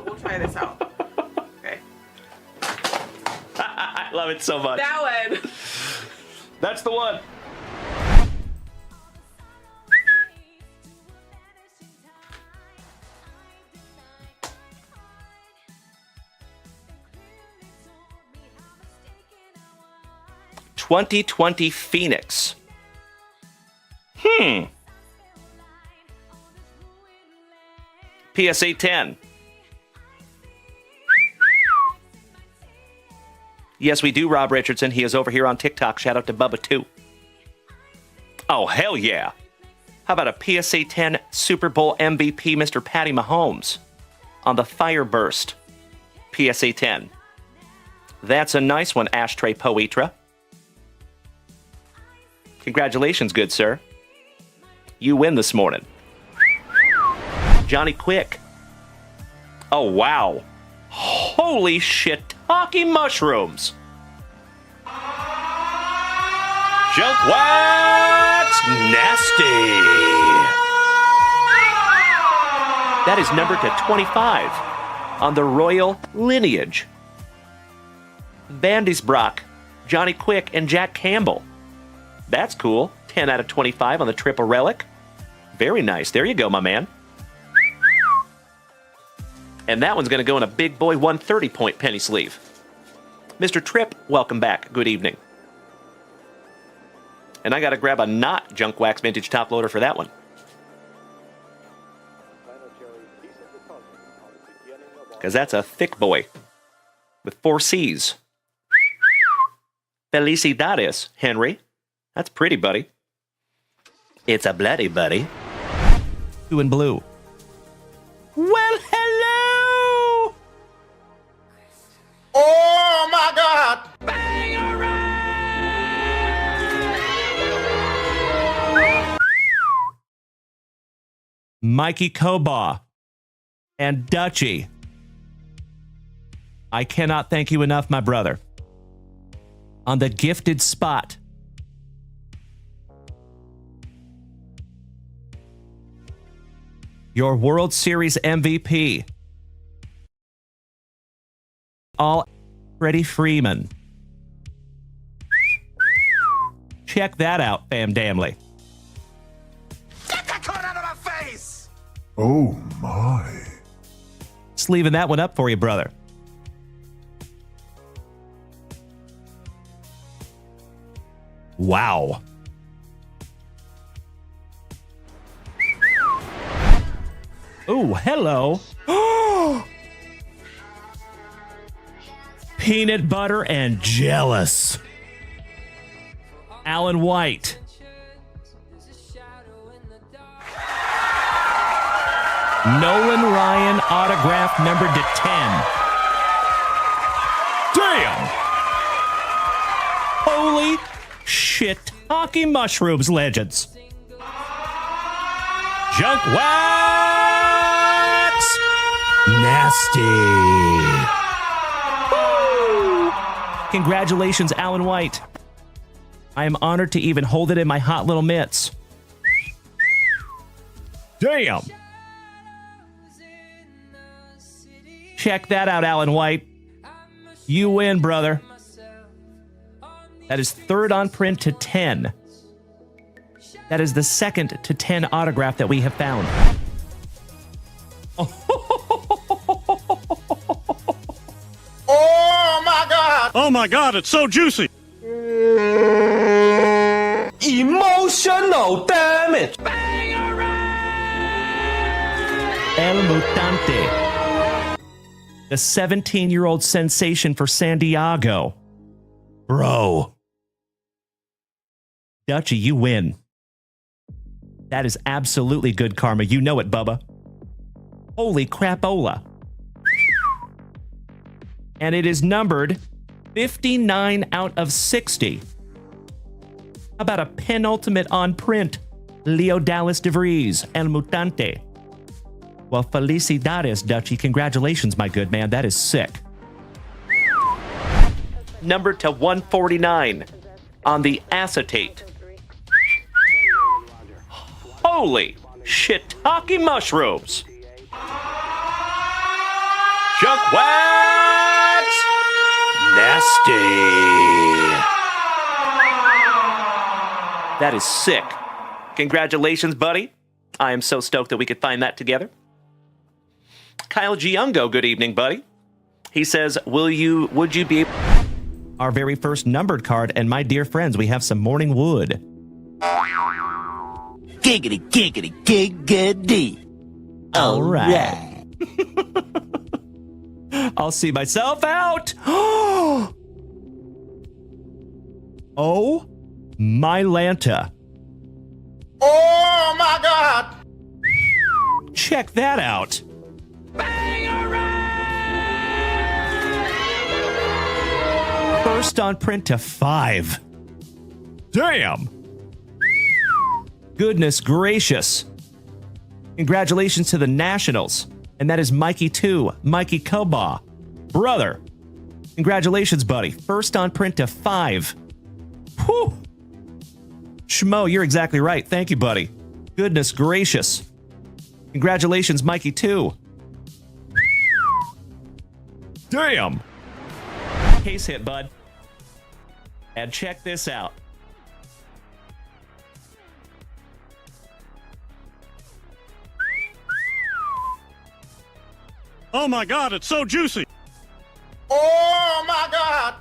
We'll try this out. Okay. I love it so much. That one. That's the one. '2020 Phoenix. PSA 10. Yes, we do, Rob Richardson. He is over here on TikTok. Shout out to Bubba, too. Oh, hell yeah. How about a PSA 10 Super Bowl MVP, Mr. Patty Mahomes, on the Fireburst PSA 10? That's a nice one, Ashtray Poetra. Congratulations, good sir. You win this morning. Johnny Quick. Oh, wow. Holy shit-talkie mushrooms. Junk Wax Nasty. That is numbered to 25 on the Royal Lineage. Bandysbrock, Johnny Quick, and Jack Campbell. That's cool. 10 out of 25 on the Triple Relic. Very nice. There you go, my man. And that one's going to go in a big boy 130-point penny sleeve. Mr. Tripp, welcome back. Good evening. And I got to grab a not Junk Wax Vintage top loader for that one. Because that's a thick boy with 4 C's. Felicidades, Henry. That's pretty, buddy. It's a bloody buddy. Blue and blue. Well, hello! Oh my God! Mikey Kobaugh and Dutchie. I cannot thank you enough, my brother. On the gifted spot. Your World Series MVP. All Freddie Freeman. Check that out, fam damnly. Get that card out of my face! Oh my. Just leaving that one up for you, brother. Wow. Oh, hello. Peanut butter and jealous. Alan White. Nolan Ryan autograph numbered to 10. Damn. Holy shit. Hockey mushrooms, legends. Junk Wax Nasty. Woo. Congratulations, Alan White. I am honored to even hold it in my hot little mitts. Damn. Check that out, Alan White. You win, brother. That is third on print to 10. That is the second to 10 autograph that we have found. Oh my God! Oh my God, it's so juicy! Emotional damage! El Mutante. The 17-year-old sensation for San Diego. Bro. Dutchie, you win. That is absolutely good karma. You know it, Bubba. Holy crapola. And it is numbered 59 out of 60. How about a penultimate on print? Leo Dallas DeVries, El Mutante. Well, felicidades, Dutchie. Congratulations, my good man. That is sick. Numbered to 149 on the acetate. Holy shiitake mushrooms. Junk Wax! Nasty. That is sick. Congratulations, buddy. I am so stoked that we could find that together. Kyle Giungo, good evening, buddy. He says, would you be our very first numbered card? And my dear friends, we have some morning wood. Giggity, giggity, giggity. All right. I'll see myself out. Oh, my Lanta. Oh my God! Check that out. First on print to 5. Damn. Goodness gracious. Congratulations to the Nationals. And that is Mikey 2, Mikey Koba. Brother. Congratulations, buddy. First on print to 5. Whew. Schmo, you're exactly right. Thank you, buddy. Goodness gracious. Congratulations, Mikey 2. Damn. Case hit, bud. And check this out. Oh my God, it's so juicy. Oh my God!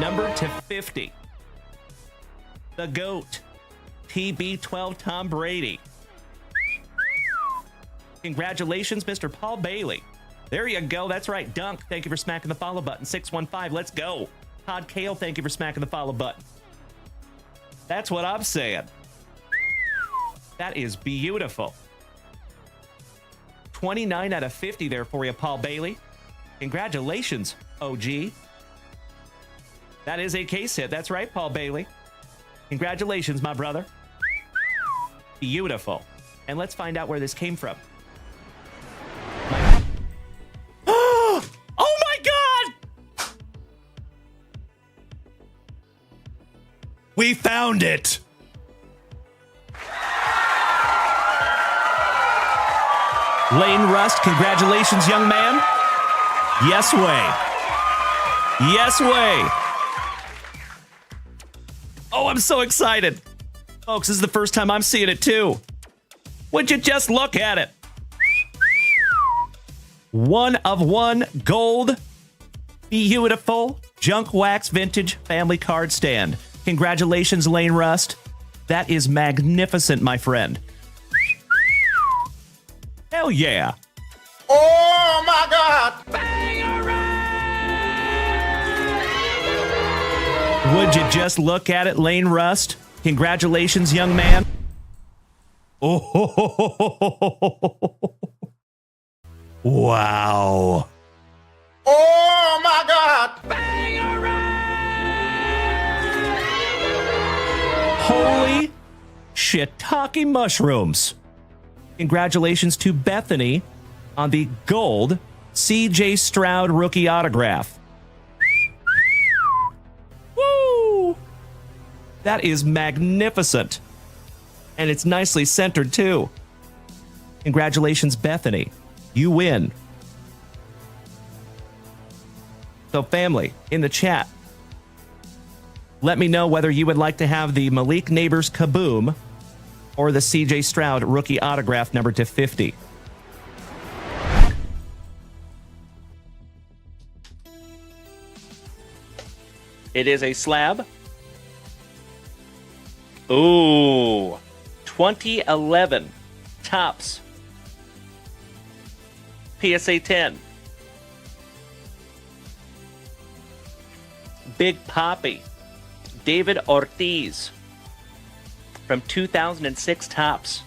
Number to 50. The GOAT. TB12 Tom Brady. Congratulations, Mr. Paul Bailey. There you go. That's right. Dunk, thank you for smacking the follow button. 615, let's go. Todd Kale, thank you for smacking the follow button. That's what I'm saying. That is beautiful. 29 out of 50 there for you, Paul Bailey. Congratulations, OG. That is a case hit. That's right, Paul Bailey. Congratulations, my brother. Beautiful. And let's find out where this came from. Oh my God! We found it! Lane Rust, congratulations, young man. Yes way. Yes way. Oh, I'm so excited. Folks, this is the first time I'm seeing it too. Would you just look at it? 1 of 1 gold. Beautiful Junk Wax Vintage Family Card Stand. Congratulations, Lane Rust. That is magnificent, my friend. Hell yeah. Oh my God! Would you just look at it, Lane Rust? Congratulations, young man. Oh, wow. Oh my God! Holy shiitake mushrooms. Congratulations to Bethany on the gold C.J. Stroud rookie autograph. Woo! That is magnificent. And it's nicely centered, too. Congratulations, Bethany. You win. So, family, in the chat, let me know whether you would like to have the Malik Neighbors Kaboom or the C.J. Stroud rookie autograph number to 50. It is a slab. Ooh. 2011 Topps PSA 10. Big Papi. David Ortiz. From 2006 Topps.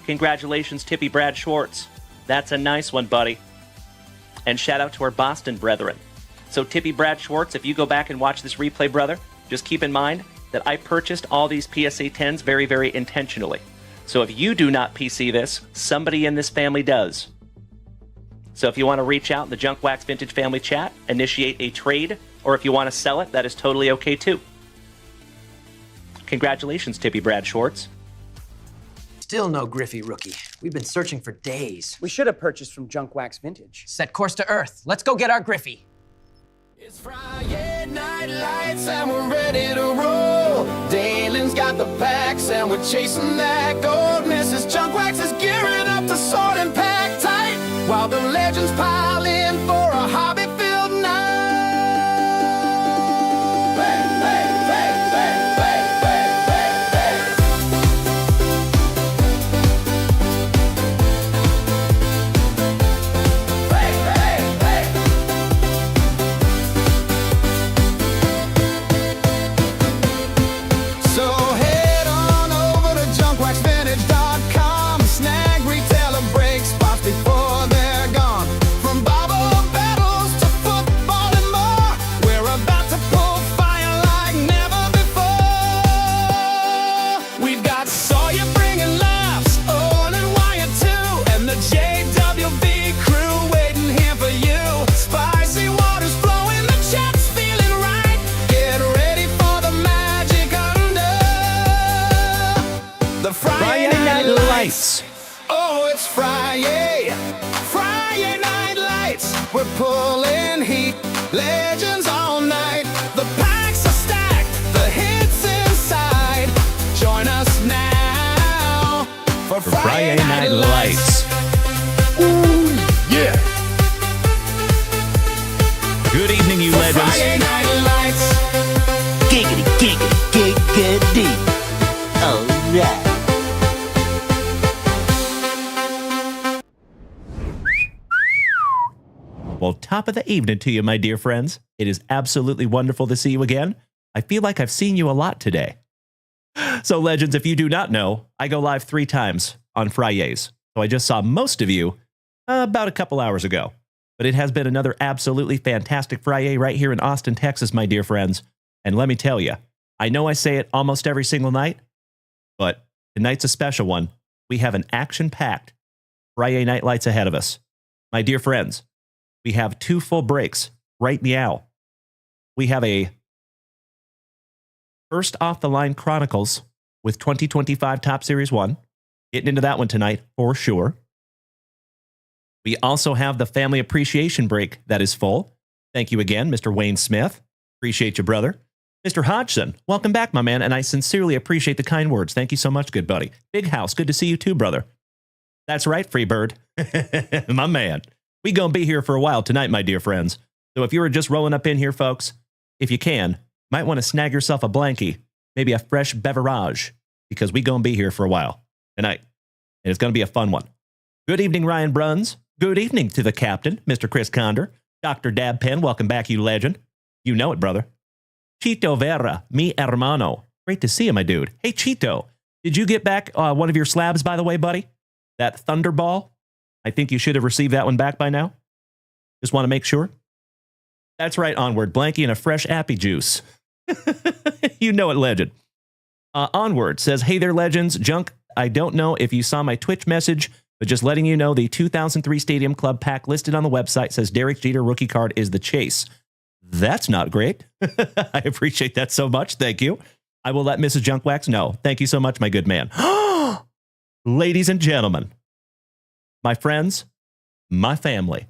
Congratulations, Tippy Brad Schwartz. That's a nice one, buddy. And shout out to our Boston brethren. So Tippy Brad Schwartz, if you go back and watch this replay, brother, just keep in mind that I purchased all these PSA 10s very, very intentionally. So if you do not PC this, somebody in this family does. So if you want to reach out in the Junk Wax Vintage family chat, initiate a trade, or if you want to sell it, that is totally okay too. Congratulations, Tippy Brad Schwartz. Still no Griffey rookie. We've been searching for days. We should have purchased from Junk Wax Vintage. Set course to Earth. Let's go get our Griffey. It's Friday night lights and we're ready to roll. Dalen's got the packs and we're chasing that gold. Mrs. Junk Wax is gearing up to sort and pack tight while the legends pile in for a hobby-filled night. Bang, bang, bang, bang, bang, bang, bang, bang. Bang, bang, bang. So head on over to junkwaxvintage.com. Snag retailer break spots before they're gone. From bobble battles to football and more, we're about to pull fire like never before. We've got Sawyer bringing laughs, Owen and Wyatt too, and the JWB crew waiting here for you. Spicy waters flowing, the chat's feeling right. Get ready for the magic under the Friday Night Lights. Oh, it's Friday, Friday Night Lights. We're pulling heat, legends all night. The packs are stacked, the hits inside. Join us now for Friday Night Lights. Ooh, yeah. Good evening, you legends. Friday Night Lights. Giggity, giggity, giggity. All right. Well, top of the evening to you, my dear friends. It is absolutely wonderful to see you again. I feel like I've seen you a lot today. So, legends, if you do not know, I go live 3 times on Fridays. So I just saw most of you about a couple hours ago. But it has been another absolutely fantastic Friday right here in Austin, Texas, my dear friends. And let me tell you, I know I say it almost every single night, but tonight's a special one. We have an action-packed Friday Night Lights ahead of us. My dear friends, we have 2 full breaks right meow. We have a first off the line Chronicles with 2025 Top Series 1. Getting into that one tonight for sure. We also have the family appreciation break that is full. Thank you again, Mr. Wayne Smith. Appreciate you, brother. Mr. Hodgson, welcome back, my man, and I sincerely appreciate the kind words. Thank you so much, good buddy. Big House, good to see you too, brother. That's right, Freebird. My man. We gonna be here for a while tonight, my dear friends. So if you were just rolling up in here, folks, if you can, might want to snag yourself a blankie, maybe a fresh beverage, because we gonna be here for a while tonight. And it's gonna be a fun one. Good evening, Ryan Bruns. Good evening to the captain, Mr. Chris Conder. Dr. Dab Pen, welcome back, you legend. You know it, brother. Chito Vera, mi hermano. Great to see you, my dude. Hey, Chito, did you get back one of your slabs, by the way, buddy? That Thunderball? I think you should have received that one back by now. Just want to make sure. That's right, Onward. Blanky and a fresh appy juice. You know it, legend. Onward says, hey there, legends. Junk, I don't know if you saw my Twitch message, but just letting you know the 2003 Stadium Club pack listed on the website says Derek Jeter rookie card is the chase. That's not great. I appreciate that so much. Thank you. I will let Mrs. Junkwax know. Thank you so much, my good man. Ladies and gentlemen, my friends, my family,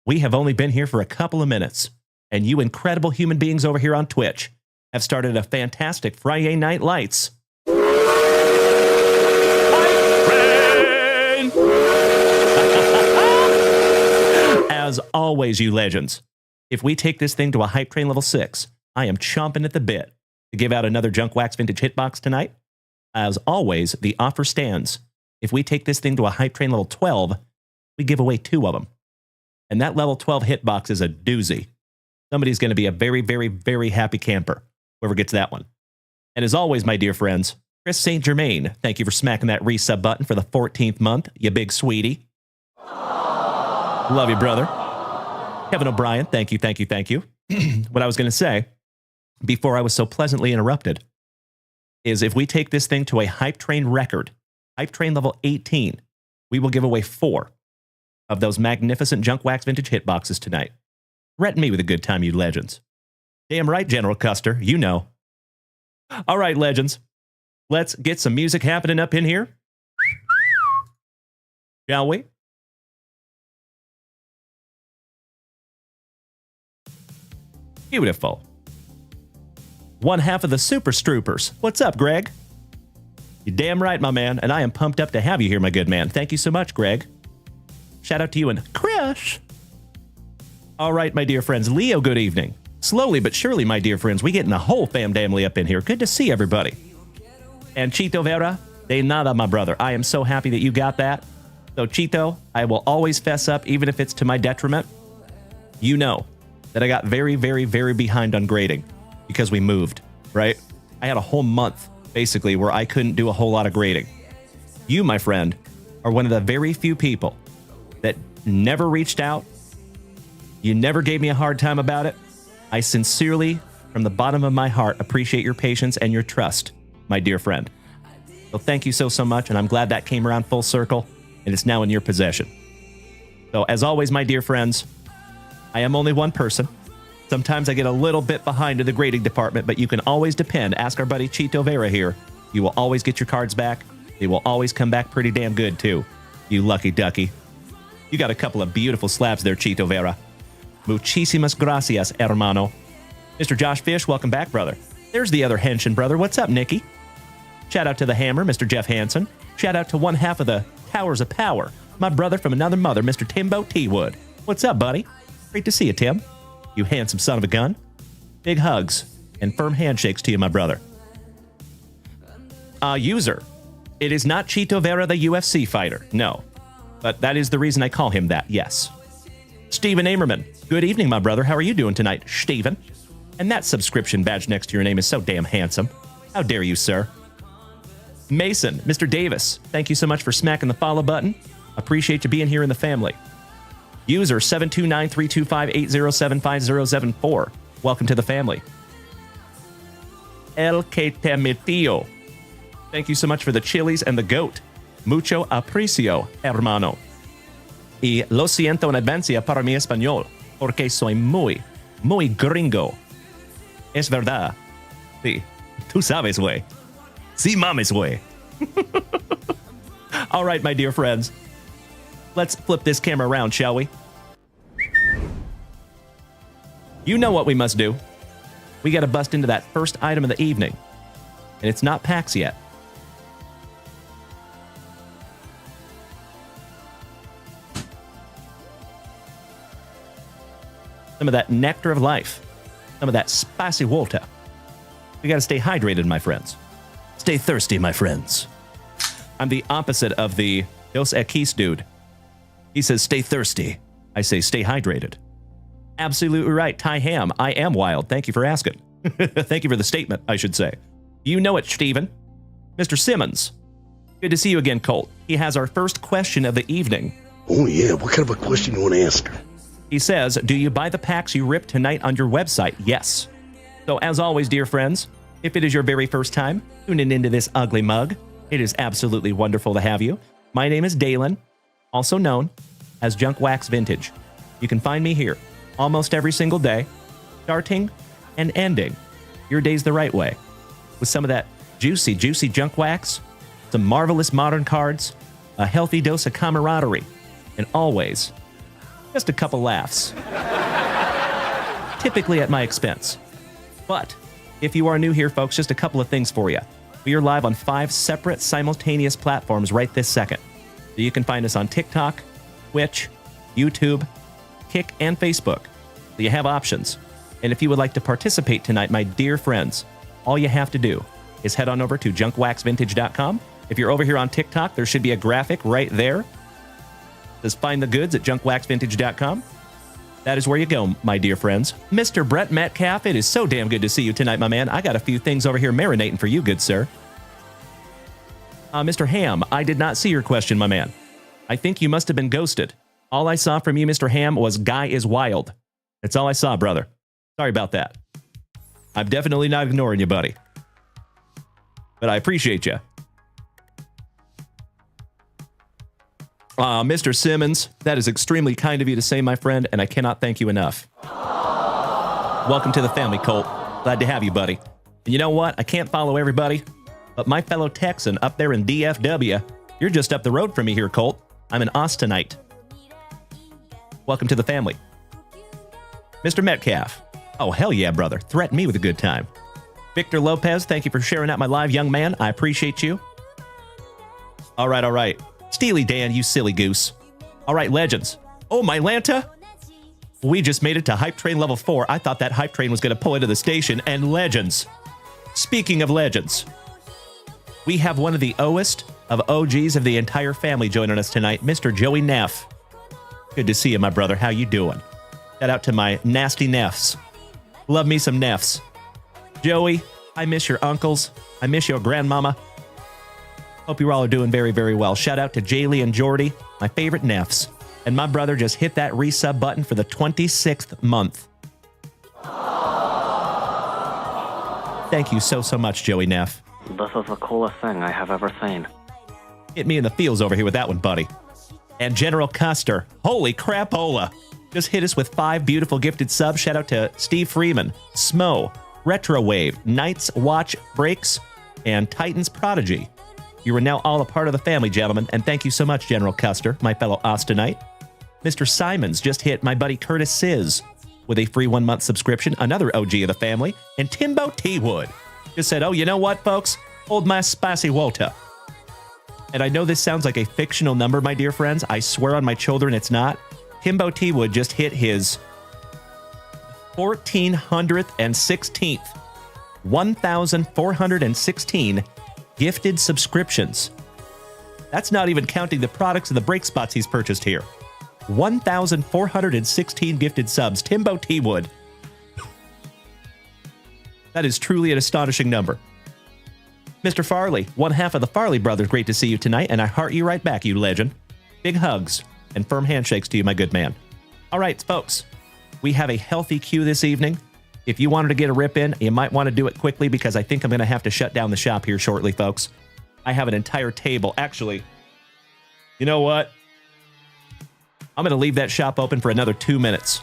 we have only been here for a couple of minutes, and you incredible human beings over here on Twitch have started a fantastic Friday Night Lights. As always, you legends, if we take this thing to a hype train level 6, I am chomping at the bit to give out another Junk Wax Vintage Hitbox tonight. As always, the offer stands. If we take this thing to a hype train level 12, we give away 2 of them. And that level 12 hitbox is a doozy. Somebody's going to be a very, very, very happy camper, whoever gets that one. And as always, my dear friends, Chris St. Germain, thank you for smacking that resub button for the 14th month, you big sweetie. Love you, brother. Kevin O'Brien, thank you, thank you, thank you. What I was going to say, before I was so pleasantly interrupted, is if we take this thing to a hype train record, hype train level 18, we will give away 4 of those magnificent Junk Wax Vintage hitboxes tonight. Threaten me with a good time, you legends. Damn right, General Custer, you know. All right, legends, let's get some music happening up in here. shall we? Beautiful. One half of the Super Stroopers. What's up, Greg? You're damn right, my man, and I am pumped up to have you here, my good man. Thank you so much, Greg. Shout out to you and Chris. All right, my dear friends. Leo, good evening. Slowly but surely, my dear friends, we getting the whole family up in here. Good to see everybody. And Chito Vera, de nada, my brother. I am so happy that you got that. So, Chito, I will always fess up, even if it's to my detriment. You know that I got very, very, very behind on grading because we moved, right? I had a whole month, basically, where I couldn't do a whole lot of grading. You, my friend, are one of the very few people that never reached out. You never gave me a hard time about it. I sincerely, from the bottom of my heart, appreciate your patience and your trust, my dear friend. So thank you so much, and I'm glad that came around full circle, and it's now in your possession. So as always, my dear friends, I am only one person. Sometimes I get a little bit behind in the grading department, but you can always depend. Ask our buddy Chito Vera here. You will always get your cards back. They will always come back pretty damn good, too. You lucky ducky. You got a couple of beautiful slabs there, Chito Vera. Muchísimas gracias, hermano. Mr. Josh Fish, welcome back, brother. There's the other Henshin brother. What's up, Nikki? Shout out to the Hammer, Mr. Jeff Hansen. Shout out to one half of the Towers of Power, my brother from another mother, Mr. Timbo T. Wood. What's up, buddy? Great to see you, Tim. You handsome son of a gun. Big hugs and firm handshakes to you, my brother. User. It is not Chito Vera, the UFC fighter. No. But that is the reason I call him that, yes. Stephen Amerman. Good evening, my brother. How are you doing tonight, Stephen? And that subscription badge next to your name is so damn handsome. How dare you, sir? Mason. Mr. Davis. Thank you so much for smacking the follow button. Appreciate you being here in the family. User 729-325-807-5074. Welcome to the family. El que te metió. Thank you so much for the chilies and the goat. Mucho aprecio, hermano. Y lo siento en advance para mi español, porque soy muy gringo. Es verdad. Sí, tú sabes, güey. Sí, mames, güey. All right, my dear friends. Let's flip this camera around, shall we? You know what we must do. We got to bust into that first item of the evening. And it's not PAX yet. Some of that nectar of life. Some of that spicy water. We got to stay hydrated, my friends. Stay thirsty, my friends. I'm the opposite of the Dos Equis dude. He says, stay thirsty. I say, stay hydrated. Absolutely right. Ty Ham, I am wild. Thank you for asking. Thank you for the statement, I should say. You know it, Steven. Mr. Simmons. Good to see you again, Colt. He has our first question of the evening. Oh, yeah. What kind of a question you want to ask her? He says, do you buy the packs you ripped tonight on your website? Yes. So as always, dear friends, if it is your very first time tuning into this ugly mug, it is absolutely wonderful to have you. My name is Dalen, also known as Junk Wax Vintage. You can find me here almost every single day, starting and ending your days the right way, with some of that juicy junk wax, some marvelous modern cards, a healthy dose of camaraderie, and always just a couple laughs. Typically at my expense. But if you are new here, folks, just a couple of things for you. We are live on 5 separate simultaneous platforms right this second. So you can find us on TikTok, Twitch, YouTube, Kick, and Facebook. So you have options. And if you would like to participate tonight, my dear friends, all you have to do is head on over to junkwaxvintage.com. If you're over here on TikTok, there should be a graphic right there. Just find the goods at junkwaxvintage.com. That is where you go, my dear friends. Mr. Brett Metcalf, it is so damn good to see you tonight, my man. I got a few things over here marinating for you, good sir. Mr. Ham, I did not see your question, my man. I think you must have been ghosted. All I saw from you, Mr. Ham, was Guy is Wild. That's all I saw, brother. Sorry about that. I'm definitely not ignoring you, buddy. But I appreciate you. Mr. Simmons, that is extremely kind of you to say, my friend, and I cannot thank you enough. Welcome to the family, Colt. Glad to have you, buddy. And you know what? I can't follow everybody, but my fellow Texan up there in DFW, you're just up the road from me here, Colt. I'm an Austinite. Welcome to the family. Mr. Metcalf. Oh, hell yeah, brother. Threaten me with a good time. Victor Lopez, thank you for sharing out my live, young man. I appreciate you. All right. Steely Dan, you silly goose. All right, legends. Oh, my Lanta. We just made it to Hype Train level 4. I thought that Hype Train was going to pull into the station. And legends. Speaking of legends, we have one of the OGs of OGs of the entire family joining us tonight, Mr. Joey Neff. Good to see you, my brother. How you doing? Shout out to my nasty Neffs. Love me some Neffs. Joey, I miss your uncles. I miss your grandmama. Hope you all are doing very, very well. Shout out to Jaylee and Jordy, my favorite Neffs. And my brother just hit that resub button for the 26th month. Thank you so much, Joey Neff. This is the coolest thing I have ever seen. Hit me in the feels over here with that one, buddy. And General Custer, holy crapola, just hit us with 5 beautiful gifted subs. Shout out to Steve Freeman, Smo, Retrowave, Knights Watch Breaks, and Titans Prodigy. You are now all a part of the family, gentlemen, and thank you so much, General Custer, my fellow Austinite. Mr. Simons just hit my buddy Curtis Sizz with a free 1-month subscription, another OG of the family, and Timbo T-Wood just said, oh, you know what, folks? Hold my spicy water. And I know this sounds like a fictional number, my dear friends. I swear on my children it's not. Timbo T-Wood just hit his 1,416 gifted subscriptions. That's not even counting the products and the break spots he's purchased here. 1,416 gifted subs. Timbo T-Wood. That is truly an astonishing number. Mr. Farley, one half of the Farley brothers, great to see you tonight, and I heart you right back, you legend. Big hugs and firm handshakes to you, my good man. All right, folks, we have a healthy queue this evening. If you wanted to get a rip in, you might want to do it quickly because I think I'm going to have to shut down the shop here shortly, folks. I have an entire table. Actually, you know what? I'm going to leave that shop open for another 2 minutes,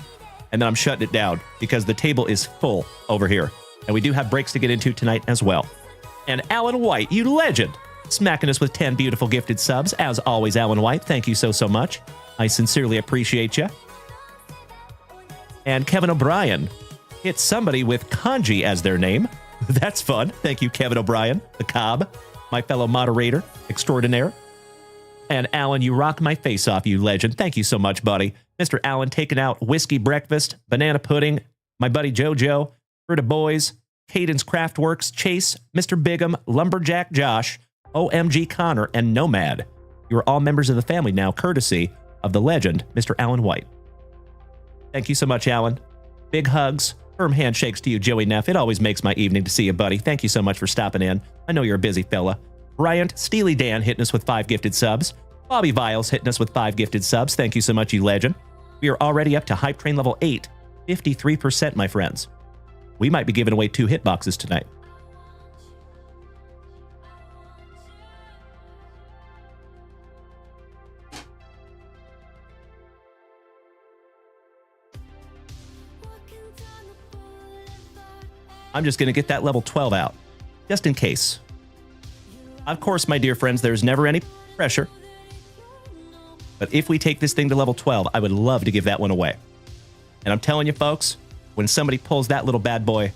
and then I'm shutting it down because the table is full over here. And we do have breaks to get into tonight as well. And Alan White, you legend, smacking us with 10 beautiful gifted subs. As always, Alan White, thank you so much. I sincerely appreciate you. And Kevin O'Brien hit somebody with kanji as their name. That's fun. Thank you, Kevin O'Brien, the Cobb, my fellow moderator extraordinaire. And Alan, you rock my face off, you legend. Thank you so much, buddy. Mr. Alan taking out whiskey breakfast, banana pudding, my buddy JoJo, Fruta Boys, Caden's Craftworks, Chase, Mr. Bigham, Lumberjack Josh, OMG Connor, and Nomad. You are all members of the family now, courtesy of the legend, Mr. Alan White. Thank you so much, Alan. Big hugs, firm handshakes to you, Joey Neff. It always makes my evening to see you, buddy. Thank you so much for stopping in. I know you're a busy fella. Bryant, Steely Dan hitting us with 5 gifted subs. Bobby Viles hitting us with 5 gifted subs. Thank you so much, you legend. We are already up to Hype Train level 8, 53%, my friends. We might be giving away 2 hitboxes tonight. I'm just going to get that level 12 out, just in case. Of course, my dear friends, there's never any pressure. But if we take this thing to level 12, I would love to give that one away. And I'm telling you, folks, when somebody pulls that little bad boy,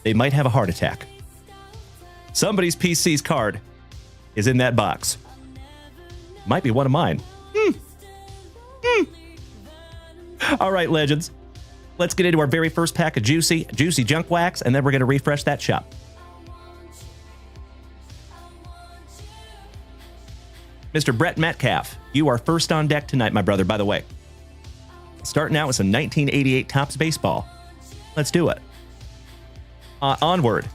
they might have a heart attack. Somebody's PC's card is in that box. Might be one of mine. All right, legends. Let's get into our very first pack of juicy junk wax, and then we're going to refresh that shop. Mr. Brett Metcalf, you are first on deck tonight, my brother, by the way. Starting out with some 1988 Topps Baseball. Let's do it. Onward.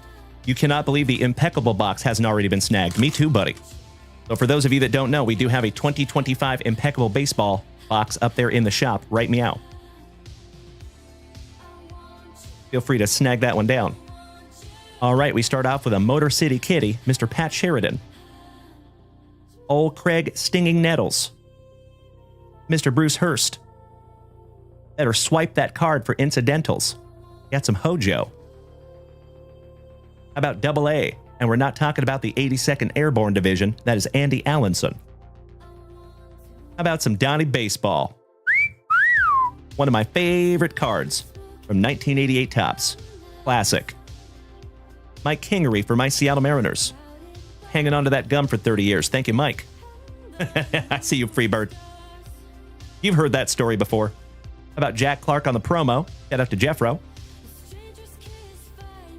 You cannot believe the impeccable box hasn't already been snagged. Me too, buddy. So for those of you that don't know, we do have a 2025 impeccable baseball box up there in the shop. Right meow. Feel free to snag that one down. All right, we start off with a Motor City Kitty, Mr. Pat Sheridan. Old Craig Stinging Nettles. Mr. Bruce Hurst. Better swipe that card for incidentals. Got some Hojo. How about Double A? And we're not talking about the 82nd Airborne Division. That is Andy Allenson. How about some Donnie Baseball? One of my favorite cards from 1988 Topps. Classic. Mike Kingery for my Seattle Mariners. Hanging on to that gum for 30 years. Thank you, Mike. I see you, Freebird. You've heard that story before. How about Jack Clark on the promo? Shout out to Jeffro.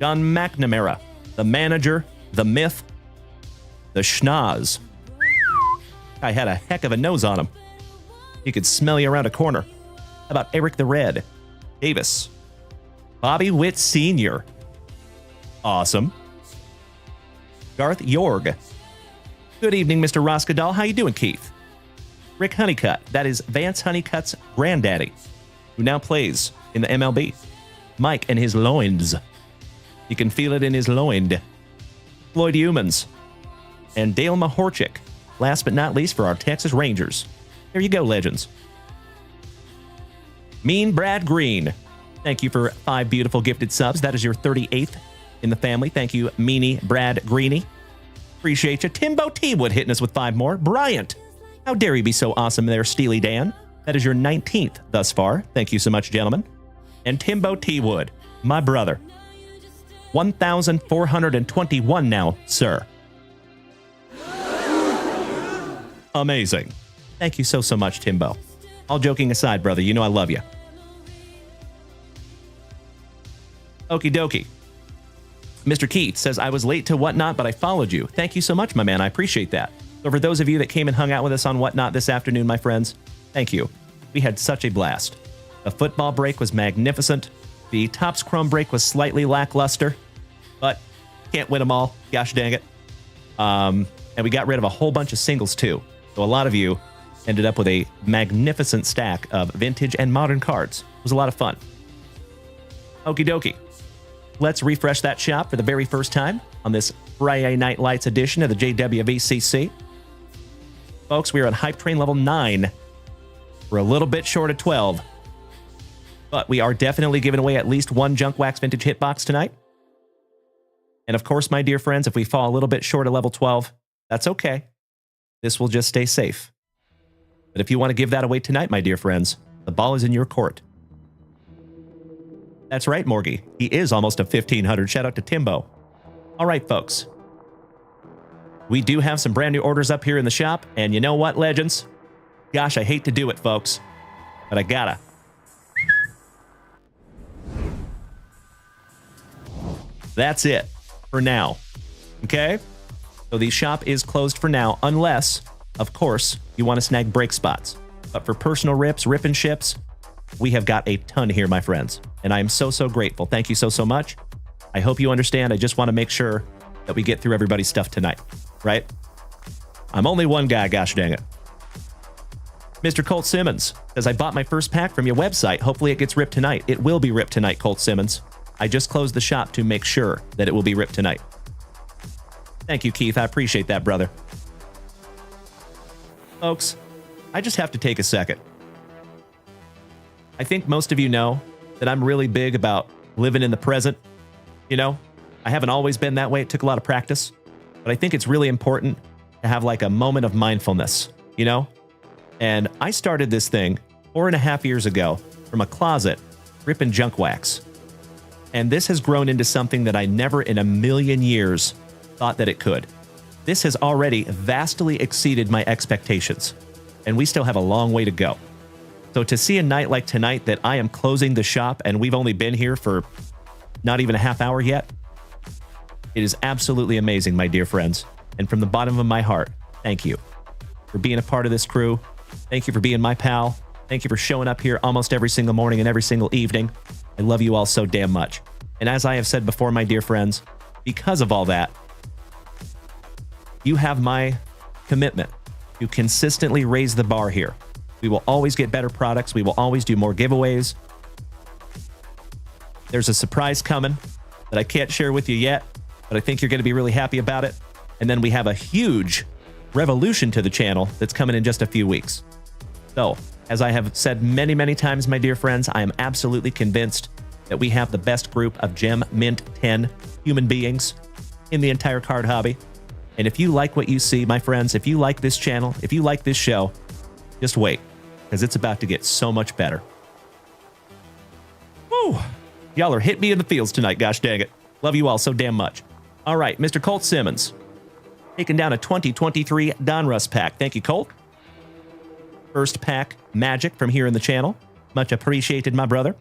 John McNamara, the manager, the myth, the schnoz. I had a heck of a nose on him. He could smell you around a corner. How about Eric the Red? Davis. Bobby Witt Sr. Awesome. Garth Yorg. Good evening, Mr. Roskadal. How you doing, Keith? Rick Honeycutt. That is Vance Honeycutt's granddaddy, who now plays in the MLB. Mike and his loins. You can feel it in his loin. Floyd Humans. And Dale Mahorchik. Last but not least for our Texas Rangers. Here you go, legends. Mean Brad Green. Thank you for 5 beautiful gifted subs. That is your 38th in the family. Thank you, Meanie Brad Greeny. Appreciate you. Timbo T-Wood hitting us with 5 more. Bryant. How dare you be so awesome there, Steely Dan. That is your 19th thus far. Thank you so much, gentlemen. And Timbo T-Wood, my brother. 1,421 now, sir. Amazing. Thank you so much, Timbo. All joking aside, brother, you know I love you. Okie dokie. Mr. Keith says, I was late to Whatnot, but I followed you. Thank you so much, my man. I appreciate that. So for those of you that came and hung out with us on Whatnot this afternoon, my friends, thank you. We had such a blast. The football break was magnificent. The Topps Chrome break was slightly lackluster, but can't win them all. Gosh dang it. And we got rid of a whole bunch of singles, too. So a lot of you ended up with a magnificent stack of vintage and modern cards. It was a lot of fun. Okie dokie. Let's refresh that shop for the very first time on this Friyay Night Lights edition of the JWVCC. Folks, we are on Hype Train level 9. We're a little bit short of 12. But we are definitely giving away at least 1 Junk Wax Vintage Hitbox tonight. And of course, my dear friends, if we fall a little bit short of level 12, that's okay. This will just stay safe. But if you want to give that away tonight, my dear friends, the ball is in your court. That's right, Morgie. He is almost a 1,500. Shout out to Timbo. All right, folks. We do have some brand new orders up here in the shop. And you know what, legends? Gosh, I hate to do it, folks. But I gotta. That's it for now. Okay? So the shop is closed for now, unless, of course, you want to snag break spots. But for personal rips, rip and ships, we have got a ton here, my friends. And I am so, so grateful. Thank you so, so much. I hope you understand. I just want to make sure that we get through everybody's stuff tonight, right? I'm only one guy, gosh dang it. Mr. Colt Simmons says, I bought my first pack from your website. Hopefully it gets ripped tonight. It will be ripped tonight, Colt Simmons. I just closed the shop to make sure that it will be ripped tonight. Thank you, Keith. I appreciate that, brother. Folks, I just have to take a second. I think most of you know that I'm really big about living in the present. You know, I haven't always been that way. It took a lot of practice. But I think it's really important to have like a moment of mindfulness, you know? And I started this thing 4.5 years ago from a closet, ripping junk wax. And this has grown into something that I never in a million years thought that it could. This has already vastly exceeded my expectations. And we still have a long way to go. So to see a night like tonight that I am closing the shop and we've only been here for not even a half hour yet, it is absolutely amazing, my dear friends. And from the bottom of my heart, thank you for being a part of this crew. Thank you for being my pal. Thank you for showing up here almost every single morning and every single evening. I love you all so damn much. And as I have said before, my dear friends, because of all that, you have my commitment to consistently raise the bar here. We will always get better products. We will always do more giveaways. There's a surprise coming that I can't share with you yet, but I think you're going to be really happy about it. And then we have a huge revolution to the channel that's coming in just a few weeks. So, as I have said many, many times, my dear friends, I am absolutely convinced that we have the best group of Gem Mint 10 human beings in the entire card hobby. And if you like what you see, my friends, if you like this channel, if you like this show, Just wait, because it's about to get so much better. Woo! Y'all are hitting me in the fields tonight, gosh dang it. Love you all so damn much. All right, Mr. Colt Simmons. Taking down a 2023 Donruss pack. Thank you, Colt. First pack magic from here in the channel. Much appreciated, my brother.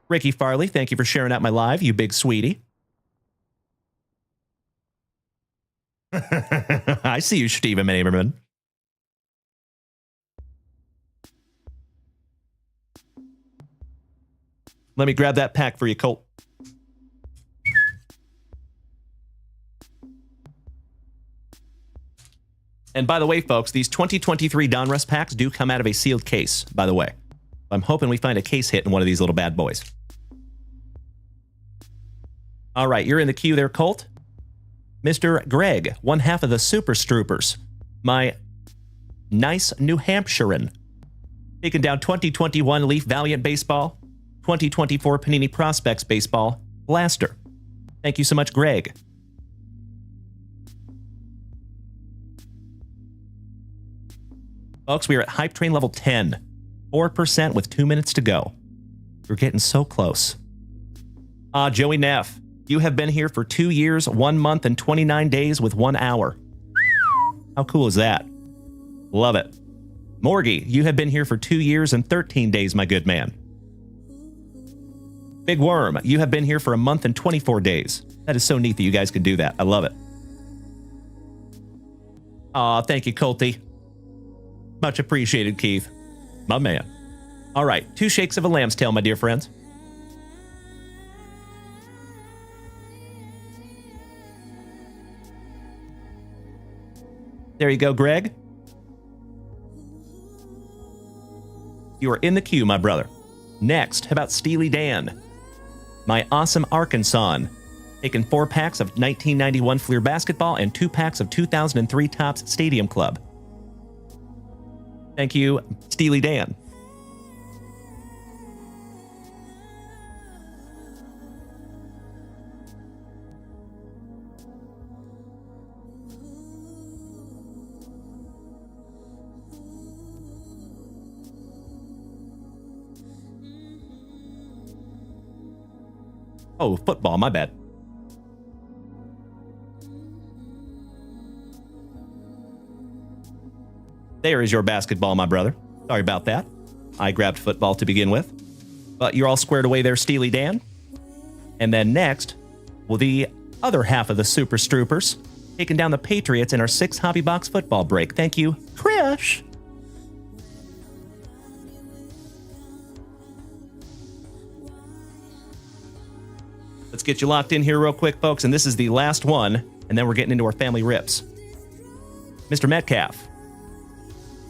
Ricky Farley, thank you for sharing out my live, you big sweetie. I see you, Steven Aberman. Let me grab that pack for you, Colt. And by the way, folks, these 2023 Donruss packs do come out of a sealed case, by the way. I'm hoping we find a case hit in one of these little bad boys. All right, you're in the queue there, Colt. Mr. Greg, one half of the Super Stroopers. My nice New Hampshirean. Taking down 2021 Leaf Valiant Baseball, 2024 Panini Prospects Baseball, Blaster. Thank you so much, Greg. Folks, we are at Hype Train level 10. 4% with 2 minutes to go. We're getting so close. Joey Neff, you have been here for 2 years, 1 month, and 29 days with 1 hour. How cool is that? Love it. Morgie, you have been here for 2 years and 13 days, my good man. Big Worm, you have been here for 1 month and 24 days. That is so neat that you guys can do that. I love it. Aw, thank you, Colty. Much appreciated, Keith. My man. All right, 2 shakes of a lamb's tail, my dear friends. There you go, Greg. You are in the queue, my brother. Next, how about Steely Dan? My awesome Arkansan. Taking 4 packs of 1991 Fleer Basketball and 2 packs of 2003 Topps Stadium Club. Thank you, Steely Dan. Oh, football, my bad. There is your basketball, my brother. Sorry about that. I grabbed football to begin with. But you're all squared away there, Steely Dan. And then next, well, the other half of the Super Stroopers, taking down the Patriots in our 6 hobby box football break. Thank you, Krish. Let's get you locked in here real quick, folks. And this is the last one. And then we're getting into our family rips. Mr. Metcalf.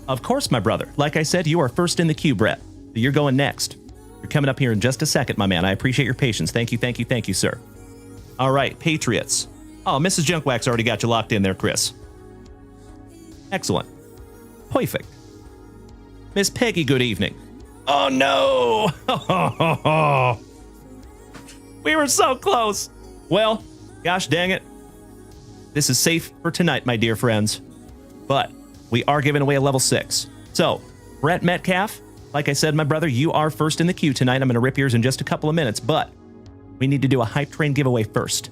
Of course, my brother. Like I said, you are first in the queue, Brett. So you're going next. You're coming up here in just a second, my man. I appreciate your patience. Thank you, thank you, thank you, sir. All right, Patriots. Oh, Mrs. Junkwax already got you locked in there, Chris. Excellent. Perfect. Miss Peggy, good evening. Oh, no. We were so close. Well, gosh dang it. This is safe for tonight, my dear friends. But we are giving away a level 6. So, Brett Metcalf, like I said, my brother, you are first in the queue tonight. I'm going to rip yours in just a couple of minutes, but we need to do a Hype Train giveaway first.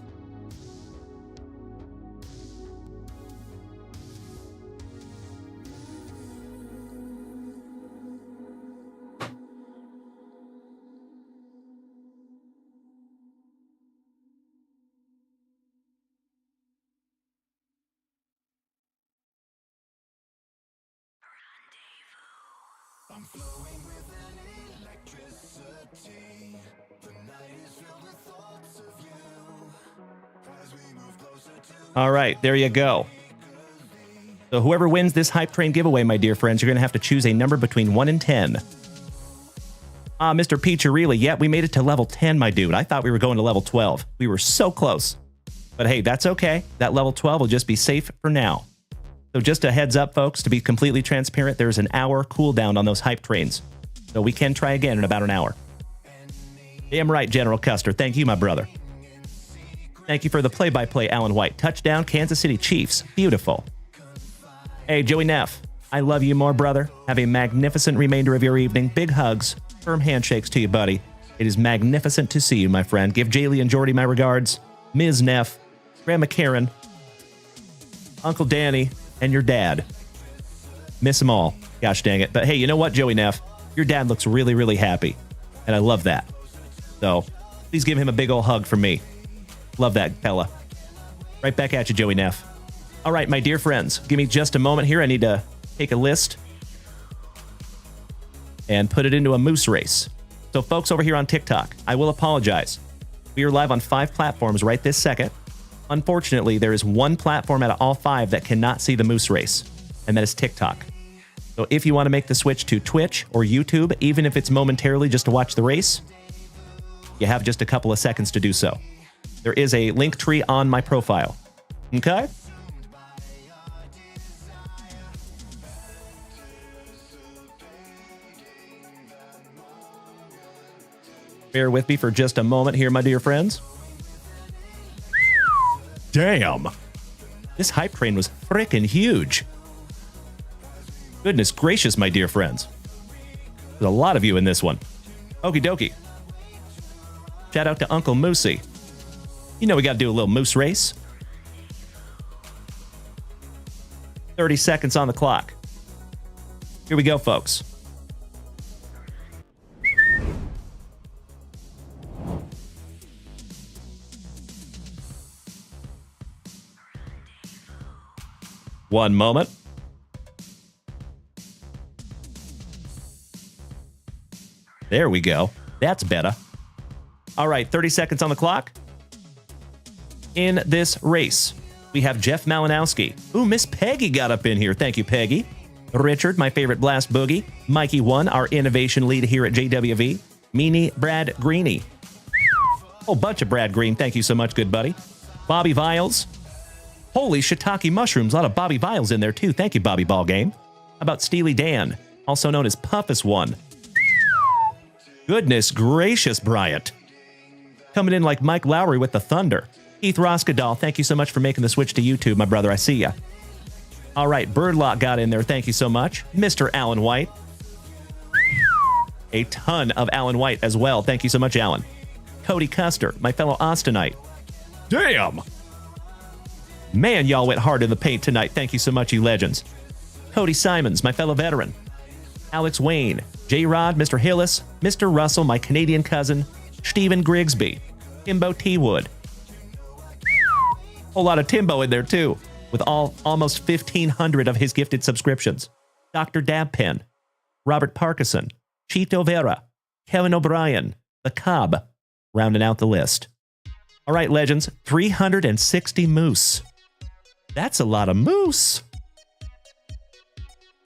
I'm flowing with an electricity. The night is filled with thoughts of you. As we move closer to All right, there you go. So whoever wins this Hype Train giveaway, my dear friends, you're going to have to choose a number between 1 and 10. Mr. Peacharelli, yeah, we made it to level 10, my dude. I thought we were going to level 12. We were so close. But hey, that's okay. That level 12 will just be safe for now. So just a heads up, folks, to be completely transparent, there's an hour cooldown on those Hype Trains. So we can try again in about an hour. Damn right, General Custer. Thank you, my brother. Thank you for the play-by-play, Alan White. Touchdown, Kansas City Chiefs. Beautiful. Hey, Joey Neff. I love you more, brother. Have a magnificent remainder of your evening. Big hugs. Firm handshakes to you, buddy. It is magnificent to see you, my friend. Give Jaylee and Jordy my regards. Ms. Neff, Grandma Karen, Uncle Danny, and your dad. Miss them all. Gosh dang it. But hey, you know what, Joey Neff? Your dad looks really, really happy. And I love that. So, please give him a big old hug from me. Love that, fella. Right back at you, Joey Neff. All right, my dear friends, give me just a moment here. I need to take a list and put it into a moose race. So, folks over here on TikTok, I will apologize. We are live on 5 platforms right this second. Unfortunately, there is one platform out of all 5 that cannot see the moose race, and that is TikTok. So if you want to make the switch to Twitch or YouTube, even if it's momentarily just to watch the race, you have just a couple of seconds to do so. There is a link tree on my profile. Okay? Bear with me for just a moment here, my dear friends. Damn. This hype train was frickin' huge. Goodness gracious, my dear friends. There's a lot of you in this one. Okie dokie. Shout out to Uncle Moosey. You know we got to do a little moose race. 30 seconds on the clock. Here we go, folks. One moment. There we go. That's better. All right, 30 seconds on the clock. In this race, we have Jeff Malinowski. Ooh, Miss Peggy got up in here. Thank you, Peggy. Richard, my favorite Blast Boogie. Mikey 1, our innovation lead here at JWV. Meanie Brad Greeny. Whole bunch of Brad Green. Thank you so much, good buddy. Bobby Viles. Holy shiitake mushrooms. A lot of Bobby Viles in there, too. Thank you, Bobby Ballgame. How about Steely Dan, also known as Puffus 1. Goodness gracious, Bryant. Coming in like Mike Lowry with the thunder. Keith Roskadal, thank you so much for making the switch to YouTube, my brother. I see ya. All right, Birdlock got in there. Thank you so much. Mr. Alan White. A ton of Alan White as well. Thank you so much, Alan. Cody Custer, my fellow Austinite. Damn! Man, y'all went hard in the paint tonight. Thank you so much, you legends. Cody Simons, my fellow veteran. Alex Wayne, J-Rod, Mr. Hillis, Mr. Russell, my Canadian cousin, Stephen Grigsby, Timbo T. Wood. Whole lot of Timbo in there, too, with almost 1,500 of his gifted subscriptions. Dr. Dabpen, Robert Parkinson, Chito Vera, Kevin O'Brien, The Cobb, rounding out the list. All right, legends, 360 moose. That's a lot of moose.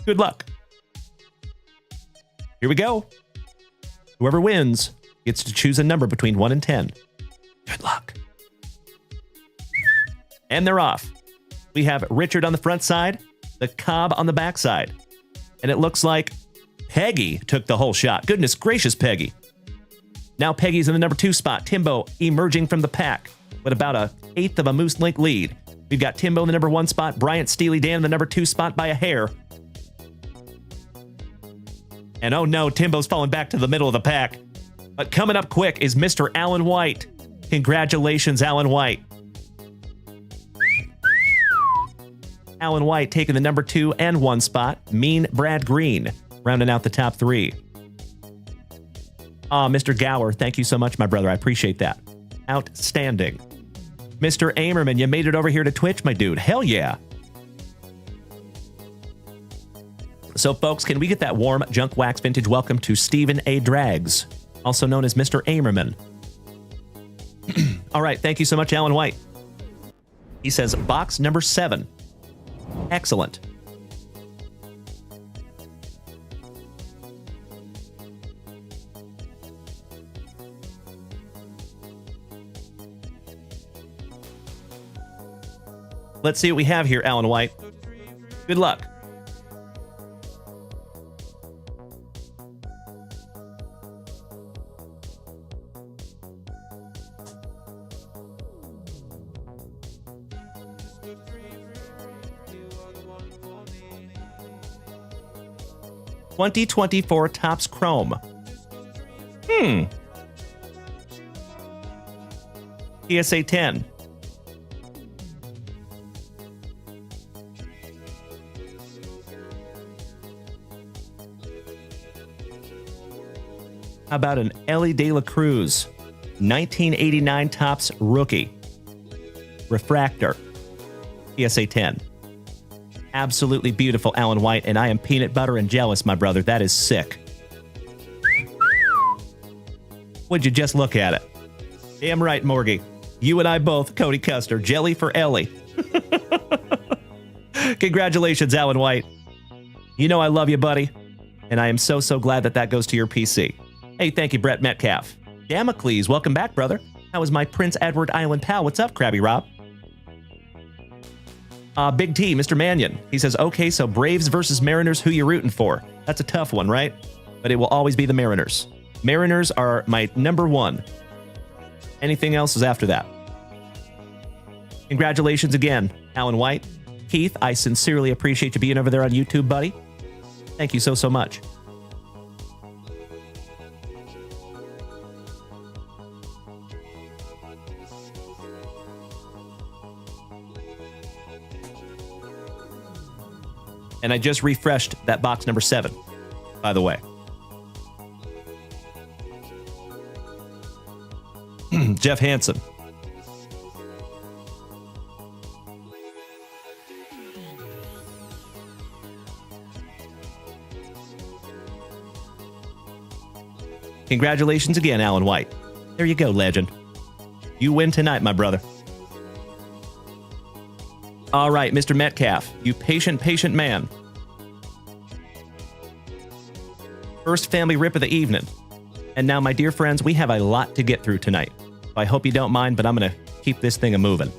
Good luck. Here we go. Whoever wins gets to choose a number between 1 and 10. Good luck. And they're off. We have Richard on the front side, the Cobb on the back side. And it looks like Peggy took the whole shot. Goodness gracious, Peggy. Now Peggy's in the number 2 spot. Timbo emerging from the pack with about an 1/8 of a Moose Link lead. We've got Timbo in the number 1 spot, Bryant Steely Dan in the number 2 spot by a hair. And oh no, Timbo's falling back to the middle of the pack. But coming up quick is Mr. Alan White. Congratulations, Alan White. Alan White taking the number 2 and 1 spot. Mean Brad Green rounding out the top 3. Mr. Gower, thank you so much, my brother. I appreciate that. Outstanding. Mr. Amerman, you made it over here to Twitch, my dude. Hell yeah. So, folks, can we get that warm Junk Wax Vintage welcome to Stephen A. Drags, also known as Mr. Amerman. All right, thank you so much, Alan White. He says, box number 7. Excellent. Let's see what we have here, Alan White. Good luck. 2024 Topps Chrome. PSA 10. How about an Ellie De La Cruz, 1989 Topps Rookie. Refractor. PSA 10. Absolutely beautiful, Alan White, and I am peanut butter and jealous, my brother. That is sick. Would you just look at it? Damn right, Morgie. You and I both, Cody Custer, jelly for Ellie. Congratulations, Alan White. You know I love you, buddy. And I am so, so glad that that goes to your PC. Hey, thank you, Brett Metcalf. Damocles, welcome back, brother. How is my Prince Edward Island pal? What's up, Krabby Rob? Big T, Mr. Mannion. He says, okay, so Braves versus Mariners, who you rooting for? That's a tough one, right? But it will always be the Mariners. Mariners are my number one. Anything else is after that. Congratulations again, Alan White. Keith, I sincerely appreciate you being over there on YouTube, buddy. Thank you so, so much. And I just refreshed that box number 7, by the way. Jeff Hansen. Congratulations again, Alan White. There you go, legend. You win tonight, my brother. All right, Mr. Metcalf, you patient, patient man. First family rip of the evening. And now, my dear friends, we have a lot to get through tonight. I hope you don't mind, but I'm going to keep this thing a-moving.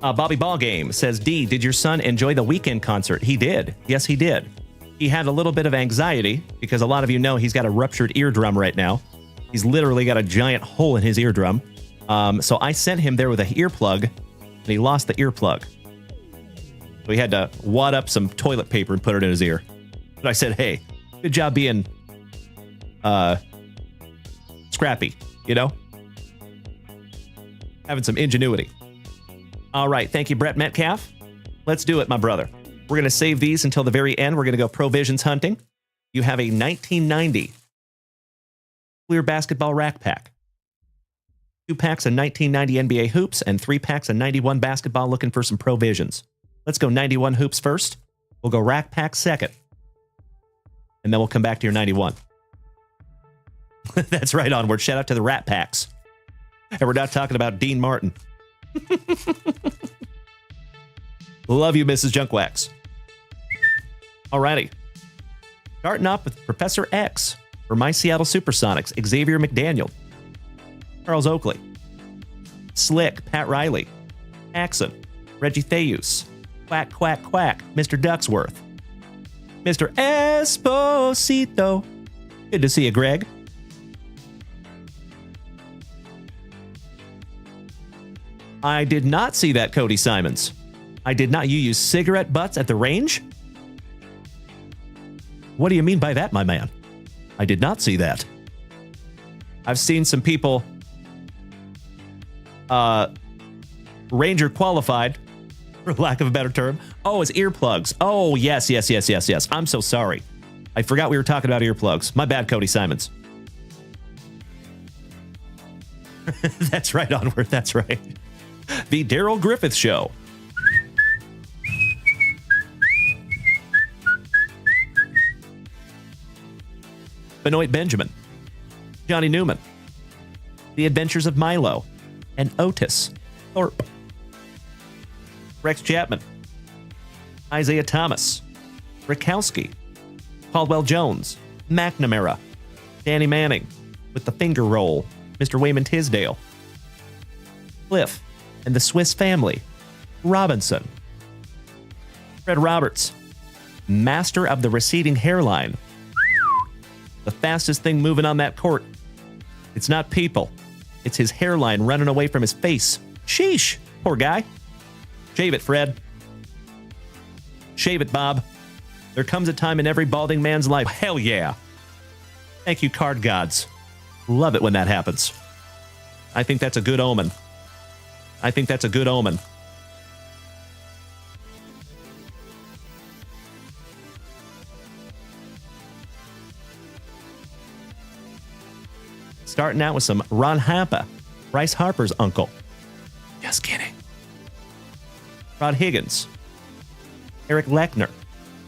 Bobby Ballgame says, D, did your son enjoy the weekend concert? He did. Yes, he did. He had a little bit of anxiety because a lot of you know he's got a ruptured eardrum right now. He's literally got a giant hole in his eardrum. So I sent him there with a earplug, and he lost the earplug. So he had to wad up some toilet paper and put it in his ear. But I said, hey, good job being scrappy, you know? Having some ingenuity. All right, thank you, Brett Metcalf. Let's do it, my brother. We're going to save these until the very end. We're going to go provisions hunting. You have a 1990 clear basketball rack pack. 2 packs of 1990 NBA hoops and 3 packs of 91 basketball, looking for some provisions. Let's go 91 hoops first. We'll go rack pack second. And then we'll come back to your 91. That's right, Onward. Shout out to the Rat Packs. And we're not talking about Dean Martin. Love you, Mrs. Junkwax. Alrighty. Starting off with Professor X for my Seattle Supersonics, Xavier McDaniel, Charles Oakley, Slick, Pat Riley, Axon, Reggie Theus, Quack, Quack, Quack, Mr. Ducksworth, Mr. Esposito. Good to see you, Greg. I did not see that, Cody Simons. I did not. You use cigarette butts at the range? What do you mean by that, my man? I did not see that. I've seen some people Ranger qualified, for lack of a better term. Oh, it's earplugs. Oh, yes. I'm so sorry. I forgot we were talking about earplugs. My bad, Cody Simons. That's right, Onward. That's right. The Daryl Griffith Show. Benoit Benjamin, Johnny Newman, The Adventures of Milo, and Otis Thorpe, Rex Chapman, Isaiah Thomas, Rakowski, Caldwell Jones, McNamara, Danny Manning with the finger roll, Mr. Wayman Tisdale, Cliff and the Swiss Family, Robinson, Fred Roberts, master of the receding hairline, the fastest thing moving on that court. It's not people. It's his hairline running away from his face. Sheesh. Poor guy. Shave it, Fred. Shave it, Bob. There comes a time in every balding man's life. Hell yeah. Thank you, card gods. Love it when that happens. I think that's a good omen. I think that's a good omen. Starting out with some Ron Harper, Bryce Harper's uncle. Just kidding. Rod Higgins, Eric Lechner,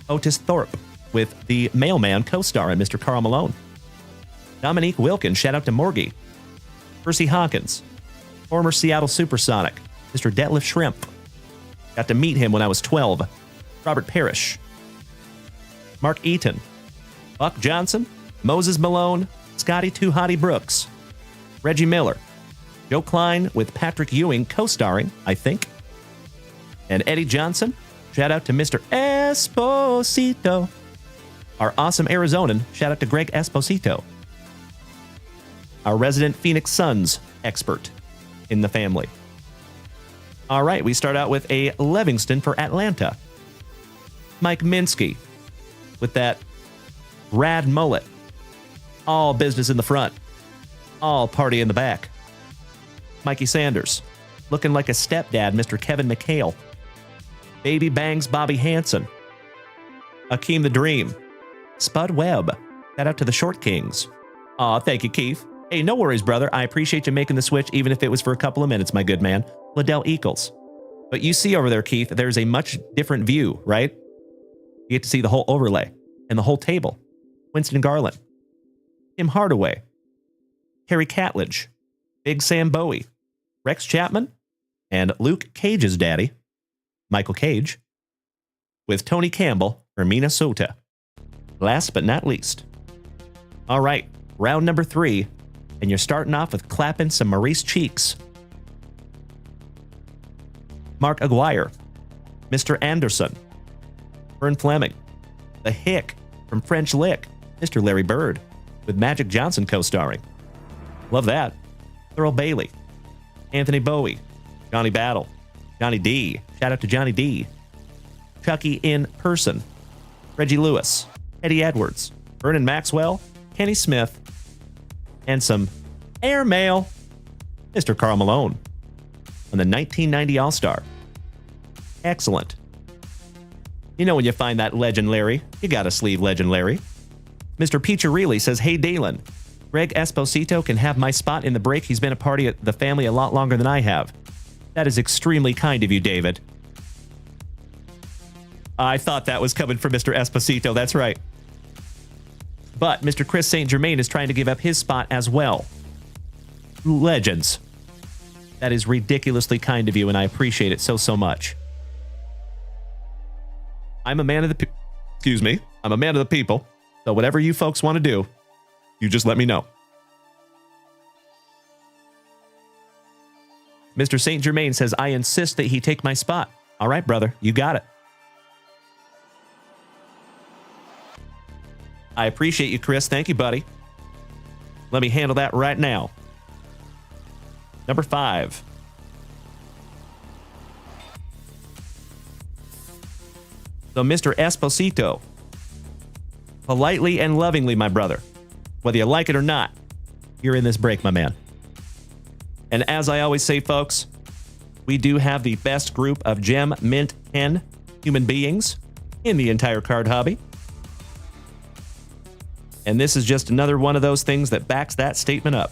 Otis Thorpe, with the Mailman co-star in Mr. Karl Malone. Dominique Wilkins, shout out to Morgie. Percy Hawkins, former Seattle Supersonic, Mr. Detlef Shrimp. Got to meet him when I was 12. Robert Parrish. Mark Eaton, Buck Johnson, Moses Malone, Scotty Too Hottie Brooks, Reggie Miller, Joe Klein with Patrick Ewing co-starring, I think, and Eddie Johnson. Shout out to Mr. Esposito. Our awesome Arizonan, shout out to Greg Esposito. Our resident Phoenix Suns expert in the family. All right, we start out with a Livingston for Atlanta. Mike Minsky with that rad mullet. All business in the front. All party in the back. Mikey Sanders, looking like a stepdad, Mr. Kevin McHale. Baby Bangs Bobby Hansen. Akeem the Dream. Spud Webb. Shout out to the Short Kings. Aw, thank you, Keith. Hey, no worries, brother. I appreciate you making the switch, even if it was for a couple of minutes, my good man. Liddell Eccles. But you see over there, Keith, there's a much different view, right? You get to see the whole overlay and the whole table. Winston Garland. Tim Hardaway. Harry Catledge. Big Sam Bowie. Rex Chapman. And Luke Cage's daddy, Michael Cage, with Tony Campbell for Minnesota. Last but not least. All right, round number 3, and you're starting off with clapping some Maurice Cheeks. Mark Aguirre, Mr. Anderson, Vern Fleming, The Hick from French Lick, Mr. Larry Bird, with Magic Johnson co-starring. Love that. Thurl Bailey, Anthony Bowie, Johnny Battle, Johnny D. Shout out to Johnny D. Chucky in person. Reggie Lewis, Eddie Edwards, Vernon Maxwell, Kenny Smith, and some airmail, Mr. Karl Malone, on the 1990 All-Star. Excellent. You know when you find that Legend Larry, you gotta sleeve Legend Larry. Mr. Peacharelli says, hey, Dalen, Greg Esposito can have my spot in the break. He's been a part of the family a lot longer than I have. That is extremely kind of you, David. I thought that was coming from Mr. Esposito. That's right. But Mr. Chris St. Germain is trying to give up his spot as well. Legends. That is ridiculously kind of you, and I appreciate it so much. I'm a man of the I'm a man of the people. So whatever you folks want to do, you just let me know. Mr. St. Germain says, I insist that he take my spot. All right, brother, you got it. I appreciate you, Chris. Thank you, buddy. Let me handle that right now. Number 5. So, Mr. Esposito, politely and lovingly, my brother, whether you like it or not, you're in this break, my man. And as I always say, folks, we do have the best group of gem, mint, and human beings in the entire card hobby. And this is just another one of those things that backs that statement up.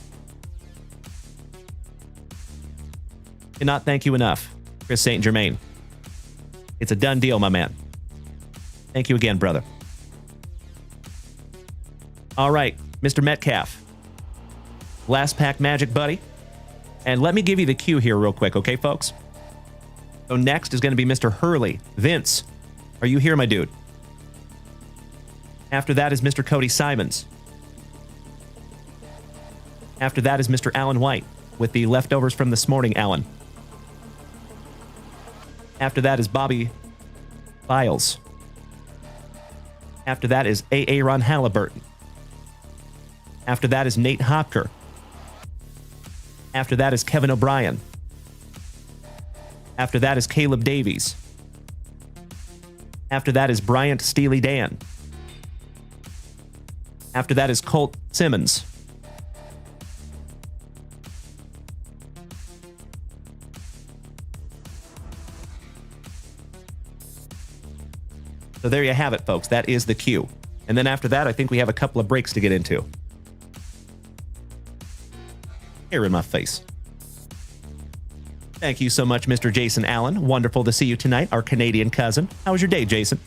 Cannot thank you enough, Chris St. Germain. It's a done deal, my man. Thank you again, brother. All right, Mr. Metcalf. Last pack magic, buddy. And let me give you the cue here real quick, okay, folks? So next is going to be Mr. Hurley. Vince, are you here, my dude? After that is Mr. Cody Simons. After that is Mr. Alan White with the leftovers from this morning, Alan. After that is Bobby Biles. After that is A.A. Ron Halliburton. After that is Nate Hopker. After that is Kevin O'Brien. After that is Caleb Davies. After that is Bryant Steely Dan. After that is Colt Simmons. So there you have it, folks. That is the queue. And then after that, I think we have a couple of breaks to get into. Hair in my face. Thank you so much, Mr. Jason Allen. Wonderful to see you tonight, our Canadian cousin. How was your day, Jason?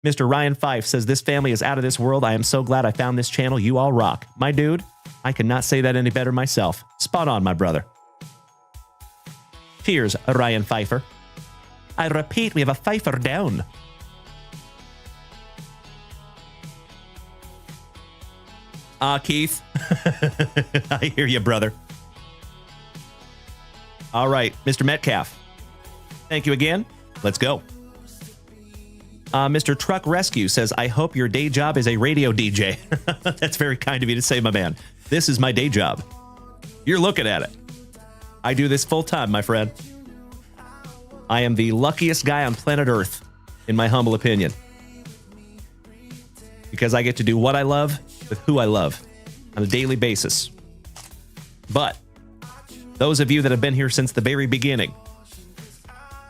Mr. Ryan Fife says, this family is out of this world. I am so glad I found this channel. You all rock. My dude, I cannot say that any better myself. Spot on, my brother. Cheers, Ryan Pfeiffer. I repeat, we have a Pfeiffer down. Keith. I hear you, brother. All right, Mr. Metcalf. Thank you again. Let's go. Mr. Truck Rescue says, I hope your day job is a radio DJ. That's very kind of you to say, my man. This is my day job. You're looking at it. I do this full time, my friend. I am the luckiest guy on planet Earth, in my humble opinion. Because I get to do what I love with who I love on a daily basis. But those of you that have been here since the very beginning,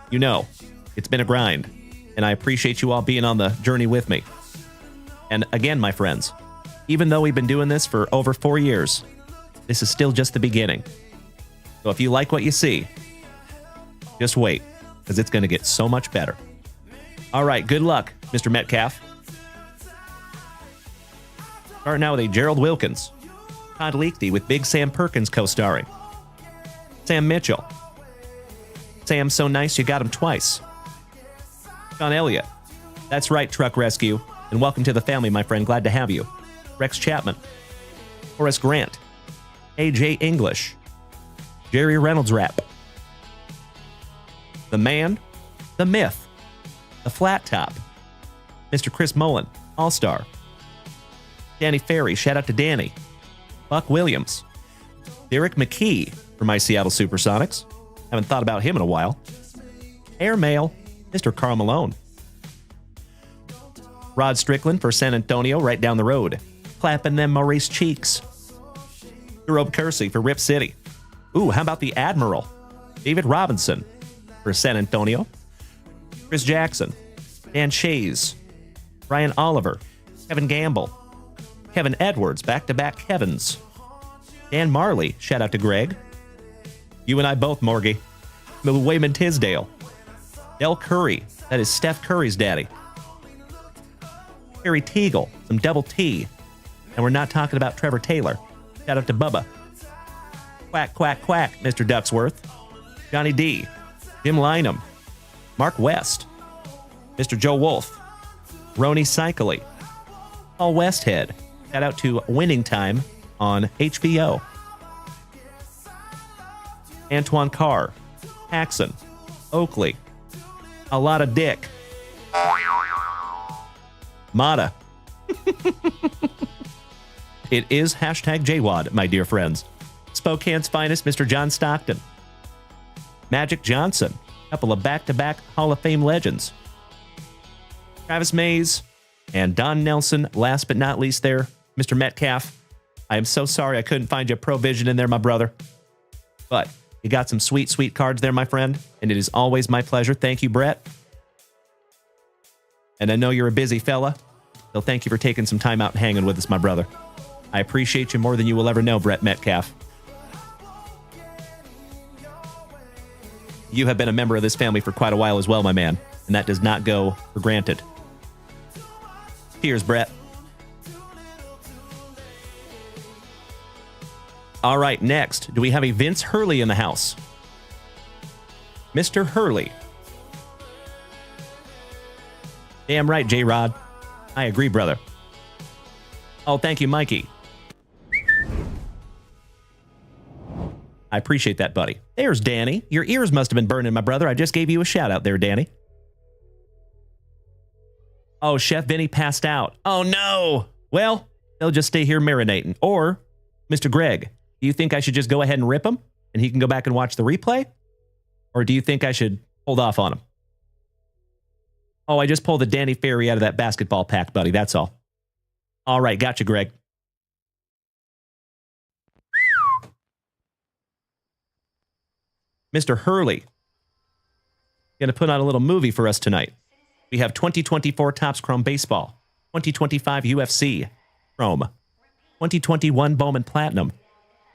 you know, it's been a grind. And I appreciate you all being on the journey with me. And again, my friends, even though we've been doing this for over 4 years, this is still just the beginning. So if you like what you see, just wait, because it's going to get so much better. All right, good luck, Mr. Metcalf. Starting now with a Gerald Wilkins. Todd Leakey with Big Sam Perkins co-starring. Sam Mitchell. Sam So Nice You Got Him Twice. Sean Elliott. That's right, Truck Rescue. And welcome to the family, my friend. Glad to have you. Rex Chapman. Horace Grant. A.J. English. Jerry Reynolds Rap. The Man. The Myth. The Flat Top. Mr. Chris Mullen. All-Star. Danny Ferry. Shout out to Danny. Buck Williams. Derek McKee for my Seattle Supersonics. Haven't thought about him in a while. Airmail. Mr. Karl Malone. Rod Strickland for San Antonio, right down the road. Clapping them Maurice cheeks. Jerome Kersey for Rip City. Ooh, how about the Admiral? David Robinson for San Antonio. Chris Jackson. Dan Shays. Ryan Oliver. Kevin Gamble. Kevin Edwards, back-to-back Kevins. Dan Marley, shout out to Greg. You and I both, Morgie. Wayman Tisdale. Del Curry, that is Steph Curry's daddy. Harry Teagle, some double T. And we're not talking about Trevor Taylor. Shout out to Bubba. Quack, quack, quack, Mr. Ducksworth. Johnny D. Jim Lynham. Mark West. Mr. Joe Wolf. Roni Cycley. Paul Westhead. Shout out to Winning Time on HBO. Antoine Carr. Paxson. Oakley. A lot of dick. Mata. It is hashtag JWAD, my dear friends. Spokane's finest, Mr. John Stockton. Magic Johnson. Couple of back-to-back Hall of Fame legends. Travis Mays and Don Nelson, last but not least there, Mr. Metcalf. I am so sorry I couldn't find you a Provision in there, my brother. But you got some sweet, sweet cards there, my friend, and it is always my pleasure. Thank you, Brett. And I know you're a busy fella, so thank you for taking some time out and hanging with us, my brother. I appreciate you more than you will ever know, Brett Metcalf. You have been a member of this family for quite a while as well, my man, and that does not go for granted. Cheers, Brett. All right, next, do we have a Vince Hurley in the house? Mr. Hurley. Damn right, J-Rod. I agree, brother. Oh, thank you, Mikey. I appreciate that, buddy. There's Danny. Your ears must have been burning, my brother. I just gave you a shout out there, Danny. Oh, Chef Vinny passed out. Oh, no. Well, they'll just stay here marinating. Or, Mr. Greg, do you think I should just go ahead and rip him and he can go back and watch the replay? Or do you think I should hold off on him? Oh, I just pulled the Danny Ferry out of that basketball pack, buddy. That's all. All right, gotcha, Greg. Mr. Hurley, going to put on a little movie for us tonight. We have 2024 Topps Chrome Baseball, 2025 UFC Chrome, 2021 Bowman Platinum,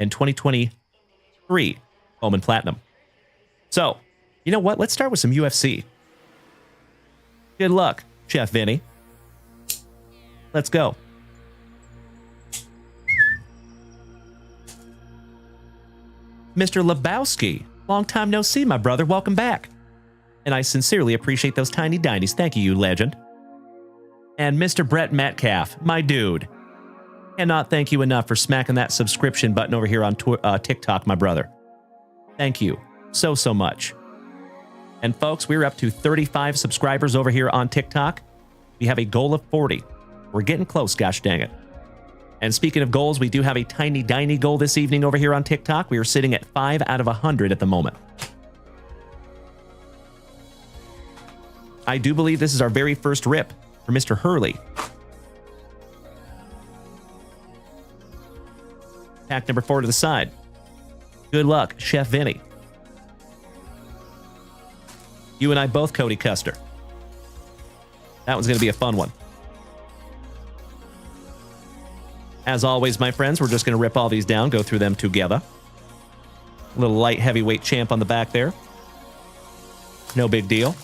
and 2023 Bowman Platinum. So, you know what? Let's start with some UFC. Good luck, Chef Vinny. Let's go. Mr. Lebowski, long time no see, my brother. Welcome back. And I sincerely appreciate those tiny dinies. Thank you, you legend. And Mr. Brett Metcalf, my dude. Cannot thank you enough for smacking that subscription button over here on TikTok, my brother. Thank you so, so much. And folks, we're up to 35 subscribers over here on TikTok. We have a goal of 40. We're getting close, gosh dang it. And speaking of goals, we do have a tiny diny goal this evening over here on TikTok. We are sitting at 5 out of 100 at the moment. I do believe this is our very first rip for Mr. Hurley. Pack number 4 to the side. Good luck, Chef Vinny. You and I both, Cody Custer. That one's going to be a fun one. As always, my friends, we're just going to rip all these down, go through them together. A little light heavyweight champ on the back there. No big deal.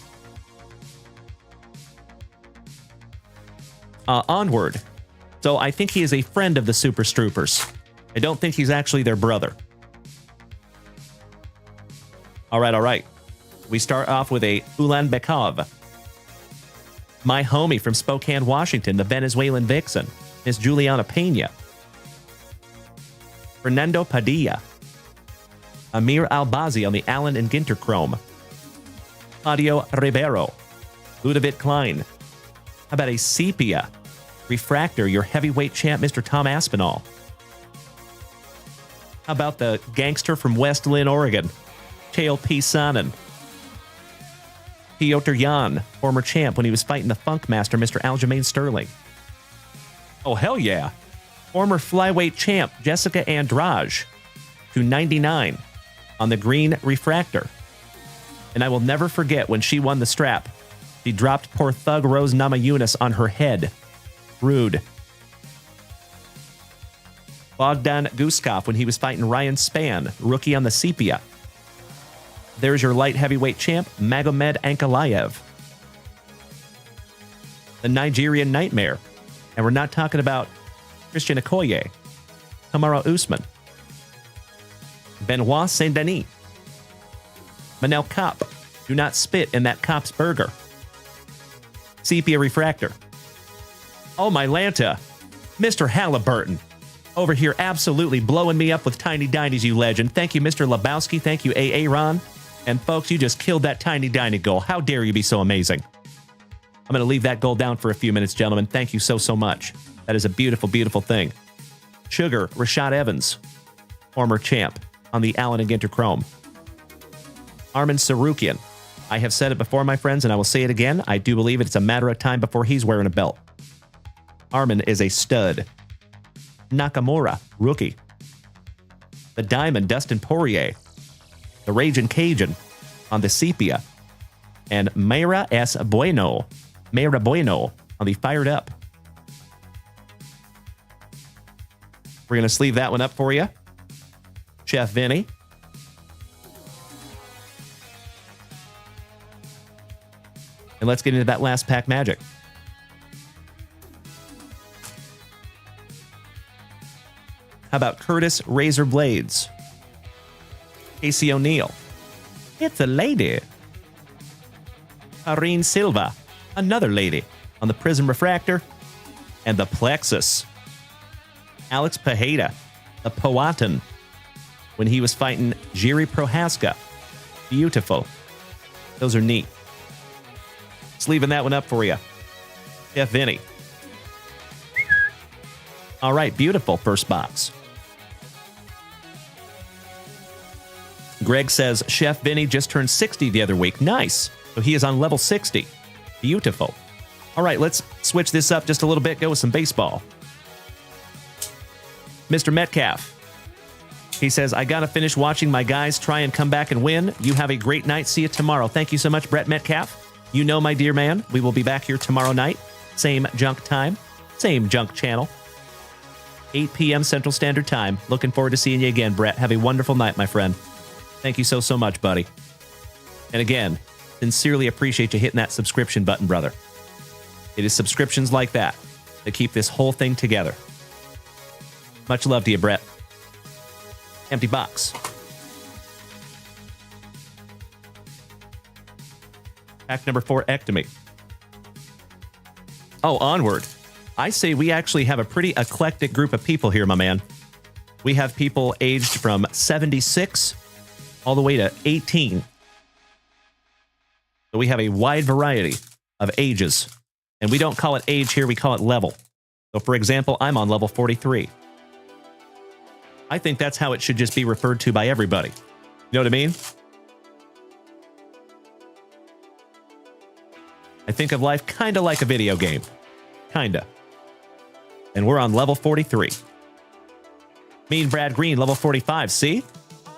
Onward. So I think he is a friend of the Super Stroopers. I don't think he's actually their brother. All right. We start off with a Ulanbekov. My homie from Spokane, Washington, the Venezuelan vixen, Miss Juliana Pena. Fernando Padilla. Amir Albazi on the Allen and Ginter Chrome. Claudio Ribeiro. Ludovic Klein. How about a Sepia Refractor, your heavyweight champ, Mr. Tom Aspinall? How about the gangster from West Lynn, Oregon, Chael P. Sonnen? Piotr Jan, former champ when he was fighting the Funk Master, Mr. Aljamain Sterling. Oh, hell yeah. Former flyweight champ, Jessica Andrade, to 99 on the green refractor. And I will never forget when she won the strap. She dropped poor thug Rose Namajunas on her head. Rude. Bogdan Guskov when he was fighting Ryan Spann, rookie on the Sepia. There's your light heavyweight champ, Magomed Ankalaev. The Nigerian Nightmare. And we're not talking about Christian Okoye, Kamaru Usman, Benoit Saint-Denis, Manel Kopp. Do not spit in that Kopp's burger. Sepia Refractor. Oh, my Lanta. Mr. Halliburton. Over here absolutely blowing me up with tiny dinies, you legend. Thank you, Mr. Lebowski. Thank you, A.A. Ron. And folks, you just killed that tiny diny goal. How dare you be so amazing? I'm going to leave that goal down for a few minutes, gentlemen. Thank you so, so much. That is a beautiful, beautiful thing. Sugar, Rashad Evans, former champ on the Allen and Ginter Chrome. Armin Sarukian. I have said it before, my friends, and I will say it again. I do believe it's a matter of time before he's wearing a belt. Armin is a stud. Nakamura, rookie. The Diamond, Dustin Poirier. The Ragin' Cajun on the Sepia. And Mayra Bueno on the Fired Up. We're going to sleeve that one up for you. Chef Vinny. And let's get into that last pack magic. How about Curtis Razor Blades? Casey O'Neill. It's a lady. Irene Silva. Another lady on the Prism Refractor. And the Plexus. Alex Pajeda. The Powhatan. When he was fighting Jiri Prohaska. Beautiful. Those are neat. Sleeving that one up for you. Chef Vinny. All right, beautiful first box. Greg says, Chef Vinny just turned 60 the other week. Nice. So he is on level 60. Beautiful. All right, let's switch this up just a little bit. Go with some baseball. Mr. Metcalf. He says, I got to finish watching my guys try and come back and win. You have a great night. See you tomorrow. Thank you so much, Brett Metcalf. You know, my dear man, we will be back here tomorrow night. Same junk time, same junk channel. 8 p.m. Central Standard Time. Looking forward to seeing you again, Brett. Have a wonderful night, my friend. Thank you so much, buddy. And again, sincerely appreciate you hitting that subscription button, brother. It is subscriptions like that that keep this whole thing together. Much love to you, Brett. Empty box. Pack number 4, Ectomy. Oh, onward. I say we actually have a pretty eclectic group of people here, my man. We have people aged from 76 all the way to 18. So we have a wide variety of ages. And we don't call it age here, we call it level. So for example, I'm on level 43. I think that's how it should just be referred to by everybody. You know what I mean? I think of life kind of like a video game. Kinda. And we're on level 43. Me and Brad Green, level 45. See?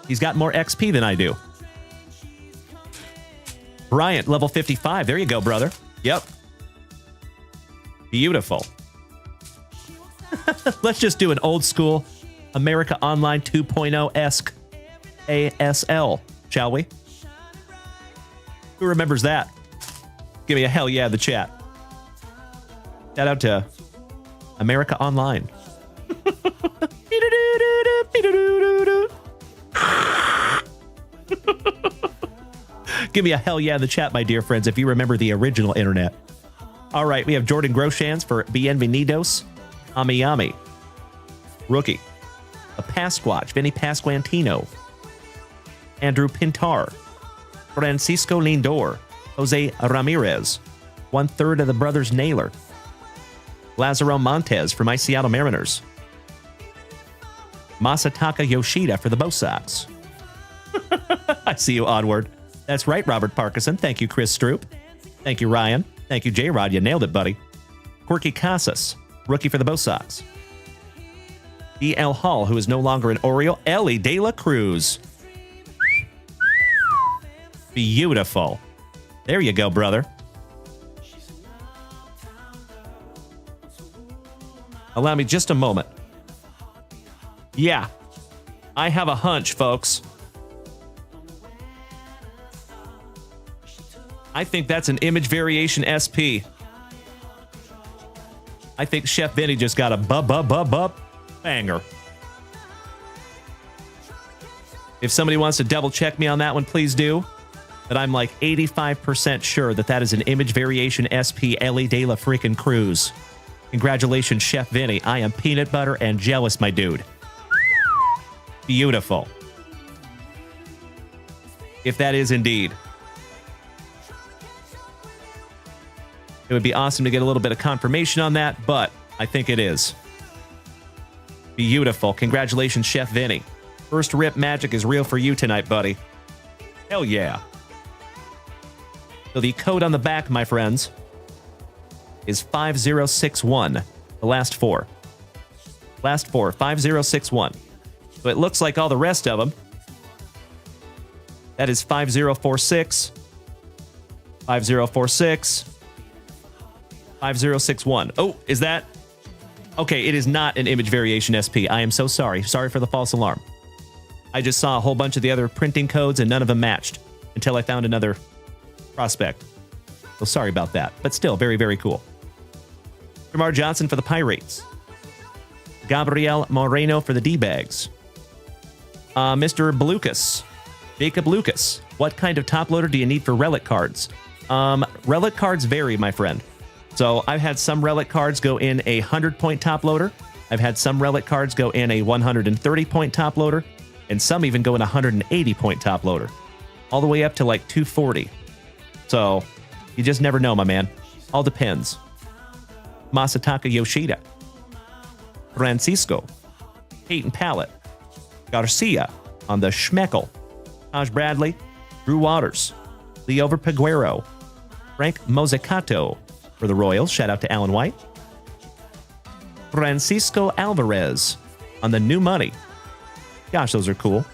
He's got more XP than I do. Bryant, level 55. There you go, brother. Yep. Beautiful. Let's just do an old school America Online 2.0-esque ASL, shall we? Who remembers that? Give me a hell yeah in the chat. Shout out to America Online. Give me a hell yeah in the chat, my dear friends, if you remember the original internet. All right, we have Jordan Groshans for Bienvenidos. Amiyami. Rookie. A Pasquatch, Vinny Pasquantino. Andrew Pintar. Francisco Lindor. Jose Ramirez. 1/3 of the brothers Naylor. Lazaro Montez for my Seattle Mariners. Masataka Yoshida for the Bo Sox. I see you, Onward. That's right, Robert Parkinson. Thank you, Chris Stroop. Thank you, Ryan. Thank you, J-Rod. You nailed it, buddy. Quirky Casas, rookie for the Bo Sox. E.L. Hall, who is no longer an Oriole. Ellie De La Cruz. Beautiful. There you go, brother. Allow me just a moment. Yeah, I have a hunch, folks. I think that's an image variation SP. I think Chef Vinny just got a banger. If somebody wants to double check me on that one, please do. But I'm like 85% sure that that is an image variation SP Ellie De La freaking Cruz. Congratulations, Chef Vinny. I am peanut butter and jealous, my dude. Beautiful. If that is indeed. It would be awesome to get a little bit of confirmation on that, but I think it is. Beautiful. Congratulations, Chef Vinny. First rip magic is real for you tonight, buddy. Hell yeah. So the code on the back, my friends, is 5061. The last four. Last four, 5061. So it looks like all the rest of them. That is 5046. 5046. 5061. Oh, is that? Okay, it is not an image variation SP. I am so sorry. Sorry for the false alarm. I just saw a whole bunch of the other printing codes and none of them matched until I found another prospect. So sorry about that, but still very, very cool. Jamar Johnson for the Pirates. Gabriel Moreno for the D-Bags. Mr. Belucas. Jacob Lucas. What kind of top loader do you need for relic cards? Relic cards vary, my friend. So I've had some relic cards go in a 100-point top loader. I've had some relic cards go in a 130-point top loader. And some even go in a 180-point top loader. All the way up to like 240. So you just never know, my man. All depends. Masataka Yoshida. Francisco. Peyton Pallett. Garcia on the Schmeckel. Taj Bradley. Drew Waters. Leo Peguero. Frank Mozzicato for the Royals. Shout out to Alan White. Francisco Alvarez on the new money. Gosh, those are cool.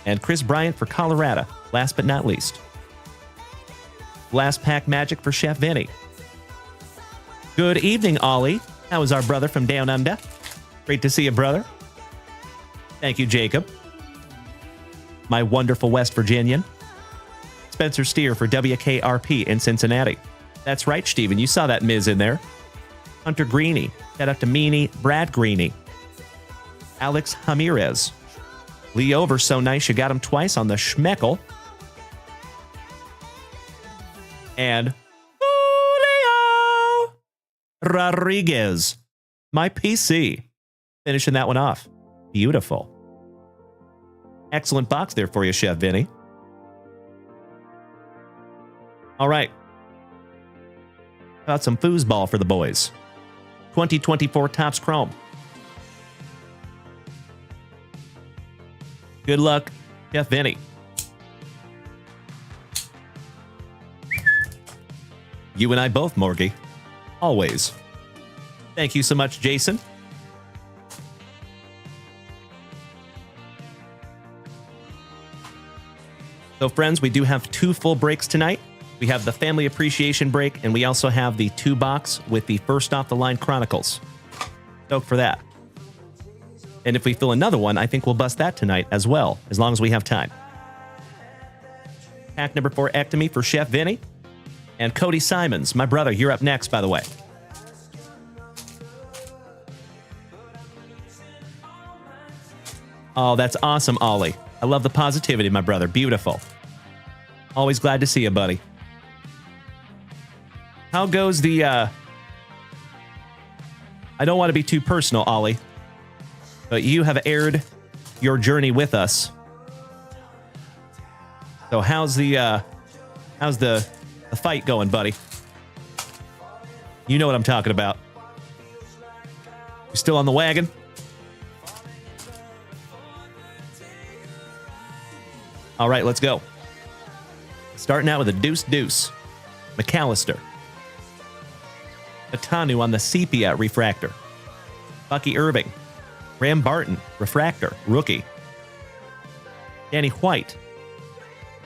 And Chris Bryant for Colorado, last but not least. Last pack magic for Chef Vinny. Good evening, Ollie. How is our brother from down under? Great to see you, brother. Thank you, Jacob. My wonderful West Virginian. Spencer Steer for WKRP in Cincinnati. That's right, Steven. You saw that Miz in there. Hunter Greeny. Shout out to Meanie Brad Greeny. Alex Ramirez. Lee Over, so nice you got him twice on the Schmeckel. And Julio Rodriguez. My PC. Finishing that one off. Beautiful. Excellent box there for you, Chef Vinny. All right. Got some foosball for the boys. 2024 Topps Chrome. Good luck, Chef Vinny. You and I both, Morgie. Always. Thank you so much, Jason. So, friends, we do have 2 full breaks tonight. We have the Family Appreciation break, and we also have the 2-box with the first off-the-line Chronicles. Stoked for that. And if we fill another one, I think we'll bust that tonight as well, as long as we have time. Pack number 4 Ectomy for Chef Vinny. And Cody Simons, my brother, you're up next, by the way. Oh, that's awesome, Ollie. I love the positivity, my brother. Beautiful. Always glad to see you, buddy. How goes the, I don't want to be too personal, Ollie, but you have aired your journey with us. So how's the fight going, buddy? You know what I'm talking about. You still on the wagon? All right, let's go. Starting out with a deuce. McAllister. Atanu on the Sepia refractor. Bucky Irving. Ram Barton, refractor, rookie. Danny White.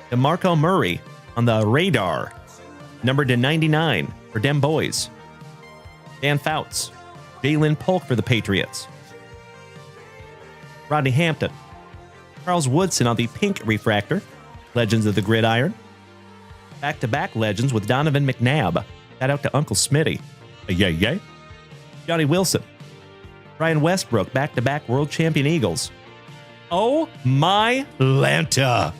DeMarco Murray on the radar. Numbered to 99 for Dem Boys. Dan Fouts. Jalen Polk for the Patriots. Rodney Hampton. Charles Woodson on the pink refractor. Legends of the Gridiron. Back-to-back legends with Donovan McNabb. Shout out to Uncle Smitty. Yay. Johnny Wilson. Ryan Westbrook, back-to-back world champion Eagles. Oh my Lanta.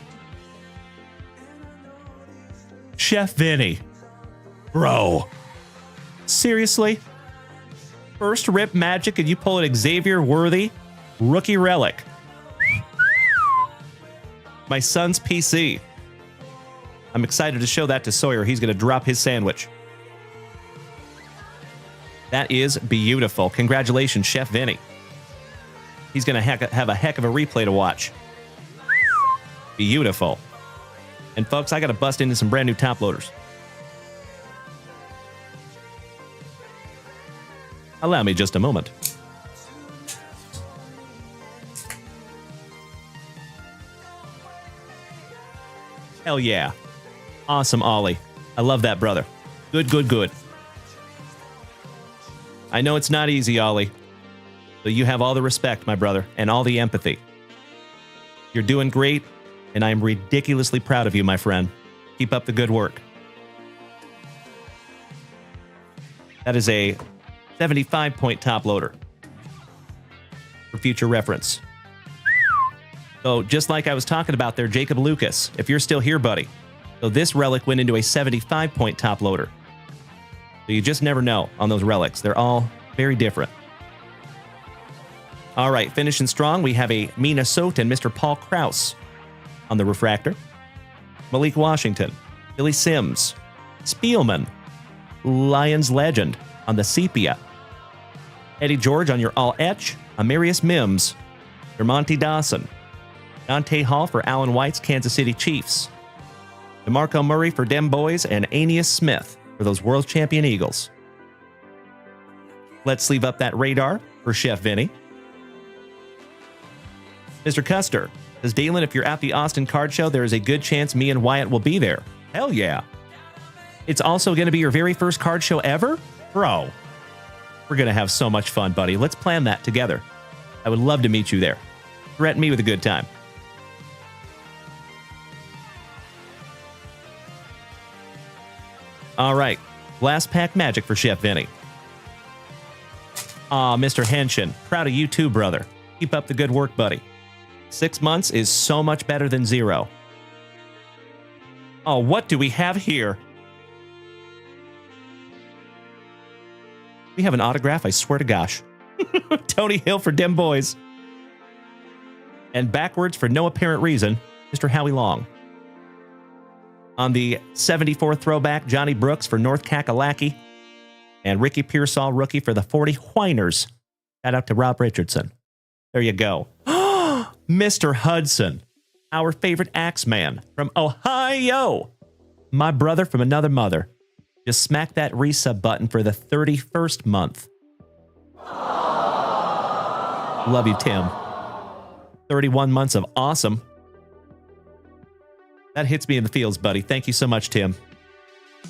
Chef Vinny. Bro. Seriously? First rip magic and you pull an Xavier Worthy rookie relic. My son's PC. I'm excited to show that to Sawyer. He's going to drop his sandwich. That is beautiful. Congratulations, Chef Vinny. He's going to have a heck of a replay to watch. Beautiful. And folks, I got to bust into some brand new top loaders. Allow me just a moment. Hell yeah. Awesome, Ollie. I love that, brother. Good. I know it's not easy, Ollie. But you have all the respect, my brother, and all the empathy. You're doing great, and I am ridiculously proud of you, my friend. Keep up the good work. That is a 75-point top loader. For future reference. So just like I was talking about there, Jacob Lucas, if you're still here, buddy. So this relic went into a 75-point top loader. So you just never know on those relics. They're all very different. All right, finishing strong, we have a Minnesotan Mr. Paul Krause on the refractor. Malik Washington, Billy Sims, Spielman, Lions legend on the sepia. Eddie George on your all-etch, Amarius Mims, Dermonte Dawson, Dante Hall for Alan White's Kansas City Chiefs. DeMarco Murray for Dem Boys, and Aeneas Smith for those world champion Eagles. Let's sleeve up that radar for Chef Vinny. Mr. Custer says, Dalen, if you're at the Austin Card Show, there is a good chance me and Wyatt will be there. Hell yeah. It's also going to be your very first card show ever? Bro, we're going to have so much fun, buddy. Let's plan that together. I would love to meet you there. Threaten me with a good time. All right. Last pack magic for Chef Vinny. Aw, Mr. Henshin. Proud of you too, brother. Keep up the good work, buddy. 6 months is so much better than 0. Oh, what do we have here? We have an autograph, I swear to gosh. Tony Hill for Dem Boys. And backwards, for no apparent reason, Mr. Howie Long. On the 74 throwback, Johnny Brooks for North Kakalaki. And Ricky Pearsall, rookie for the 40 Whiners. Shout out to Rob Richardson. There you go. Mr. Hudson, our favorite Axeman from Ohio. My brother from another mother. Just smack that resub button for the 31st month. Love you, Tim. 31 months of awesome. That hits me in the feels, buddy. Thank you so much, Tim.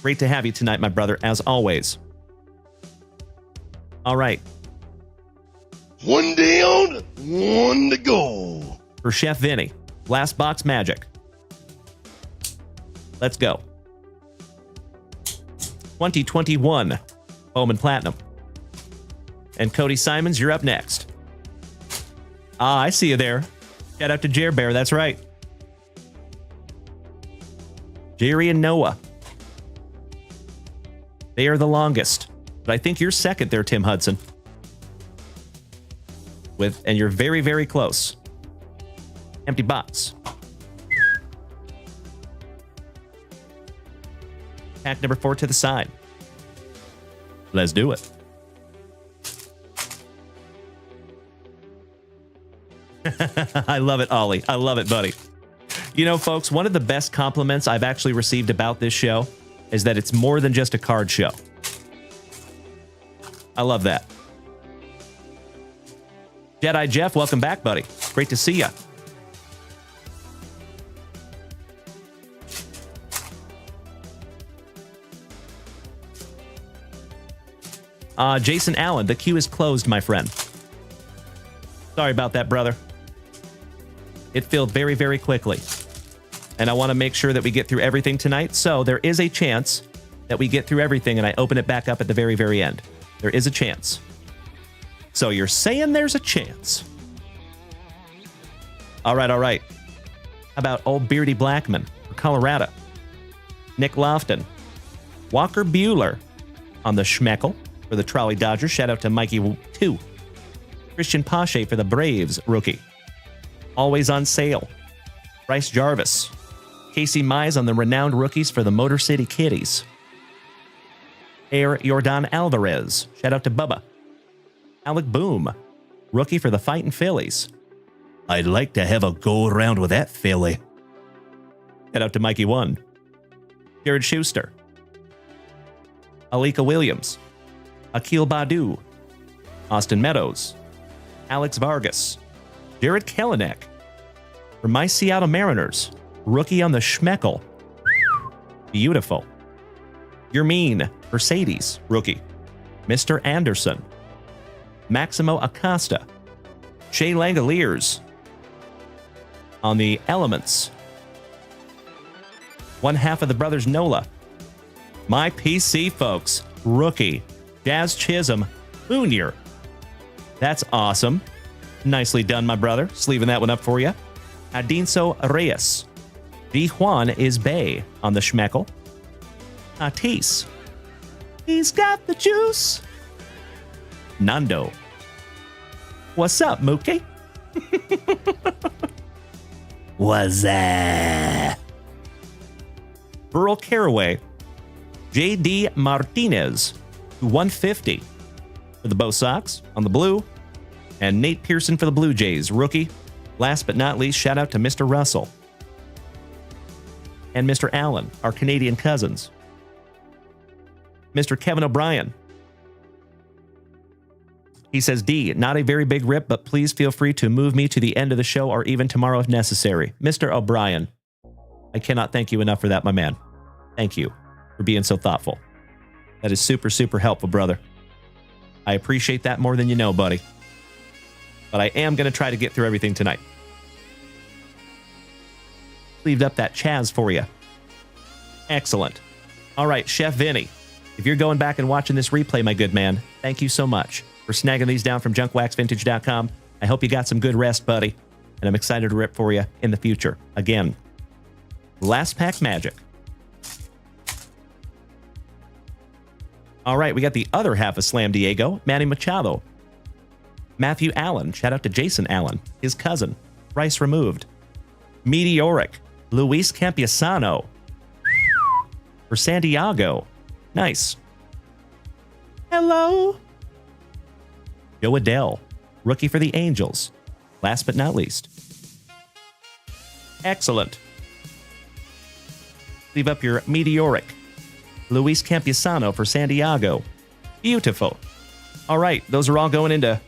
Great to have you tonight, my brother, as always. All right. One down, one to go. For Chef Vinny, last box magic. Let's go. 2021 Bowman Platinum. And Cody Simons, you're up next. Ah, I see you there. Shout out to Jer Bear, that's right. Jerry and Noah. They are the longest. But I think you're second there, Tim Hudson. And you're very, very close. Empty box. Pack number 4 to the side. Let's do it. I love it, Ollie. I love it, buddy. You know, folks, one of the best compliments I've actually received about this show is that it's more than just a card show. I love that. Jedi Jeff, welcome back, buddy. Great to see you. Jason Allen, the queue is closed, my friend. Sorry about that, brother. It filled very, very quickly. And I want to make sure that we get through everything tonight. So there is a chance that we get through everything and I open it back up at the very, very end. There is a chance. So you're saying there's a chance. All right, all right. How about old Beardy Blackman for Colorado? Nick Lofton. Walker Bueller on the Schmeckle for the Trolley Dodgers. Shout out to Mikey 2. Christian Pache for the Braves, rookie. Always on sale. Bryce Jarvis. Casey Mize on the renowned rookies for the Motor City Kitties. Air Jordan Alvarez. Shout out to Bubba. Alec Boom. Rookie for the Fightin' Phillies. I'd like to have a go around with that Philly. Shout out to Mikey 1. Jared Schuster. Alika Williams. Akil Badu. Austin Meadows. Alex Vargas. Jared Kelenic. For my Seattle Mariners. Rookie on the Schmeckle. Beautiful. You're mean. Mercedes. Rookie. Mr. Anderson. Maximo Acosta. Shea Langoliers. On the Elements. One half of the brothers Nola. My PC, folks. Rookie. Jazz Chisholm. Junior. That's awesome. Nicely done, my brother. Sleeving that one up for you. Adinso Reyes. D. Juan is Bay on the Schmeckle. Tatis. He's got the juice. Nando. What's up, Mookie? What's that? Burl Caraway. J.D. Martinez. 150 for the Bo Sox on the blue. And Nate Pearson for the Blue Jays, rookie. Last but not least, shout out to Mr. Russell. and Mr. Allen, our Canadian cousins. Mr. Kevin O'Brien. He says, D, not a very big rip, but please feel free to move me to the end of the show or even tomorrow if necessary. Mr. O'Brien, I cannot thank you enough for that, my man. Thank you for being so thoughtful. That is super, super helpful, brother. I appreciate that more than you know, buddy. But I am going to try to get through everything tonight. Sleeved up that Chaz for you. Excellent. All right, Chef Vinny, if you're going back and watching this replay, my good man, thank you so much for snagging these down from junkwaxvintage.com. I hope you got some good rest, buddy, and I'm excited to rip for you in the future. Again, last pack magic. All right, we got the other half of Slam Diego, Manny Machado. Matthew Allen, shout out to Jason Allen, his cousin, Rice removed. Meteoric, Luis Campiasano. For Santiago. Nice. Hello. Joe Adele, rookie for the Angels. Last but not least. Excellent. Leave up your Meteoric. Luis Campiasano for Santiago. Beautiful. All right, those are all going into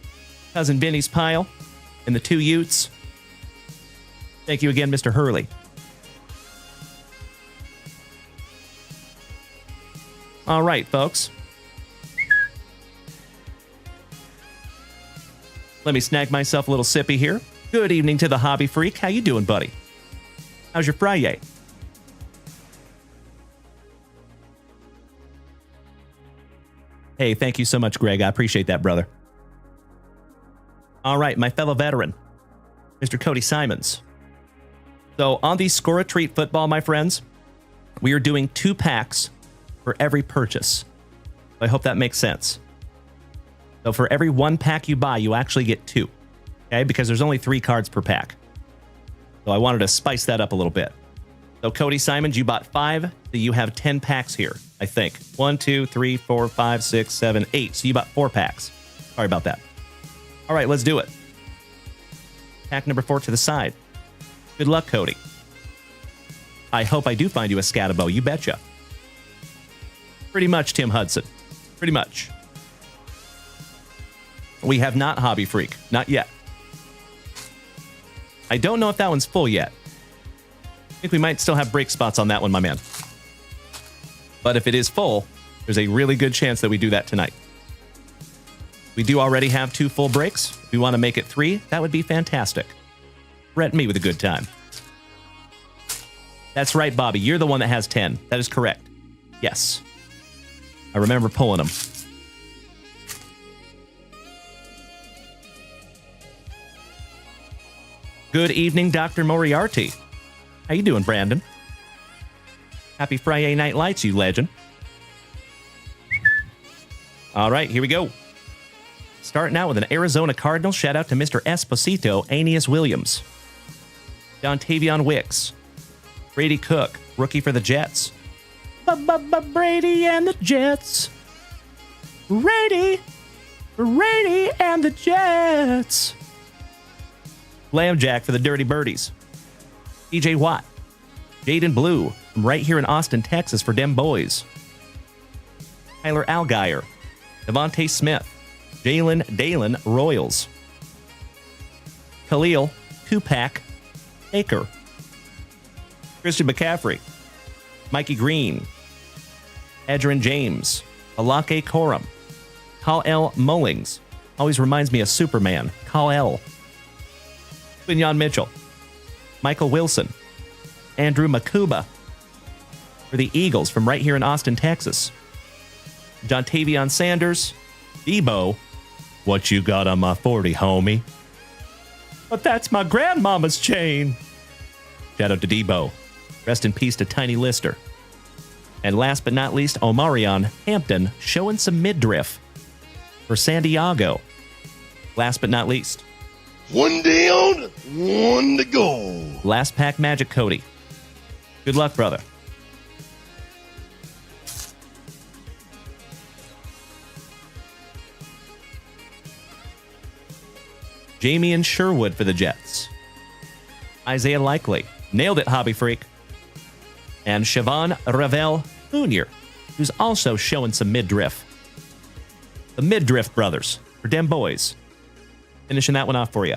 Cousin Vinny's pile and the 2 Utes. Thank you again, Mr. Hurley. All right, folks. Let me snag myself a little sippy here. Good evening to the hobby freak. How you doing, buddy? How's your Friyay? Hey, thank you so much, Greg. I appreciate that, brother. All right, my fellow veteran, Mr. Cody Simons. So on the Score a Treat football, my friends, we are doing 2 packs for every purchase. I hope that makes sense. So for every 1 pack you buy, you actually get 2. Okay, because there's only 3 cards per pack. So I wanted to spice that up a little bit. So Cody Simons, you bought 5, so you have 10 packs here, I think. 1, 2, 3, 4, 5, 6, 7, 8. So you bought 4 packs. Sorry about that. All right, let's do it. Pack number 4 to the side. Good luck, Cody. I hope I do find you a Scatabo. You betcha. Pretty much, Tim Hudson. Pretty much. We have not Hobby Freak. Not yet. I don't know if that one's full yet. I think we might still have break spots on that one, my man. But if it is full, there's a really good chance that we do that tonight. We do already have 2 full breaks. If we want to make it 3, that would be fantastic. Threaten me with a good time. That's right, Bobby. You're the one that has 10. That is correct. Yes. I remember pulling them. Good evening, Dr. Moriarty. How you doing, Brandon? Happy Friyay Night Lights, you legend. All right, here we go. Starting out with an Arizona Cardinal. Shout out to Mr. Esposito, Aeneas Williams. Dontavion Wicks. Brady Cook, rookie for the Jets. Brady and the Jets. Brady and the Jets. Lambjack for the Dirty Birdies. TJ Watt. Jaden Blue from right here in Austin, Texas for Dem Boys. Tyler Algier. Devontae Smith. Jalen Dalen Royals. Khalil 2-pack Baker. Christian McCaffrey. Mikey Green. Adrian James. Alake Corum. Kal-El Mullings. Always reminds me of Superman. Kal-El. Quinyon Mitchell. Michael Wilson. Andrew Makuba. For the Eagles from right here in Austin, Texas. Jontavion Sanders. Debo. What you got on my 40, homie? But that's my grandmama's chain. Shout out to Debo. Rest in peace to Tiny Lister. And last but not least, Omarion Hampton showing some midriff for Santiago. Last but not least. 1 down, 1 to go. Last pack magic, Cody. Good luck, brother. Jamie and Sherwood for the Jets. Isaiah Likely. Nailed it, Hobby Freak. and Siobhan Ravel Jr., who's also showing some midriff. The Midriff Brothers, for dem boys. Finishing that one off for you.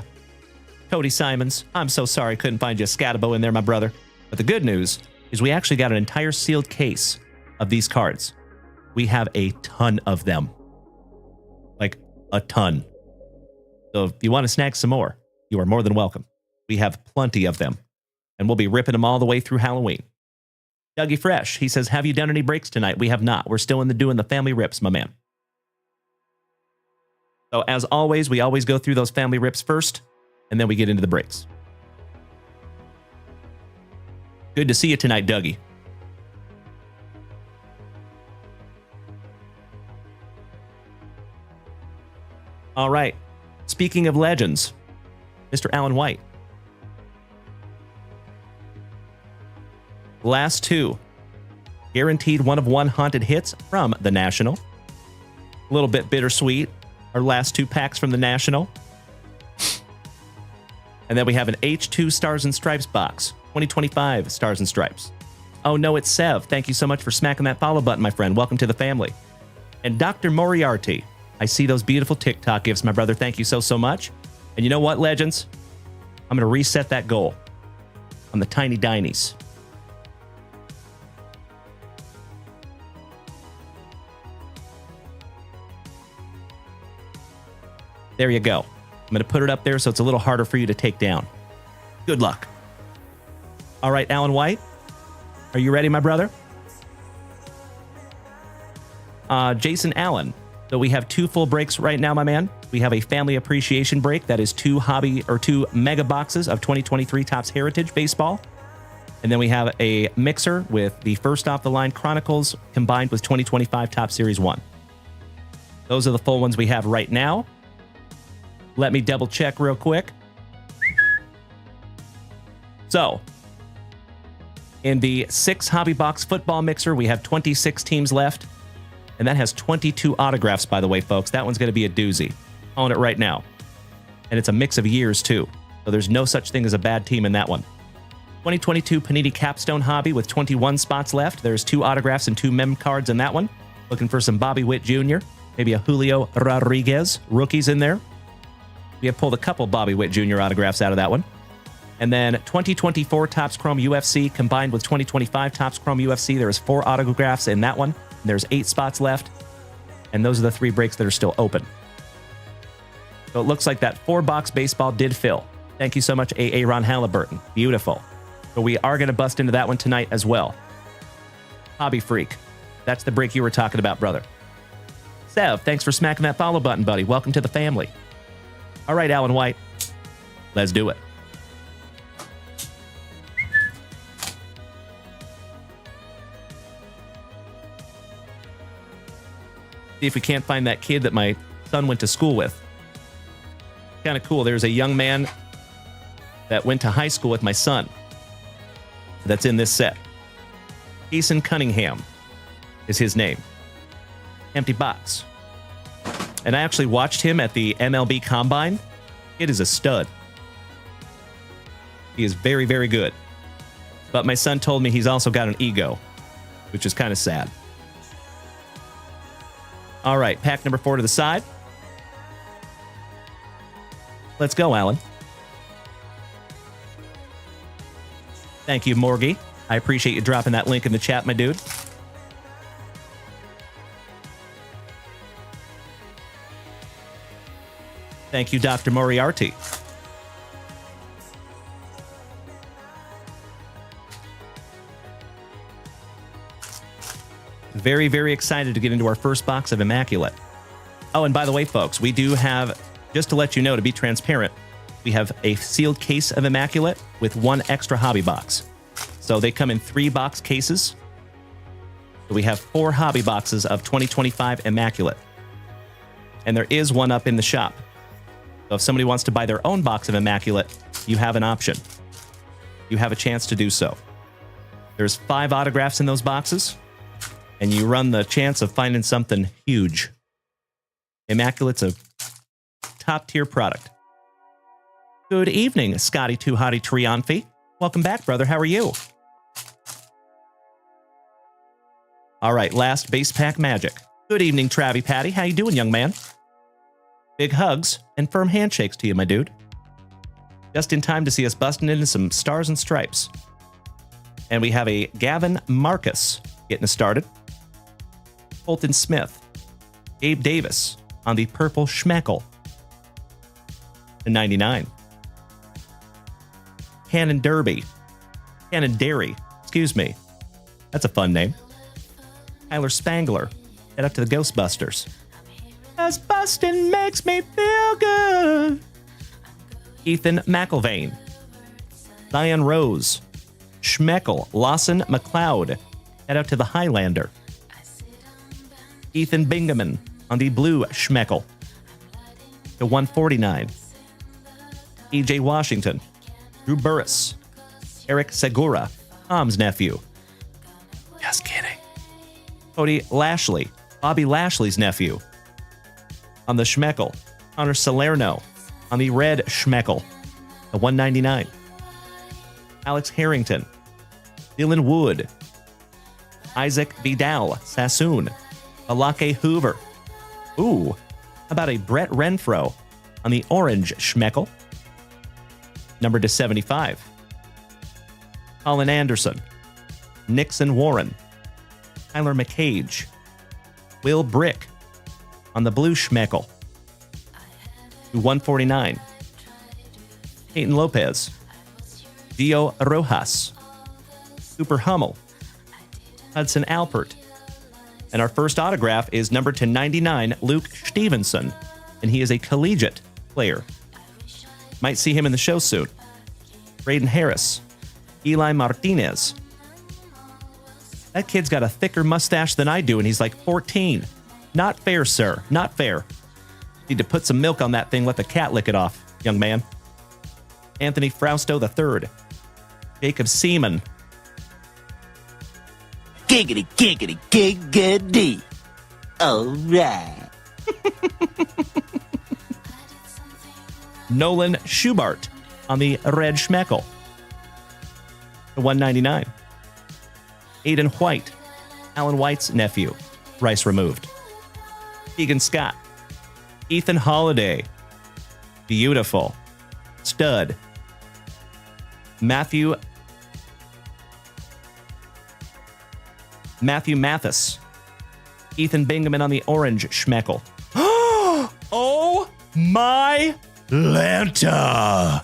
Cody Simons, I'm so sorry I couldn't find you a Scatabo in there, my brother. But the good news is we actually got an entire sealed case of these cards. We have a ton of them. Like, a ton. So if you want to snag some more, you are more than welcome. We have plenty of them. And we'll be ripping them all the way through Halloween. Dougie Fresh, he says, have you done any breaks tonight? We have not. We're still doing the family rips, my man. So as always, we always go through those family rips first, and then we get into the breaks. Good to see you tonight, Dougie. All right. Speaking of legends, Mr. Alan White. Last two. Guaranteed 1 of 1 haunted hits from the National. A little bit bittersweet. Our last 2 packs from the National. And then we have an H2 Stars and Stripes box. 2025 Stars and Stripes. Oh no, it's Sev. Thank you so much for smacking that follow button, my friend. Welcome to the family. And Dr. Moriarty. I see those beautiful TikTok gifts, my brother. Thank you so much. And you know what, legends? I'm going to reset that goal on the Tiny Dinies. There you go. I'm going to put it up there so it's a little harder for you to take down. Good luck. All right, Alan White. Are you ready, my brother? Jason Allen. So we have 2 full breaks right now, my man. We have a family appreciation break. That is 2 mega boxes of 2023 Topps Heritage Baseball. And then we have a mixer with the first off the line Chronicles combined with 2025 Topps Series 1. Those are the full ones we have right now. Let me double check real quick. So, in the 6 hobby box football mixer, we have 26 teams left. And that has 22 autographs, by the way, folks. That one's going to be a doozy. Calling it right now. And it's a mix of years, too. So there's no such thing as a bad team in that one. 2022 Panini Capstone Hobby with 21 spots left. There's 2 autographs and 2 mem cards in that one. Looking for some Bobby Witt Jr., maybe a Julio Rodriguez. Rookies in there. We have pulled a couple Bobby Witt Jr. autographs out of that one. And then 2024 Topps Chrome UFC combined with 2025 Topps Chrome UFC. There's 4 autographs in that one. There's 8 spots left. And those are the 3 breaks that are still open. So it looks like that 4-box baseball did fill. Thank you so much, A.A. Ron Halliburton. Beautiful. But we are going to bust into that one tonight as well. Hobby Freak. That's the break you were talking about, brother. Sev, thanks for smacking that follow button, buddy. Welcome to the family. All right, Alan White. Let's do it. See if we can't find that kid that my son went to school with. Kind of cool. There's a young man that went to high school with my son that's in this set. Eason Cunningham is his name. Empty box. And I actually watched him at the MLB Combine. It is a stud. He is very, very good. But my son told me he's also got an ego, which is kind of sad. All right, pack number 4 to the side. Let's go, Alan. Thank you, Morgie. I appreciate you dropping that link in the chat, my dude. Thank you, Dr. Moriarty. Very, very excited to get into our first box of Immaculate. Oh, and by the way, folks, we do have, just to let you know, to be transparent, we have a sealed case of Immaculate with 1 extra hobby box. So they come in 3-box cases. So we have 4 hobby boxes of 2025 Immaculate. And there is one up in the shop. So if somebody wants to buy their own box of Immaculate, you have an option. You have a chance to do so. There's 5 autographs in those boxes, and you run the chance of finding something huge. Immaculate's a top-tier product. Good evening, Scotty Too Hottie Triumphi. Welcome back, brother. How are you? All right, last base pack magic. Good evening, Travie Patty. How you doing, young man? Big hugs and firm handshakes to you, my dude. Just in time to see us busting into some stars and stripes. And we have a Gavin Marcus getting us started. Colton Smith. Gabe Davis on the purple Schmeckle. To 99. Cannon Derby. Cannon Dairy. Excuse me. That's a fun name. Tyler Spangler. Head up to the Ghostbusters. 'Cause bustin' makes me feel good. Ethan McIlvain. Diane Rose. Schmeckle. Lawson McLeod. Head out to the Highlander. Ethan Bingaman on the blue Schmeckle. To 149. EJ Washington. Drew Burris. Eric Segura. Tom's nephew. Just kidding. Cody Lashley. Bobby Lashley's nephew. On the Schmeckle. Connor Salerno. On the red Schmeckle. The 199. Alex Harrington. Dylan Wood. Isaac Vidal Sassoon. Alake Hoover. Ooh, how about a Brett Renfro on the orange Schmeckle? Numbered to 75. Colin Anderson. Nixon Warren. Tyler McCage. Will Brick on the blue Schmeckle. To 149. Peyton Lopez. Gio Rojas. Super Hummel. Hudson Alpert. And our first autograph is numbered to 99, Luke Stevenson. And he is a collegiate player. Might see him in the show soon. Braden Harris. Eli Martinez. That kid's got a thicker mustache than I do, and he's like 14. Not fair, sir. Not fair. Need to put some milk on that thing, let the cat lick it off, young man. Anthony Frausto III. Jacob Seaman. Giggity, giggity, giggity. All right. Nolan Schubart on the red Schmeckle. The 199. Aiden White. Alan White's nephew. Rice removed. Keegan Scott. Ethan Holiday. Beautiful. Stud. Matthew Mathis. Ethan Bingaman on the orange Schmeckle. Oh my Lanta.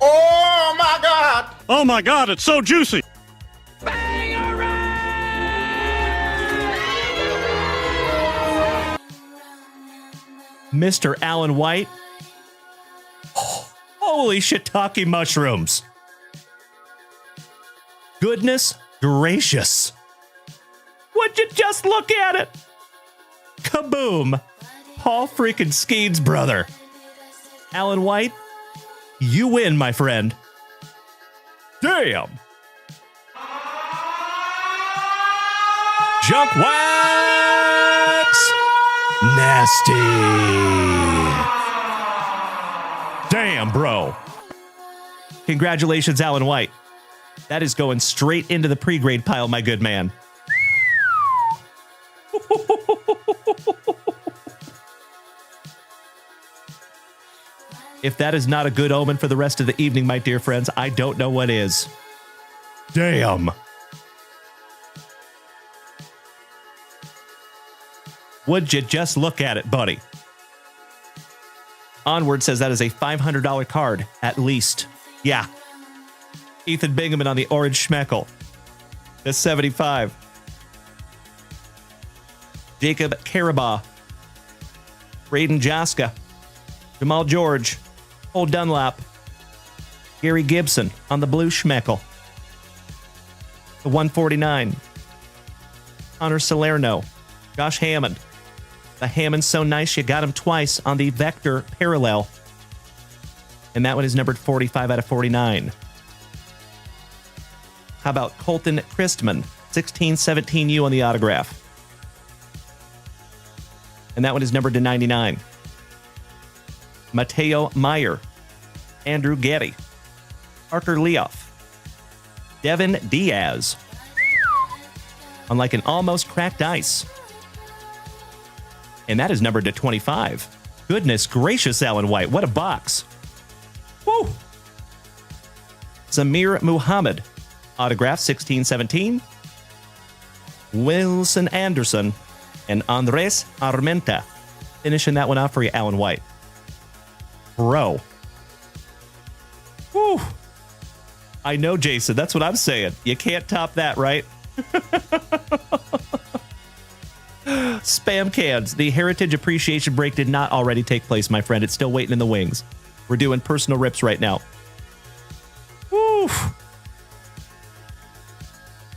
Oh my God! Oh my God, it's so juicy. Mr. Alan White. Holy shiitake mushrooms. Goodness gracious. Would you just look at it? Kaboom. Paul freaking Skeens' brother. Alan White, you win, my friend. Damn. Junk Wax. Nasty. Damn, bro. Congratulations, Alan White. That is going straight into the pre-grade pile, my good man. If that is not a good omen for the rest of the evening, my dear friends, I don't know what is. Damn. Would you just look at it, buddy? Onward says that is a $500 card, at least. Yeah. Ethan Bingaman on the orange Schmeckle. That's 75. Jacob Carabah. Braden Jaska. Jamal George. Cole Dunlap. Gary Gibson on the blue Schmeckle. The 149. Connor Salerno. Josh Hammond. The Hammond's so nice you got him twice on the Vector Parallel. And that one is numbered 45 out of 49. How about Colton Christman? 1617U on the autograph. And that one is numbered to 99. Mateo Meyer. Andrew Getty. Parker Leoff. Devin Diaz. on like an almost cracked ice. And that is numbered to 25. Goodness gracious, Alan White. What a box. Woo! Samir Muhammad. Autograph 1617. Wilson Anderson and Andres Armenta. Finishing that one off for you, Alan White. Bro. Woo! I know, Jason. That's what I'm saying. You can't top that, right? Spam cans. The Heritage Appreciation Break did not already take place, my friend. It's still waiting in the wings. We're doing personal rips right now. Woo!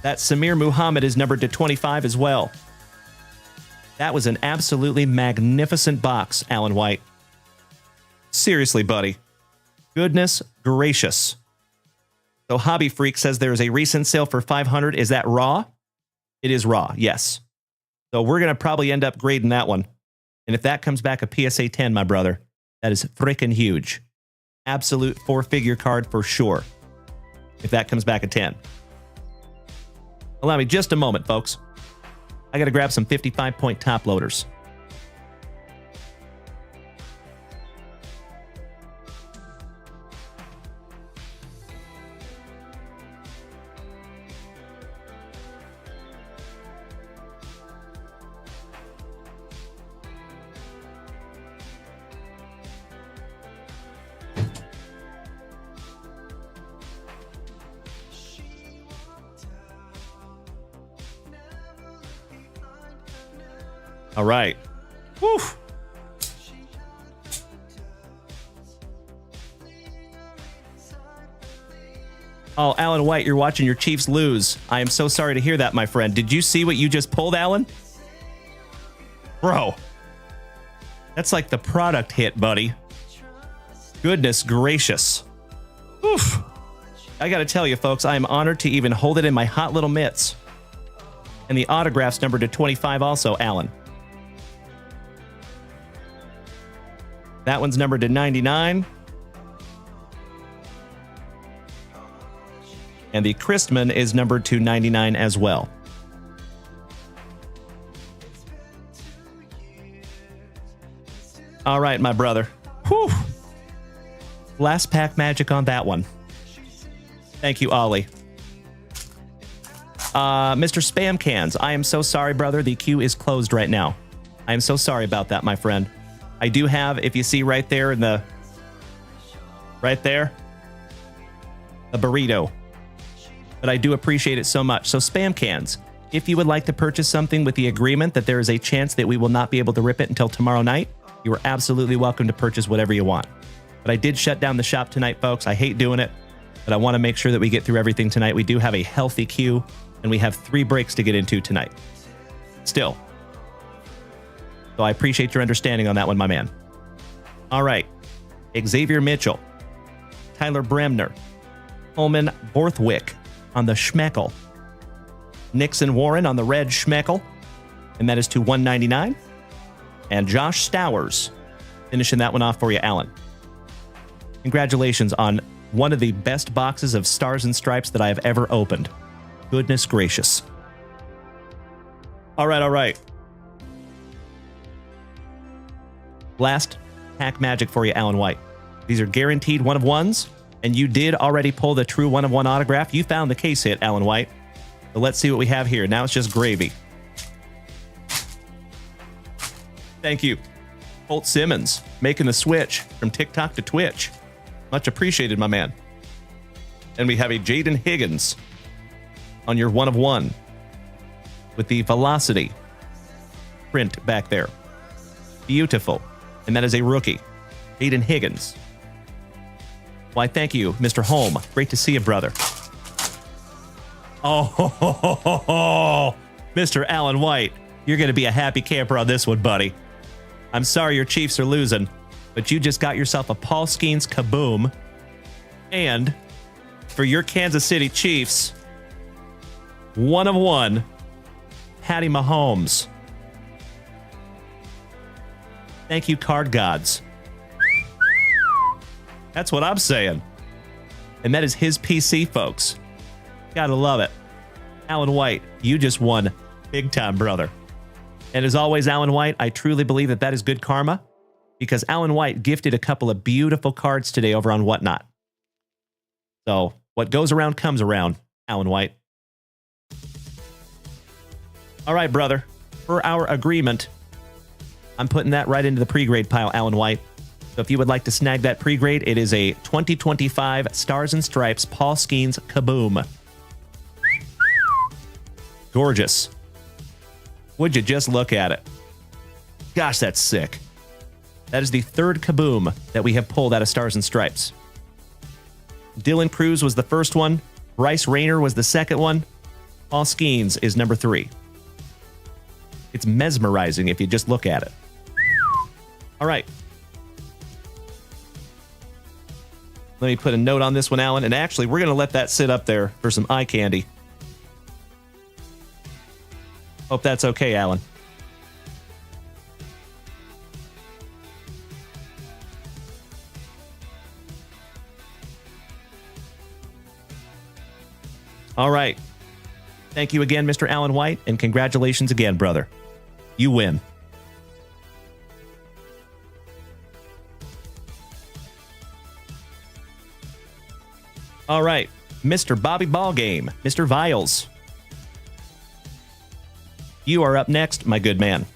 That Samir Muhammad is numbered to 25 as well. That was an absolutely magnificent box, Alan White. Seriously, buddy. Goodness gracious. So Hobby Freak says there is a recent sale for 500. Is that raw? It is raw, yes. So we're going to probably end up grading that one. And if that comes back a PSA 10, my brother, that is freaking huge. Absolute four-figure card for sure. If that comes back a 10. Allow me just a moment, folks. I got to grab some 55-point top loaders. All right. Woo. Oh, Alan White, you're watching your Chiefs lose. I am so sorry to hear that, my friend. Did you see what you just pulled, Alan? Bro. That's like the product hit, buddy. Goodness gracious. Oof. I got to tell you, folks, I am honored to even hold it in my hot little mitts. And the autograph's numbered to 25 also, Alan. That one's numbered to 99. And the Christman is numbered to 99 as well. All right, my brother. Whew. Last pack magic on that one. Thank you, Ollie. Mr. Spam Cans, I am so sorry, brother. The queue is closed right now. I am so sorry about that, my friend. I do have, if you see right there in the... Right there. A burrito. But I do appreciate it so much. So Spam Cans, if you would like to purchase something with the agreement that there is a chance that we will not be able to rip it until tomorrow night, you are absolutely welcome to purchase whatever you want. But I did shut down the shop tonight, folks. I hate doing it, but I want to make sure that we get through everything tonight. We do have a healthy queue, and we have 3 breaks to get into tonight. Still. So I appreciate your understanding on that one, my man. All right. Xavier Mitchell. Tyler Bremner. Coleman Borthwick on the Schmeckel. Nixon Warren on the red Schmeckel. And that is to 199. And Josh Stowers finishing that one off for you, Alan. Congratulations on one of the best boxes of Stars and Stripes that I have ever opened. Goodness gracious. All right, all right. Last pack magic for you, Alan White. These are guaranteed 1-of-1s, and you did already pull the true 1-of-1 autograph. You found the case hit, Alan White. So let's see what we have here. Now it's just gravy. Thank you. Colt Simmons making the switch from TikTok to Twitch. Much appreciated, my man. And we have a Jaden Higgins on your 1-of-1 with the Velocity print back there. Beautiful. And that is a rookie, Jaden Higgins. Why, thank you, Mr. Holm. Great to see you, brother. Oh, Mr. Alan White, you're going to be a happy camper on this one, buddy. I'm sorry your Chiefs are losing, but you just got yourself a Paul Skeens Kaboom. And for your Kansas City Chiefs, 1-of-1, Patty Mahomes. Thank you, card gods. That's what I'm saying. And that is his PC, folks. Gotta love it. Alan White, you just won Big time, brother. And as always, Alan White, I truly believe that that is good karma because Alan White gifted a couple of beautiful cards today over on Whatnot. So what goes around comes around, Alan White. All right, brother. For our agreement, I'm putting that right into the pre-grade pile, Alan White. So if you would like to snag that pre-grade, it is a 2025 Stars and Stripes Paul Skeens Kaboom. Gorgeous. Would you just look at it? Gosh, that's sick. That is the third Kaboom that we have pulled out of Stars and Stripes. Dylan Cruz was the first one. Bryce Rayner was the second one. Paul Skeens is number 3. It's mesmerizing if you just look at it. All right. Let me put a note on this one, Alan. And actually, we're going to let that sit up there for some eye candy. Hope that's okay, Alan. All right. Thank you again, Mr. Alan White, and congratulations again, brother. You win. All right. Mr. Bobby Ballgame, Mr. Viles. You are up next, my good man,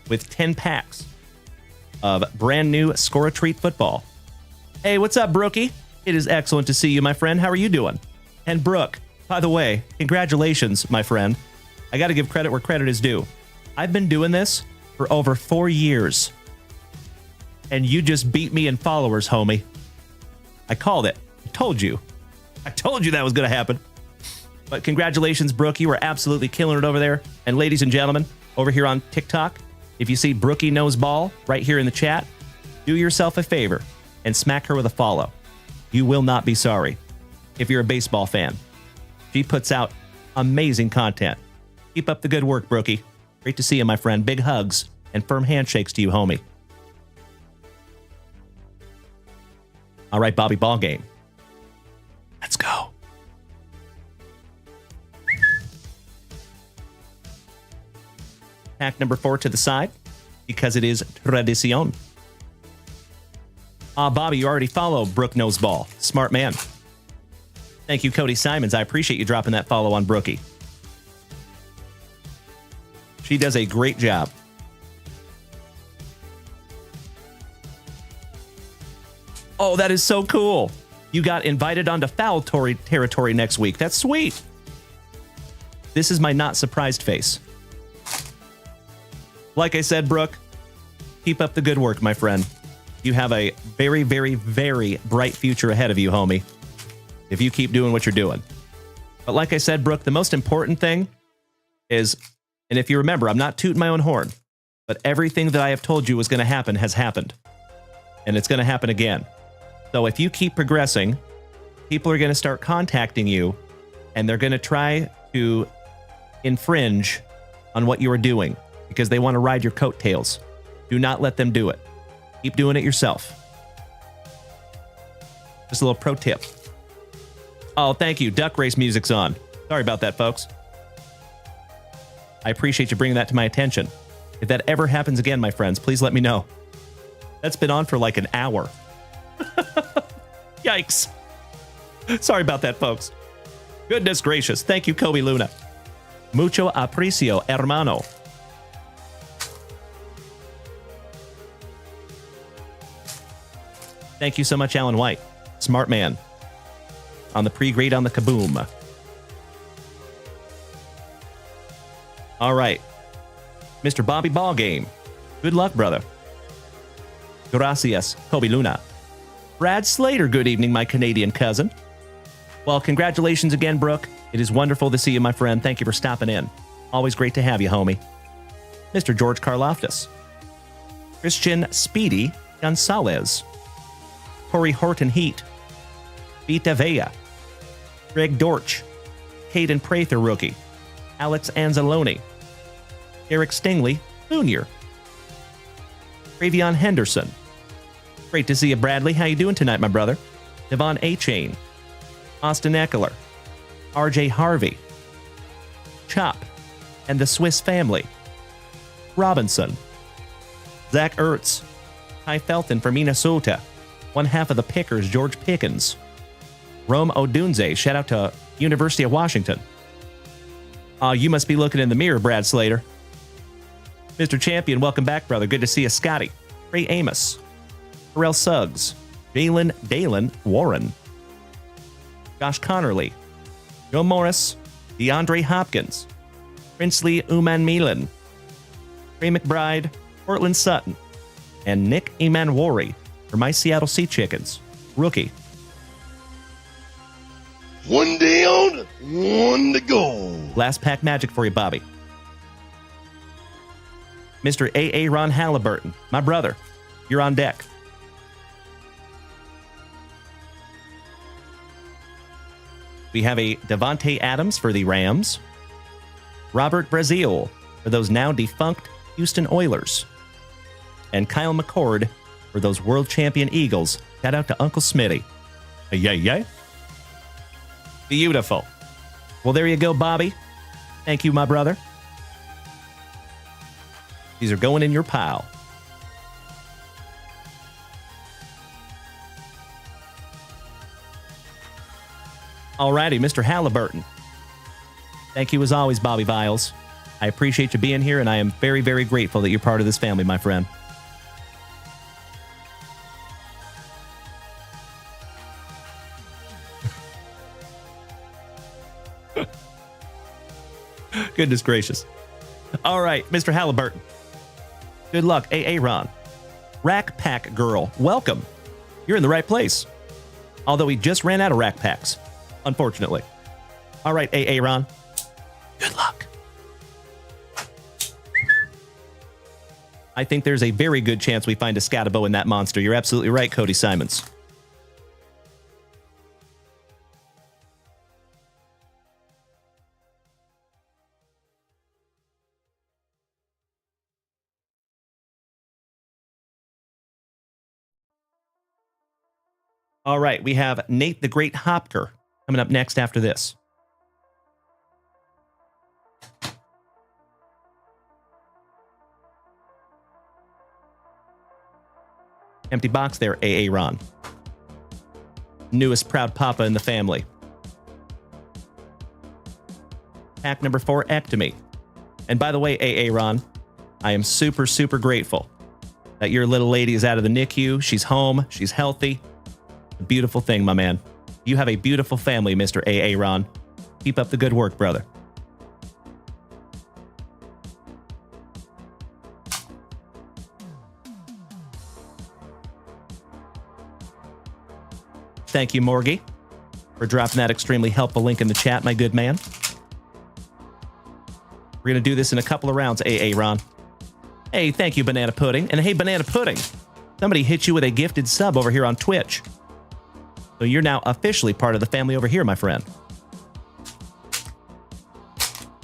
with 10 packs of brand new Score-A-Treat football. Hey, what's up, Brookie? It is excellent to see you, my friend. How are you doing? And Brooke, by the way, congratulations, my friend. I got to give credit where credit is due. I've been doing this for over 4 years. And you just beat me in followers, homie. I called it. I told you. I told you that was going to happen. But congratulations, Brooke. You are absolutely killing it over there. And ladies and gentlemen, over here on TikTok, if you see Brookie Knows Ball right here in the chat, do yourself a favor and smack her with a follow. You will not be sorry if you're a baseball fan. She puts out amazing content. Keep up the good work, Brookie. Great to see you, my friend. Big hugs and firm handshakes to you, homie. All right, Bobby Ballgame. Let's go. Pack number 4 to the side, because it is tradición. Bobby, you already follow Brooke Knows Ball. Smart man. Thank you, Cody Simons. I appreciate you dropping that follow on Brookie. She does a great job. Oh, that is so cool. You got invited onto foul territory next week. That's sweet. This is my not surprised face. Like I said, Brooke, keep up the good work, my friend. You have a very, very, very bright future ahead of you, homie, if you keep doing what you're doing. But like I said, Brooke, the most important thing is, and if you remember, I'm not tooting my own horn, but everything that I have told you was going to happen has happened. And it's going to happen again. So if you keep progressing, people are going to start contacting you, and they're going to try to infringe on what you are doing because they want to ride your coattails. Do not let them do it. Keep doing it yourself. Just a little pro tip. Oh, thank you. Duck race music's on. Sorry about that, folks. I appreciate you bringing that to my attention. If that ever happens again, my friends, please let me know. That's been on for like an hour. Yikes. Sorry about that, folks. Goodness gracious. Thank you, Kobe Luna. Mucho aprecio, hermano. Thank you so much, Alan White. Smart man. On the pre-grade on the Kaboom. All right. Mr. Bobby Ballgame. Good luck, brother. Gracias, Kobe Luna. Brad Slater, good evening, my Canadian cousin. Well, congratulations again, Brooke. It is wonderful to see you, my friend. Thank you for stopping in. Always great to have you, homie. Mr. George Karloftis. Christian Speedy Gonzalez. Corey Horton Heat. Vita Vea. Greg Dortch. Caden Prather rookie. Alex Anzalone. Eric Stingley Jr. Ravion Henderson. Great to see you, Bradley. How you doing tonight, my brother? Devon A-Chain. Austin Eckler. RJ Harvey. Chop. and the Swiss Family. Robinson. Zach Ertz. Ty Felton from Minnesota. One half of the Pickers, George Pickens. Rome Odunze, shout out to University of Washington. You must be looking in the mirror, Brad Slater. Mr. Champion, welcome back, brother. Good to see you, Scotty. Ray Amos. Terrell Suggs. Jalen Dalen Warren. Josh Connerly. Joe Morris. DeAndre Hopkins. Princely Uman Milan. Trey McBride. Portland Sutton. And Nick Emanwari for my Seattle Sea Chickens. Rookie. One down, one to go. Last pack magic for you, Bobby. Mr. A.A. Ron Halliburton, my brother. You're on deck. We have a Devontae Adams for the Rams. Robert Brazil for those now defunct Houston Oilers. And Kyle McCord for those world champion Eagles. Shout out to Uncle Smitty. Yay, yay. Beautiful. Well, there you go, Bobby. Thank you, my brother. These are going in your pile. Alrighty, Mr. Halliburton. Thank you as always, Bobby Viles. I appreciate you being here, and I am very, very grateful that you're part of this family, my friend. Goodness gracious. All right, Mr. Halliburton. Good luck, A.A. Ron. Rack Pack Girl, welcome. You're in the right place. Although we just ran out of rack packs, unfortunately. All right, A.A. Ron. Good luck. I think there's a very good chance we find a Scatabo in that monster. You're absolutely right, Cody Simons. All right, we have Nate the Great Hopker coming up next after this. Empty box there, A.A. Ron. Newest proud papa in the family. Pack number 4, Ectomy. And by the way, A.A. Ron, I am super, super grateful that your little lady is out of the NICU. She's home. She's healthy. A beautiful thing, my man. You have a beautiful family, Mr. A.A. Ron. Keep up the good work, brother. Thank you, Morgie, for dropping that extremely helpful link in the chat, my good man. We're going to do this in a couple of rounds, A.A. Ron. Hey, thank you, Banana Pudding. And hey, Banana Pudding, somebody hit you with a gifted sub over here on Twitch. So you're now officially part of the family over here, my friend.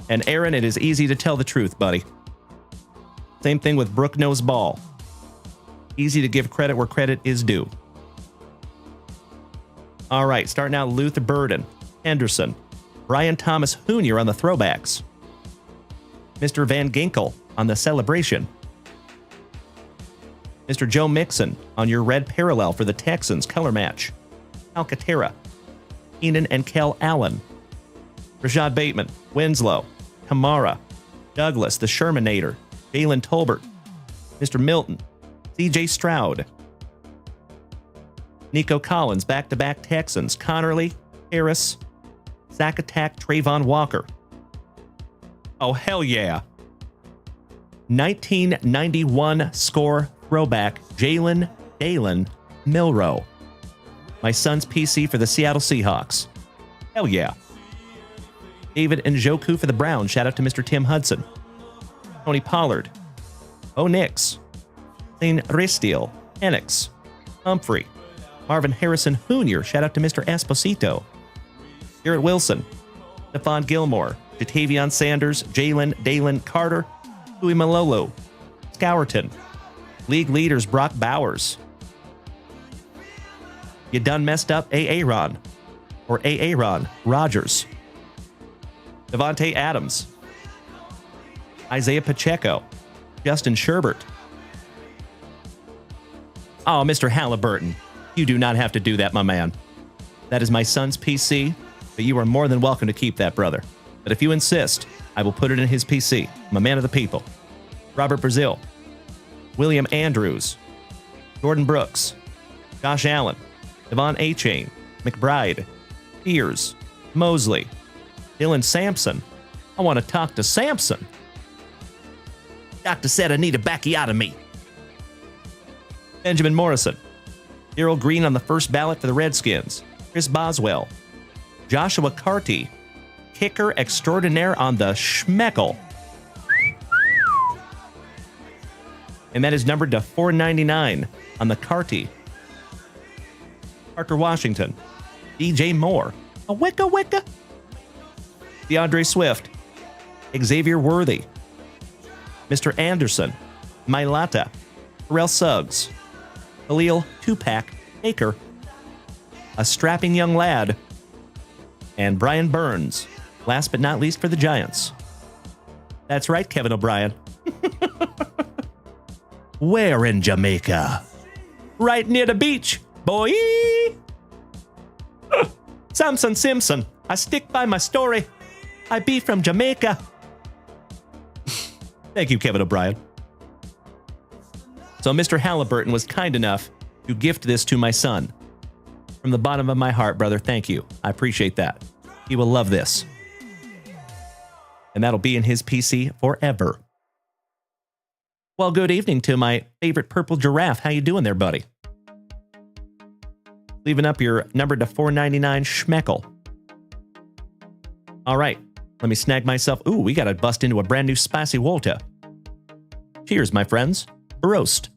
And Aaron, it is easy to tell the truth, buddy. Same thing with Brook Nose Ball. Easy to give credit where credit is due. All right, starting out, Luther Burden, Henderson, Brian Thomas Jr. on the throwbacks, Mr. Van Ginkel on the celebration, Mr. Joe Mixon on your red parallel for the Texans color match, Alcantara, Keenan and Kel Allen, Rashad Bateman, Winslow, Kamara, Douglas, the Shermanator, Jalen Tolbert, Mr. Milton, C.J. Stroud, Nico Collins, back-to-back Texans, Connerly, Harris, Sack Attack, Trayvon Walker. Oh, hell yeah. 1991 score throwback, Jalen Dalen Milroe. My son's PC for the Seattle Seahawks. Hell yeah. David Njoku for the Browns. Shout out to Mr. Tim Hudson. Tony Pollard. Bo Nix. Zane Ristiel. Enix. Humphrey. Marvin Harrison Jr. Shout out to Mr. Esposito. Garrett Wilson. Stephon Gilmore. Jatavion Sanders. Jalen Dalen Carter. Louis Malolo. Scourton. League leaders Brock Bowers. You done messed up Aaron. Or Aaron Rodgers. Devontae Adams. Isaiah Pacheco, Justin Sherbert. Oh, Mr. Halliburton, you do not have to do that, my man. That is my son's PC, but you are more than welcome to keep that, brother. But if you insist, I will put it in his PC. I'm a man of the people. Robert Brazil, William Andrews, Jordan Brooks, Josh Allen, Devon A-Chain, McBride, Pierce, Mosley, Dylan Sampson. I want to talk to Sampson. Doctor said I need a backiotomy. Benjamin Morrison, Daryl Green on the first ballot for the Redskins, Chris Boswell, Joshua Carty, kicker extraordinaire on the Schmeckel. And that is numbered to 499 on the Carty. Parker Washington, DJ Moore, a wicka wicka. DeAndre Swift, Xavier Worthy, Mr. Anderson, Mailata, Terrell Suggs, Khalil Tupac Baker, a strapping young lad, and Brian Burns, last but not least for the Giants. That's right, Kevin O'Brien. Where in Jamaica? Right near the beach, boy. Samson Simpson, I stick by my story. I be from Jamaica. Thank you, Kevin O'Brien. So Mr. Halliburton was kind enough to gift this to my son. From the bottom of my heart, brother, thank you. I appreciate that. He will love this. And that'll be in his PC forever. Well, good evening to my favorite purple giraffe. How you doing there, buddy? Leaving up your number to 499 Schmeckel. All right, let me snag myself. Ooh, we got to bust into a brand new spicy water. Cheers, my friends. Roast.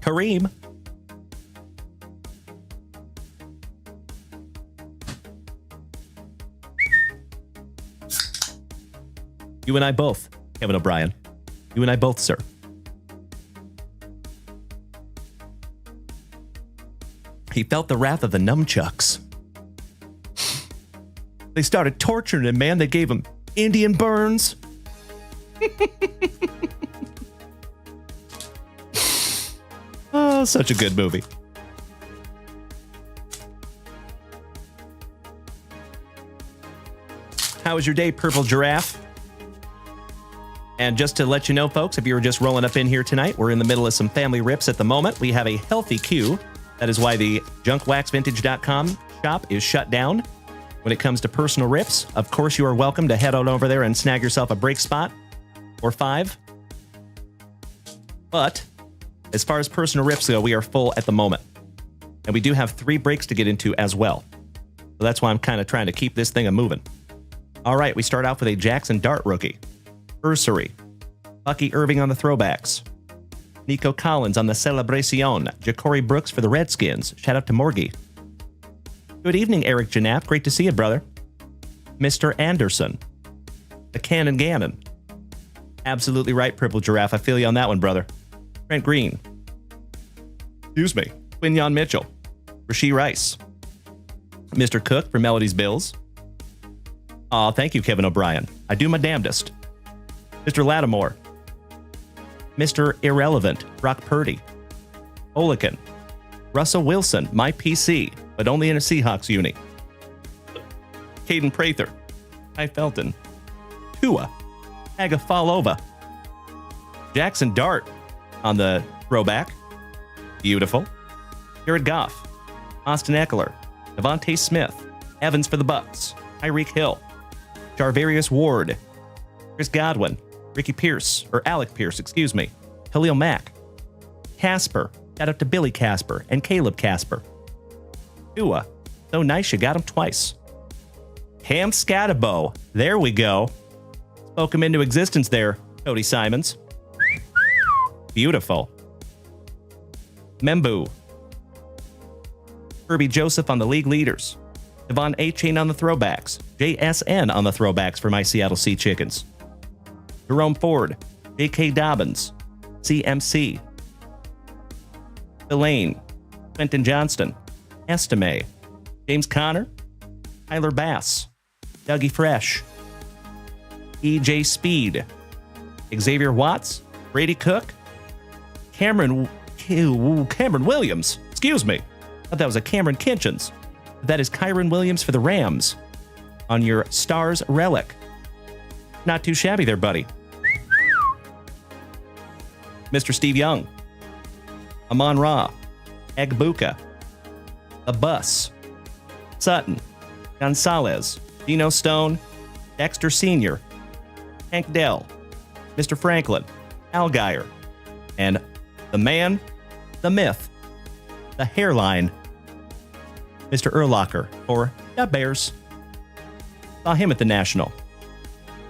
Kareem. You and I both, Kevin O'Brien. You and I both, sir. He felt the wrath of the nunchucks. They started torturing him, man. They gave him Indian burns. Oh, such a good movie. How was your day, Purple Giraffe? And just to let you know, folks, if you were just rolling up in here tonight, we're in the middle of some family rips at the moment. We have a healthy queue. That is why the junkwaxvintage.com shop is shut down. When it comes to personal rips, of course, you are welcome to head on over there and snag yourself a break spot or 5. But as far as personal rips go, we are full at the moment. And we do have 3 breaks to get into as well. So that's why I'm kind of trying to keep this thing a-moving. All right, we start off with a Jackson Dart rookie. Ursery. Bucky Irving on the throwbacks. Nico Collins on the Celebracion. Ja'Cory Brooks for the Redskins. Shout out to Morgie. Good evening, Eric Janath. Great to see you, brother. Mr. Anderson. The Cannon Gannon. Absolutely right, Purple Giraffe. I feel you on that one, brother. Trent Green. Excuse me. Quinyon Mitchell. Rasheed Rice. Mr. Cook for Melody's Bills. Aw, thank you, Kevin O'Brien. I do my damnedest. Mr. Lattimore. Mr. Irrelevant, Brock Purdy. Olican. Russell Wilson, my PC, but only in a Seahawks uni. Caden Prather. Ty Felton. Tua. Agafalova. Jackson Dart on the throwback. Beautiful. Jared Goff. Austin Eckler. Devontae Smith. Evans for the Bucks. Tyreek Hill. Jarvarius Ward. Chris Godwin. Ricky Pierce, or Alec Pierce, excuse me. Khalil Mack. Casper. Shout out to Billy Casper and Caleb Casper. Tua. So nice you got him twice. Cam Scatabo. There we go. Spoke him into existence there, Cody Simons. Beautiful. Membu. Kirby Joseph on the league leaders. Devon A-Chain on the throwbacks. JSN on the throwbacks for my Seattle Sea Chickens. Jerome Ford. J.K. Dobbins. CMC. Delane. Quentin Johnston. Estime. James Conner. Tyler Bass, Dougie Fresh, EJ Speed, Xavier Watts, Brady Cook, Cameron Williams. Excuse me. I thought that was a Cameron Kinchins. That is Kyron Williams for the Rams on your Stars Relic. Not too shabby there, buddy. Mr. Steve Young, Amon Ra, Egbuka, The Bus, Sutton, Gonzalez, Dino Stone, Dexter Sr., Hank Dell, Mr. Franklin, Al Geyer, and the man, the myth, the hairline, Mr. Urlacher, or the Bears. Saw him at the National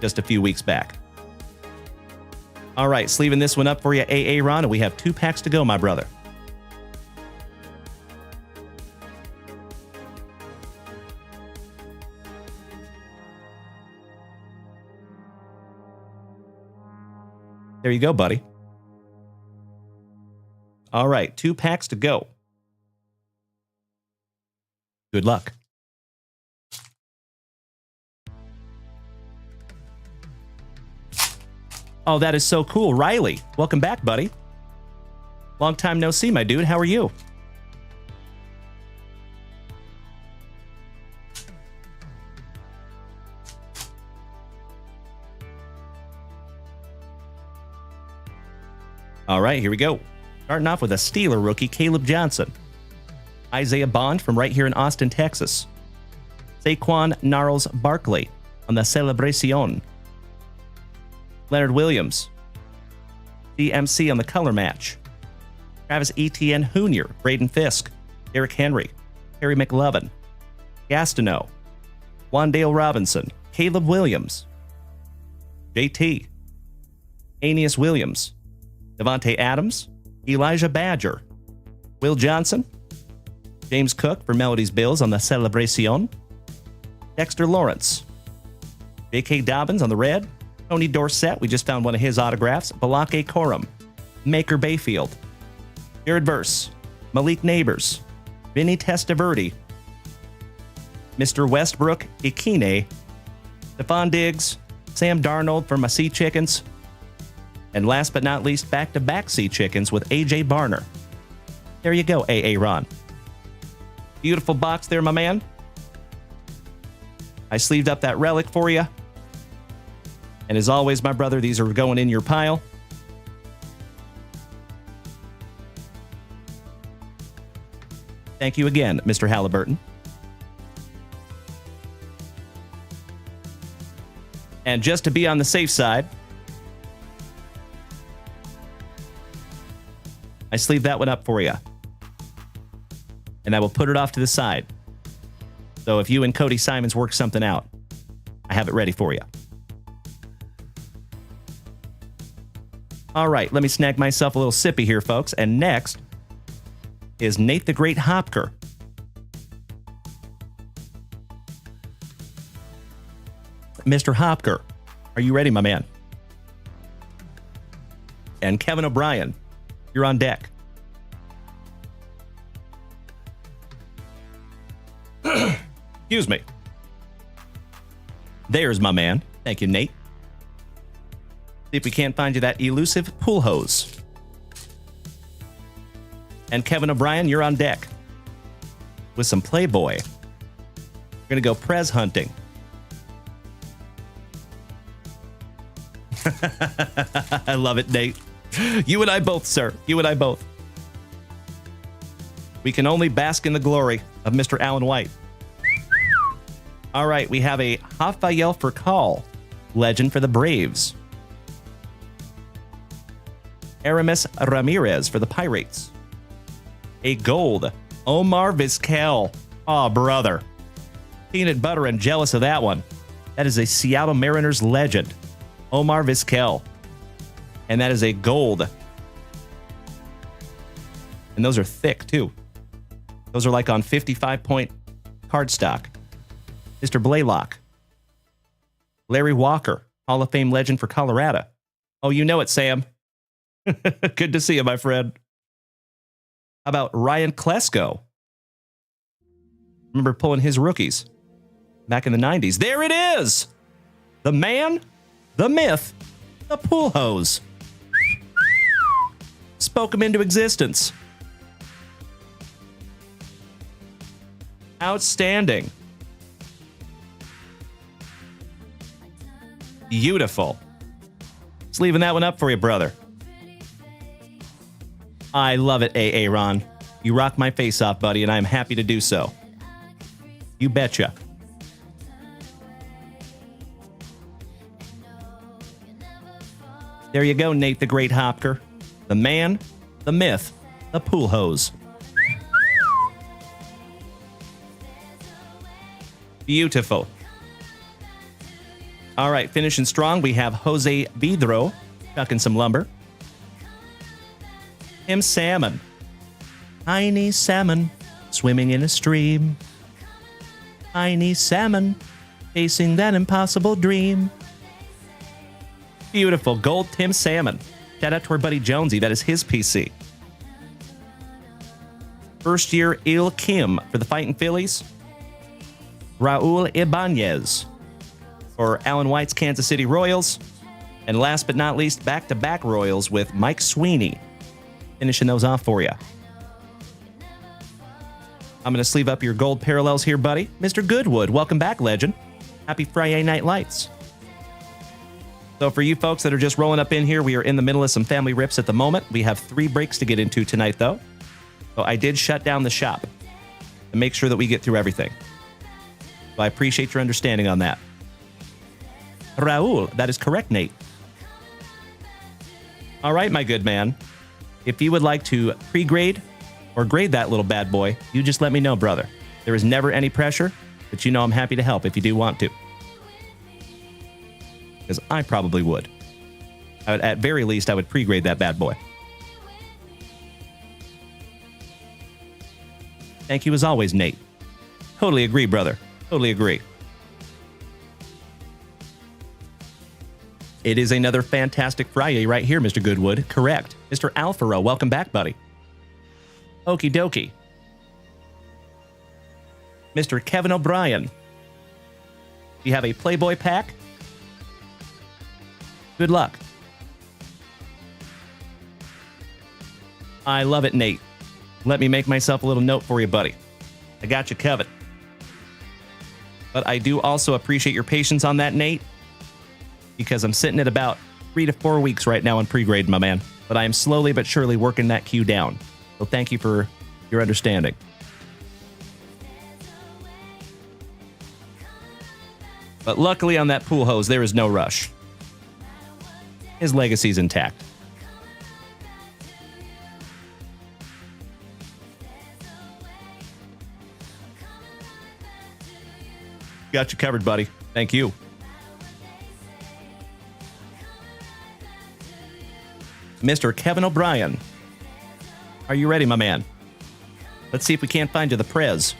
just a few weeks back. All right, sleeving this one up for you, AA Ron, and we have 2 packs to go, my brother. There you go, buddy. All right, 2 packs to go. Good luck. Oh, that is so cool. Riley, welcome back, buddy. Long time no see, my dude. How are you? All right, here we go. Starting off with a Steeler rookie, Caleb Johnson. Isaiah Bond from right here in Austin, Texas. Saquon Gnarls Barkley on the Celebracion. Leonard Williams. DMC on the color match. Travis Etienne Jr., Braden Fisk, Derrick Henry, Terry McLovin, Gastineau, Wandale Robinson, Caleb Williams, JT, Aeneas Williams, Devontae Adams, Elijah Badger, Will Johnson, James Cook for Melody's Bills on the Celebracion, Dexter Lawrence, J.K. Dobbins on the red, Tony Dorsett, we just found one of his autographs, Balake Corum, Maker Bayfield, Jared Verse, Malik Neighbors, Vinny Testaverde, Mr. Westbrook Ikine, Stephon Diggs, Sam Darnold for my Sea Chickens, and last but not least, back-to-back Sea Chickens with A.J. Barner. There you go, A.A. Ron. Beautiful box there, my man. I sleeved up that relic for you. And as always, my brother, these are going in your pile. Thank you again, Mr. Halliburton. And just to be on the safe side, I sleeved that one up for you. And I will put it off to the side. So if you and Cody Simons work something out, I have it ready for you. All right, let me snag myself a little sippy here, folks. And next is Nate the Great Hopker. Mr. Hopker, are you ready, my man? And Kevin O'Brien, you're on deck. Excuse me. There's my man. Thank you, Nate. See if we can't find you that elusive pool hose. And Kevin O'Brien, you're on deck with some Playboy. We're going to go Prez hunting. I love it, Nate. You and I both, sir. You and I both. We can only bask in the glory of Mr. Allen White. All right, we have a Rafael Furcal, legend for the Braves. Aramis Ramirez for the Pirates. A gold, Omar Vizquel. Oh, brother. Peanut butter and jealous of that one. That is a Seattle Mariners legend, Omar Vizquel. And that is a gold. And those are thick, too. Those are like on 55-point cardstock. Mr. Blaylock. Larry Walker, Hall of Fame legend for Colorado. Oh, you know it, Sam. Good to see you, my friend. How about Ryan Klesko? Remember pulling his rookies. back in the 90s. There it is! The man, the myth, the pool hose. Spoke him into existence. Outstanding. Beautiful. Just leaving that one up for you, brother. I love it, AA Ron. You rock my face off, buddy, and I am happy to do so. You betcha. There you go, Nate the Great Hopker. The man, the myth, the pool hose. Beautiful. All right, finishing strong, we have Jose Vidro, chucking some lumber. Tim Salmon. Tiny salmon swimming in a stream. Tiny salmon chasing that impossible dream. Beautiful. Gold Tim Salmon. Shout out to our buddy Jonesy. That is his PC. First year Il Kim for the Fighting Phillies. Raul Ibanez for Alan White's Kansas City Royals. And last but not least, back-to-back Royals with Mike Sweeney. Finishing those off for you. I'm going to sleeve up your gold parallels here, buddy. Mr. Goodwood, welcome back, legend. Happy Friyay Night Lights. So for you folks that are just rolling up in here, we are in the middle of some family rips at the moment. We have 3 breaks to get into tonight, though. So I did shut down the shop to make sure that we get through everything. So I appreciate your understanding on that. Raul, that is correct, Nate. All right, my good man. If you would like to pre-grade or grade that little bad boy, you just let me know, brother. There is never any pressure, but you know I'm happy to help if you do want to. Because I probably would. At very least, I would pre-grade that bad boy. Thank you as always, Nate. Totally agree, brother. Totally agree. It is another Fantastic Friyay right here, Mr. Goodwood. Correct. Mr. Alfaro, welcome back, buddy. Okie dokie. Mr. Kevin O'Brien. You have a Playboy pack. Good luck. I love it, Nate. Let me make myself a little note for you, buddy. I got you covered. But I do also appreciate your patience on that, Nate, because I'm sitting at about 3 to 4 weeks right now on pre-grade, my man. But I am slowly but surely working that queue down. So thank you for your understanding. But luckily on that pool hose, there is no rush. His legacy's intact. Got you covered, buddy. Thank you. Mr. Kevin O'Brien. Are you ready, my man? Let's see if we can't find you the Prez.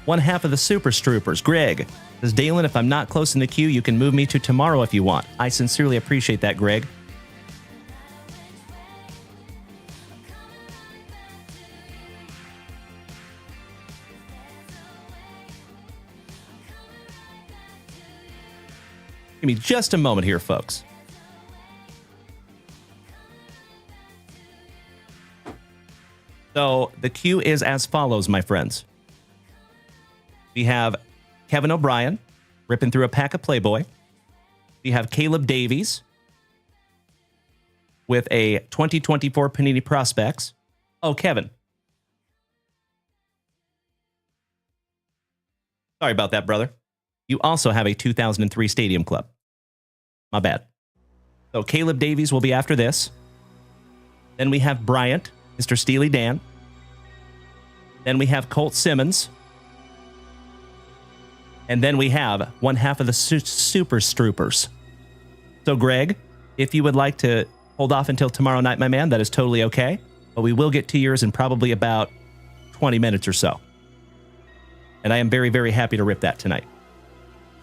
One half of the Super Stroopers, Greg. Says, Dalen, if I'm not close in the queue, you can move me to tomorrow if you want. I sincerely appreciate that, Greg. Give me just a moment here, folks. So the queue is as follows, my friends. We have Kevin O'Brien ripping through a pack of Playboy. We have Caleb Davies with a 2024 Panini Prospects. Oh, Kevin. Sorry about that, brother. You also have a 2003 Stadium Club. My bad. So Caleb Davies will be after this. Then we have Bryant, Mr. Steely Dan. Then we have Colt Simmons. And then we have one half of the Super Stroopers. So Greg, if you would like to hold off until tomorrow night, my man, that is totally okay. But we will get to yours in probably about 20 minutes or so. And I am very, very happy to rip that tonight.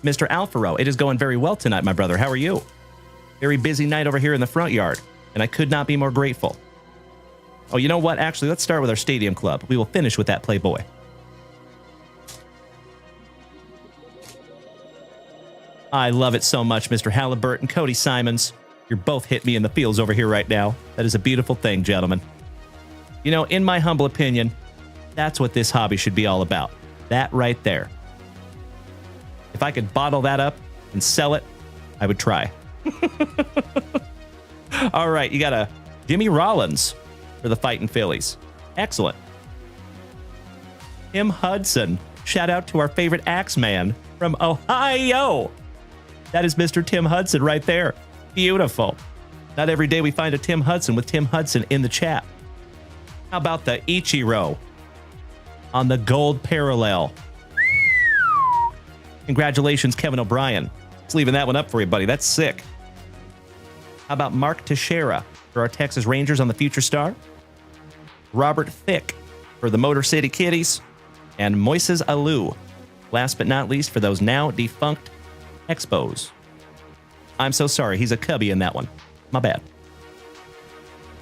Mr. Alfaro, it is going very well tonight, my brother. How are you? Very busy night over here in the front yard, and I could not be more grateful. Oh, you know what? Actually, let's start with our Stadium Club. We will finish with that Playboy. I love it so much, Mr. Halliburton, Cody Simons. You're both hitting me in the feels over here right now. That is a beautiful thing, gentlemen. You know, in my humble opinion, that's what this hobby should be all about. That right there. If I could bottle that up and sell it, I would try. All right, you got a Jimmy Rollins for the Fightin' Phillies. Excellent. Tim Hudson. Shout out to our favorite Axeman from Ohio. That is Mr. Tim Hudson right there. Beautiful. Not every day we find a Tim Hudson with Tim Hudson in the chat. How about the Ichiro on the gold parallel? Congratulations, Kevin O'Brien. Just leaving that one up for you, buddy. That's sick. How about Mark Teixeira for our Texas Rangers on the Future Star? Robert Thicke for the Motor City Kitties. And Moises Alou, last but not least, for those now defunct Expos. I'm so sorry, he's a cubby in that one. My bad.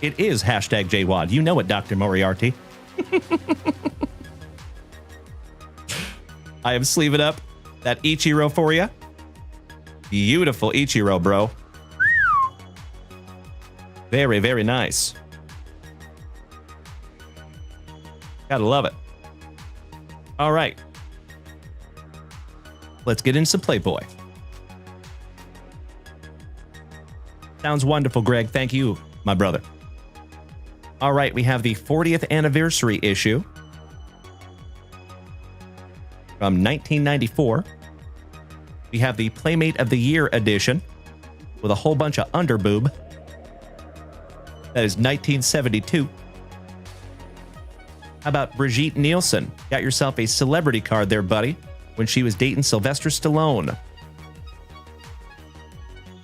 It is hashtag JWAD. You know it, Dr. Moriarty. I am sleeving up that Ichiro for you. Beautiful Ichiro, bro. Very, very nice. Gotta love it. All right. Let's get into some Playboy. Sounds wonderful, Greg. Thank you, my brother. All right, we have the 40th anniversary issue from 1994. We have the Playmate of the Year edition with a whole bunch of underboob. That is 1972. How about Brigitte Nielsen? Got yourself a celebrity card there, buddy, when she was dating Sylvester Stallone.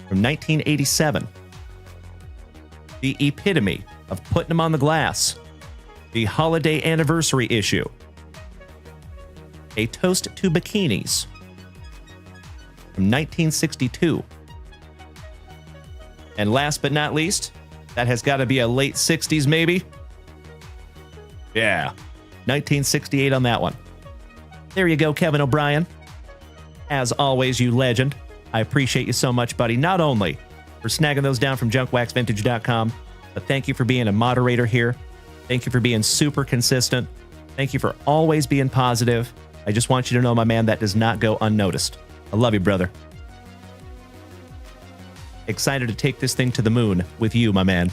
From 1987. The epitome of putting them on the glass. The holiday anniversary issue. A Toast to Bikinis. From 1962. And last but not least, that has got to be a late 60s maybe. Yeah, 1968 on that one. There you go, Kevin O'Brien. As always, you legend. I appreciate you so much, buddy. Not only for snagging those down from junkwaxvintage.com, but thank you for being a moderator here. Thank you for being super consistent. Thank you for always being positive. I just want you to know, my man, that does not go unnoticed. I love you, brother. Excited to take this thing to the moon with you, my man.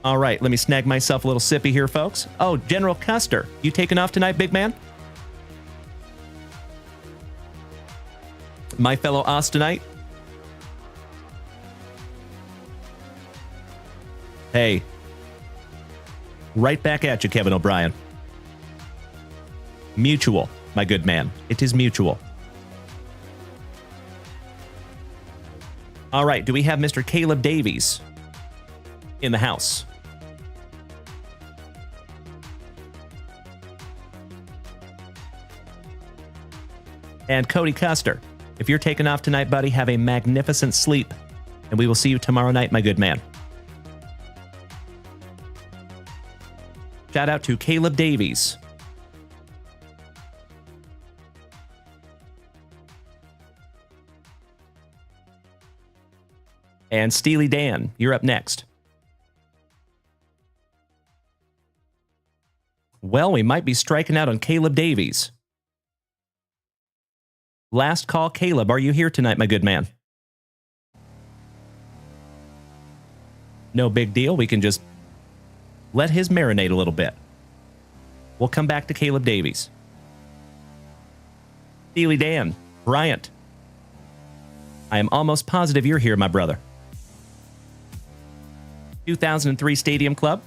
All right, let me snag myself a little sippy here, folks. Oh, General Custer, you taking off tonight, big man? My fellow Austinite? Hey. Right back at you, Kevin O'Brien. Mutual, my good man. It is mutual. All right, do we have Mr. Caleb Davies in the house? And Cody Custer, if you're taking off tonight, buddy, have a magnificent sleep, and we will see you tomorrow night, my good man. Shout out to Caleb Davies. And Steely Dan, you're up next. Well, we might be striking out on Caleb Davies. Last call, Caleb. Are you here tonight, my good man? No big deal. We can just let his marinate a little bit. We'll come back to Caleb Davies. Steely Dan, Bryant. I am almost positive you're here, my brother. 2003 Stadium Club.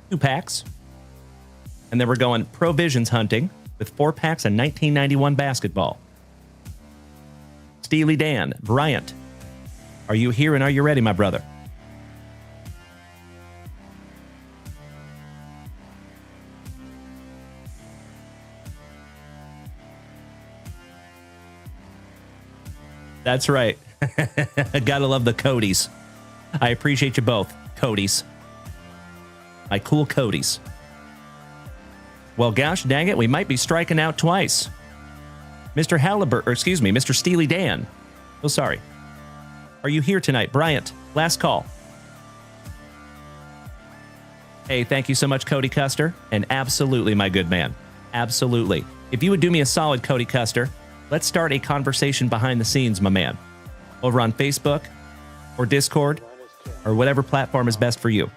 2 packs. And then we're going Provisions hunting with 4 packs of 1991 basketball. Steely Dan, Bryant. Are you here and are you ready, my brother? That's right. Gotta love the Codys. I appreciate you both, Codys. My cool Codys. Well, gosh dang it, we might be striking out twice. Mr. Steely Dan. Oh, sorry. Are you here tonight? Bryant, last call. Hey, thank you so much, Cody Custer. And absolutely, my good man. Absolutely. If you would do me a solid, Cody Custer, let's start a conversation behind the scenes, my man. Over on Facebook or Discord or whatever platform is best for you.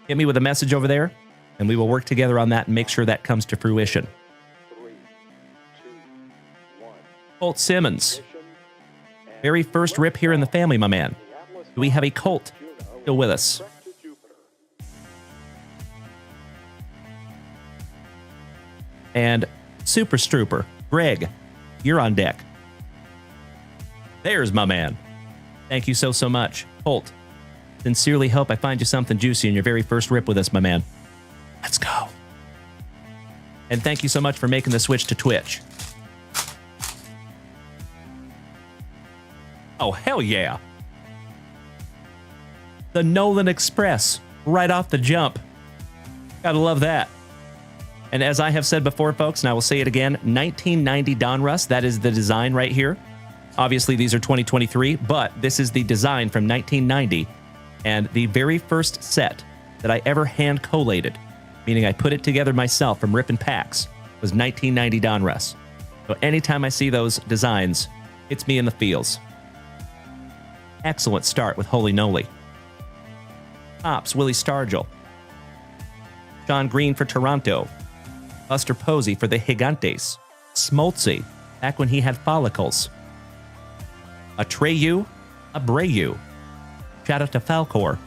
Hit me with a message over there, and we will work together on that and make sure that comes to fruition. Colt Simmons. Very first rip here in the family, my man. Do we have a Colt still with us? And Super Strooper, Greg, you're on deck. There's my man. Thank you so much. Colt, sincerely hope I find you something juicy in your very first rip with us, my man. Let's go. And thank you so much for making the switch to Twitch. Oh, hell yeah. The Nolan Express, right off the jump. Gotta love that. And as I have said before, folks, and I will say it again, 1990 Donruss, that is the design right here. Obviously, these are 2023, but this is the design from 1990. And the very first set that I ever hand collated, meaning I put it together myself from ripping packs, was 1990 Donruss. So anytime I see those designs, it's me in the feels. Excellent start with Holy Noli. Pops, Willie Stargell. John Green for Toronto. Buster Posey for the Gigantes. Smoltzy, back when he had follicles. Abreu. Shout out to Falcor.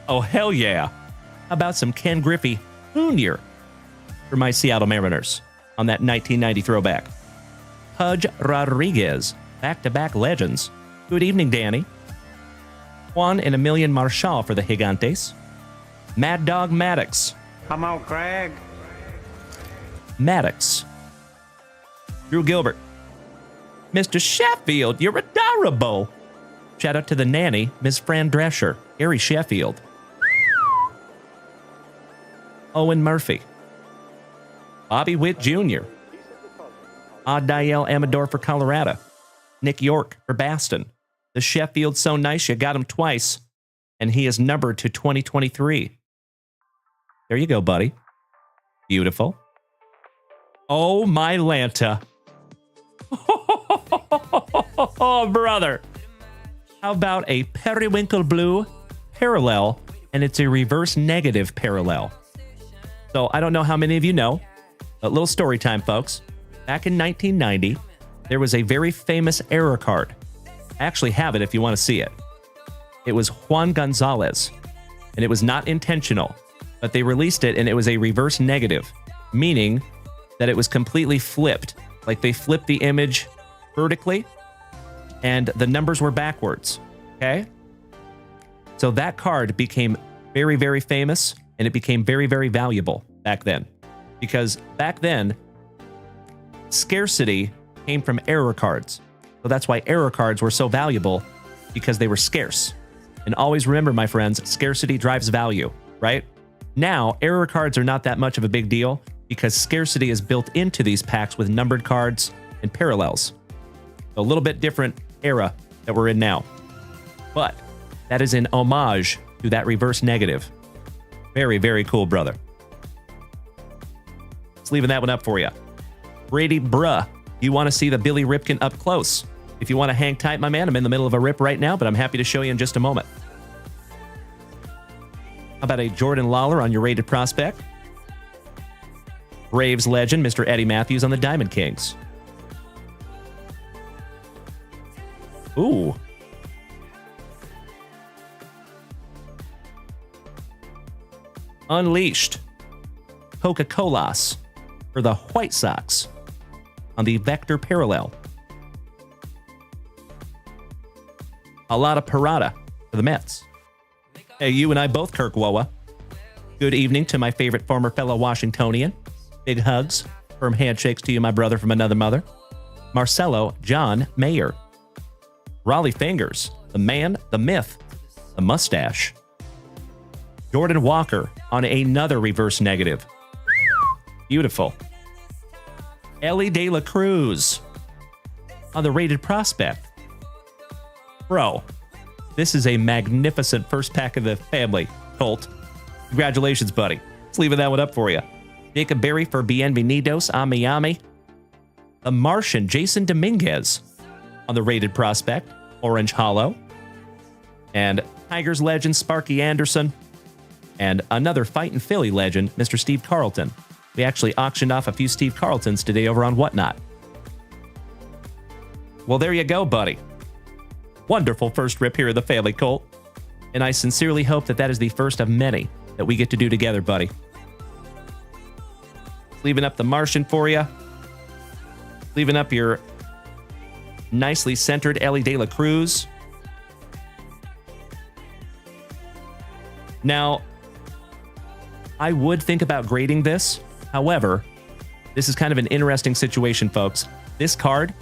Oh, hell yeah. How about some Ken Griffey Jr. for my Seattle Mariners on that 1990 throwback. Pudge Rodriguez, back-to-back legends. Good evening, Danny. Juan and Emilian Marshall for the Gigantes. Mad Dog Maddox. Come on, Craig. Maddox. Drew Gilbert. Mr. Sheffield, you're adorable. Shout out to the nanny, Miss Fran Drescher, Gary Sheffield. Owen Murphy. Bobby Witt Jr. Odiel Amador for Colorado. Nick York for Baston. The Sheffield's so nice you got him twice, and he is numbered to 2023. There you go, buddy. Beautiful. Oh, my Lanta. Oh, brother. How about a periwinkle blue parallel, and it's a reverse negative parallel. So I don't know how many of you know, but little story time, folks. Back in 1990, there was a very famous error card. I actually have it if you want to see it. It was Juan Gonzalez, and it was not intentional, but they released it and it was a reverse negative, meaning that it was completely flipped. Like they flipped the image vertically and the numbers were backwards, okay? So that card became very, very famous and it became very, very valuable back then. Because back then, scarcity came from error cards. So that's why error cards were so valuable, because they were scarce. And always remember, my friends, scarcity drives value, right? Now, error cards are not that much of a big deal because scarcity is built into these packs with numbered cards and parallels. So a little bit different era that we're in now. But that is in homage to that reverse negative. Very, very cool, brother. Just leaving that one up for you. Brady Bruh, you want to see the Billy Ripken up close. If you want to hang tight, my man, I'm in the middle of a rip right now, but I'm happy to show you in just a moment. How about a Jordan Lawler on your rated prospect? Braves legend, Mr. Eddie Matthews on the Diamond Kings. Ooh. Unleashed. Coca-Colas for the White Sox on the Vector Parallel. A lot of Parada for the Mets. Hey, you and I both, Kirk Woa. Good evening to my favorite former fellow Washingtonian. Big hugs. Firm handshakes to you, my brother from another mother. Marcelo John Mayer. Raleigh Fingers, the man, the myth, the mustache. Jordan Walker on another reverse negative. Beautiful. Ellie De La Cruz on the rated prospect. Bro, this is a magnificent first pack of the family, Colt. Congratulations, buddy. Let's leave that one up for you. Jacob Berry for Bienvenidos a Miami. The Martian, Jason Dominguez on the rated prospect, Orange Hollow. And Tigers legend, Sparky Anderson. And another Fightin' Philly legend, Mr. Steve Carlton. We actually auctioned off a few Steve Carltons today over on Whatnot. Well, there you go, buddy. Wonderful first rip here of the family, Colt. And I sincerely hope that that is the first of many that we get to do together, buddy. Leaving up the Martian for you. Leaving up your nicely centered Ellie De La Cruz. Now, I would think about grading this. However, this is kind of an interesting situation, folks. This card,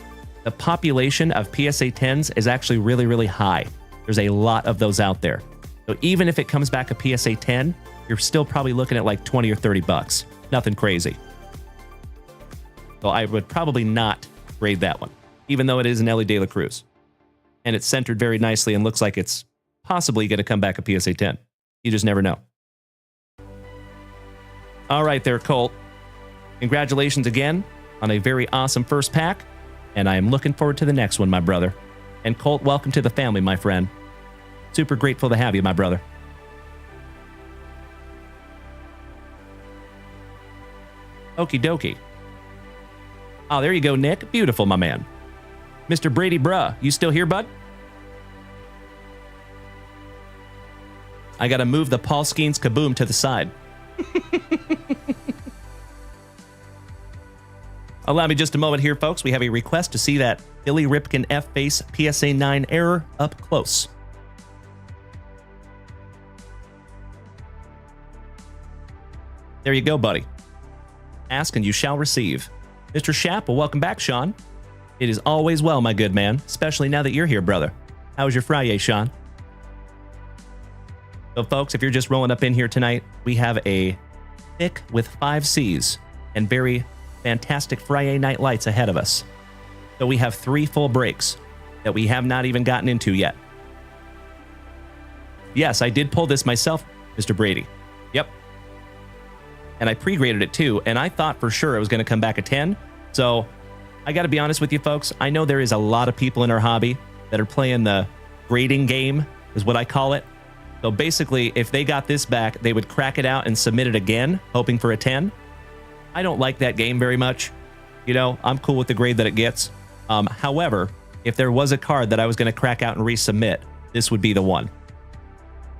the population of PSA 10s is actually really, really high. There's a lot of those out there. So even if it comes back a PSA 10, you're still probably looking at like 20 or 30 bucks. Nothing crazy. So I would probably not grade that one, even though it is an Ellie De La Cruz. And it's centered very nicely and looks like it's possibly going to come back a PSA 10. You just never know. All right there, Colt. Congratulations again on a very awesome first pack. And I am looking forward to the next one, my brother. And Colt, welcome to the family, my friend. Super grateful to have you, my brother. Okie dokie. Oh, there you go, Nick. Beautiful, my man. Mr. Brady Bruh, you still here, bud? I gotta move the Paul Skeens kaboom to the side. Allow me just a moment here, folks. We have a request to see that Billy Ripken F-Face PSA 9 error up close. There you go, buddy. Ask and you shall receive. Mr. Shapp, well, welcome back, Sean. It is always well, my good man, especially now that you're here, brother. How was your Friyay, Sean? So, folks, if you're just rolling up in here tonight, we have a thick with 5 C's and very fantastic Friyay Night Lights ahead of us. So we have 3 full breaks that we have not even gotten into yet. Yes, I did pull this myself, Mr. Brady. Yep. And I pre-graded it too, and I thought for sure it was going to come back a 10. So I got to be honest with you, folks. I know there is a lot of people in our hobby that are playing the grading game, is what I call it. So basically, if they got this back, they would crack it out and submit it again, hoping for a 10. I don't like that game very much. You know, I'm cool with the grade that it gets. However, if there was a card that I was going to crack out and resubmit, this would be the one.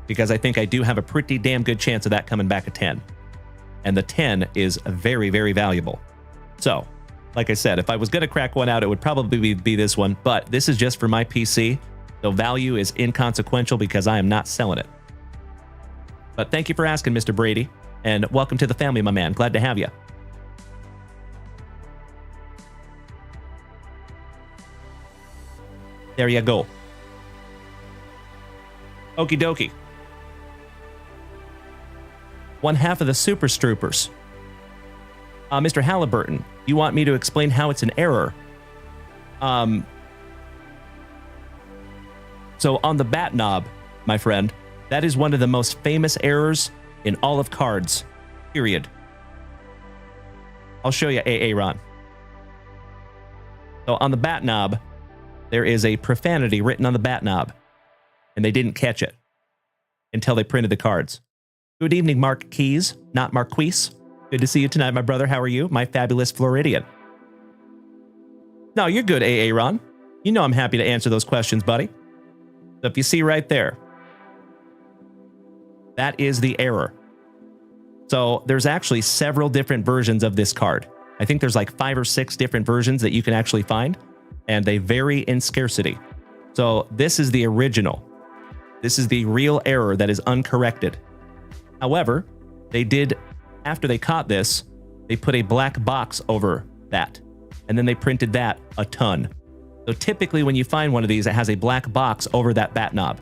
Because I think I do have a pretty damn good chance of that coming back a 10. And the 10 is very, very valuable. So, like I said, if I was going to crack one out, it would probably be this one. But this is just for my PC. So value is inconsequential because I am not selling it. But thank you for asking, Mr. Brady. And welcome to the family, my man. Glad to have you. There you go. Okie dokie. One half of the Super Stroopers. Mr. Halliburton, you want me to explain how it's an error? So on the bat knob, my friend, that is one of the most famous errors in all of cards, period. I'll show you AA Ron. So on the bat knob, there is a profanity written on the bat knob, and they didn't catch it until they printed the cards. Good evening, Mark Keys, not Marquise. Good to see you tonight, my brother. How are you? My fabulous Floridian. No, you're good, AA Ron. You know I'm happy to answer those questions, buddy. So if you see right there, that is the error. So there's actually several different versions of this card. I think there's like 5 or 6 different versions that you can actually find, and they vary in scarcity. So this is the original. This is the real error that is uncorrected. However, they did, after they caught this, they put a black box over that, and then they printed that a ton. So typically when you find one of these, it has a black box over that bat knob.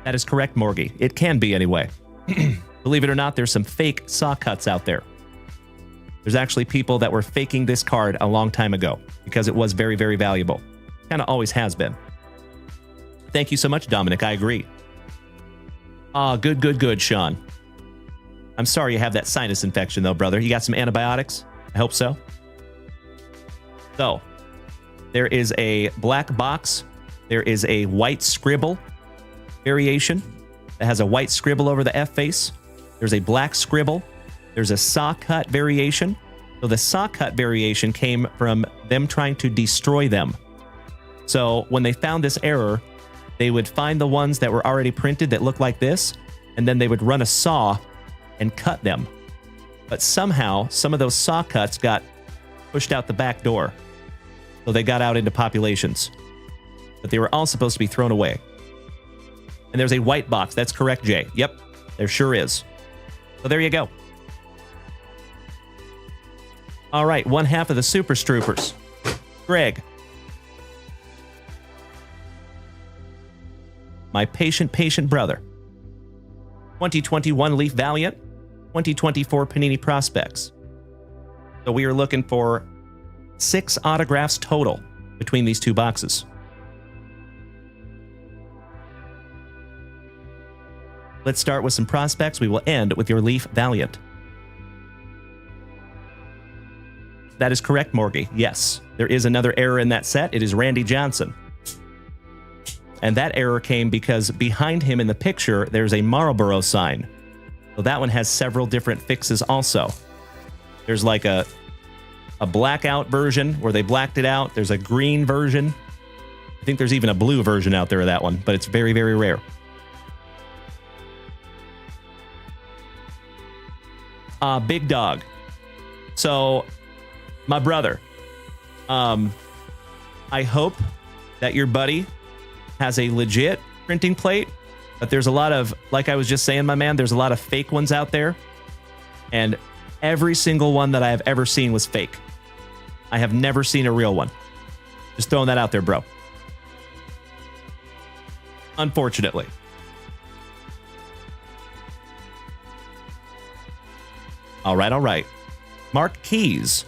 That is correct, Morgie. It can be anyway. Believe it or not, there's some fake saw cuts out there. There's actually people that were faking this card a long time ago because it was very, very valuable. Kind of always has been. Thank you so much, Dominic. I agree. Ah, good, Sean. I'm sorry you have that sinus infection, though, brother. You got some antibiotics? I hope so. So, there is a black box. There is a white scribble variation that has a white scribble over the F face. There's a black scribble. There's a saw cut variation. So the saw cut variation came from them trying to destroy them. So when they found this error, they would find the ones that were already printed that looked like this, and then they would run a saw and cut them. But somehow, some of those saw cuts got pushed out the back door. So they got out into populations. But they were all supposed to be thrown away. And there's a white box. That's correct, Jay. Yep, there sure is. So there you go. All right, one half of the Super Stroopers. Greg. My patient brother. 2021 Leaf Valiant. 2024 Panini Prospects. So we are looking for 6 autographs total between these two boxes. Let's start with some prospects. We will end with your Leaf Valiant. That is correct, Morgie. Yes, there is another error in that set. It is Randy Johnson. And that error came because behind him in the picture, there's a Marlboro sign. So that one has several different fixes also. There's like a blackout version where they blacked it out. There's a green version. I think there's even a blue version out there of that one, but it's very, very rare. Big Dog. So, my brother, I hope that your buddy has a legit printing plate, but there's a lot of, like I was just saying, my man, there's a lot of fake ones out there, and every single one that I have ever seen was fake. I have never seen a real one. Just throwing that out there, bro. Unfortunately. All right. Mark Keys.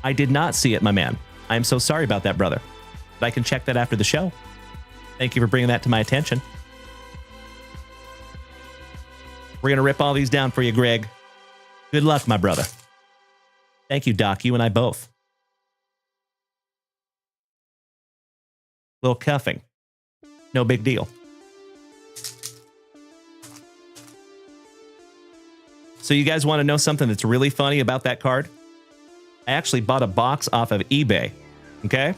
I did not see it, my man. I am so sorry about that, brother. But I can check that after the show. Thank you for bringing that to my attention. We're going to rip all these down for you, Greg. Good luck, my brother. Thank you, Doc. You and I both. Little cuffing. No big deal. So you guys want to know something that's really funny about that card? I actually bought a box off of eBay, okay?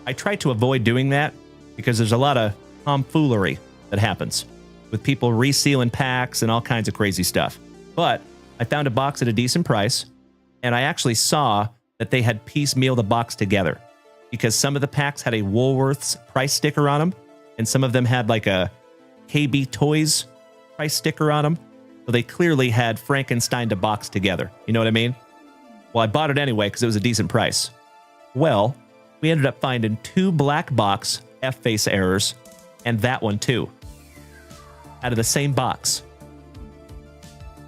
I tried to avoid doing that because there's a lot of tomfoolery that happens with people resealing packs and all kinds of crazy stuff. But I found a box at a decent price, and I actually saw that they had piecemealed the box together because some of the packs had a Woolworths price sticker on them, and some of them had like a KB Toys price sticker on them. So they clearly had Frankensteined a box together. You know what I mean? Well, I bought it anyway because it was a decent price. Well, we ended up finding 2 black box F-face errors and that one too. Out of the same box.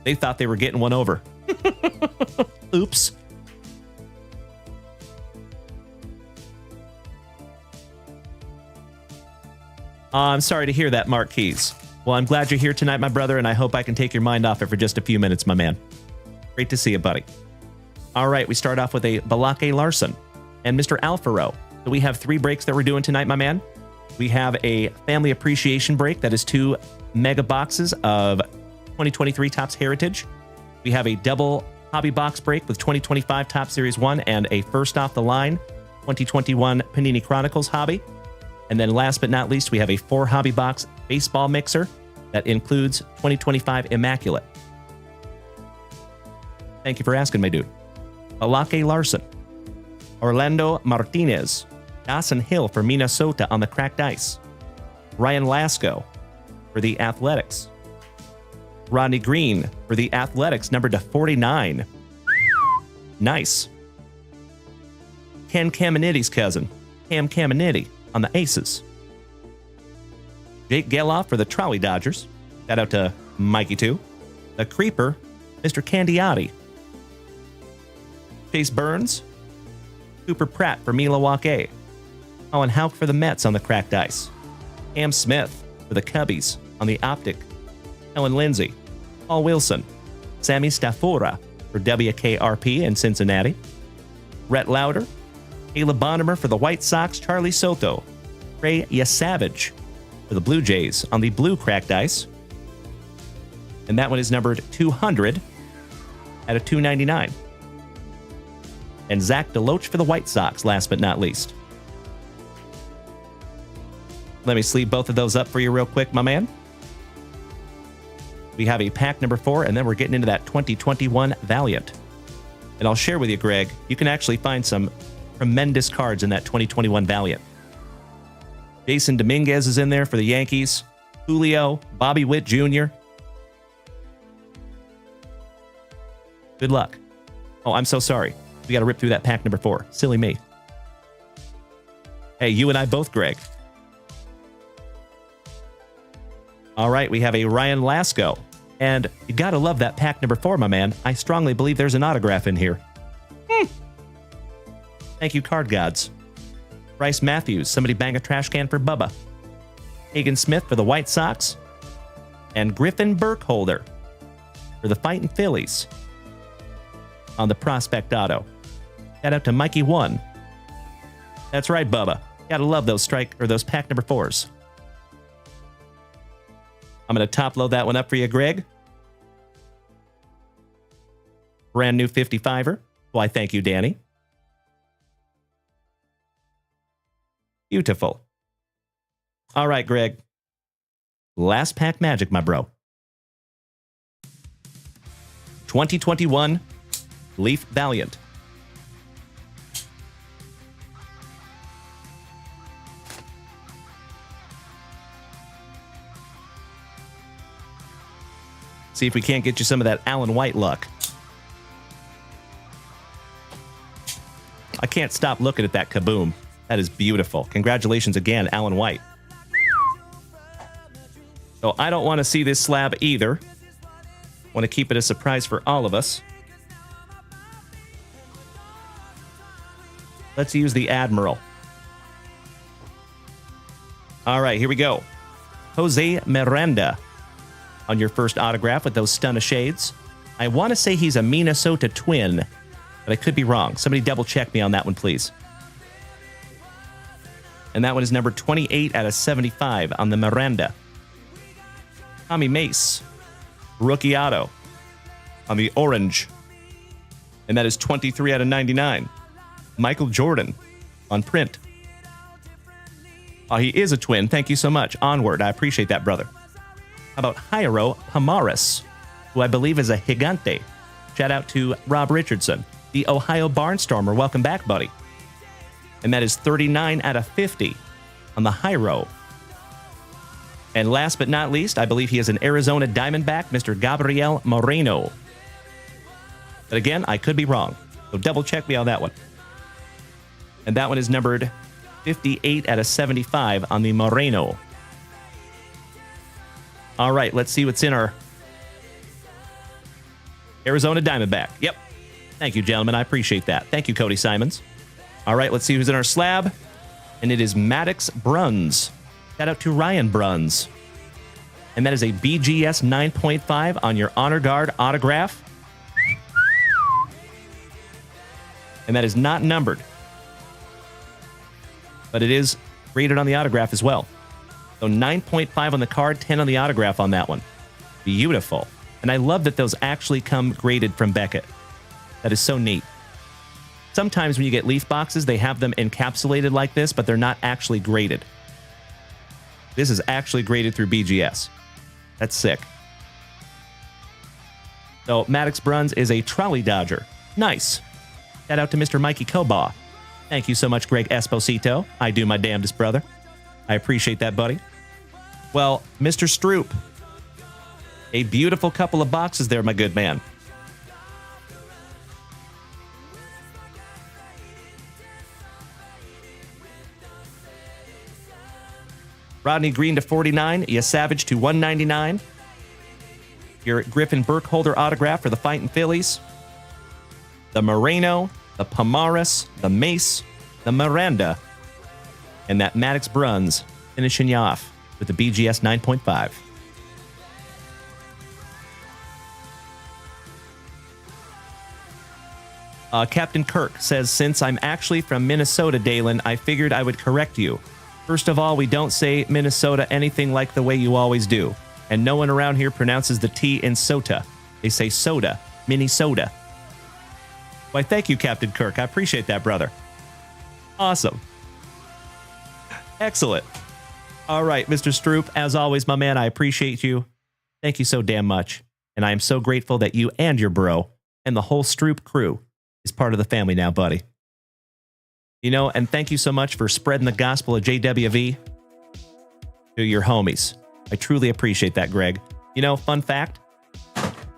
They thought they were getting one over. Oops. I'm sorry to hear that, Mark Keys. Well, I'm glad you're here tonight, my brother, and I hope I can take your mind off it for just a few minutes, my man. Great to see you, buddy. All right, we start off with a Balake Larson and Mr. Alfaro. So we have 3 breaks that we're doing tonight, my man. We have a family appreciation break that is 2 mega boxes of 2023 Topps Heritage. We have a double hobby box break with 2025 Topps Series 1 and a first off the line 2021 Panini Chronicles hobby. And then last but not least, we have a 4 hobby box baseball mixer that includes 2025 Immaculate. Thank you for asking, my dude. Balake Larson, Orlando Martinez, Dawson Hill for Minnesota on the cracked ice, Ryan Lasko for the Athletics, Rodney Green for the Athletics, numbered to 49. Nice. Ken Caminiti's cousin, Cam Caminiti on the Aces. Jake Geloff for the Trolley Dodgers. Shout out to Mikey too. The Creeper, Mr. Candiotti. Chase Burns. Cooper Pratt for Milwaukee. Colin Houck for the Mets on the cracked ice. Cam Smith for the Cubbies on the optic. Ellen Lindsay. Paul Wilson. Sammy Staffora for WKRP in Cincinnati. Rhett Lauder. Caleb Bonnemer for the White Sox. Charlie Soto. Trey Yasavage for the Blue Jays on the blue cracked ice. And that one is numbered 200 out of 299. And Zach DeLoach for the White Sox, last but not least. Let me sleeve both of those up for you real quick, my man. We have a pack number 4, and then we're getting into that 2021 Valiant. And I'll share with you, Greg, you can actually find some tremendous cards in that 2021 Valiant. Jason Dominguez is in there for the Yankees. Julio, Bobby Witt Jr. Good luck. Oh, I'm so sorry. We got to rip through that pack number 4. Silly me. Hey, you and I both, Greg. All right, we have a Ryan Lasko. And you got to love that pack number 4, my man. I strongly believe there's an autograph in here. Thank you, card gods. Bryce Matthews, somebody bang a trash can for Bubba. Hagen Smith for the White Sox. And Griffin Burkholder for the Fightin' Phillies on the Prospect Auto. Shout out to Mikey 1. That's right, Bubba. Gotta love those those pack number 4s. I'm gonna top load that one up for you, Greg. Brand new 55er. Why, thank you, Danny. Beautiful. All right, Greg. Last pack magic, my bro. 2021 Leaf Valiant. See if we can't get you some of that Alan White luck. I can't stop looking at that kaboom. That is beautiful. Congratulations again, Alan White. So I don't want to see this slab either. Want to keep it a surprise for all of us. Let's use the Admiral. All right, here we go. Jose Miranda on your first autograph with those stun of shades. I want to say he's a Minnesota Twin, but I could be wrong. Somebody double check me on that one, please. And that one is number 28 out of 75 on the Miranda. Tommy Mace, rookie auto on the orange. And that is 23 out of 99. Michael Jordan on print. Oh, he is a twin. Thank you so much. Onward. I appreciate that, brother. How about Jairo Pamares, who I believe is a Gigante. Shout out to Rob Richardson, the Ohio Barnstormer. Welcome back, buddy. And that is 39 out of 50 on the Jairo. And last but not least, I believe he is an Arizona Diamondback, Mr. Gabriel Moreno. But again, I could be wrong. So double check me on that one. And that one is numbered 58 out of 75 on the Moreno. All right, let's see what's in our Arizona Diamondback. Yep. Thank you, gentlemen. I appreciate that. Thank you, Cody Simons. All right, let's see who's in our slab. And it is Maddox Bruns. Shout out to Ryan Bruns. And that is a BGS 9.5 on your Honor Guard autograph. And that is not numbered. But it is graded on the autograph as well. So 9.5 on the card, 10 on the autograph on that one. Beautiful. And I love that those actually come graded from Beckett. That is so neat. Sometimes when you get leaf boxes, they have them encapsulated like this, but they're not actually graded. This is actually graded through BGS. That's sick. So Maddox Bruns is a trolley dodger. Nice. Shout out to Mr. Mikey Kobaugh. Thank you so much, Greg Esposito. I do my damnedest, brother. I appreciate that, buddy. Well, Mr. Stroop, a beautiful couple of boxes there, my good man. Rodney Green to 49, Savage to 199. Your Griffin Burkholder autograph for the Fightin' Phillies. The Moreno the Pomaris, the Mace, the Miranda, and that Maddox Bruns finishing you off with the BGS 9.5. Captain Kirk says, since I'm actually from Minnesota, Dalen, I figured I would correct you. First of all, we don't say Minnesota anything like the way you always do. And no one around here pronounces the T in sota. They say soda, Minnesota. Why, thank you, Captain Kirk. I appreciate that, brother. Awesome. Excellent. All right, Mr. Stroop, as always, my man, I appreciate you. Thank you so damn much. And I am so grateful that you and your bro and the whole Stroop crew is part of the family now, buddy. You know, and thank you so much for spreading the gospel of JWV to your homies. I truly appreciate that, Greg. You know, fun fact,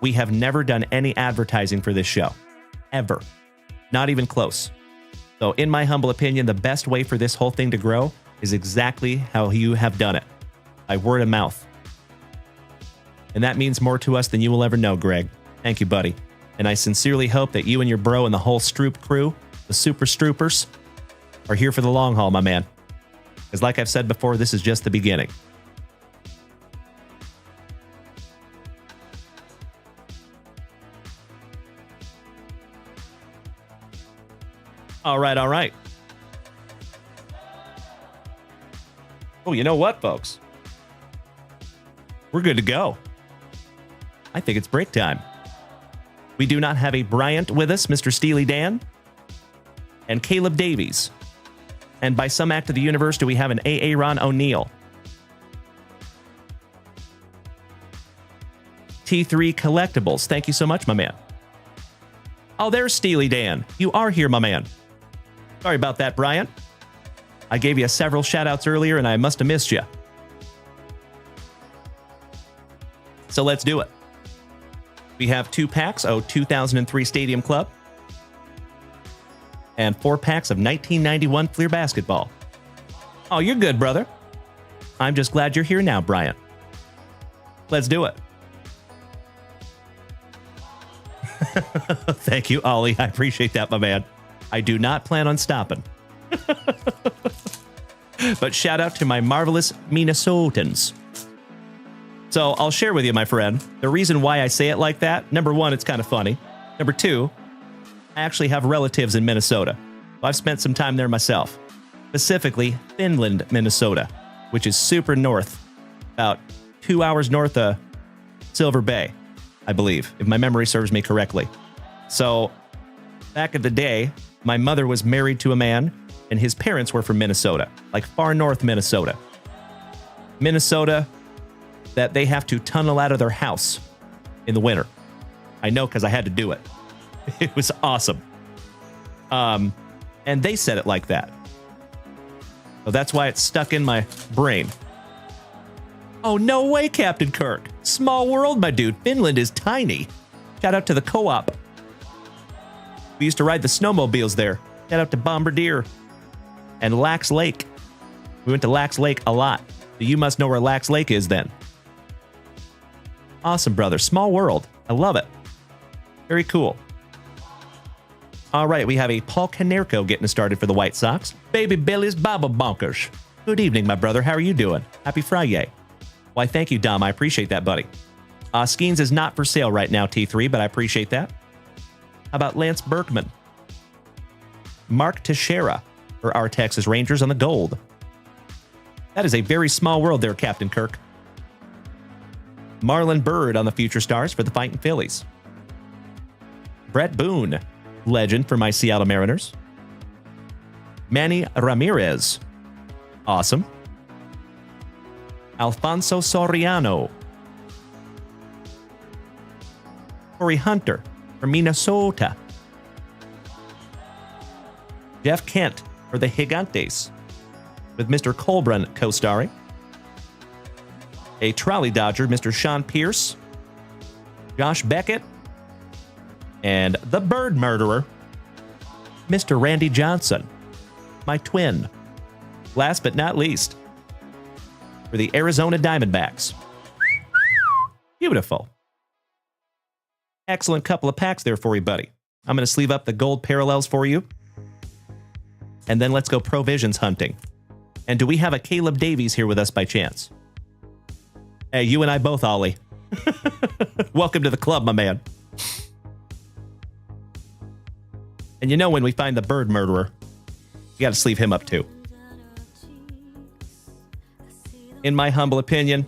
we have never done any advertising for this show. Ever. Not even close. So in my humble opinion, the best way for this whole thing to grow is exactly how you have done it. By word of mouth. And that means more to us than you will ever know, Greg. Thank you, buddy. And I sincerely hope that you and your bro and the whole Stroop crew, the Super Stroopers, are here for the long haul, my man. Because like I've said before, this is just the beginning. All right, all right. Oh, you know what, folks? We're good to go. I think it's break time. We do not have a Bryant with us, Mr. Steely Dan, and Caleb Davies. And by some act of the universe, do we have an Aaron O'Neill? T3 Collectibles. Thank you so much, my man. Oh, there's Steely Dan. You are here, my man. Sorry about that, Bryant. I gave you several shout-outs earlier, and I must have missed you. So let's do it. We have 2 packs of 2003 Stadium Club and 4 packs of 1991 Fleer Basketball. Oh, you're good, brother. I'm just glad you're here now, Bryant. Let's do it. Thank you, Ollie. I appreciate that, my man. I do not plan on stopping. But shout out to my marvelous Minnesotans. So I'll share with you, my friend, the reason why I say it like that. Number 1, it's kind of funny. Number 2, I actually have relatives in Minnesota. I've spent some time there myself. Specifically, Finland, Minnesota, which is super north, about 2 hours north of Silver Bay, I believe, if my memory serves me correctly. So back in the day, my mother was married to a man, and his parents were from Minnesota, like far north Minnesota. Minnesota, that they have to tunnel out of their house in the winter. I know because I had to do it. It was awesome. And they said it like that. So that's why it's stuck in my brain. Oh, no way, Captain Kirk. Small world, my dude. Finland is tiny. Shout out to the co-op. We used to ride the snowmobiles there. Shout out to Bombardier and Lax Lake. We went to Lax Lake a lot. So you must know where Lax Lake is then. Awesome, brother. Small world. I love it. Very cool. All right, we have a Paul Konerko getting started for the White Sox. Baby Billy's Baba Bonkers. Good evening, my brother. How are you doing? Happy Friday. Why, thank you, Dom. I appreciate that, buddy. Skeens is not for sale right now, T3, but I appreciate that. How about Lance Berkman? Mark Teixeira for our Texas Rangers on the gold. That is a very small world there, Captain Kirk. Marlon Byrd on the Future Stars for the Fighting Phillies. Brett Boone, legend for my Seattle Mariners. Manny Ramirez. Awesome. Alfonso Soriano. Corey Hunter from Minnesota. Jeff Kent for the Gigantes, with Mr. Colburn co-starring. A Trolley Dodger, Mr. Sean Pierce. Josh Beckett. And the Bird Murderer, Mr. Randy Johnson, my twin. Last but not least, for the Arizona Diamondbacks. Beautiful. Excellent couple of packs there for you, buddy. I'm going to sleeve up the gold parallels for you. And then let's go provisions hunting. And do we have a Caleb Davies here with us by chance? Hey, you and I both, Ollie. Welcome to the club, my man. And you know when we find the bird murderer, you got to sleeve him up too. In my humble opinion,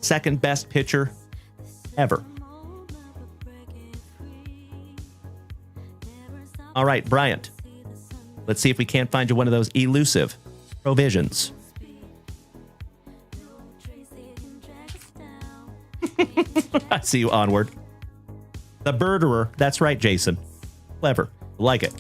second best pitcher ever. All right, Bryant. Let's see if we can't find you one of those elusive provisions. I see you onward. The birderer. That's right, Jason. Clever. Like it.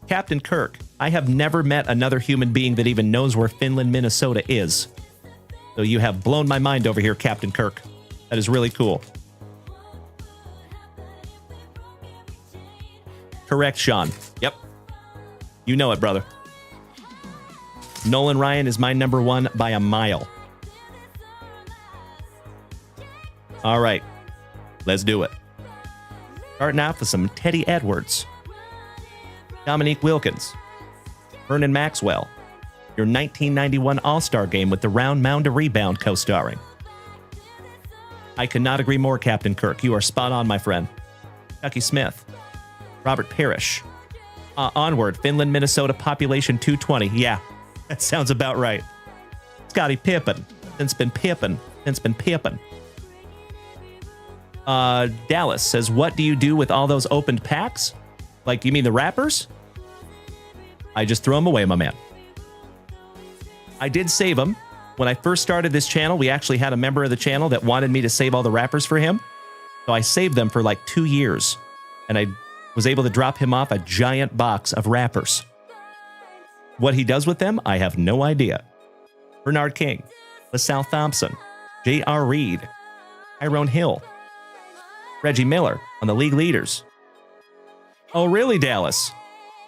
Captain Kirk. I have never met another human being that even knows where Finland, Minnesota is. So you have blown my mind over here, Captain Kirk. That is really cool. Correct, Sean. Yep. You know it, brother. Nolan Ryan is my number one by a mile. All right. Let's do it. Starting off with some Teddy Edwards. Dominique Wilkins. Vernon Maxwell. Your 1991 All-Star game with the round mound to rebound co-starring. I could not agree more, Captain Kirk. You are spot on, my friend. Chucky Smith. Robert Parrish. Onward, Finland, Minnesota, population 220. Yeah, that sounds about right. Scottie Pippen. Since been Pippen. Dallas says, what do you do with all those opened packs? Like, you mean the wrappers? I just throw them away, my man. I did save them. When I first started this channel, we actually had a member of the channel that wanted me to save all the wrappers for him. So I saved them for like 2 years. And I was able to drop him off a giant box of wrappers. What he does with them, I have no idea. Bernard King, LaSalle Thompson, J.R. Reed, Tyrone Hill, Reggie Miller on the league leaders. Oh, really, Dallas?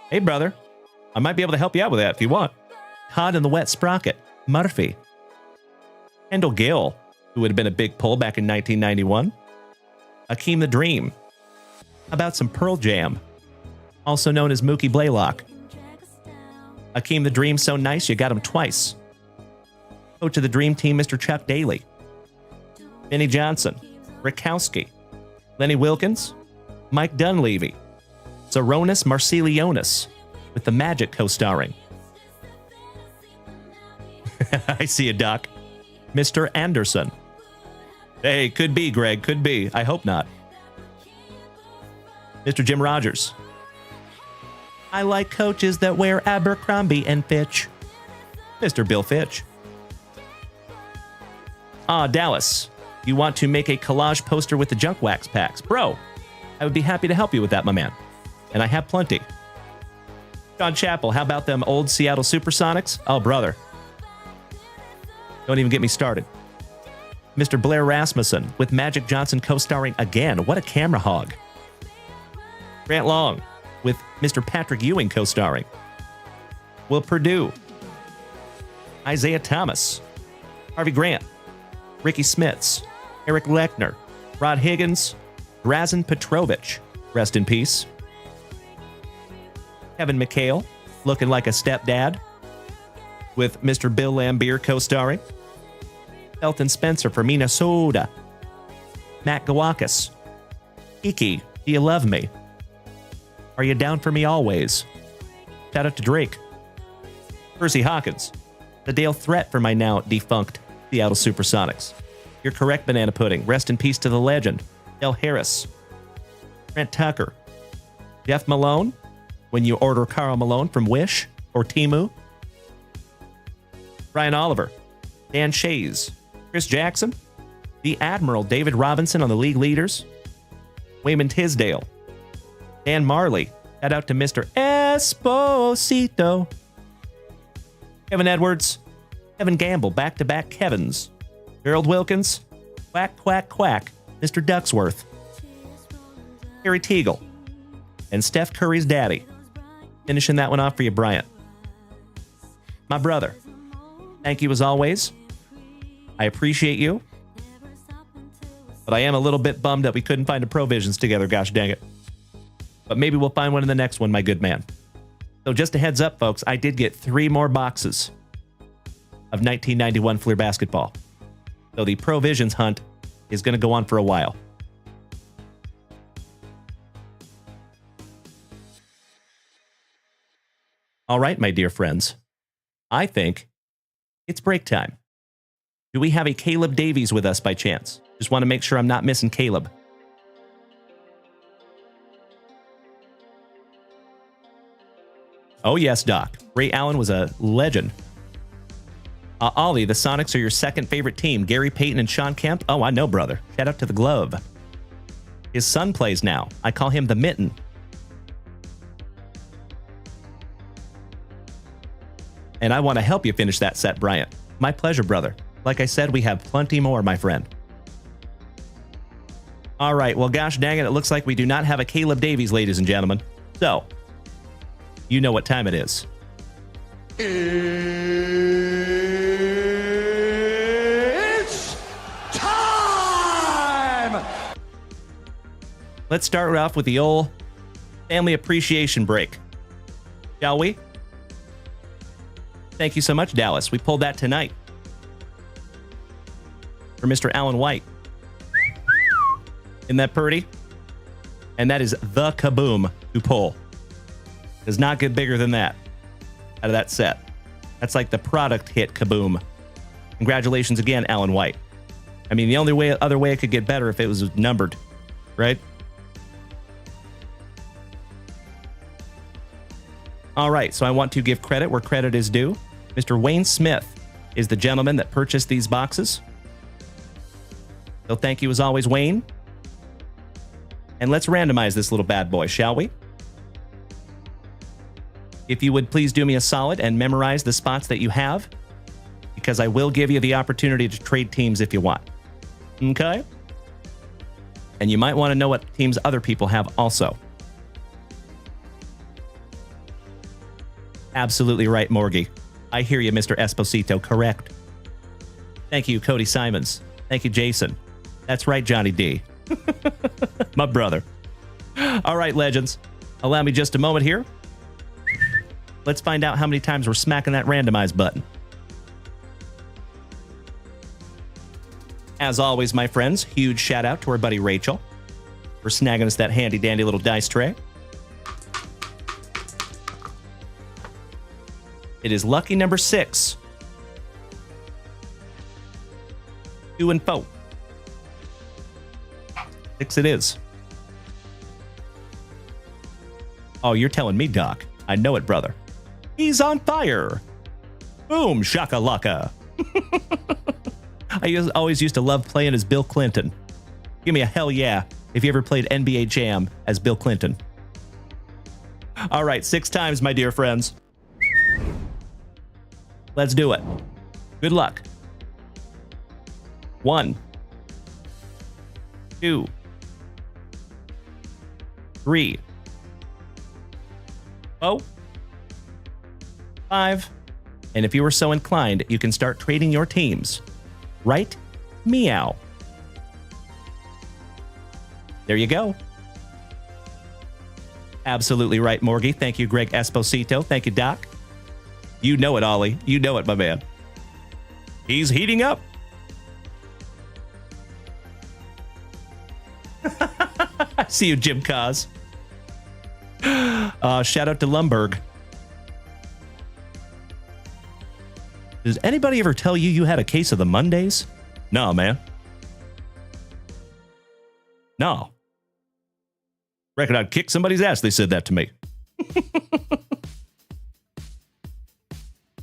Hey, brother. I might be able to help you out with that if you want. Todd and the Wet Sprocket, Murphy. Kendall Gill, who would have been a big pull back in 1991. Akeem the Dream. How about some Pearl Jam, also known as Mookie Blaylock. Akeem the Dream, so nice you got him twice. Coach of the Dream Team, Mr. Chuck Daly. Benny Johnson, Rikowski, Lenny Wilkins, Mike Dunleavy, Saronis Marcelionis, with the Magic co-starring. I see a Doc. Mr. Anderson. Hey, could be, Greg, could be. I hope not. Mr. Jim Rogers. I like coaches that wear Abercrombie and Fitch. Mr. Bill Fitch. Dallas. You want to make a collage poster with the junk wax packs? Bro, I would be happy to help you with that, my man. And I have plenty. John Chappell, how about them old Seattle Supersonics? Oh, brother. Don't even get me started. Mr. Blair Rasmussen with Magic Johnson co-starring again. What a camera hog. Grant Long with Mr. Patrick Ewing co-starring. Will Purdue. Isaiah Thomas. Harvey Grant. Ricky Smits. Eric Lechner. Rod Higgins. Drazen Petrovich. Rest in peace. Kevin McHale, looking like a stepdad, with Mr. Bill Lambier co-starring. Elton Spencer for Minnesota. Matt Gawakis. Iki, do you love me? Are you down for me always? Shout out to Drake. Percy Hawkins. The Dale Threat for my now defunct Seattle Supersonics. You're correct, Banana Pudding. Rest in peace to the legend. Del Harris. Trent Tucker. Jeff Malone. When you order Carl Malone from Wish or Temu. Ryan Oliver. Dan Shays. Chris Jackson. The Admiral David Robinson on the league leaders. Wayman Tisdale. Dan Marley. Shout out to Mr. Esposito. Kevin Edwards. Kevin Gamble. Back-to-back Kevins. Gerald Wilkins. Quack, quack, quack. Mr. Ducksworth. Harry Teagle. And Steph Curry's daddy. Finishing that one off for you, Bryant. My brother. Thank you as always. I appreciate you. But I am a little bit bummed that we couldn't find a Provisions together, gosh dang it. But maybe we'll find one in the next one, my good man. So just a heads up, folks, I did get 3 more boxes of 1991 Fleer basketball. So the Provisions hunt is going to go on for a while. All right, my dear friends. I think it's break time. Do we have a Caleb Davies with us by chance? Just want to make sure I'm not missing Caleb. Oh, yes, Doc. Ray Allen was a legend. Ollie, the Sonics are your second favorite team. Gary Payton and Sean Kemp? Oh, I know, brother. Shout out to the Glove. His son plays now. I call him the Mitten. And I want to help you finish that set, Bryant. My pleasure, brother. Like I said, we have plenty more, my friend. All right, well, gosh dang it, it looks like we do not have a Caleb Davies, ladies and gentlemen. So, you know what time it is. It's time! Let's start off with the old family appreciation break, shall we? Thank you so much, Dallas. We pulled that tonight for Mr. Alan White. Isn't that pretty? And that is the kaboom to pull. Does not get bigger than that out of that set. That's like the product hit kaboom. Congratulations again, Alan White. I mean, the only other way it could get better if it was numbered, right? All right, so I want to give credit where credit is due. Mr. Wayne Smith is the gentleman that purchased these boxes. So thank you as always, Wayne. And let's randomize this little bad boy, shall we? If you would please do me a solid and memorize the spots that you have, because I will give you the opportunity to trade teams if you want. Okay? And you might want to know what teams other people have also. Absolutely right, Morgie. I hear you, Mr. Esposito. Correct. Thank you, Cody Simons. Thank you, Jason. That's right, Johnny D. My brother. All right, legends. Allow me just a moment here. Let's find out how many times we're smacking that randomize button. As always, my friends, huge shout out to our buddy Rachel for snagging us that handy dandy little dice tray. It is lucky number 6. 2 and 4. 6 it is. Oh, you're telling me, Doc. I know it, brother. He's on fire. Boom, shakalaka. I always used to love playing as Bill Clinton. Give me a hell yeah if you ever played NBA Jam as Bill Clinton. All right, 6 times, my dear friends. Let's do it. Good luck. 1, 2, 3, 4, 5, and if you are so inclined, you can start trading your teams. Right? Meow. There you go. Absolutely right, Morgie. Thank you, Greg Esposito. Thank you, Doc. You know it, Ollie. You know it, my man. He's heating up. I see you, Jim Cos. Shout out to Lumberg. Does anybody ever tell you you had a case of the Mondays? No, man. No. Reckon I'd kick somebody's ass they said that to me.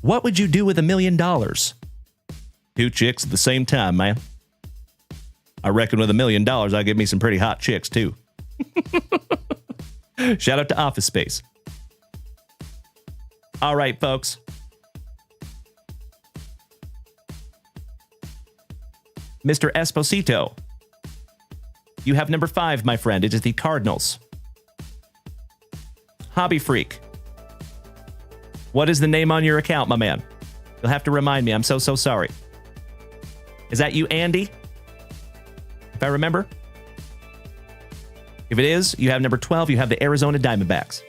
What would you do with $1 million? 2 chicks at the same time, man. I reckon with $1 million, I'll get me some pretty hot chicks, too. Shout out to Office Space. All right, folks. Mr. Esposito, you have number 5, my friend. It is the Cardinals. Hobby Freak. What is the name on your account, my man? You'll have to remind me. I'm so sorry. Is that you, Andy? if I remember. If it is, you have number 12. You have the Arizona Diamondbacks.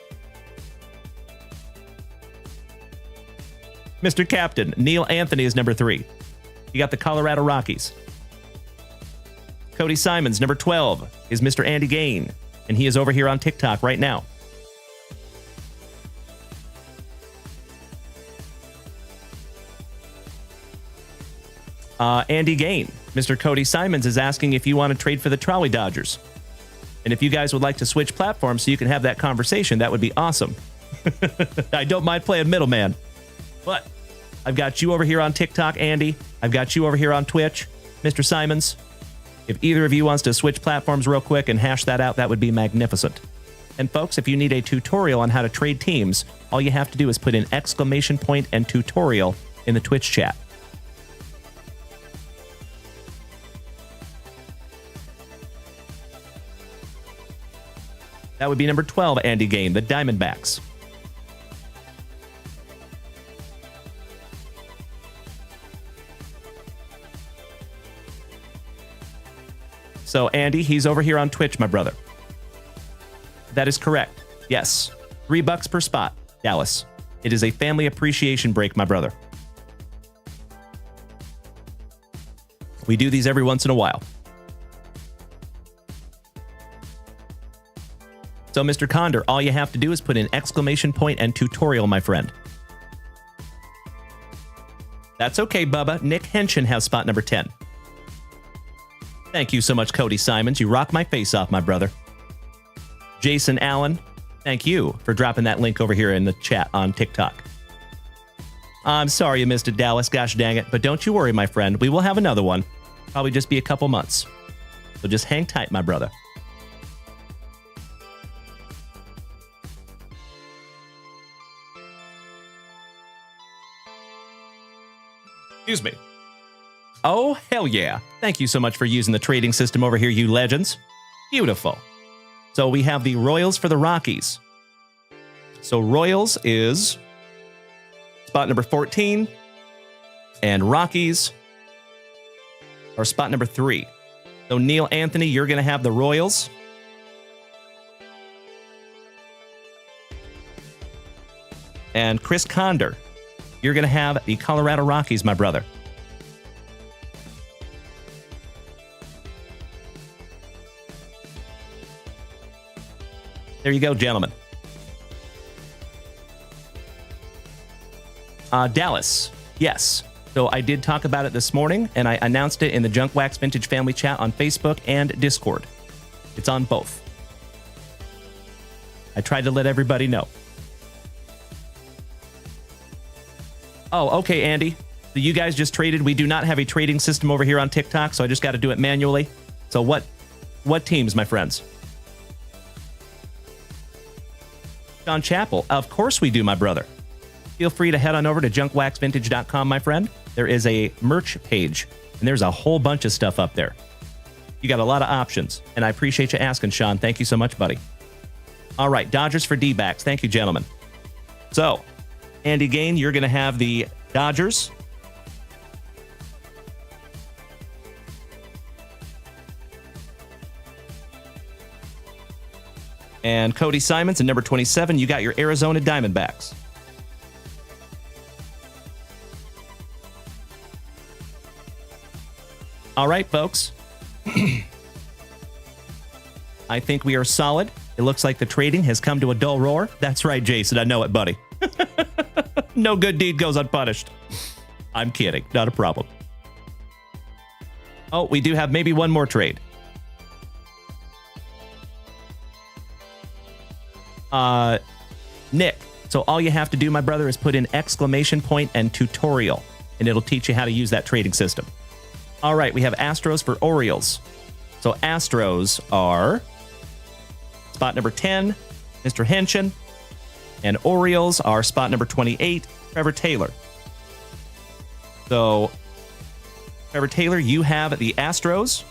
Mr. Captain, Neil Anthony is number 3. You got the Colorado Rockies. Cody Simons, number 12, is Mr. Andy Gain, and he is over here on TikTok right now. Andy Gain, Mr. Cody Simons is asking if you want to trade for the Trolley Dodgers. And if you guys would like to switch platforms so you can have that conversation, that would be awesome. I don't mind playing middleman. But I've got you over here on TikTok, Andy. I've got you over here on Twitch, Mr. Simons. If either of you wants to switch platforms real quick and hash that out, that would be magnificent. And folks, if you need a tutorial on how to trade teams, all you have to do is put in !point and tutorial in the Twitch chat. That would be number 12, Andy Gain, the Diamondbacks. So, Andy, he's over here on Twitch, my brother. That is correct. Yes. $3 per spot, Dallas. It is a family appreciation break, my brother. We do these every once in a while. So, Mr. Condor, all you have to do is put in !point and tutorial, my friend. That's okay, Bubba. Nick Henshin has spot number 10. Thank you so much, Cody Simons. You rock my face off, my brother. Jason Allen, thank you for dropping that link over here in the chat on TikTok. I'm sorry you missed it, Dallas. Gosh dang it. But don't you worry, my friend. We will have another one. Probably just be a couple months. So just hang tight, my brother. Excuse me. Oh, hell yeah. Thank you so much for using the trading system over here, you legends. Beautiful. So we have the Royals for the Rockies. So Royals is spot number 14, and Rockies are spot number 3. So Neil Anthony, you're going to have the Royals. And Chris Condor, you're going to have the Colorado Rockies, my brother. There you go, gentlemen. Dallas, yes. So I did talk about it this morning, and I announced it in the Junk Wax Vintage Family Chat on Facebook and Discord. It's on both. I tried to let everybody know. Oh, okay, Andy. So you guys just traded. We do not have a trading system over here on TikTok, so I just got to do it manually. So what teams, my friends? John Chappell, of course we do, my brother. Feel free to head on over to junkwaxvintage.com, my friend. There is a merch page, and there's a whole bunch of stuff up there. You got a lot of options, and I appreciate you asking, Sean. Thank you so much, buddy. All right, Dodgers for D-backs. Thank you, gentlemen. So, Andy Gain, you're going to have the Dodgers. And Cody Simons at number 27, you got your Arizona Diamondbacks. All right, folks. I think we are solid. It looks like the trading has come to a dull roar. That's right, Jason. I know it, buddy. No good deed goes unpunished. I'm kidding. Not a problem. Oh, we do have maybe one more trade. Nick, so all you have to do, my brother, is put in !point and tutorial, and it'll teach you how to use that trading system. All right, we have Astros for Orioles. So Astros are spot number 10, Mr. Henshin, and Orioles are spot number 28, Trevor Taylor. So, Trevor Taylor, you have the Astros.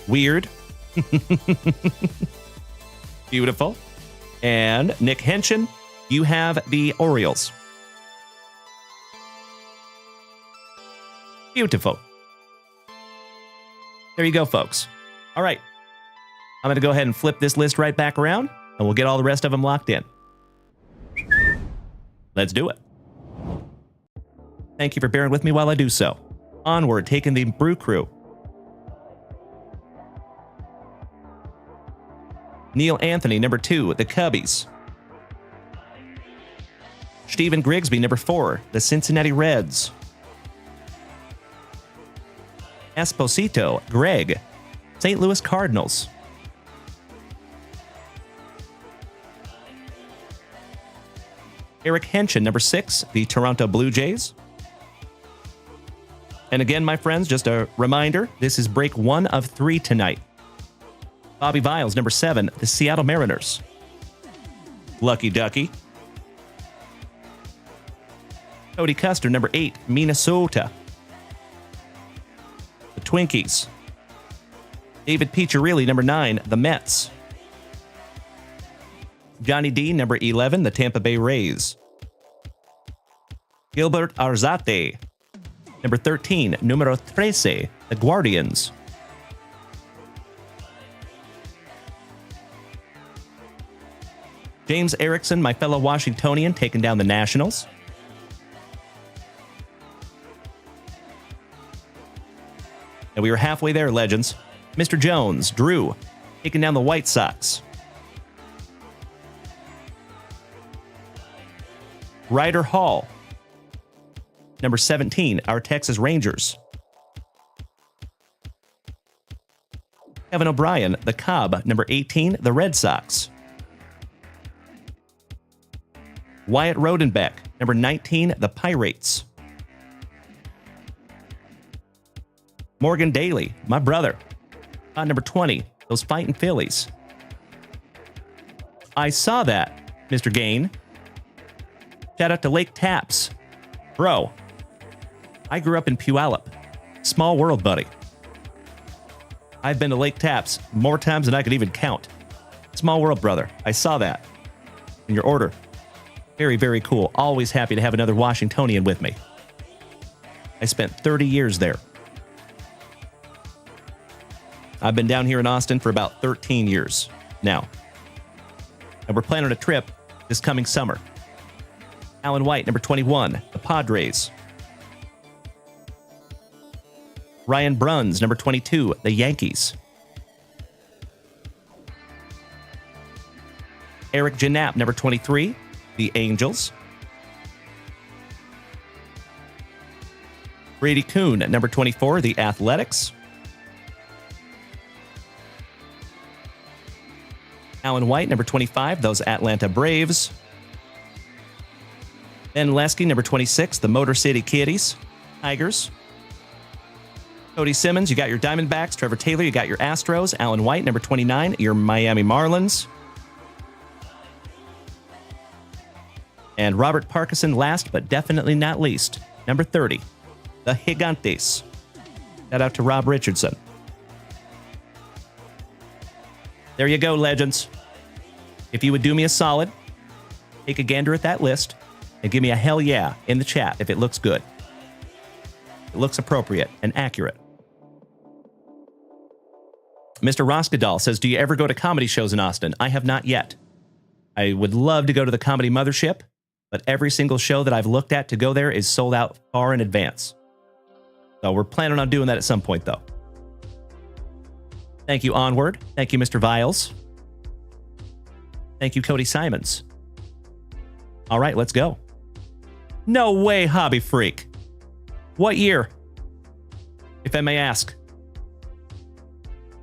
Weird. Beautiful. And Nick Henshin, you have the Orioles. Beautiful. There you go, folks. All right. I'm going to go ahead and flip this list right back around, and we'll get all the rest of them locked in. Let's do it. Thank you for bearing with me while I do so. Onward, taking the Brew Crew. Neil Anthony, number 2, the Cubbies. Stephen Grigsby, number 4, the Cincinnati Reds. Esposito, Greg, St. Louis Cardinals. Eric Henshin, number 6, the Toronto Blue Jays. And again, my friends, just a reminder, this is break 1 of 3 tonight. Bobby Viles, number 7, the Seattle Mariners. Lucky Ducky. Cody Custer, number 8, Minnesota. The Twinkies. David Piccirilli, number 9, the Mets. Johnny D, number 11, the Tampa Bay Rays. Gilbert Arzate, number 13, numero 13, the Guardians. James Erickson, my fellow Washingtonian, taking down the Nationals. And we were halfway there, legends. Mr. Jones, Drew, taking down the White Sox. Ryder Hall, number 17, our Texas Rangers. Kevin O'Brien, the Cobb, number 18, the Red Sox. Wyatt Rodenbeck, number 19, the Pirates. Morgan Daly, my brother, number 20, those fighting Phillies. I saw that, Mr. Gain. Shout out to Lake Taps. Bro, I grew up in Puyallup. Small world, buddy. I've been to Lake Taps more times than I could even count. Small world, brother. I saw that in your order. Very, very cool. Always happy to have another Washingtonian with me. I spent 30 years there. I've been down here in Austin for about 13 years now. And we're planning a trip this coming summer. Alan White, number 21, the Padres. Ryan Bruns, number 22, the Yankees. Eric Janap, number 23, the Angels. Brady Kuhn, number 24, the Athletics. Alan White, number 25, those Atlanta Braves. Ben Lesky, number 26, the Motor City Kitties, Tigers. Cody Simmons, you got your Diamondbacks. Trevor Taylor, you got your Astros. Alan White, number 29, your Miami Marlins. And Robert Parkinson, last but definitely not least, number 30, the Gigantes. Shout out to Rob Richardson. There you go, legends. If you would do me a solid, take a gander at that list and give me a hell yeah in the chat if it looks good. It looks appropriate and accurate. Mr. Roskadal says, do you ever go to comedy shows in Austin? I have not yet. I would love to go to the Comedy Mothership, but every single show that I've looked at to go there is sold out far in advance. So we're planning on doing that at some point, though. Thank you, Onward. Thank you, Mr. Viles. Thank you, Cody Simons. All right, let's go. No way, Hobby Freak. What year? If I may ask.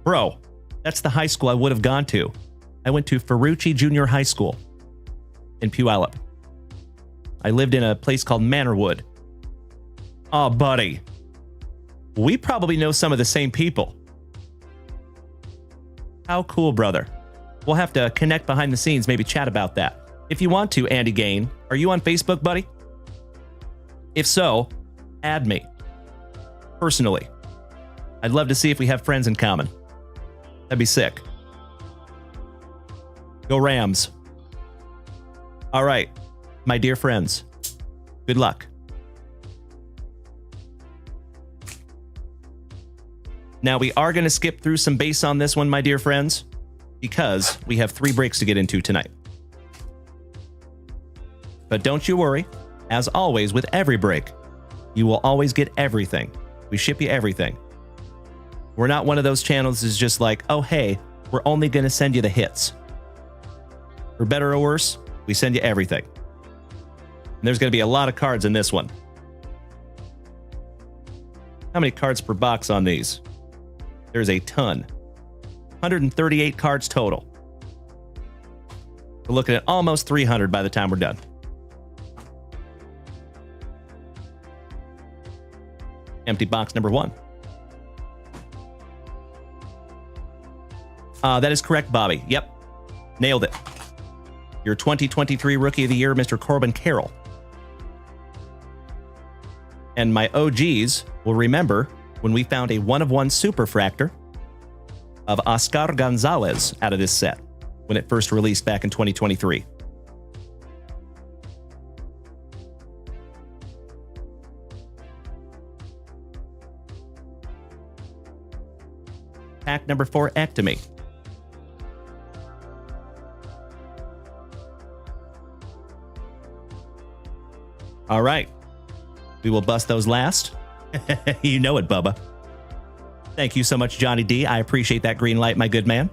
Bro, that's the high school I would have gone to. I went to Ferrucci Junior High School in Puyallup. I lived in a place called Manorwood. Oh, buddy. We probably know some of the same people. How cool, brother. We'll have to connect behind the scenes, maybe chat about that. If you want to, Andy Gain, are you on Facebook, buddy? If so, add me. Personally. I'd love to see if we have friends in common. That'd be sick. Go Rams. All right, my dear friends. Good luck. Now, we are going to skip through some base on this one, my dear friends, because we have 3 breaks to get into tonight. But don't you worry. As always, with every break, you will always get everything. We ship you everything. We're not one of those channels that's just like, oh, hey, we're only going to send you the hits. For better or worse, we send you everything. And there's going to be a lot of cards in this one. How many cards per box on these? There's a ton. 138 cards total. We're looking at almost 300 by the time we're done. Empty box number 1. That is correct, Bobby. Yep. Nailed it. Your 2023 Rookie of the Year, Mr. Corbin Carroll. And my OGs will remember when we found a 1-of-1 Superfractor of Oscar Gonzalez out of this set when it first released back in 2023. Pack number 4, Ectomy. All right. We will bust those last. You know it, Bubba. Thank you so much, Johnny D. I appreciate that green light, my good man.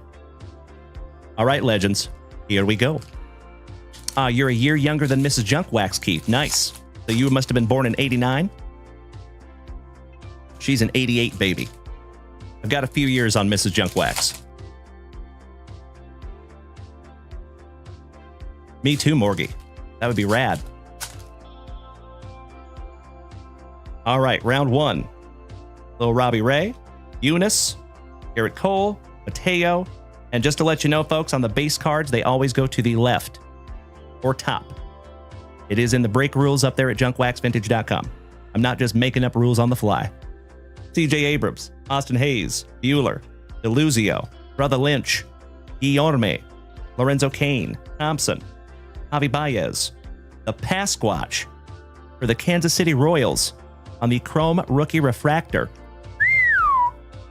All right, legends. Here we go. You're a year younger than Mrs. Junkwax, Keith. Nice. So you must have been born in 89? She's an 88 baby. I've got a few years on Mrs. Junkwax. Me too, Morgie. That would be rad. All right, round 1. Little Robbie Ray, Eunice, Garrett Cole, Mateo, and just to let you know, folks, on the base cards, they always go to the left or top. It is in the break rules up there at junkwaxvintage.com. I'm not just making up rules on the fly. CJ Abrams, Austin Hayes, Bueller, Deluzio, Brother Lynch, Guillerme, Lorenzo Kane, Thompson, Javi Baez, the Pasquatch for the Kansas City Royals on the Chrome Rookie Refractor,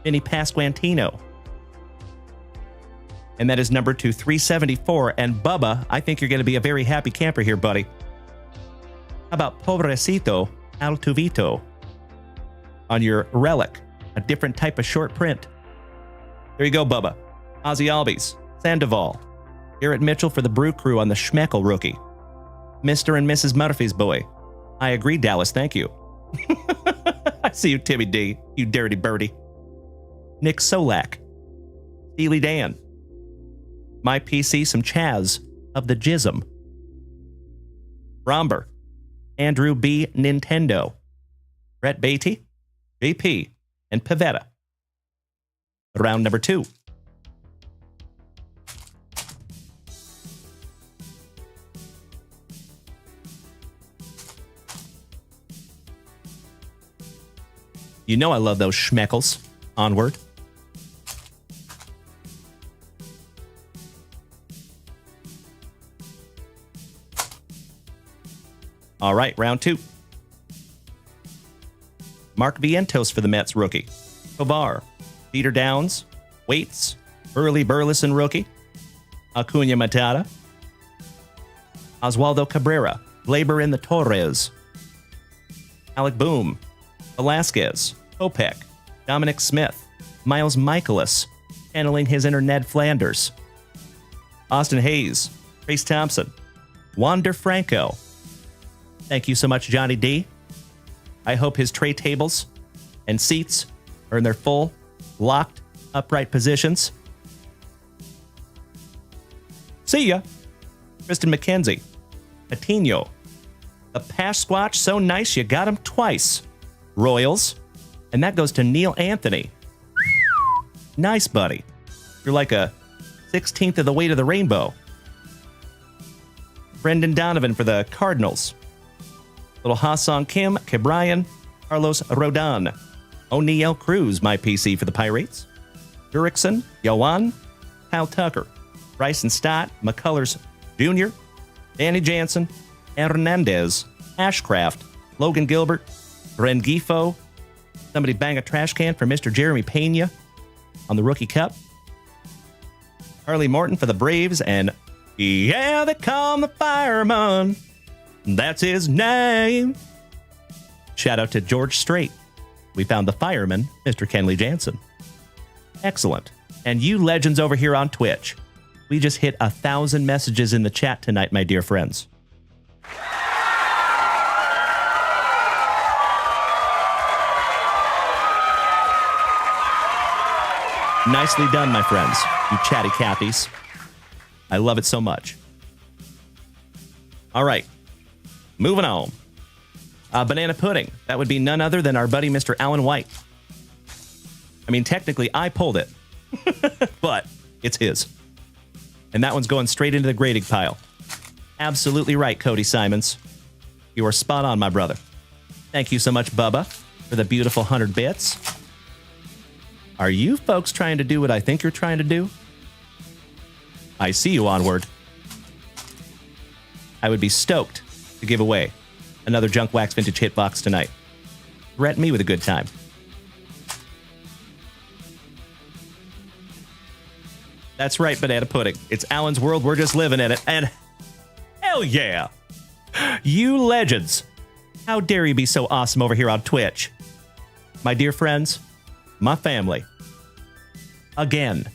Vinny Pasquantino. And that is number 374. And Bubba, I think you're going to be a very happy camper here, buddy. How about Pobrecito Altuvito on your Relic, a different type of short print. There you go, Bubba. Ozzy Albies, Sandoval, Garrett Mitchell for the Brew Crew on the Schmeckel Rookie. Mr. and Mrs. Murphy's boy. I agree, Dallas, thank you. I see you, Timmy D, you dirty birdie. Nick Solak, Steely Dan, my PC, some Chaz of the Jism, Romber, Andrew B. Nintendo, Brett Beatty, JP, and Pavetta. Round number 2. You know I love those schmeckles. Onward. All right, round 2. Mark Vientos for the Mets rookie. Tovar, Peter Downs, Waits, Burley Burleson rookie. Acuna Matata. Oswaldo Cabrera, Glaber in the Torres. Alec Boom, Velasquez, Kopech, Dominic Smith, Miles Michaelis, handling his inner Ned Flanders. Austin Hayes, Trace Thompson, Wander Franco. Thank you so much, Johnny D. I hope his tray tables and seats are in their full, locked, upright positions. See ya. Kristen McKenzie, Patino, the Pasquatch, so nice you got him twice. Royals, and that goes to Neil Anthony. Nice, buddy. You're like a 16th of the way to the rainbow. Brendan Donovan for the Cardinals. Little Ha-Sung Kim, Kebrian, Carlos Rodon. O'Neal Cruz, my PC for the Pirates. Jurickson, Yoan, Kyle Tucker, Bryson Stott, McCullers Jr., Danny Jansen, Hernandez, Ashcraft, Logan Gilbert, Rengifo, Somebody bang a trash can for Mr. Jeremy Pena on the Rookie Cup. Harley Morton for the Braves, and yeah, they call him the fireman. That's his name. Shout out to George Strait. We found the fireman, Mr. Kenley Jansen. Excellent. And you legends over here on Twitch. We just hit 1,000 messages in the chat tonight, my dear friends. Nicely done, my friends, you chatty Cathies. I love it so much. All right, moving on. Banana pudding. That would be none other than our buddy, Mr. Alan White. I mean, technically, I pulled it, but it's his. And that one's going straight into the grading pile. Absolutely right, Cody Simons. You are spot on, my brother. Thank you so much, Bubba, for the beautiful 100 bits. Are you folks trying to do what I think you're trying to do? I see you onward. I would be stoked to give away another Junk Wax Vintage Hitbox tonight. Threaten me with a good time. That's right, Banana Pudding. It's Alan's world. We're just living in it. And hell yeah! You legends! How dare you be so awesome over here on Twitch? My dear friends, my family. Again,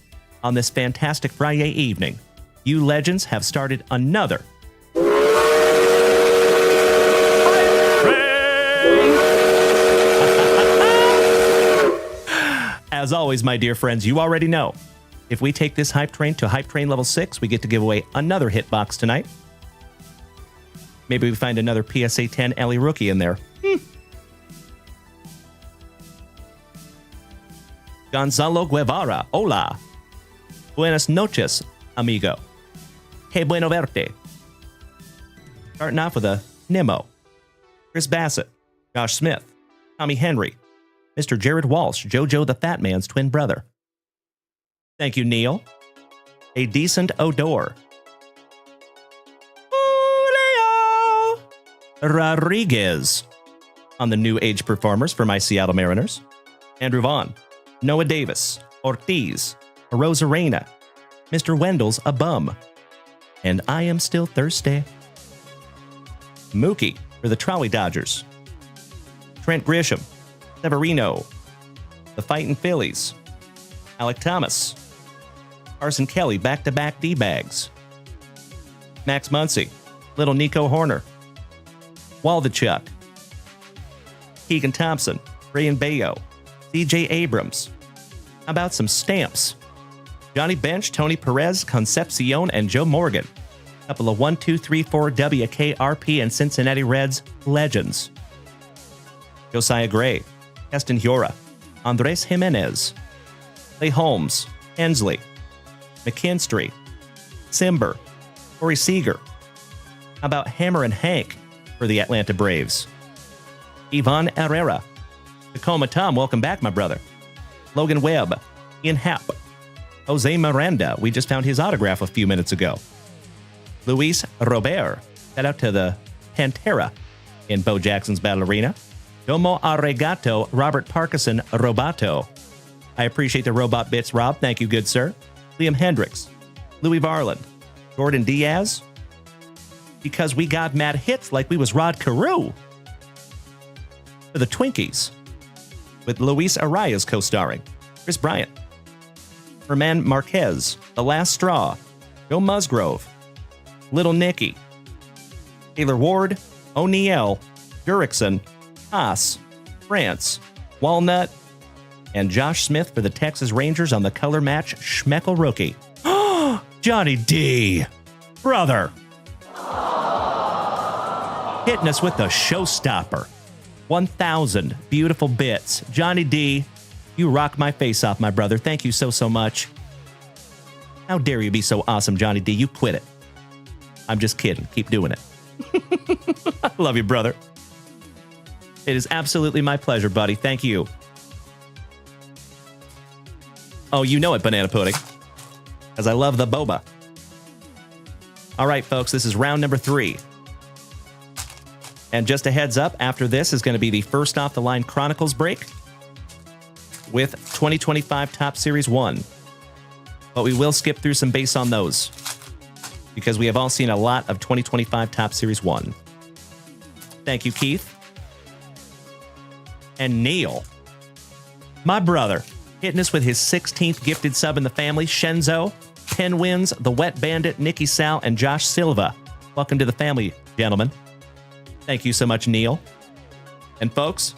on this fantastic Friday evening, you legends have started another As always, my dear friends, you already know. If we take this hype train to hype train level 6, we get to give away another hitbox tonight. Maybe we find another PSA 10 Ellie rookie in there. Gonzalo Guevara, hola. Buenas noches, amigo. Que bueno verte. Starting off with a Nemo. Chris Bassett, Josh Smith, Tommy Henry, Mr. Jared Walsh, JoJo the Fat Man's twin brother. Thank you, Neil. A decent odor. Julio Rodriguez on the New Age Performers for my Seattle Mariners. Andrew Vaughn, Noah Davis, Ortiz, Rosa Reyna, Mr. Wendell's a bum, and I am still thirsty. Mookie for the Trolley Dodgers. Trent Grisham, Severino, the Fightin' Phillies, Alec Thomas, Carson Kelly, back-to-back D-bags, Max Muncy, Little Nico Horner, Waldachuk, Keegan Thompson, Brian Bayo, CJ Abrams. How about some stamps? Johnny Bench, Tony Perez, Concepcion, and Joe Morgan. Couple of 1, 2, 3, 4 WKRP and Cincinnati Reds legends. Josiah Gray, Keston Hiura, Andres Jimenez, Clay Holmes, Hensley, McKinstry, Simber, Corey Seager. How about Hammer and Hank for the Atlanta Braves? Ivan Herrera, Tacoma Tom, welcome back, my brother. Logan Webb, Ian Happ, Jose Miranda, we just found his autograph a few minutes ago. Luis Robert, shout out to the Pantera in Bo Jackson's Battle Arena. Domo Arigato, Robert Parkinson Robato. I appreciate the robot bits, Rob. Thank you, good sir. Liam Hendricks, Louis Varland, Jordan Diaz. Because we got mad hits like we was Rod Carew. For the Twinkies, with Luis Arias co-starring. Chris Bryant, Herman Marquez, The Last Straw, Joe Musgrove, Little Nicky, Taylor Ward, O'Neill, Jurickson, Haas, France, Walnut, and Josh Smith for the Texas Rangers on the color match Schmeckel rookie. Johnny D, brother. Hitting us with the showstopper. 1,000 beautiful bits. Johnny D, you rock my face off, my brother. Thank you so, so much. How dare you be so awesome, Johnny D? You quit it. I'm just kidding. Keep doing it. I love you, brother. It is absolutely my pleasure, buddy. Thank you. Oh, you know it, Banana Pudding. Because I love the boba. All right, folks, this is round number 3. And just a heads up, after this is going to be the first off the line Chronicles break. with 2025 Top Series 1. But we will skip through some base on those because we have all seen a lot of 2025 Top Series 1. Thank you, Keith. And Neil, my brother, hitting us with his 16th gifted sub in the family. Shenzo, Pen Wins, The Wet Bandit, Nikki Sal, and Josh Silva. Welcome to the family, gentlemen. Thank you so much, Neil. And folks,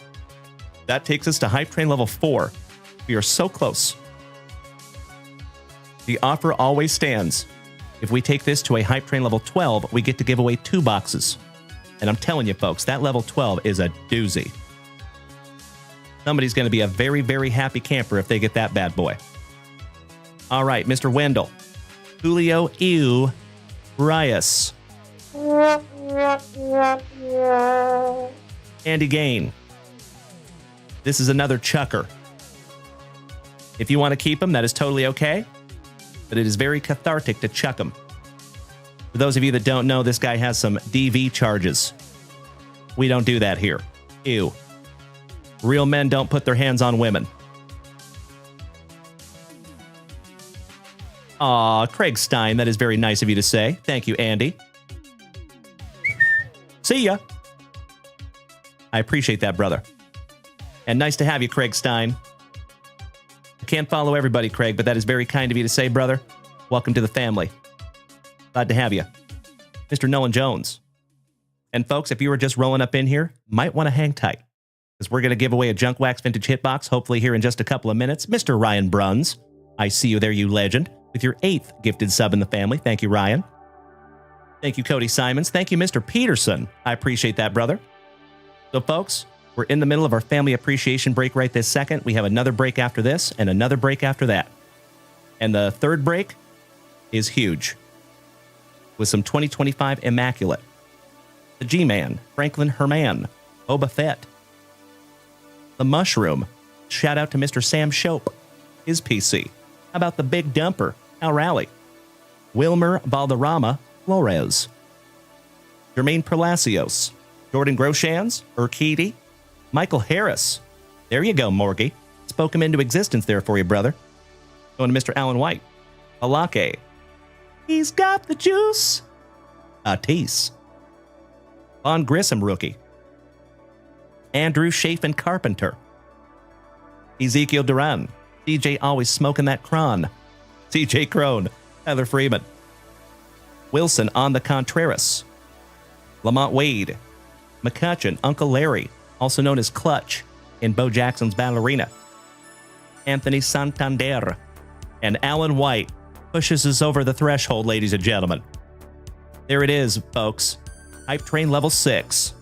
that takes us to Hype Train level 4. We are so close. The offer always stands. If we take this to a Hype Train level 12, we get to give away 2 boxes. And I'm telling you, folks, that level 12 is a doozy. Somebody's going to be a very, very happy camper if they get that bad boy. All right, Mr. Wendell. Julio Rias. Andy Gain. This is another chucker. If you want to keep him, that is totally okay. But it is very cathartic to chuck him. For those of you that don't know, this guy has some DV charges. We don't do that here. Ew. Real men don't put their hands on women. Aw, Craig Stein, that is very nice of you to say. Thank you, Andy. See ya. I appreciate that, brother. And nice to have you, Craig Stein. I can't follow everybody, Craig, but that is very kind of you to say, brother. Welcome to the family. Glad to have you. Mr. Nolan Jones. And folks, if you were just rolling up in here, might want to hang tight, because we're going to give away a Junk Wax Vintage Hitbox, hopefully here in just a couple of minutes. Mr. Ryan Bruns. I see you there, you legend, with your 8th gifted sub in the family. Thank you, Ryan. Thank you, Cody Simons. Thank you, Mr. Peterson. I appreciate that, brother. So, folks, we're in the middle of our family appreciation break right this second. We have another break after this and another break after that. And the third break is huge, with some 2025 Immaculate. The G-Man, Franklin Herman, Boba Fett. The Mushroom. Shout out to Mr. Sam Shope, his PC. How about the Big Dumper, Al Rally? Wilmer Valderrama Flores. Jermaine Palacios. Jordan Groshans, Urquidi. Michael Harris. There you go, Morgie. Spoke him into existence there for you, brother. Going to Mr. Alan White. Alake. He's got the juice. Atis. Von Grissom rookie. Andrew Chafin Carpenter. Ezekiel Duran. DJ always smoking that cron. CJ Crone. Tyler Freeman. Wilson on the Contreras. Lamont Wade. McCutcheon, Uncle Larry, also known as Clutch in Bo Jackson's Ballerina. Anthony Santander. And Alan White pushes us over the threshold, ladies and gentlemen. There it is, folks. Hype Train level 6.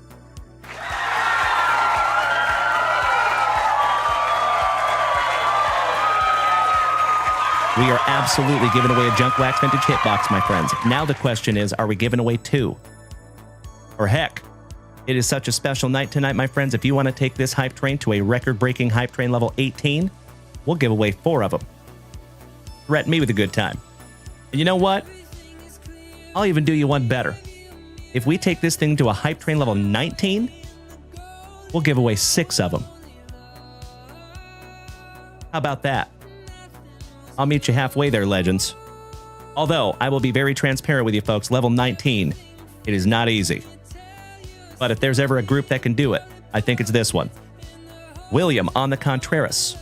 We are absolutely giving away a Junk Wax Vintage Hitbox, my friends. Now the question is, are we giving away 2? Or heck, it is such a special night tonight, my friends. If you want to take this Hype Train to a record-breaking Hype Train level 18, we'll give away 4 of them. Threaten me with a good time. And you know what? I'll even do you one better. If we take this thing to a Hype Train level 19, we'll give away 6 of them. How about that? I'll meet you halfway there, legends. Although, I will be very transparent with you folks, level 19, it is not easy. But if there's ever a group that can do it, I think it's this one. William on the Contreras.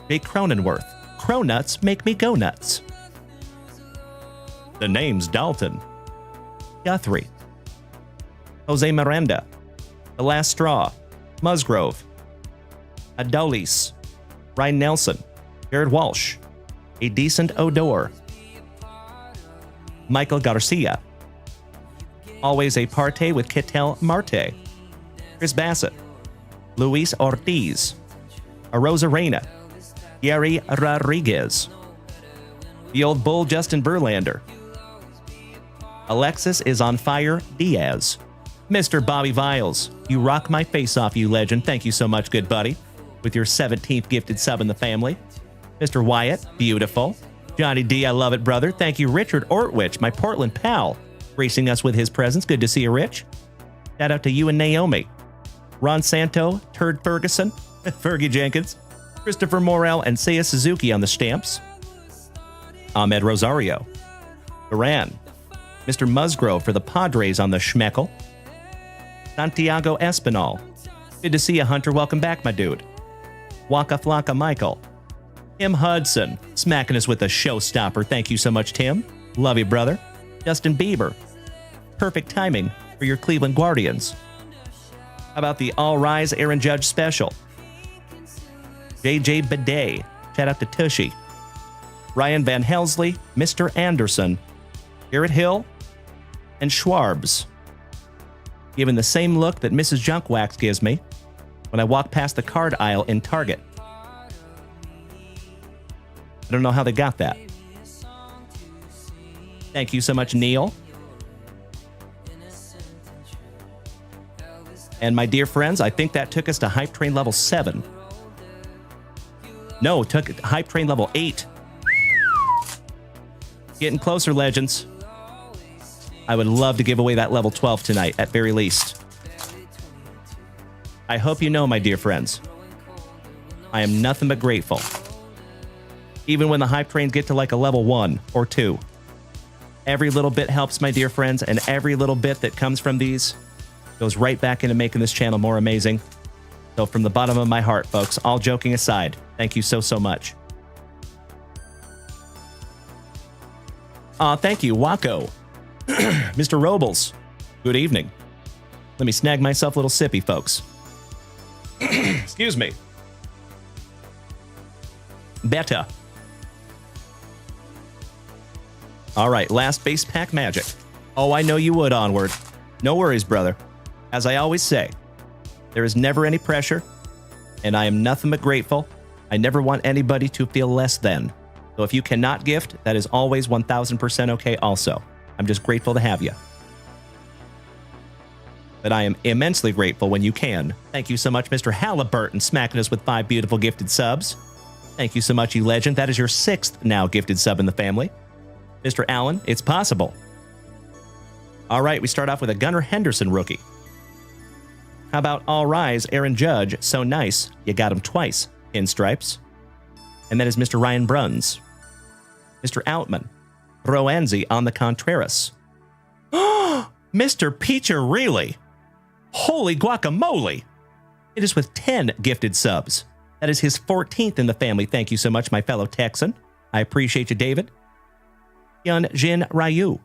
Jake Cronenworth. Cronuts make me go nuts. The name's Dalton. Guthrie. Jose Miranda. The Last Straw. Musgrove. Adolis. Ryan Nelson. Jared Walsh. A Decent Odor. Michael Garcia. Always a Parte with Ketel Marte. Chris Bassett. Luis Ortiz. Rosa Reina. Yeri Rodriguez. The Old Bull Justin Verlander. Alexis is on fire Diaz. Mr. Bobby Viles. You rock my face off, you legend. Thank you so much, good buddy. With your 17th gifted sub in the family. Mr. Wyatt, beautiful. Johnny D, I love it, brother. Thank you, Richard Ortwich, my Portland pal, gracing us with his presence. Good to see you, Rich. Shout out to you and Naomi. Ron Santo, Turd Ferguson, Fergie Jenkins, Christopher Morel and Seiya Suzuki on the stamps. Ahmed Rosario. Duran. Mr. Musgrove for the Padres on the Schmeckel. Santiago Espinal. Good to see you, Hunter. Welcome back, my dude. Waka Flocka Michael. Tim Hudson, smacking us with a showstopper. Thank you so much, Tim. Love you, brother. Justin Bieber. Perfect timing for your Cleveland Guardians. How about the All Rise Aaron Judge special? JJ Bidet. Shout out to Tushy. Ryan Van Helsley, Mr. Anderson, Garrett Hill, and Schwarbs. Given the same look that Mrs. Junkwax gives me when I walk past the card aisle in Target. I don't know how they got that. Thank you so much, Neil. And my dear friends, I think that took us to Hype Train level 7. No, it took Hype Train level 8. Getting closer, legends. I would love to give away that level 12 tonight, at very least. I hope you know, my dear friends, I am nothing but grateful. Even when the hype trains get to like a level 1 or 2. Every little bit helps, my dear friends, and every little bit that comes from these goes right back into making this channel more amazing. So from the bottom of my heart, folks, all joking aside, thank you so, so much. Thank you, Wako. Mr. Robles, good evening. Let me snag myself a little sippy, folks. Excuse me. Beta. All right, last base pack magic. Oh, I know you would, Onward. No worries, brother. As I always say, there is never any pressure, and I am nothing but grateful. I never want anybody to feel less than. So if you cannot gift, that is always 1000% okay also. I'm just grateful to have you. But I am immensely grateful when you can. Thank you so much, Mr. Halliburton, smacking us with 5 beautiful gifted subs. Thank you so much, you legend. That is your 6th now gifted sub in the family. Mr. Allen, it's possible. All right, we start off with a Gunnar Henderson rookie. How about All Rise, Aaron Judge? So nice, you got him twice. Pinstripes. And that is Mr. Ryan Bruns. Mr. Outman. Roanzi on the Contreras. Mr. Peacher, really? Holy guacamole! It is with 10 gifted subs. That is his 14th in the family. Thank you so much, my fellow Texan. I appreciate you, David. Hyun Jin Ryu.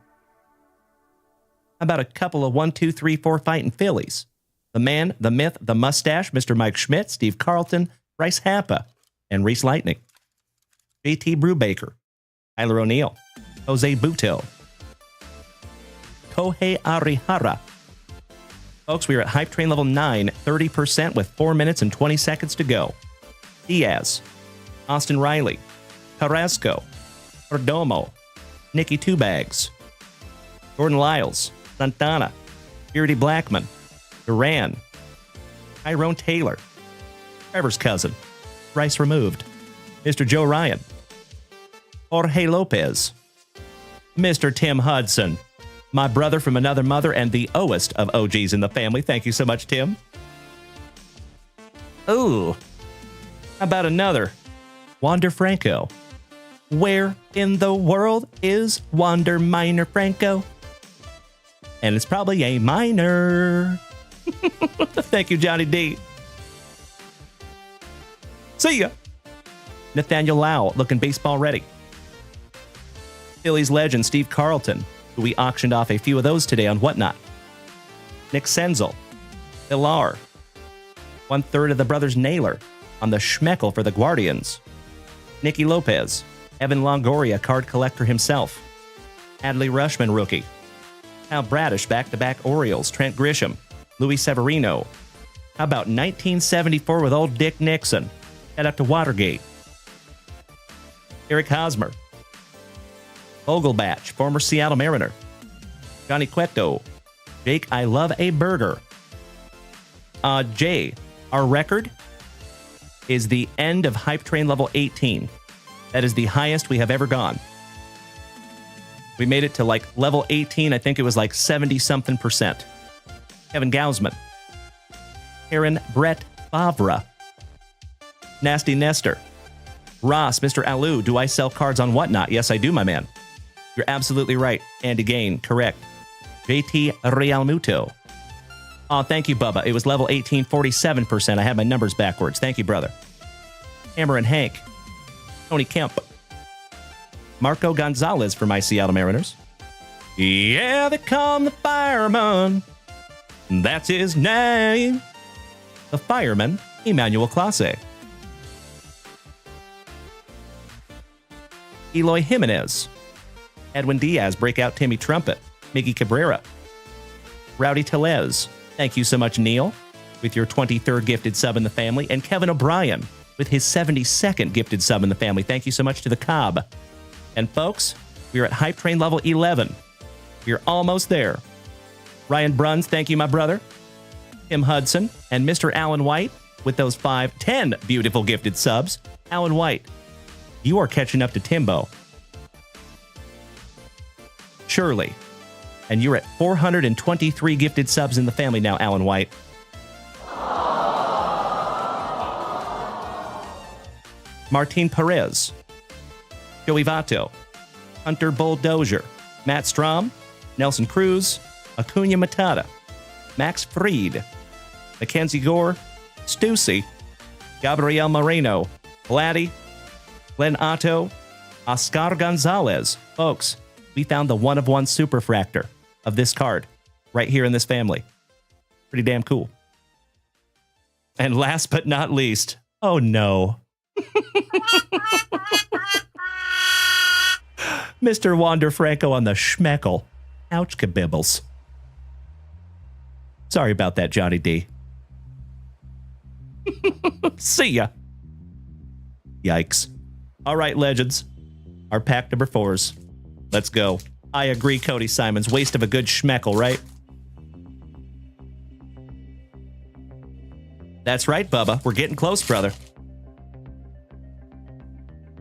How about a couple of 1, 2, 3, 4 fighting Phillies? The man, the myth, the mustache, Mr. Mike Schmidt, Steve Carlton, Bryce Happa, and Reese Lightning. JT Brubaker. Tyler O'Neill. Jose Buto. Kohei Arihara. Folks, we are at Hype Train level 9, 30% with 4 minutes and 20 seconds to go. Diaz. Austin Riley. Carrasco. Perdomo. Nicky Two Bags. Jordan Lyles. Santana. Purity Blackman. Duran. Tyrone Taylor. Trevor's cousin. Rice removed. Mr. Joe Ryan. Jorge Lopez. Mr. Tim Hudson. My brother from another mother and the oest of OGs in the family. Thank you so much, Tim. Ooh. How about another? Wander Franco. Where in the world is Wander Minor Franco? And it's probably a minor. Thank you, Johnny D. See ya. Nathaniel Lau, looking baseball ready. Phillies legend Steve Carlton, who we auctioned off a few of those today on Whatnot. Nick Senzel. Pilar. 1/3 of the brothers Naylor on the Schmeckel for the Guardians. Nicky Lopez. Evan Longoria, card collector himself. Adley Rushman, rookie. Hal Bradish, back-to-back Orioles. Trent Grisham. Luis Severino. How about 1974 with old Dick Nixon? Head up to Watergate. Eric Hosmer. Vogelbach, former Seattle Mariner. Johnny Cueto. Jake, I love a burger. Jay, our record is the end of Hype Train level 18. That is the highest we have ever gone. We made it to like level 18. I think it was like 70-something%. Kevin Gausman. Aaron Brett Favre. Nasty Nestor. Ross, Mr. Alu, do I sell cards on Whatnot? Yes, I do, my man. You're absolutely right. Andy Gain, correct. JT Realmuto. Oh, thank you, Bubba. It was level 18, 47%. I had my numbers backwards. Thank you, brother. Hammer and Hank. Tony Kemp. Marco Gonzalez for my Seattle Mariners. Yeah, they call him the fireman. That's his name. The fireman, Emmanuel Clase. Eloy Jimenez. Edwin Diaz, breakout Timmy Trumpet. Miggy Cabrera. Rowdy Telez. Thank you so much, Neil, with your 23rd gifted sub in the family. And Kevin O'Brien with his 72nd gifted sub in the family. Thank you so much to the Cobb. And folks, we are at Hype Train level 11. We're almost there. Ryan Bruns, thank you, my brother. Tim Hudson and Mr. Alan White with those 10 beautiful gifted subs. Alan White, you are catching up to Timbo. Surely. And you're at 423 gifted subs in the family now, Alan White. Martin Perez. Joey Vato. Hunter Bulldozer. Matt Strom. Nelson Cruz. Acuna Matata. Max Fried. Mackenzie Gore. Stussy. Gabriel Moreno. Vladdy. Glenn Otto. Oscar Gonzalez. Folks, we found the one-of-one superfractor of this card right here in this family. Pretty damn cool. And last but not least, oh no. Mr. Wander Franco on the schmeckle. Ouch, kabibbles. Sorry about that, Johnny D. See ya. Yikes. All right, legends. Our pack number 4s. Let's go. I agree, Cody Simons. Waste of a good schmeckle, right? That's right, Bubba. We're getting close, brother.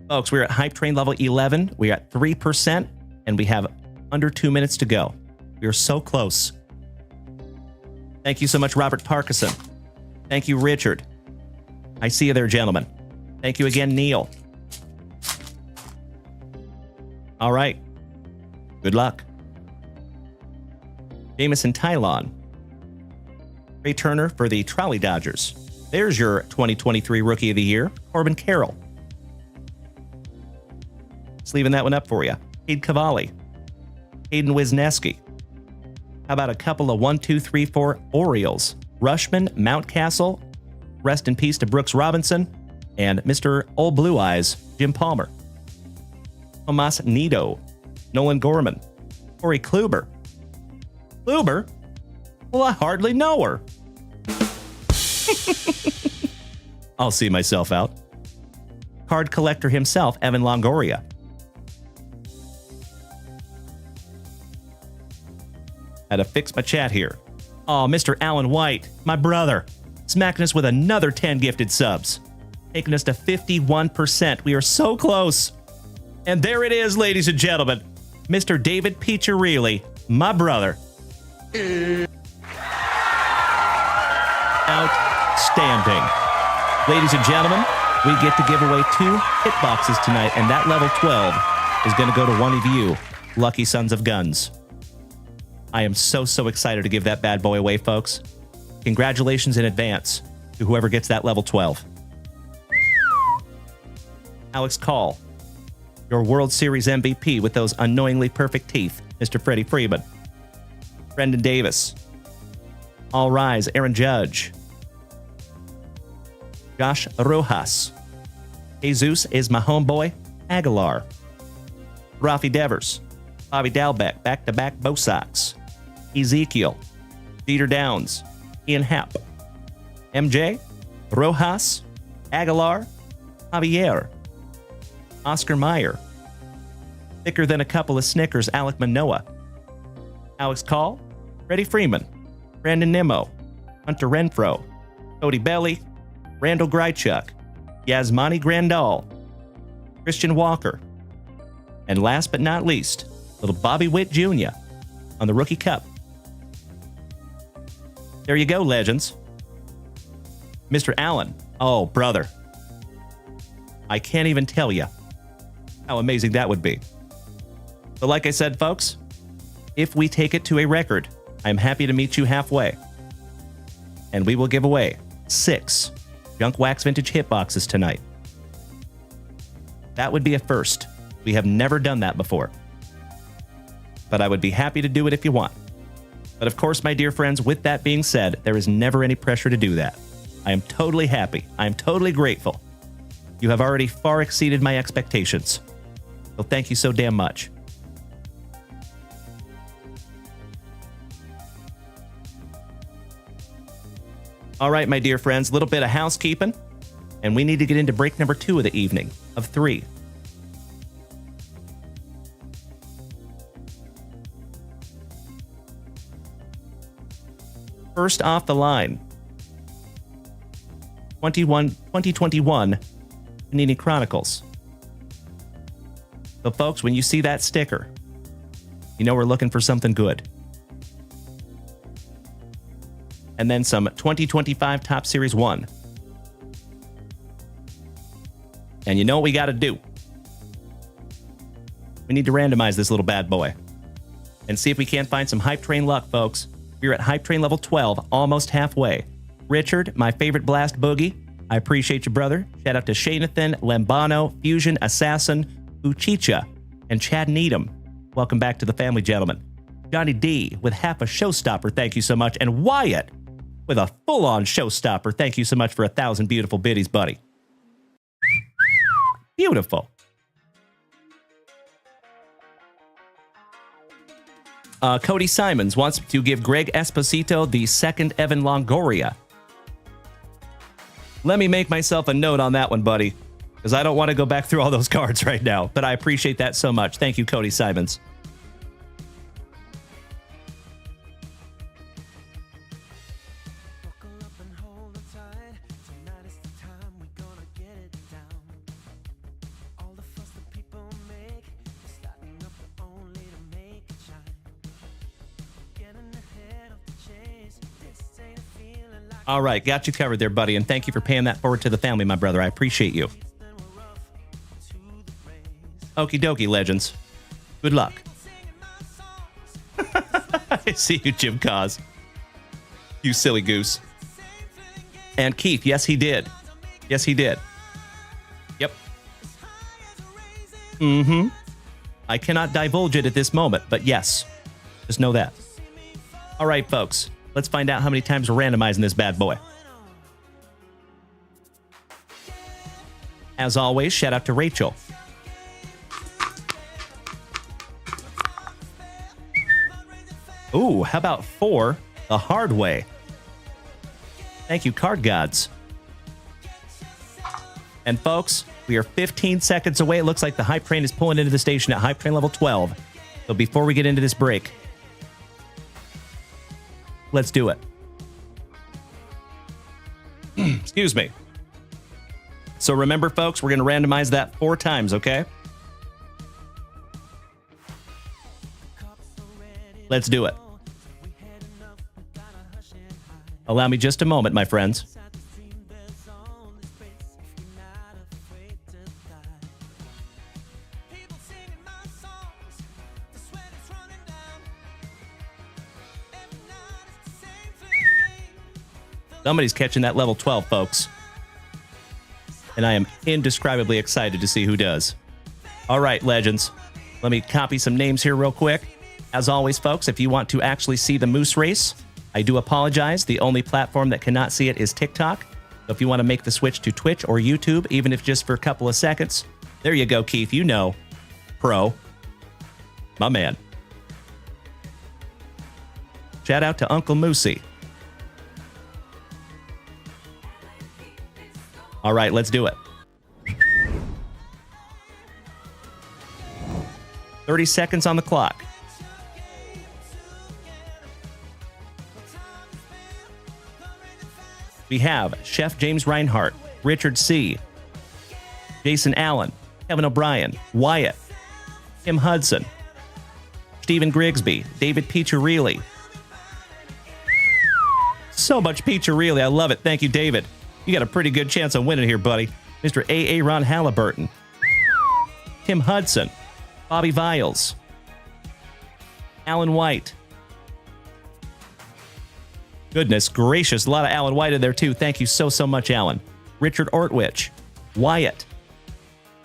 Folks, we're at Hype Train level 11. We're at 3%, and we have under 2 minutes to go. We are so close. Thank you so much, Robert Parkinson. Thank you, Richard. I see you there, gentlemen. Thank you again, Neil. All right. Good luck. Jamison Tylon. Ray Turner for the Trolley Dodgers. There's your 2023 Rookie of the Year, Corbin Carroll. Just leaving that one up for you. Cade Cavalli. Hayden Wisniewski. How about a couple of 1, 2, 3, 4 Orioles? Rushman, Mountcastle. Rest in peace to Brooks Robinson. And Mr. Old Blue Eyes, Jim Palmer. Tomas Nido. Nolan Gorman. Corey Kluber. Kluber? Well, I hardly know her. I'll see myself out. Card collector himself, Evan Longoria. Had to fix my chat here. Oh, Mr. Alan White, my brother, smacking us with another 10 gifted subs, taking us to 51%. We are so close. And there it is, ladies and gentlemen. Mr. David Piccirilli, my brother. Outstanding. Ladies and gentlemen, we get to give away 2 hit boxes tonight, and that level 12 is going to go to one of you, lucky sons of guns. I am so excited to give that bad boy away, folks. Congratulations in advance to whoever gets that level 12. Alex Call, your World Series MVP with those unknowingly perfect teeth, Mr. Freddie Freeman. Brendan Davis. All Rise, Aaron Judge. Josh Rojas. Jesus is my homeboy, Aguilar. Rafi Devers. Bobby Dalbeck, back-to-back Bo Sox. Ezekiel. Jeter Downs. Ian Happ. MJ. Rojas. Aguilar. Javier. Oscar Meyer. Thicker than a couple of Snickers, Alec Manoa. Alex Call. Freddie Freeman. Brandon Nimmo. Hunter Renfro. Cody Belly. Randall Greichuk. Yasmani Grandal. Christian Walker. And last but not least, little Bobby Witt Jr. on the Rookie Cup. There you go, legends. Mr. Allen. Oh, brother. I can't even tell you how amazing that would be. But like I said, folks, if we take it to a record, I'm happy to meet you halfway. And we will give away 6 Junk Wax Vintage Hitboxes tonight. That would be a first. We have never done that before. But I would be happy to do it if you want. But of course, my dear friends, with that being said, there is never any pressure to do that. I am totally happy. I am totally grateful. You have already far exceeded my expectations. So thank you so damn much. All right, my dear friends, a little bit of housekeeping, and we need to get into break number 2 of the evening of 3. First off the line, 2021 Panini Chronicles. So folks, when you see that sticker, you know we're looking for something good. And then some 2025 Top Series 1. And you know what we got to do? We need to randomize this little bad boy and see if we can't find some Hype Train luck, folks. We're at Hype Train level 12, almost halfway. Richard, my favorite Blast Boogie. I appreciate you, brother. Shout out to Shanathan, Lambano, Fusion, Assassin, Uchicha, and Chad Needham. Welcome back to the family, gentlemen. Johnny D with half a showstopper, thank you so much. And Wyatt with a full-on showstopper, thank you so much for 1,000 beautiful biddies, buddy. Beautiful. Cody Simons wants to give Greg Esposito the second Evan Longoria. Let me make myself a note on that one, buddy, because I don't want to go back through all those cards right now, but I appreciate that so much. Thank you, Cody Simons. All right, got you covered there, buddy, and thank you for paying that forward to the family, my brother. I appreciate you. Okie dokie, legends. Good luck. I see you, Jim Cos. You silly goose. And Keith, yes, he did. Yes, he did. Yep. Mm-hmm. I cannot divulge it at this moment, but yes. Just know that. All right, folks. Let's find out how many times we're randomizing this bad boy. As always, shout out to Rachel. Ooh, how about 4 the hard way? Thank you, card gods. And folks, we are 15 seconds away. It looks like the Hype Train is pulling into the station at Hype Train level 12. So before we get into this break, let's do it. Excuse me. So remember, folks, we're going to randomize that 4 times, okay? Let's do it. Allow me just a moment, my friends. Somebody's catching that level 12, folks. And I am indescribably excited to see who does. All right, legends. Let me copy some names here real quick. As always, folks, if you want to actually see the Moose Race, I do apologize. The only platform that cannot see it is TikTok. So if you want to make the switch to Twitch or YouTube, even if just for a couple of seconds, there you go, Keith. You know. Pro. My man. Shout out to Uncle Moosey. All right, let's do it. 30 seconds on the clock. We have Chef James Reinhart, Richard C., Jason Allen, Kevin O'Brien, Wyatt, Tim Hudson, Stephen Grigsby, David Piccirilli. So much Piccirilli. I love it. Thank you, David. You got a pretty good chance of winning here, buddy. Mr. A.A. Ron Halliburton. Tim Hudson. Bobby Viles. Alan White. Goodness gracious, a lot of Alan White in there too. Thank you so, so much, Alan. Richard Ortwich. Wyatt.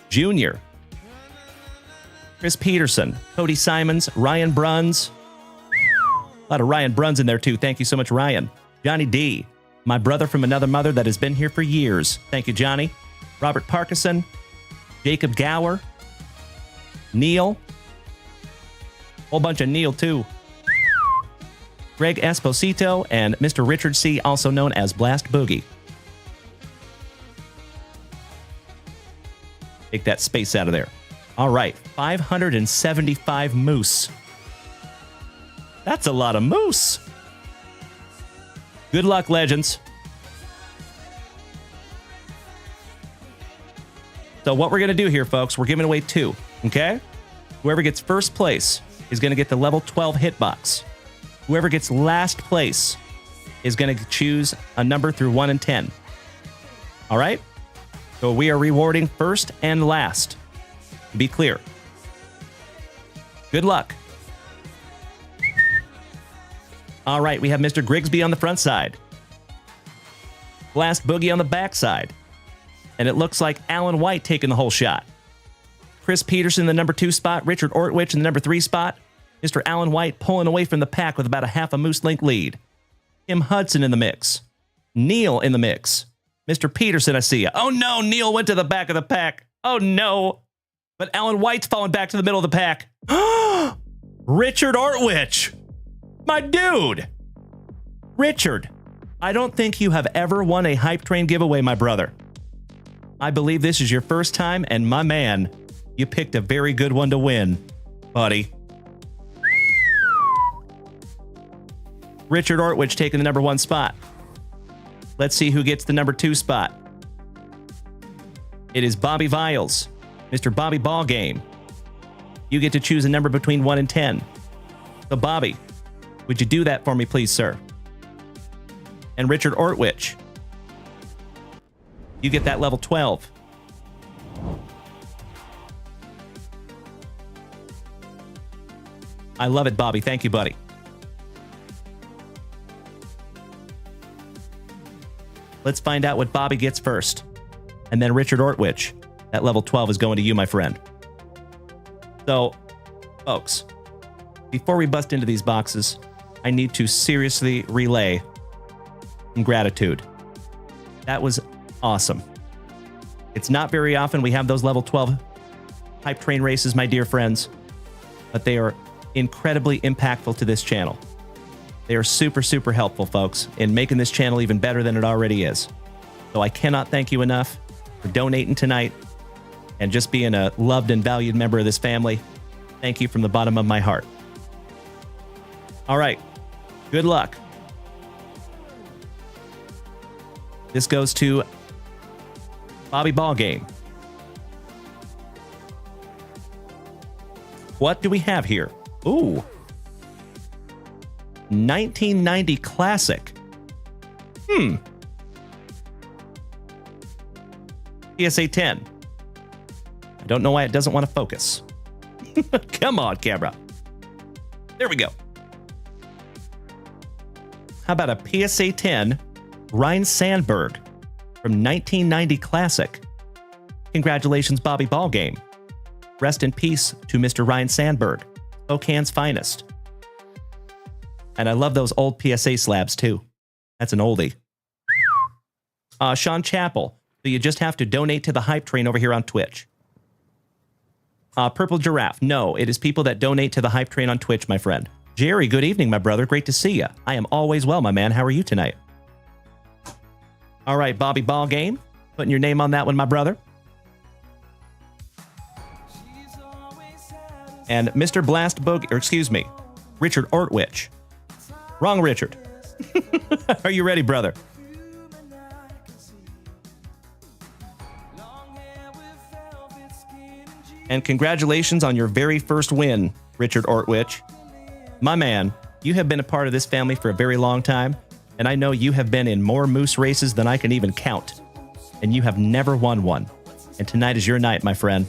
Jr. Chris Peterson. Cody Simons. Ryan Bruns. A lot of Ryan Bruns in there too. Thank you so much, Ryan. Johnny D. My brother from another mother that has been here for years. Thank you, Johnny. Robert Parkinson. Jacob Gower. Neil. Whole bunch of Neil too. Greg Esposito and Mr. Richard C., also known as Blast Boogie. Take that space out of there. All right, 575 moose. That's a lot of moose. Good luck, legends. So what we're going to do here, folks, we're giving away 2, okay? Whoever gets first place is going to get the level 12 hitbox. Whoever gets last place is going to choose a number through 1 and 10. All right? So we are rewarding first and last. To be clear. Good luck. All right, we have Mr. Grigsby on the front side. Blast Boogie on the back side. And it looks like Alan White taking the whole shot. Chris Peterson in the number 2 spot. Richard Ortwich in the number 3 spot. Mr. Alan White pulling away from the pack with about a half a Moose Link lead. Tim Hudson in the mix. Neil in the mix. Mr. Peterson, I see ya. Oh no, Neil went to the back of the pack. Oh no. But Alan White's falling back to the middle of the pack. Richard Ortwich. My dude. Richard, I don't think you have ever won a Hype Train giveaway, my brother. I believe this is your first time, and my man, you picked a very good one to win, buddy. Richard Ortwich taking the number 1 spot. Let's see who gets the number 2 spot. It is Bobby Viles, Mr. Bobby Ballgame. You get to choose a number between 1 and 10. So Bobby, would you do that for me, please, sir? And Richard Ortwich, you get that level 12. I love it, Bobby. Thank you, buddy. Let's find out what Bobby gets first. And then Richard Ortwich. That level 12 is going to you, my friend. So, folks, before we bust into these boxes, I need to seriously relay some gratitude. That was awesome. It's not very often we have those level 12 Hype Train races, my dear friends, but they are incredibly impactful to this channel. They are super, super helpful, folks, in making this channel even better than it already is. So I cannot thank you enough for donating tonight and just being a loved and valued member of this family. Thank you from the bottom of my heart. All right. Good luck. This goes to Bobby Ballgame. What do we have here? Ooh. 1990 Classic. PSA 10. I don't know why it doesn't want to focus. Come on, camera. There we go. How about a PSA 10 Ryne Sandberg from 1990 Classic? Congratulations, Bobby Ballgame. Rest in peace to Mr. Ryne Sandberg, Spokane's finest. And I love those old PSA slabs, too. That's an oldie. Sean Chappell. So you just have to donate to the Hype Train over here on Twitch. Purple Giraffe. No, it is people that donate to the Hype Train on Twitch, my friend. Jerry, good evening, my brother. Great to see you. I am always well, my man. How are you tonight? All right, Bobby Ballgame. Putting your name on that one, my brother. And Mr. Blast Boogie, or excuse me, Richard Ortwich. Wrong Richard. Are you ready, brother? And congratulations on your very first win, Richard Ortwich. My man, you have been a part of this family for a very long time. And I know you have been in more moose races than I can even count. And you have never won one. And tonight is your night, my friend.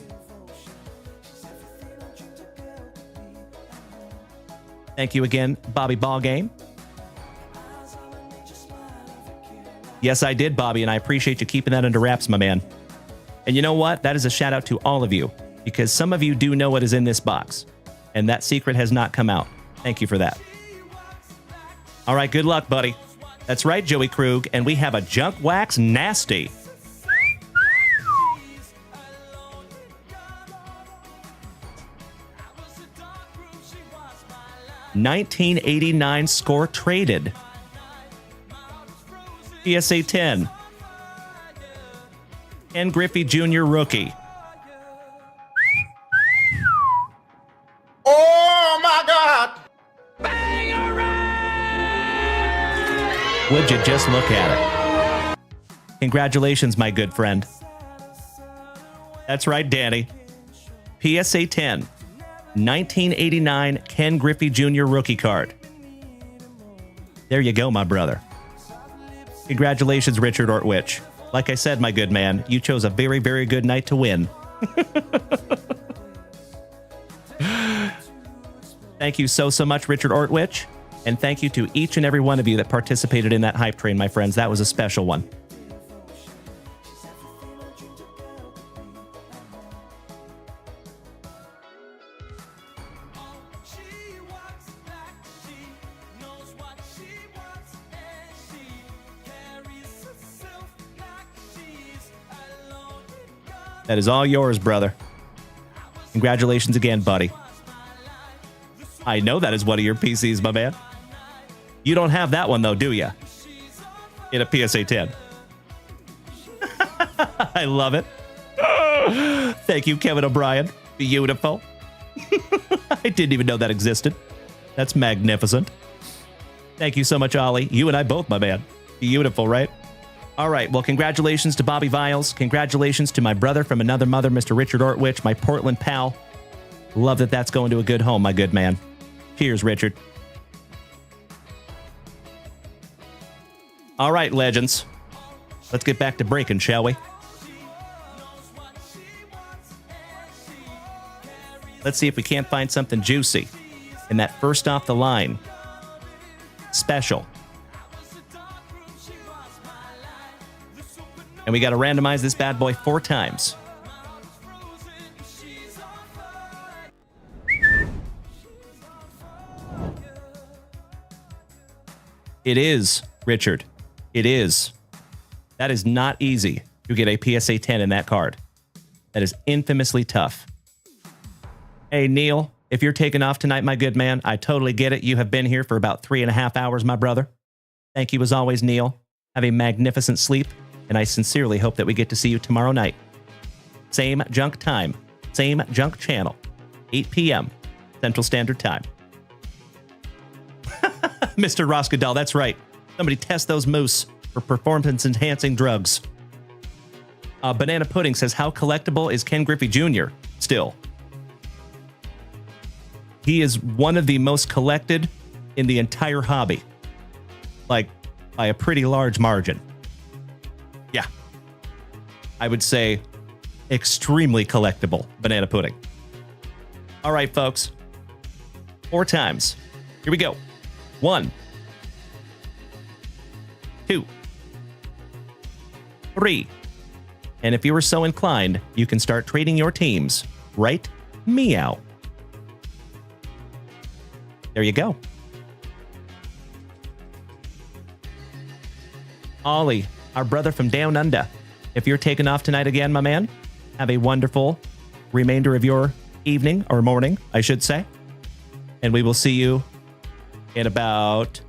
Thank you again, Bobby Ballgame. Yes, I did, Bobby, and I appreciate you keeping that under wraps, my man. And you know what? That is a shout out to all of you, because some of you do know what is in this box, and that secret has not come out. Thank you for that. All right, good luck, buddy. That's right, Joey Krug, and we have a Junk Wax Nasty. $19.89 score traded. PSA 10. Ken Griffey Jr. rookie. Oh my God! Would you just look at it? Congratulations, my good friend. That's right, Danny. PSA 10. 1989 Ken Griffey Jr. rookie card. There you go, my brother. Congratulations, Richard Ortwich. Like I said, my good man, you chose a very, very good night to win. Thank you so much, Richard Ortwich. And thank you to each and every one of you that participated in that hype train, my friends. That was a special one. That is all yours, brother. Congratulations again, buddy. I know that is one of your PCs, my man. You don't have that one, though, do you? In a PSA 10. I love it. Thank you, Kevin O'Brien. Beautiful. I didn't even know that existed. That's magnificent. Thank you so much, Ollie. You and I both, my man. Beautiful, right? All right, well, congratulations to Bobby Viles. Congratulations to my brother from another mother, Mr. Richard Ortwich, my Portland pal. Love that that's going to a good home, my good man. Cheers, Richard. All right, legends. Let's get back to breaking, shall we? Let's see if we can't find something juicy in that first off the line special. And we got to randomize this bad boy 4 times. It is, Richard. It is. That is not easy to get a PSA 10 in that card. That is infamously tough. Hey, Neil, if you're taking off tonight, my good man, I totally get it. You have been here for about 3.5 hours, my brother. Thank you as always, Neil. Have a magnificent sleep. And I sincerely hope that we get to see you tomorrow night. Same junk time, same junk channel, 8 p.m. Central Standard Time. Mr. Roskadal, that's right. Somebody test those moose for performance-enhancing drugs. Banana Pudding says, how collectible is Ken Griffey Jr. still? He is one of the most collected in the entire hobby. Like, by a pretty large margin. Yeah. I would say extremely collectible Banana Pudding. All right, folks. 4 times. Here we go. 1, 2, 3. And if you are so inclined, you can start trading your teams. Right? Meow. There you go. Ollie, our brother from down under. If you're taking off tonight again, my man, have a wonderful remainder of your evening, or morning, I should say. And we will see you in about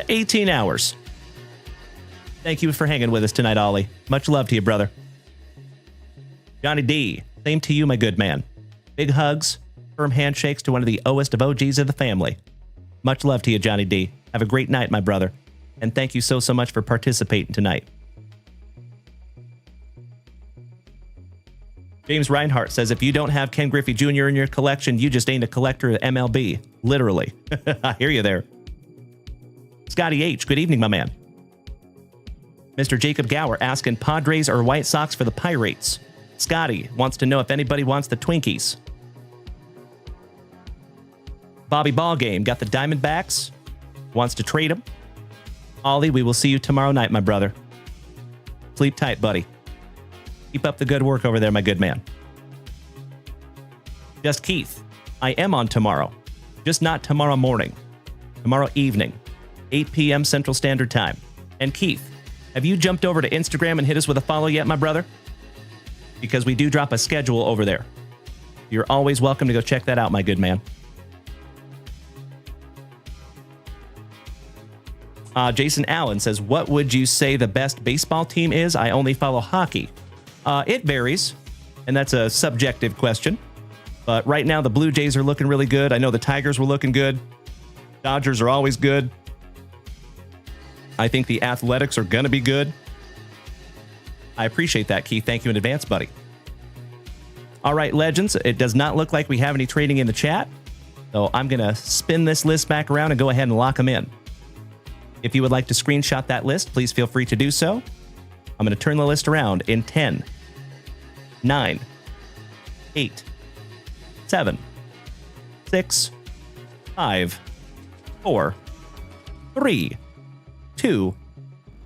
18 hours. Thank you for hanging with us tonight, Ollie. Much love to you, brother. Johnny D, same to you, my good man. Big hugs, firm handshakes to one of the Oest of OGs of the family. Much love to you, Johnny D. Have a great night, my brother. And thank you so much for participating tonight. James Reinhart says, if you don't have Ken Griffey Jr. in your collection, you just ain't a collector of MLB. Literally. I hear you there. Scotty H., good evening, my man. Mr. Jacob Gower asking Padres or White Sox for the Pirates. Scotty wants to know if anybody wants the Twinkies. Bobby Ballgame got the Diamondbacks. Wants to trade them. Ollie, we will see you tomorrow night, my brother. Sleep tight, buddy. Keep up the good work over there, my good man. Just Keith, I am on tomorrow. Just not tomorrow morning. Tomorrow evening, 8 p.m. Central Standard Time. And Keith, have you jumped over to Instagram and hit us with a follow yet, my brother? Because we do drop a schedule over there. You're always welcome to go check that out, my good man. Jason Allen says, what would you say the best baseball team is? I only follow hockey. It varies, and that's a subjective question. But right now, the Blue Jays are looking really good. I know the Tigers were looking good. Dodgers are always good. I think the Athletics are going to be good. I appreciate that, Keith. Thank you in advance, buddy. All right, Legends, it does not look like we have any trading in the chat. So I'm going to spin this list back around and go ahead and lock them in. If you would like to screenshot that list, please feel free to do so. I'm going to turn the list around in 10, 9, 8, 7, 6, 5, 4, 3, 2,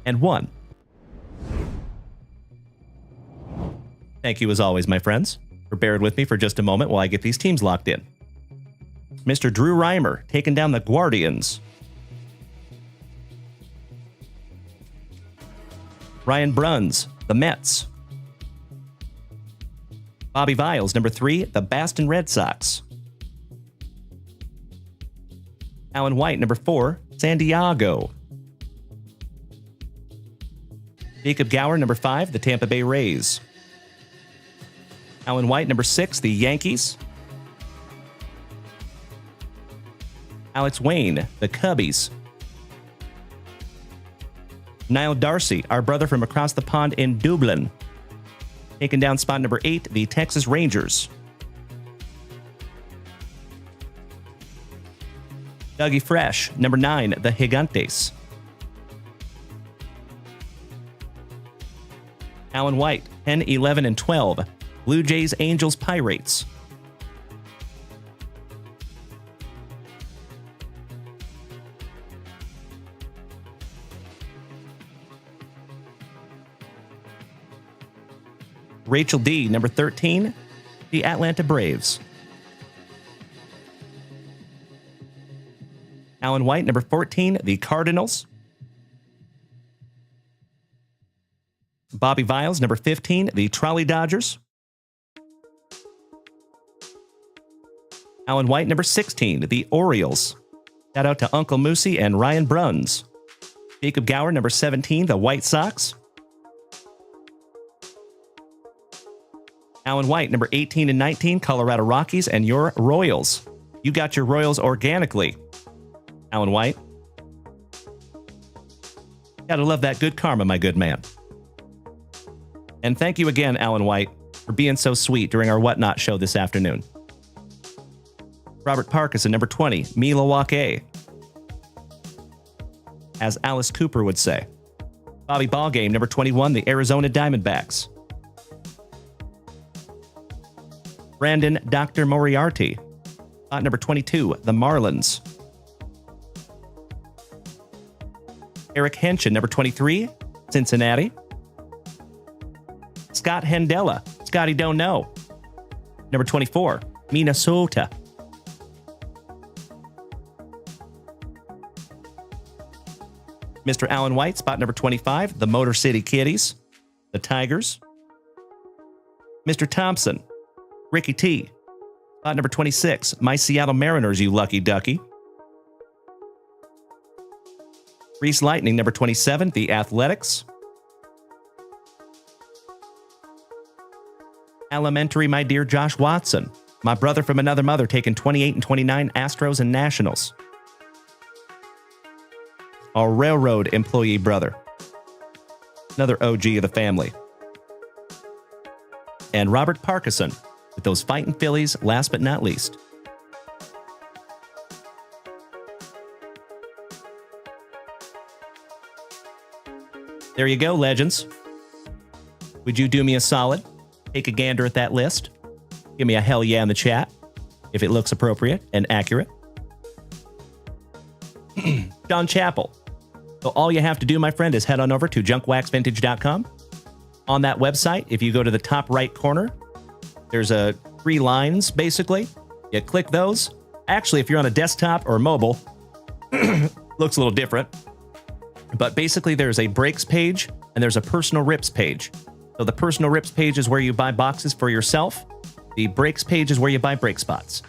and 1. Thank you as always, my friends, for bearing with me for just a moment while I get these teams locked in. Mr. Drew Reimer taking down the Guardians. Ryan Bruns, the Mets. Bobby Viles, number 3, the Boston Red Sox. Alan White, number 4, San Diego. Jacob Gower, number 5, the Tampa Bay Rays. Alan White, number 6, the Yankees. Alex Wayne, the Cubbies. Niall Darcy, our brother from across the pond in Dublin. Taking down spot number 8, the Texas Rangers. Dougie Fresh, number 9, the Gigantes. Alan White, 10, 11, and 12, Blue Jays, Angels, Pirates. Rachel D, number 13, the Atlanta Braves. Alan White, number 14, the Cardinals. Bobby Viles, number 15, the Trolley Dodgers. Alan White, number 16, the Orioles. Shout out to Uncle Moosey and Ryan Bruns. Jacob Gower, number 17, the White Sox. Alan White, number 18 and 19, Colorado Rockies, and your Royals. You got your Royals organically, Alan White. Gotta love that good karma, my good man. And thank you again, Alan White, for being so sweet during our Whatnot show this afternoon. Robert Parkinson, number 20, Milwaukee. As Alice Cooper would say. Bobby Ballgame, number 21, the Arizona Diamondbacks. Brandon Dr. Moriarty. Spot number 22, the Marlins. Eric Henshin, number 23, Cincinnati. Scott Hendella, Scotty Don't Know. Number 24, Minnesota. Mr. Alan White, spot number 25, the Motor City Kitties, the Tigers. Mr. Thompson, Ricky T, spot number 26, my Seattle Mariners, you lucky ducky. Reese Lightning, number 27, the Athletics. Elementary, my dear Josh Watson, my brother from another mother, taking 28 and 29, Astros and Nationals. Our railroad employee brother. Another OG of the family. And Robert Parkinson, with those fighting Phillies, last but not least. There you go, legends. Would you do me a solid? Take a gander at that list. Give me a hell yeah in the chat if it looks appropriate and accurate. John Chappell. So all you have to do, my friend, is head on over to junkwaxvintage.com. On that website, if you go to the top right corner, there's 3 lines, basically. You click those. Actually, if you're on a desktop or mobile, looks a little different. But basically, there's a breaks page and there's a personal rips page. So the personal rips page is where you buy boxes for yourself. The breaks page is where you buy break spots.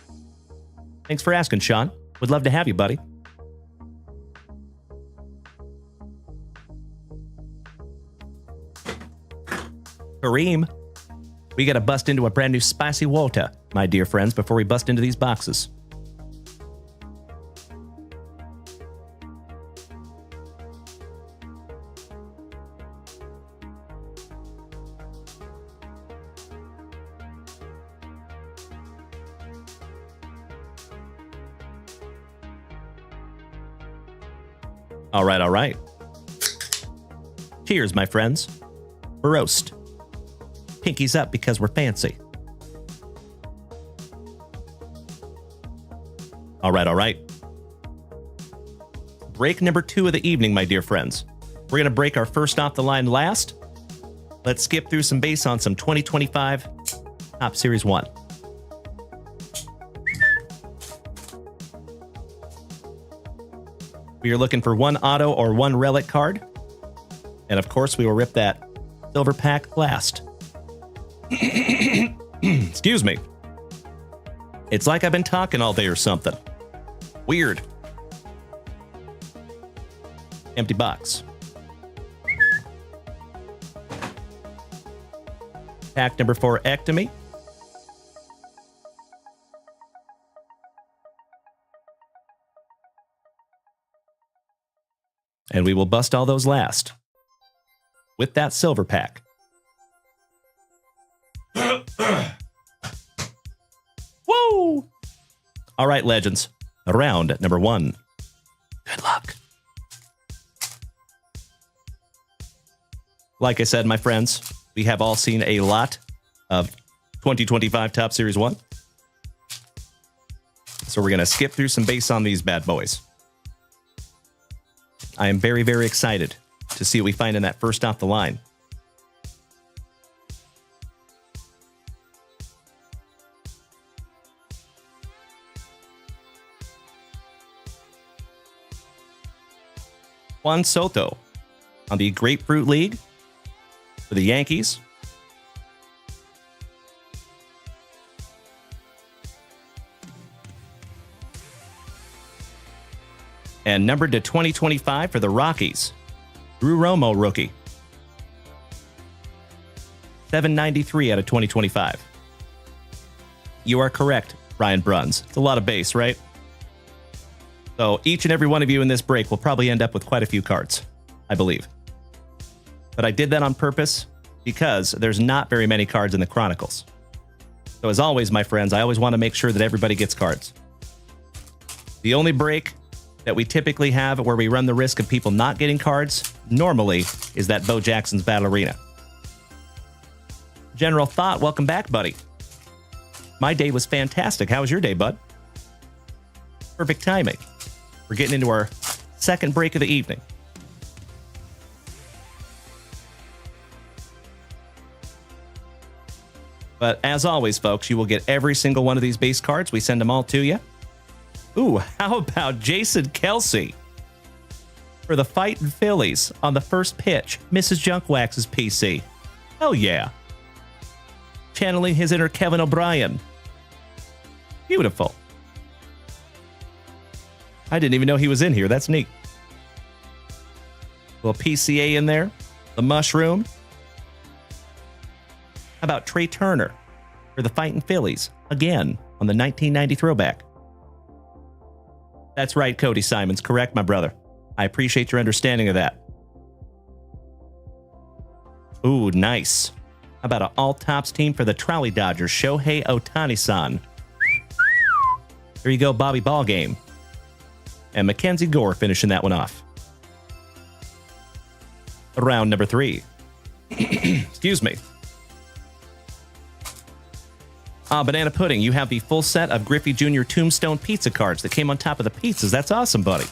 Thanks for asking, Sean. Would love to have you, buddy. Kareem, we got to bust into a brand new spicy water, my dear friends, before we bust into these boxes. All right, all right. Cheers, my friends. Roast. Pinkies up because we're fancy. All right, all right. Break number 2 of the evening, my dear friends. We're going to break our first off the line last. Let's skip through some base on some 2025 Top Series 1. We are looking for 1 auto or 1 relic card. And of course, we will rip that silver pack last. Excuse me. It's like I've been talking all day or something. Weird. Empty box. Pack number 4, Ectomy. And we will bust all those last with that silver pack. Woo! All right, legends. Round number 1. Good luck. Like I said, my friends, we have all seen a lot of 2025 Top Series 1. So we're going to skip through some base on these bad boys. I am very, very excited to see what we find in that first off the line. Juan Soto on the Grapefruit League for the Yankees. And numbered to 2025 for the Rockies, Drew Romo rookie. 793 out of 2025. You are correct, Ryan Bruns. It's a lot of base, right? So each and every one of you in this break will probably end up with quite a few cards, I believe. But I did that on purpose because there's not very many cards in the Chronicles. So as always, my friends, I always want to make sure that everybody gets cards. The only break that we typically have where we run the risk of people not getting cards normally is that Bo Jackson's Battle Arena. General Thought, welcome back, buddy. My day was fantastic. How was your day, bud? Perfect timing. We're getting into our second break of the evening. But as always, folks, you will get every single one of these base cards. We send them all to you. Ooh, how about Jason Kelsey for the Fightin' Phillies on the first pitch, Mrs. Junkwax's PC. Hell yeah. Channeling his inner Kevin O'Brien. Beautiful. I didn't even know he was in here. That's neat. Little PCA in there. The mushroom. How about Trey Turner for the Fightin' Phillies? Again, on the 1990 throwback. That's right, Cody Simons. Correct, my brother. I appreciate your understanding of that. Ooh, nice. How about an all-tops team for the Trolley Dodgers? Shohei Ohtani-san. There you go, Bobby Ballgame. And Mackenzie Gore finishing that one off. round number 3. Excuse me. Banana Pudding, you have the full set of Griffey Jr. Tombstone pizza cards that came on top of the pizzas. That's awesome, buddy.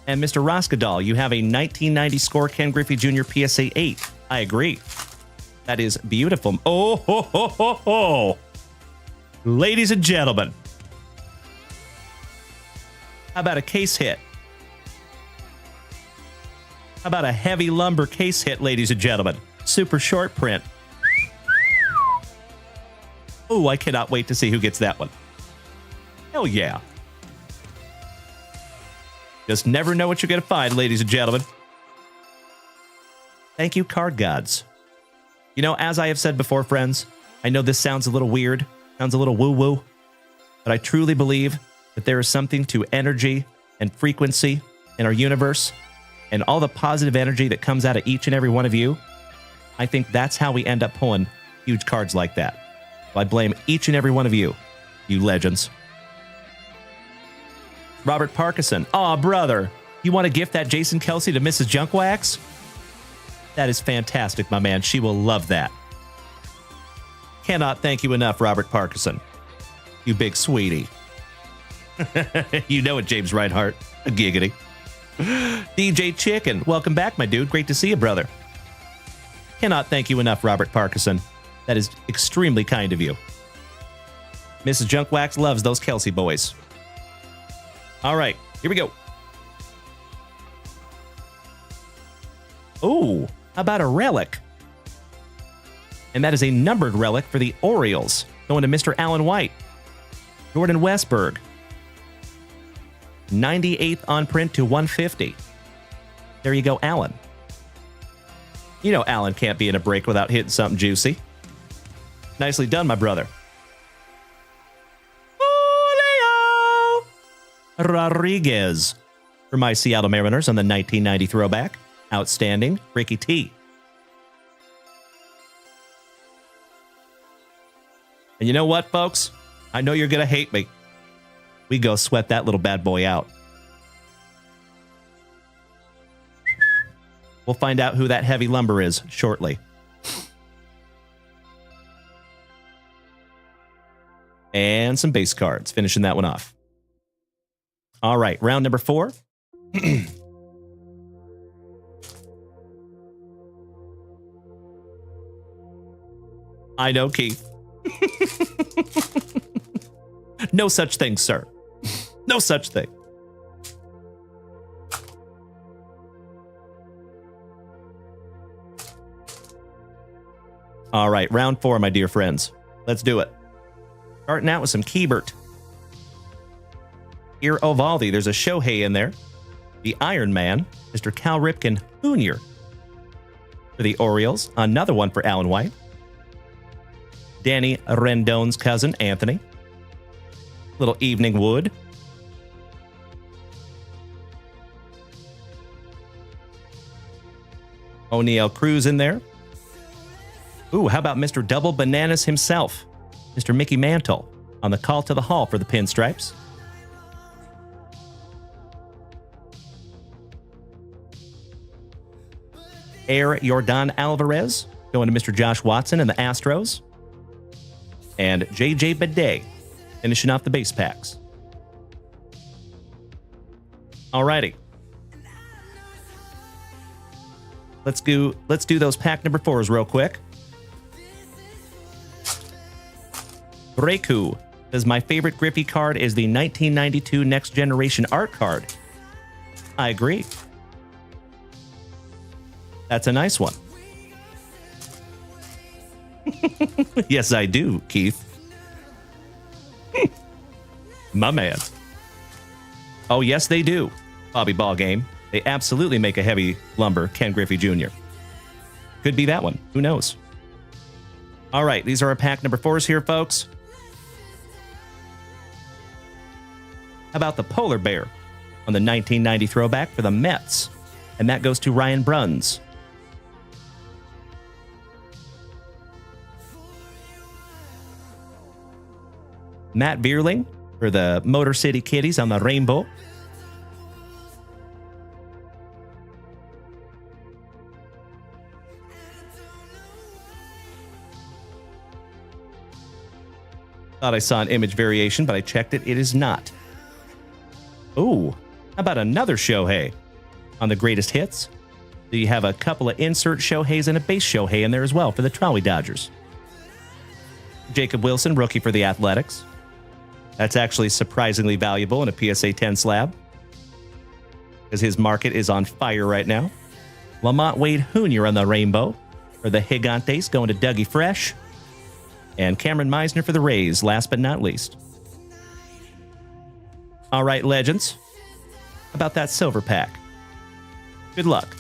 And Mr. Roskadal, you have a 1990 score Ken Griffey Jr. PSA 8. I agree. That is beautiful. Oh, ho, ho, ho, ho. Ladies and gentlemen. How about a case hit? How about a heavy lumber case hit, ladies and gentlemen? Super short print. Oh, I cannot wait to see who gets that one. Hell yeah. Just never know what you're going to find, ladies and gentlemen. Thank you, card gods. You know, as I have said before, friends, I know this sounds a little weird, sounds a little woo-woo, but I truly believe that there is something to energy and frequency in our universe and all the positive energy that comes out of each and every one of you. I think that's how we end up pulling huge cards like that. I blame each and every one of you, you legends. Robert Parkinson. Aw, brother. You want to gift that Jason Kelsey to Mrs. Junkwax? That is fantastic, my man. She will love that. Cannot thank you enough, Robert Parkinson. You big sweetie. You know it, James Reinhart. A giggity. DJ Chicken. Welcome back, my dude. Great to see you, brother. Cannot thank you enough, Robert Parkinson. That is extremely kind of you. Mrs. Junkwax loves those Kelsey boys. All right, here we go. Oh, how about a relic? And that is a numbered relic for the Orioles, going to Mr. Alan White. Jordan Westberg. 98th on print to 150. There you go, Alan. You know Alan can't be in a break without hitting something juicy. Nicely done, my brother. Julio Rodriguez for my Seattle Mariners on the 1990 throwback. Outstanding. Ricky T. And you know what, folks? I know you're going to hate me. We go sweat that little bad boy out. We'll find out who that heavy lumber is shortly. And some base cards, finishing that one off. All right, round number 4. I know, Keith. No such thing, sir. No such thing. All right, round 4, my dear friends. Let's do it. Starting out with some Keybert. Here, Ovaldi. There's a Shohei in there. The Iron Man, Mr. Cal Ripken Jr. For the Orioles. Another one for Alan White. Danny Rendon's cousin, Anthony. Little Evening Wood. O'Neill Cruz in there. Ooh, how about Mr. Double Bananas himself? Mr. Mickey Mantle on the call to the hall for the Pinstripes. Air Jordan Alvarez going to Mr. Josh Watson and the Astros. And JJ Bidet finishing off the base packs. Alrighty. Let's do those pack number 4s real quick. Reku says, my favorite Griffey card is the 1992 Next Generation Art card. I agree. That's a nice one. Yes, I do, Keith. My man. Oh, yes, they do, Bobby Ballgame. They absolutely make a heavy lumber Ken Griffey Jr. Could be that one. Who knows? All right, these are our pack number 4s here, folks. How about the Polar Bear on the 1990 throwback for the Mets? And that goes to Ryan Bruns. Matt Vierling for the Motor City Kitties on the Rainbow. Thought I saw an image variation, but I checked it. It is not. Ooh, how about another Shohei on the greatest hits? So you have a couple of insert Shoheis and a base Shohei in there as well for the Trolley Dodgers. Jacob Wilson, rookie for the Athletics. That's actually surprisingly valuable in a PSA 10 slab, because his market is on fire right now. Lamont Wade Jr. on the rainbow for the Gigantes, going to Dougie Fresh. And Cameron Meisner for the Rays, last but not least. All right, legends. How about that silver pack? Good luck.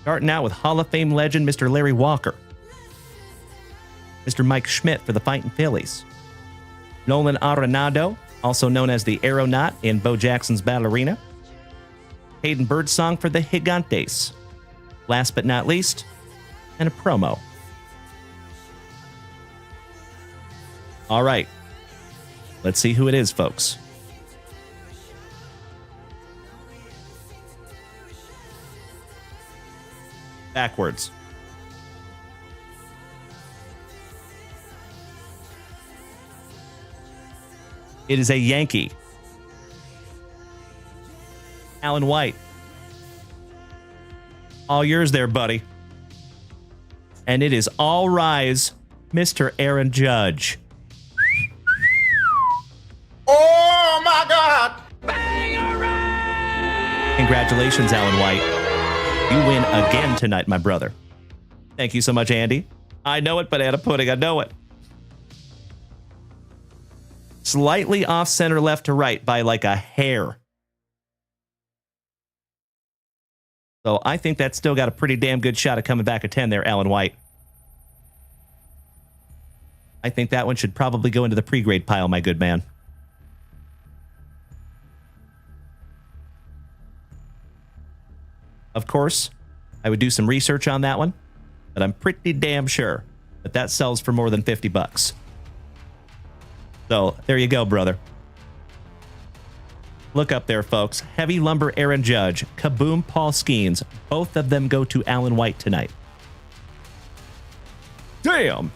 Starting out with Hall of Fame legend Mr. Larry Walker. Mr. Mike Schmidt for the Fightin' Phillies. Nolan Arenado, also known as the Aeronaut in Bo Jackson's Ballerina. Hayden Birdsong for the Gigantes. Last but not least, and a promo. All right. Let's see who it is, folks. Backwards. It is a Yankee. Alan White. All yours there, buddy. And it is all rise, Mr. Aaron Judge. Oh my God! Congratulations, Alan White. You win again tonight, my brother. Thank you so much, Andy. I know it, banana pudding. I know it. Slightly off center left to right by like a hair. So I think that's still got a pretty damn good shot of coming back a 10 there, Alan White. I think that one should probably go into the pre-grade pile, my good man. Of course, I would do some research on that one, but I'm pretty damn sure that that sells for more than $50. So there you go, brother. Look up there, folks. Heavy Lumber Aaron Judge, Kaboom Paul Skeens. Both of them go to Alan White tonight. Damn!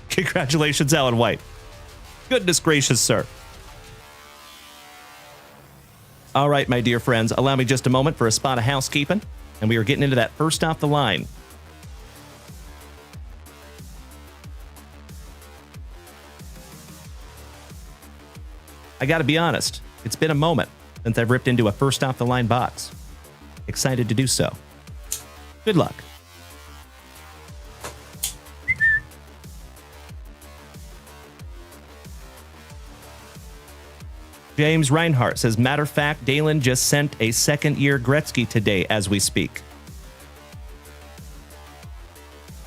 Congratulations, Alan White. Goodness gracious, sir. All right, my dear friends, allow me just a moment for a spot of housekeeping, and we are getting into that first off the line. I gotta be honest, it's been a moment since I've ripped into a first off the line box. Excited to do so. Good luck. James Reinhart says, matter of fact, Dalen just sent a second-year Gretzky today as we speak.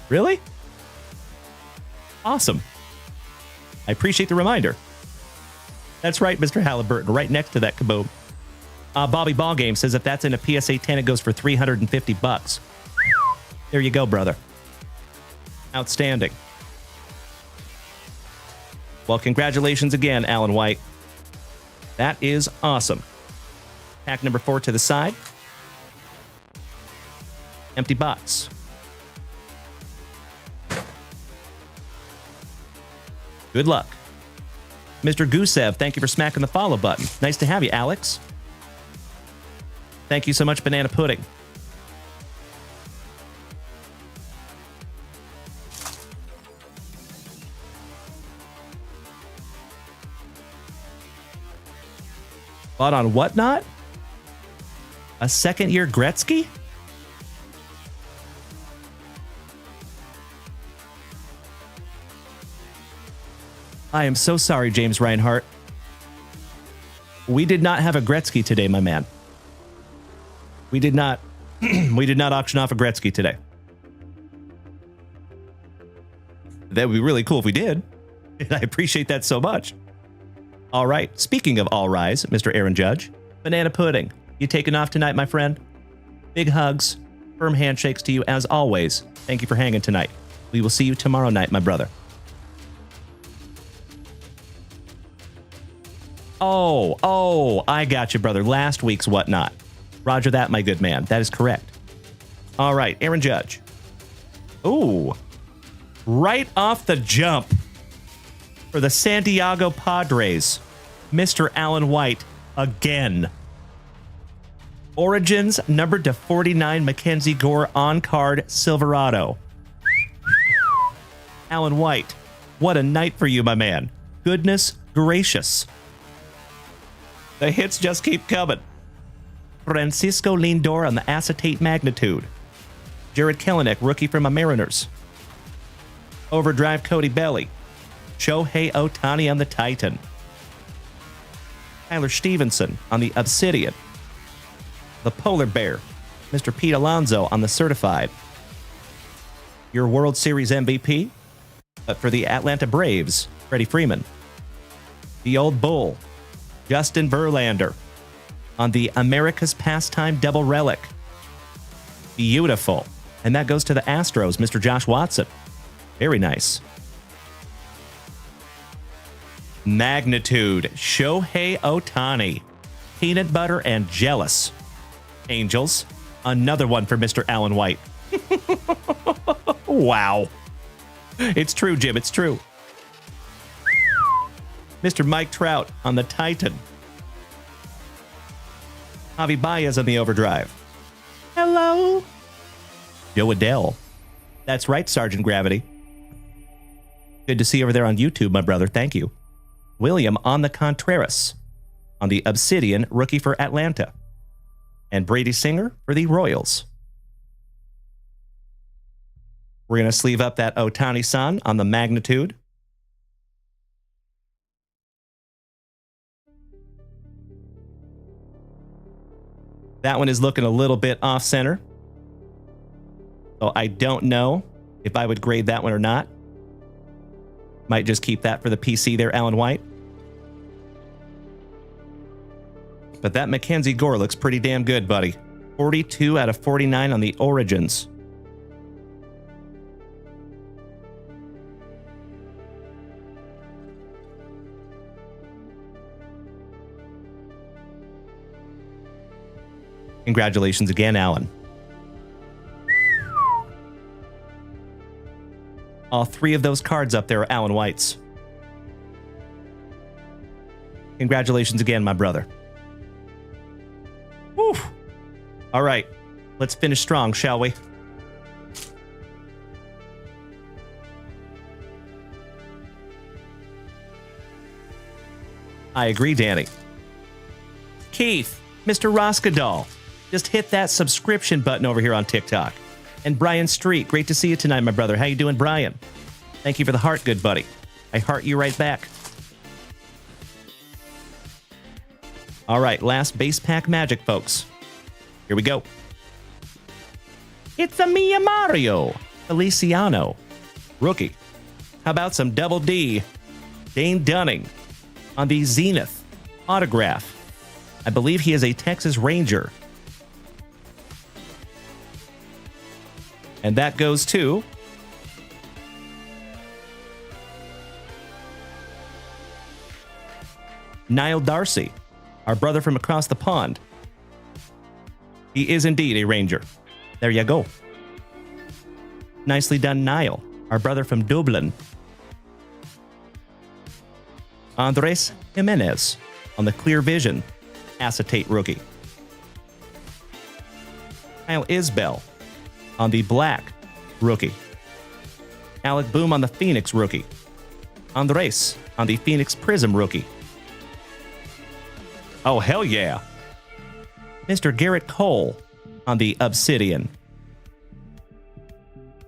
Really? Awesome. I appreciate the reminder. That's right, Mr. Halliburton, right next to that kaboom. Bobby Ballgame says if that's in a PSA 10, it goes for $350. There you go, brother. Outstanding. Well, congratulations again, Alan White. That is awesome. Pack number 4 to the side. Empty box. Good luck. Mr. Gusev, thank you for smacking the follow button. Nice to have you, Alex. Thank you so much, Banana Pudding. Bought on Whatnot? A second-year Gretzky? I am so sorry, James Reinhart. We did not have a Gretzky today, my man. We did not we did not auction off a Gretzky today. That would be really cool if we did. And I appreciate that so much. All right, speaking of all rise, Mr. Aaron Judge, Banana Pudding, you taking off tonight, my friend? Big hugs, firm handshakes to you as always. Thank you for hanging tonight. We will see you tomorrow night, my brother. Oh, I got you, brother. Last week's Whatnot. Roger that, my good man. That is correct. All right, Aaron Judge. Ooh. Right off the jump for the San Diego Padres, Mr. Alan White again. Origins numbered to 49 Mackenzie Gore on-card Silverado. Alan White, what a night for you, my man. Goodness gracious. The hits just keep coming. Francisco Lindor on the acetate magnitude. Jared Kelenic, rookie from the Mariners. Overdrive Cody Belly. Shohei Ohtani on the Titan. Tyler Stevenson on the Obsidian. The Polar Bear, Mr. Pete Alonso on the Certified. Your World Series MVP, but for the Atlanta Braves, Freddie Freeman. The Old Bull, Justin Verlander on the America's Pastime Double Relic. Beautiful. And that goes to the Astros, Mr. Josh Watson. Very nice. Magnitude, Shohei Ohtani. Peanut butter and jealous. Angels, another one for Mr. Alan White. Wow. It's true, Jim, it's true. Mr. Mike Trout on the Titan. Javi Baez on the Overdrive. Hello. Joe Adele. That's right, Sergeant Gravity. Good to see you over there on YouTube, my brother. Thank you. William on the Contreras on the Obsidian, rookie for Atlanta. And Brady Singer for the Royals. We're going to sleeve up that Ohtani-san on the Magnitude. That one is looking a little bit off-center. So I don't know if I would grade that one or not. Might just keep that for the PC there, Alan White. But that Mackenzie Gore looks pretty damn good, buddy. 42 out of 49 on the Origins. Congratulations again, Alan. All three of those cards up there are Alan White's. Congratulations again, my brother. Whew. All right, let's finish strong, shall we? I agree, Danny. Keith, Mr. Roskadal, just hit that subscription button over here on TikTok. And Brian Street, great to see you tonight, my brother. How you doing, Brian? Thank you for the heart, good buddy. I heart you right back. All right, last base pack magic, folks. Here we go. It's a Mia Mario Feliciano, rookie. How about some Double D? Dane Dunning on the Zenith autograph. I believe he is a Texas Ranger. And that goes to Niall Darcy, our brother from across the pond. He is indeed a Ranger. There you go. Nicely done, Niall, our brother from Dublin. Andres Jimenez on the Clear Vision acetate rookie. Kyle Isbell on the Black rookie. Alec Boom on the Phoenix rookie. Andres on the Phoenix Prism rookie. Oh, hell yeah. Mr. Garrett Cole on the Obsidian.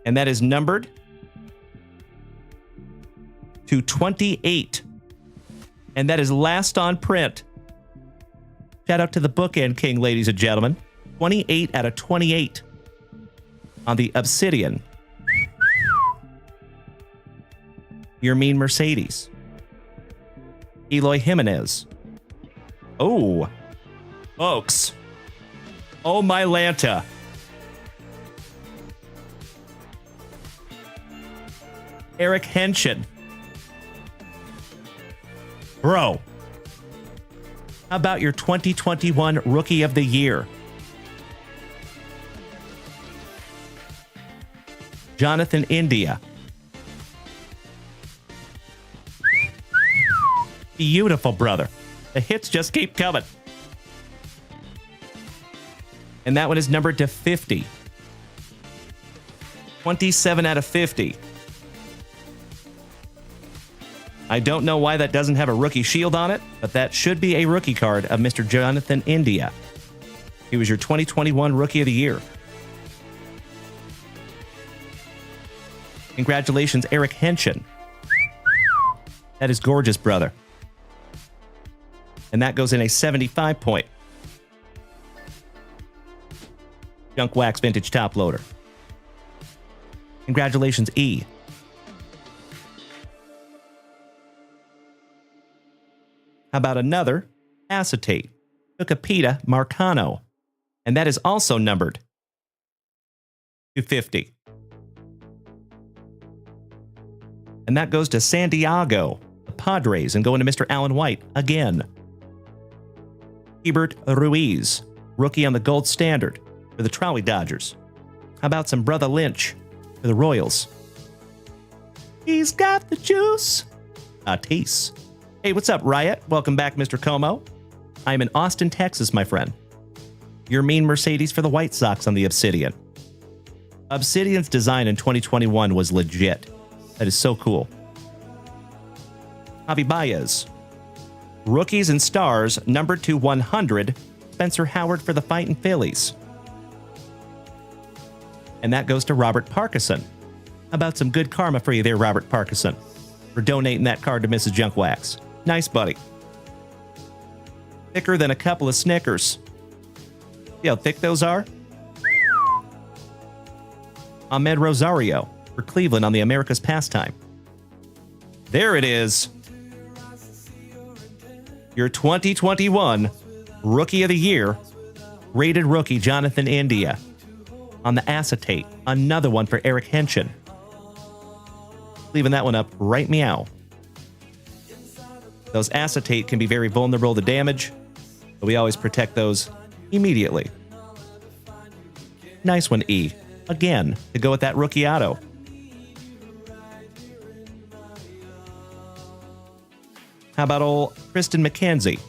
And that is numbered to 28. And that is last on print. Shout out to the Bookend King, ladies and gentlemen. 28 out of 28 on the Obsidian. Your Mean Mercedes. Eloy Jimenez. Oh, folks. Oh, my Lanta. Eric Henshin. Bro. How about your 2021 Rookie of the Year? Jonathan India. Beautiful, brother. The hits just keep coming. And that one is numbered to 50. 27 out of 50. I don't know why that doesn't have a rookie shield on it, but that should be a rookie card of Mr. Jonathan India. He was your 2021 Rookie of the Year. Congratulations, Eric Henshin. That is gorgeous, brother. And that goes in a 75 point. Junk Wax Vintage Top Loader. Congratulations, E. How about another acetate? Tucapita Marcano. And that is also numbered to 50. And that goes to San Diego, the Padres, and going to Mr. Alan White again. Hebert Ruiz, rookie on the gold standard for the Trolley Dodgers. How about some Brother Lynch for the Royals? He's got the juice. Tatis. Hey, what's up, Riot? Welcome back, Mr. Como. I'm in Austin, Texas, my friend. Your mean Mercedes for the White Sox on the Obsidian. Obsidian's design in 2021 was legit. That is so cool. Javi Baez. Rookies and Stars, numbered to 100, Spencer Howard for the Fightin' Phillies. And that goes to Robert Parkinson. How about some good karma for you there, Robert Parkinson, for donating that card to Mrs. Junk Wax. Nice, buddy. Thicker than a couple of Snickers. See how thick those are? Ahmed Rosario for Cleveland on the America's Pastime. There it is. Your 2021 Rookie of the Year, rated rookie Jonathan India. On the acetate, another one for Eric Henshin. Leaving that one up right meow. Those acetate can be very vulnerable to damage, but we always protect those immediately. Nice one, E. Again, to go with that rookie auto. How about old Kristen McKenzie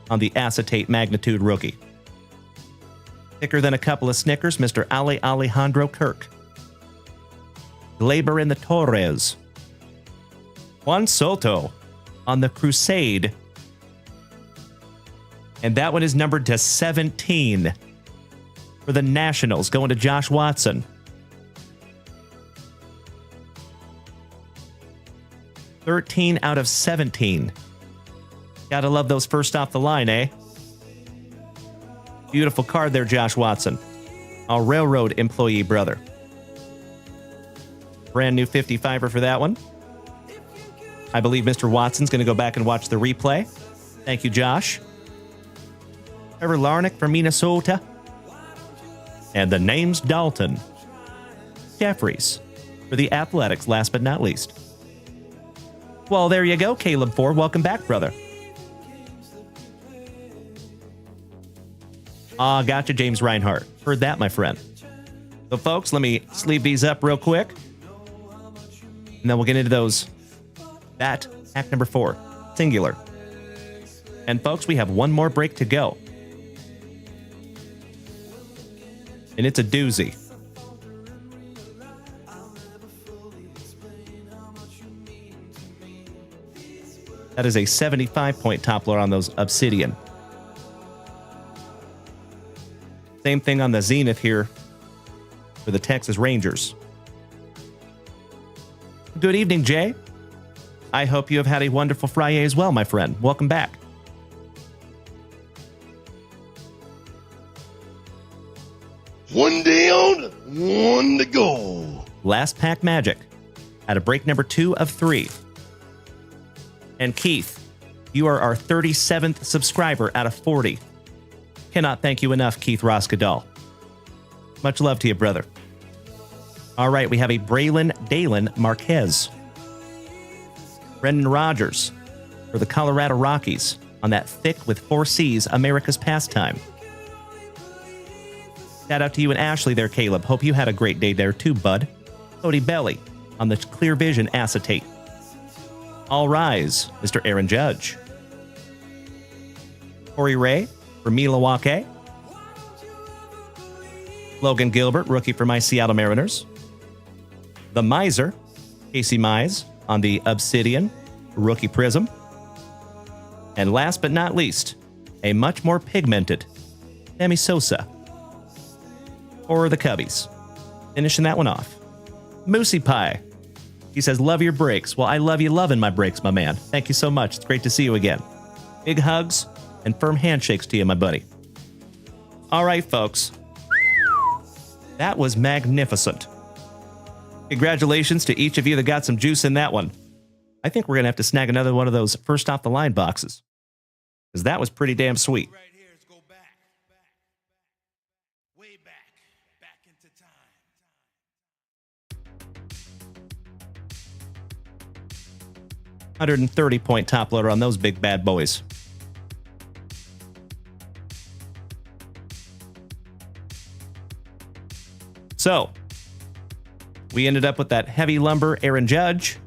on the acetate magnitude rookie? Thicker than a couple of Snickers, Mr. Ali Alejandro Kirk. Labor in the Torres. Juan Soto on the Crusade. And that one is numbered to 17 for the Nationals, going to Josh Watson. $13 out of 17. Gotta love those first off the line, eh? Beautiful card there, Josh Watson. Our railroad employee brother. Brand new 55er for that one. I believe Mr. Watson's going to go back and watch the replay. Thank you, Josh. Trevor Larnach from Minnesota. And the name's Dalton. Jeffries for the Athletics, last but not least. Well, there you go, Caleb Ford. Welcome back, brother. Gotcha, James Reinhart. Heard that, my friend. So, folks, let me sleeve these up real quick. And then we'll get into those. That, pack number 4, singular. And, folks, we have one more break to go. And it's a doozy. That is a 75-point top load on those Obsidian. Same thing on the Zenith here for the Texas Rangers. Good evening, Jay. I hope you have had a wonderful Friday as well, my friend. Welcome back. One down, one to go. Last pack magic at a break number 2 of 3. And Keith, you are our 37th subscriber out of 40. Cannot thank you enough, Keith Roskadal. Much love to you, brother. All right, we have a Braylon Dalen Marquez. Brendan Rodgers for the Colorado Rockies on that thick with 4 C's America's Pastime. Shout out to you and Ashley there, Caleb. Hope you had a great day there too, bud. Cody Belly on the Clear Vision acetate. All Rise, Mr. Aaron Judge. Corey Ray for Milwaukee. Logan Gilbert, rookie for my Seattle Mariners. The Miser, Casey Mize on the Obsidian rookie prism. And last but not least, a much more pigmented Sammy Sosa for the Cubbies. Finishing that one off. Moosey Pie. He says, love your breaks. Well, I love you loving my breaks, my man. Thank you so much. It's great to see you again. Big hugs and firm handshakes to you, my buddy. All right, folks. That was magnificent. Congratulations to each of you that got some juice in that one. I think we're going to have to snag another one of those first off the line boxes, because that was pretty damn sweet. Right here is go back, way back into time. 130-point top loader on those big bad boys. So, we ended up with that heavy lumber Aaron Judge,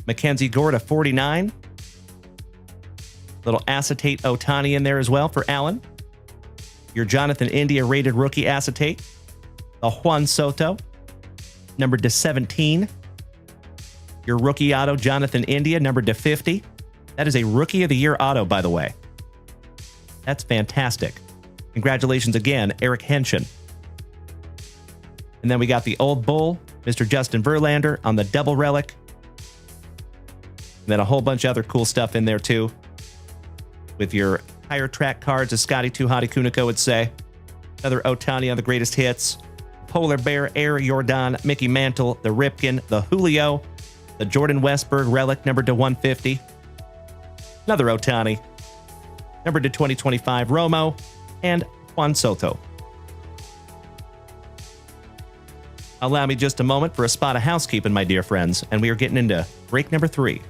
Mackenzie Gore to 49, little acetate Ohtani in there as well for Allen, your Jonathan India rated rookie acetate, the Juan Soto, numbered to 17, your rookie auto Jonathan India, numbered to 50. That is a Rookie of the Year auto, by the way. That's fantastic. Congratulations again, Eric Henshin. And then we got the Old Bull, Mr. Justin Verlander on the double relic. And then a whole bunch of other cool stuff in there too. With your higher track cards, as Scotty Too Hottie Kuniko would say. Another Ohtani on the greatest hits. Polar Bear, Air Jordan, Mickey Mantle, the Ripken, the Julio, the Jordan Westberg relic numbered to 150. Another Ohtani. Numbered to 2025 Romo and Juan Soto. Allow me just a moment for a spot of housekeeping, my dear friends, and we are getting into break number 3.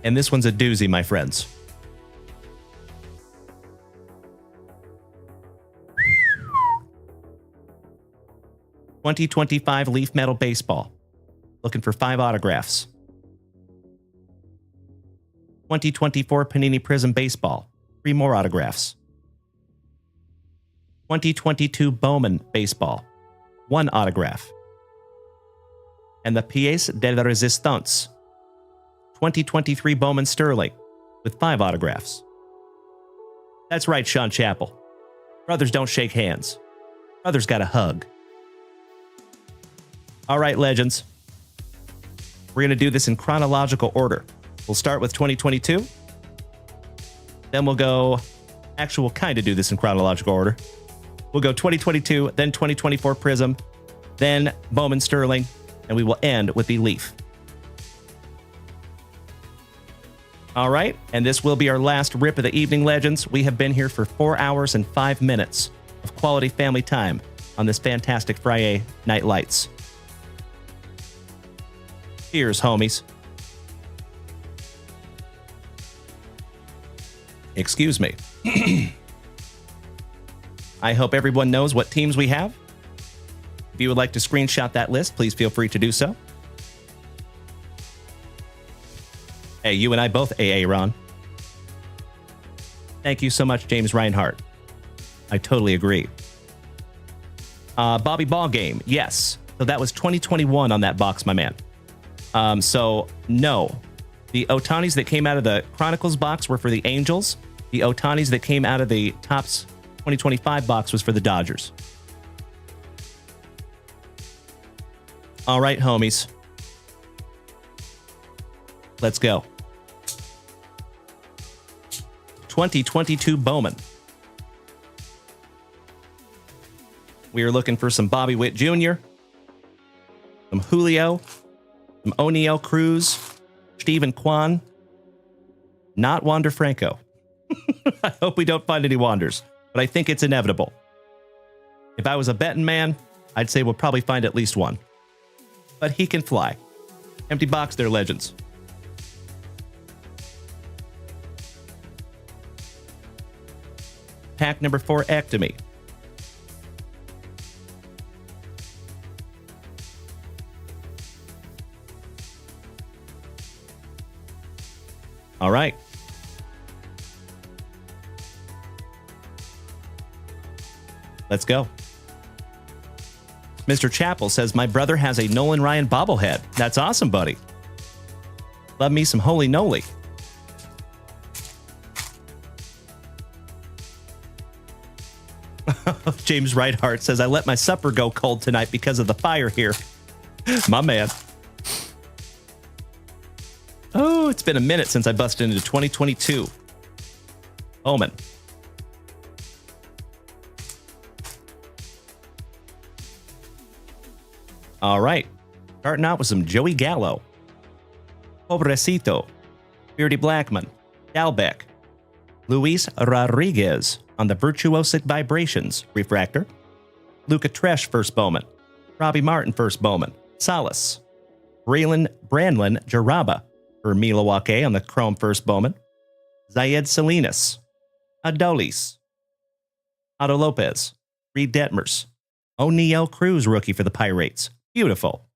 And this one's a doozy, my friends. '25 Leaf Metal Baseball. Looking for 5 autographs. 2024 Panini Prism Baseball. 3 more autographs. 2022 Bowman Baseball. 1 autograph. And the Pièce de la Résistance. 2023 Bowman Sterling with 5 autographs. That's right, Sean Chappell. Brothers don't shake hands. Brothers got a hug. All right, legends. We're going to do this in chronological order. We'll start with 2022. Then we'll go... Actually, we'll kind of do this in chronological order. We'll go 2022, then 2024 Prism, then Bowman Sterling, and we will end with the Leaf. All right, and this will be our last rip of the evening, legends. We have been here for 4 hours and 5 minutes of quality family time on this Fantastic Friyay Night Lights. Cheers, homies. Excuse me. I hope everyone knows what teams we have. If you would like to screenshot that list, please feel free to do so. Hey, you and I both AA, Ron. Thank you so much, James Reinhart. I totally agree. Bobby Ballgame, yes. So that was 2021 on that box, my man. So, no. The Ohtanis that came out of the Chronicles box were for the Angels. The Ohtanis that came out of the Topps 2025 box was for the Dodgers. All right, homies. Let's go. 2022 Bowman. We are looking for some Bobby Witt Jr., some Julio, some O'Neal Cruz, Steven Kwan, not Wander Franco. I hope we don't find any Wanders, but I think it's inevitable. If I was a betting man, I'd say we'll probably find at least one. But he can fly. Empty box there, Legends. Pack number 4, Ectomy. All right. Let's go. Mr. Chappell says, my brother has a Nolan Ryan bobblehead. That's awesome, buddy. Love me some Holy Noli. James Righthart says, I let my supper go cold tonight because of the fire here. My man. Oh, it's been a minute since I busted into 2022. Omen. All right. Starting out with some Joey Gallo. Pobrecito. Beardy Blackman. Dalbeck. Luis Rodriguez on the Virtuosic Vibrations Refractor. Luca Tresh, first Bowman. Robbie Martin, first Bowman. Salas. Braylon Branlin Jaraba for Milwaukee on the Chrome first Bowman. Zayed Salinas. Adolis. Otto Lopez. Reed Detmers. O'Neal Cruz, rookie for the Pirates. Beautiful.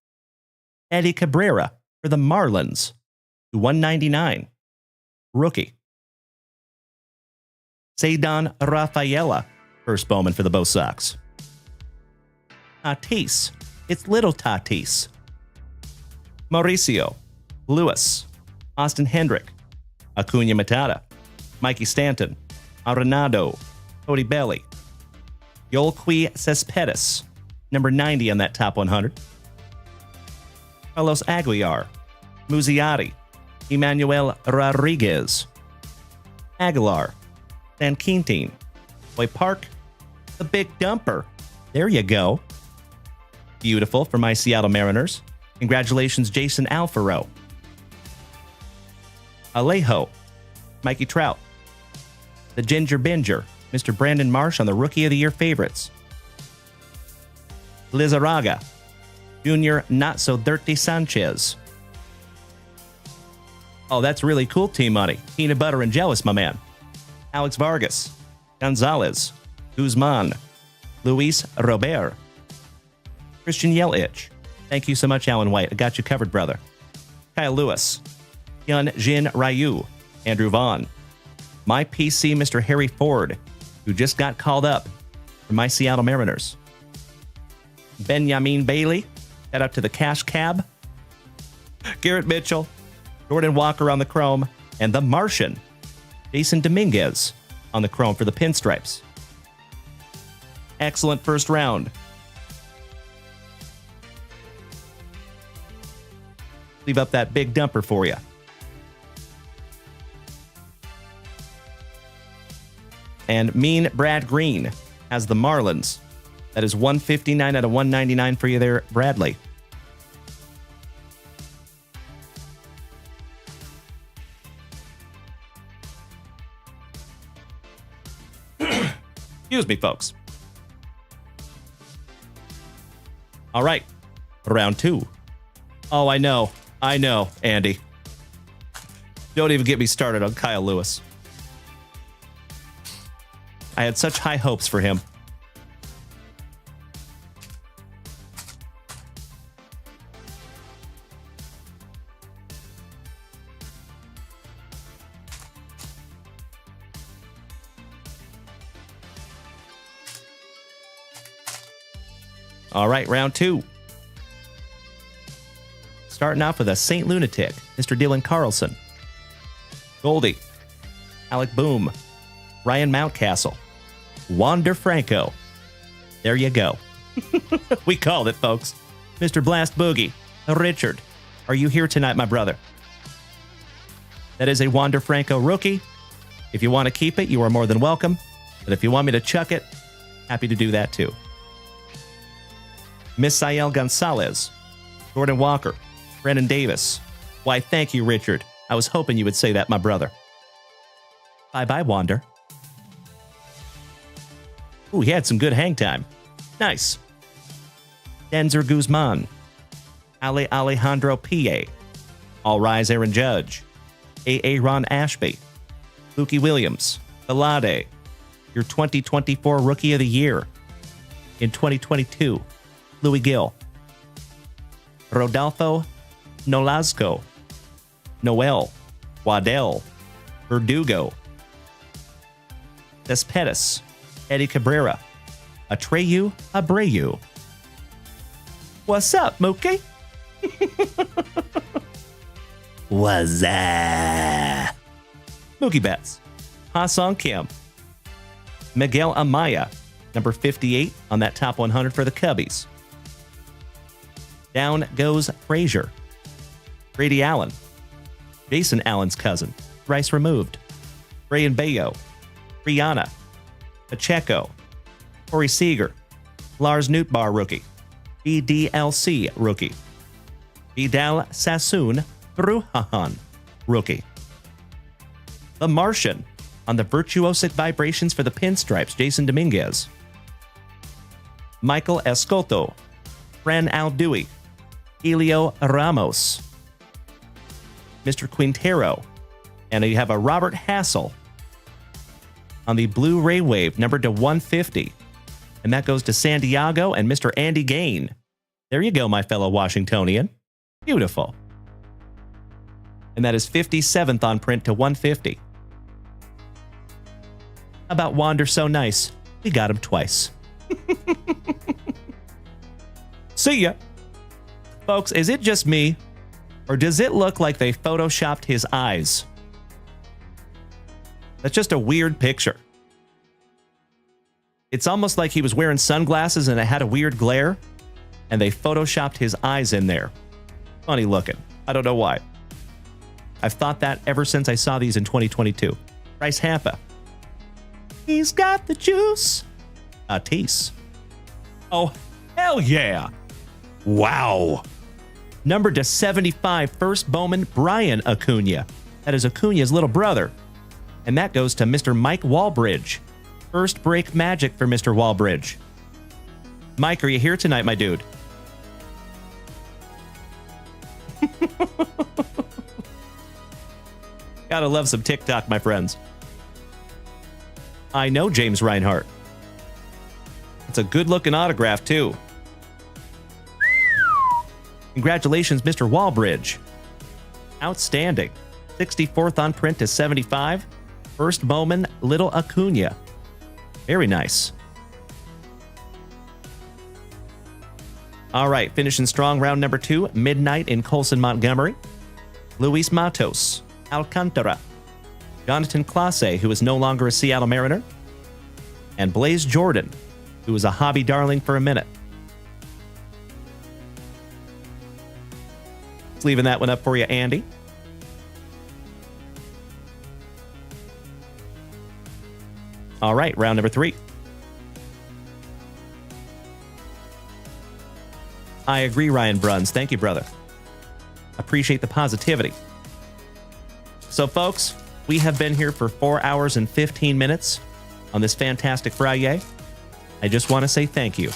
Eddie Cabrera for the Marlins. 199. Rookie. Cedon Rafaela, first Bowman for the Bo Sox. Tatis. It's little Tatis. Mauricio. Lewis. Austin Hendrick. Acuna Matata. Mikey Stanton. Arenado. Cody Belly. Yolqui Cespedes. Number 90 on that top 100. Carlos Aguilar. Muziati. Emmanuel Rodriguez. Aguilar. San Quintin. Boy Park. The Big Dumper. There you go. Beautiful for my Seattle Mariners. Congratulations, Jason Alfaro. Alejo. Mikey Trout. The Ginger Binger. Mr. Brandon Marsh on the Rookie of the Year favorites. Lizarraga. Junior Not So Dirty Sanchez. Oh, that's really cool, Team Money. Peanut butter and jealous, my man. Alex Vargas. Gonzalez. Guzman. Luis Robert. Christian Yelich. Thank you so much, Alan White. I got you covered, brother. Kyle Lewis. Hyun Jin Ryu. Andrew Vaughn. My PC, Mr. Harry Ford, who just got called up for my Seattle Mariners. Benjamin Bailey. Shout out to the Cash Cab. Garrett Mitchell. Jordan Walker on the Chrome. And the Martian. Jason Dominguez on the Chrome for the Pinstripes. Excellent first round. Leave up that big dumper for you. And Mean Brad Green has the Marlins. That is 159 out of 199 for you there, Bradley. Excuse me, folks. All right. Round 2. Oh, I know, Andy. Don't even get me started on Kyle Lewis. I had such high hopes for him. All right, round 2. Starting off with a St. Lunatic, Mr. Dylan Carlson. Goldie. Alec Boom. Ryan Mountcastle. Wander Franco. There you go. We called it, folks. Mr. Blast Boogie. Richard. Are you here tonight, my brother? That is a Wander Franco rookie. If you want to keep it, you are more than welcome. But if you want me to chuck it, happy to do that too. Misael Gonzalez. Jordan Walker. Brennan Davis. Why, thank you, Richard. I was hoping you would say that, my brother. Bye-bye, Wander. Ooh, he had some good hang time. Nice. Denzer Guzman. Alejandro P.A. All Rise Aaron Judge, A.A. Ron Ashby, Lukey Williams, Belade, your 2024 Rookie of the Year. In 2022, Louis Gill, Rodolfo Nolasco, Noel, Waddell, Verdugo, Cespedes, Eddie Cabrera, Atreyu Abreu. What's up, Mookie? What's that? Mookie Betts, Ha-Sung Kim, Miguel Amaya, number 58 on that top 100 for the Cubbies. Down goes Frazier, Brady Allen, Jason Allen's cousin, thrice removed, Brayan Bayo, Rihanna, Pacheco, Corey Seager, Lars Nootbaar rookie, BDLC rookie, Vidal Sassoon Brujahan rookie. The Martian on the virtuosic vibrations for the Pinstripes, Jason Dominguez. Michael Escoto, Fran Aldui, Elio Ramos, Mr. Quintero, and you have a Robert Hassel on the Blu-ray Wave, numbered to 150. And that goes to San Diego and Mr. Andy Gain. There you go, my fellow Washingtonian. Beautiful. And that is 57th on print to 150. How about Wander So Nice? We got him twice. See ya. Folks, is it just me? Or does it look like they photoshopped his eyes? That's just a weird picture. It's almost like he was wearing sunglasses and it had a weird glare, and they photoshopped his eyes in there. Funny looking. I don't know why. I've thought that ever since I saw these in 2022. Bryce Hampa. He's got the juice. Tatis. Oh, hell yeah. Wow. Numbered to 75, first Bowman, Brian Acuna. That is Acuna's little brother. And that goes to Mr. Mike Walbridge. First break magic for Mr. Walbridge. Mike, are you here tonight, my dude? Gotta love some TikTok, my friends. I know James Reinhart. It's a good-looking autograph, too. Congratulations, Mr. Walbridge. Outstanding. 64th on print to 75. First Bowman, Little Acuna. Very nice. All right, finishing strong, round number 2. Midnight in Colson, Montgomery. Luis Matos, Alcantara. Jonathan Clase, who is no longer a Seattle Mariner. And Blaze Jordan, who was a hobby darling for a minute. Just leaving that one up for you, Andy. All right, round number 3. I agree, Ryan Bruns. Thank you, brother. Appreciate the positivity. So, folks, we have been here for 4 hours and 15 minutes on this Fantastic Friyay. I just want to say thank you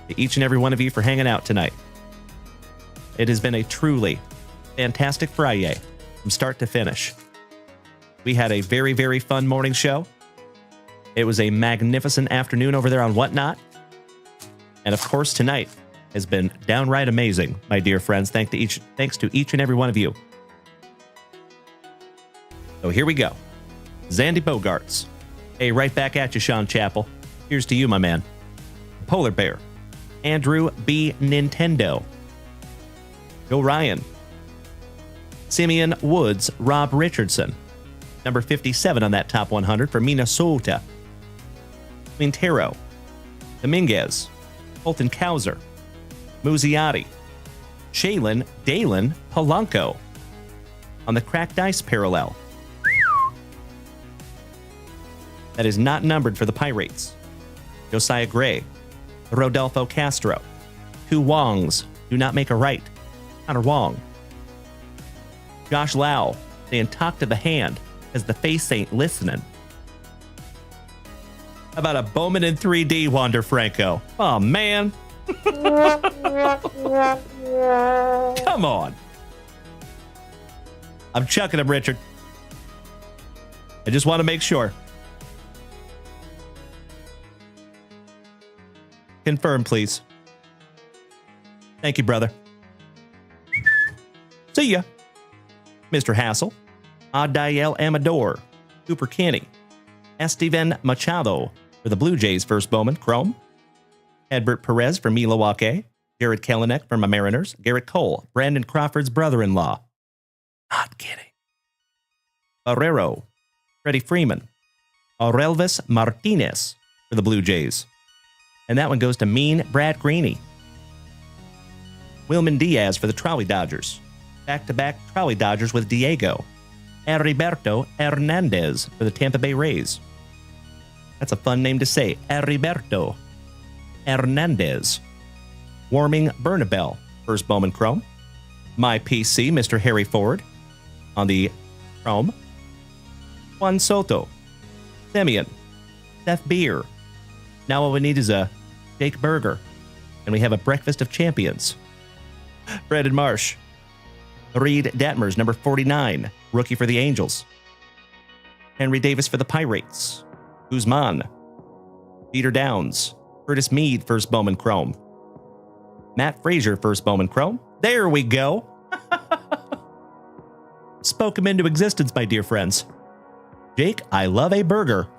to each and every one of you for hanging out tonight. It has been a truly fantastic Friyay from start to finish. We had a very, very fun morning show. It was a magnificent afternoon over there on Whatnot. And of course, tonight has been downright amazing, my dear friends. Thanks to each and every one of you. So here we go. Zandy Bogarts. Hey, right back at you, Sean Chappell. Here's to you, my man. Polar Bear. Andrew B. Nintendo. Joe Ryan. Simeon Woods, Rob Richardson. Number 57 on that top 100 for Minnesota. Quintero, Dominguez, Colton Cowser, Muziati, Shaylin Dalen Polanco on the cracked ice parallel. That is not numbered for the Pirates. Josiah Gray, Rodolfo Castro, 2 Wongs do not make a right. Connor Wong. Josh Lau saying talk to the hand as the face ain't listening. How about a Bowman in 3D, Wander Franco? Oh, man. Come on. I'm chucking him, Richard. I just want to make sure. Confirm, please. Thank you, brother. See ya. Mr. Hassel, Adael Amador, Cooper Kinney, Estevan Machado for the Blue Jays first bowman, Chrome, Edbert Perez for Milwaukee, Jared Kelenic for my Mariners, Garrett Cole, Brandon Crawford's brother-in-law. Not kidding. Barrero, Freddie Freeman, Aurelvis Martinez for the Blue Jays. And that one goes to Mean Brad Greeny. Wilman Diaz for the Trolley Dodgers. Back-to-back Trolley Dodgers with Diego. Heriberto Hernandez for the Tampa Bay Rays. That's a fun name to say. Heriberto Hernandez. Warming Bernabel, first Bowman Chrome. My PC, Mr. Harry Ford, on the Chrome. Juan Soto. Simeon. Seth Beer. Now all we need is a Jake Burger. And we have a breakfast of champions. Brandon Marsh. Reed Detmers, number 49, rookie for the Angels. Henry Davis for the Pirates. Guzman. Peter Downs. Curtis Mead, first Bowman Chrome. Matt Frazier, first Bowman Chrome. There we go. Spoke him into existence, my dear friends. Jake, I love a burger.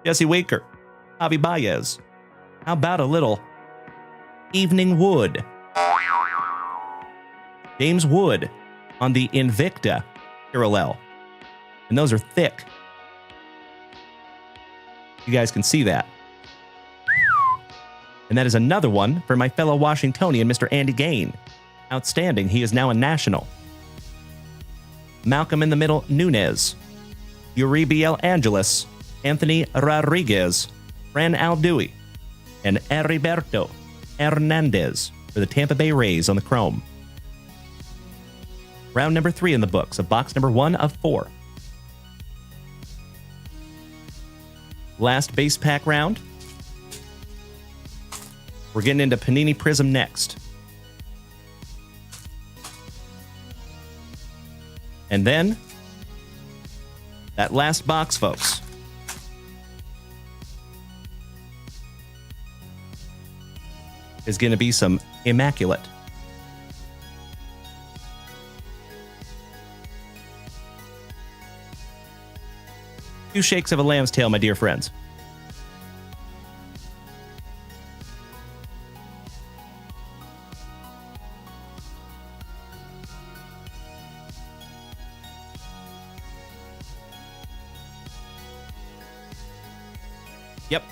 Jesse Waker. Javi Baez. How about a little Evening Wood? James Wood on the Invicta parallel. And those are thick. You guys can see that. And that is another one for my fellow Washingtonian, Mr. Andy Gain. Outstanding. He is now a national. Malcolm in the Middle Nunez. Uribiel Angeles. Anthony Rodriguez. Fran Aldui. And Heriberto Hernandez for the Tampa Bay Rays on the Chrome. Round number 3 in the books of box number 1 of 4. Last base pack round. We're getting into Panini Prism next. And then, that last box, folks. Is going to be some immaculate. Two shakes of a lamb's tail, my dear friends. Yep.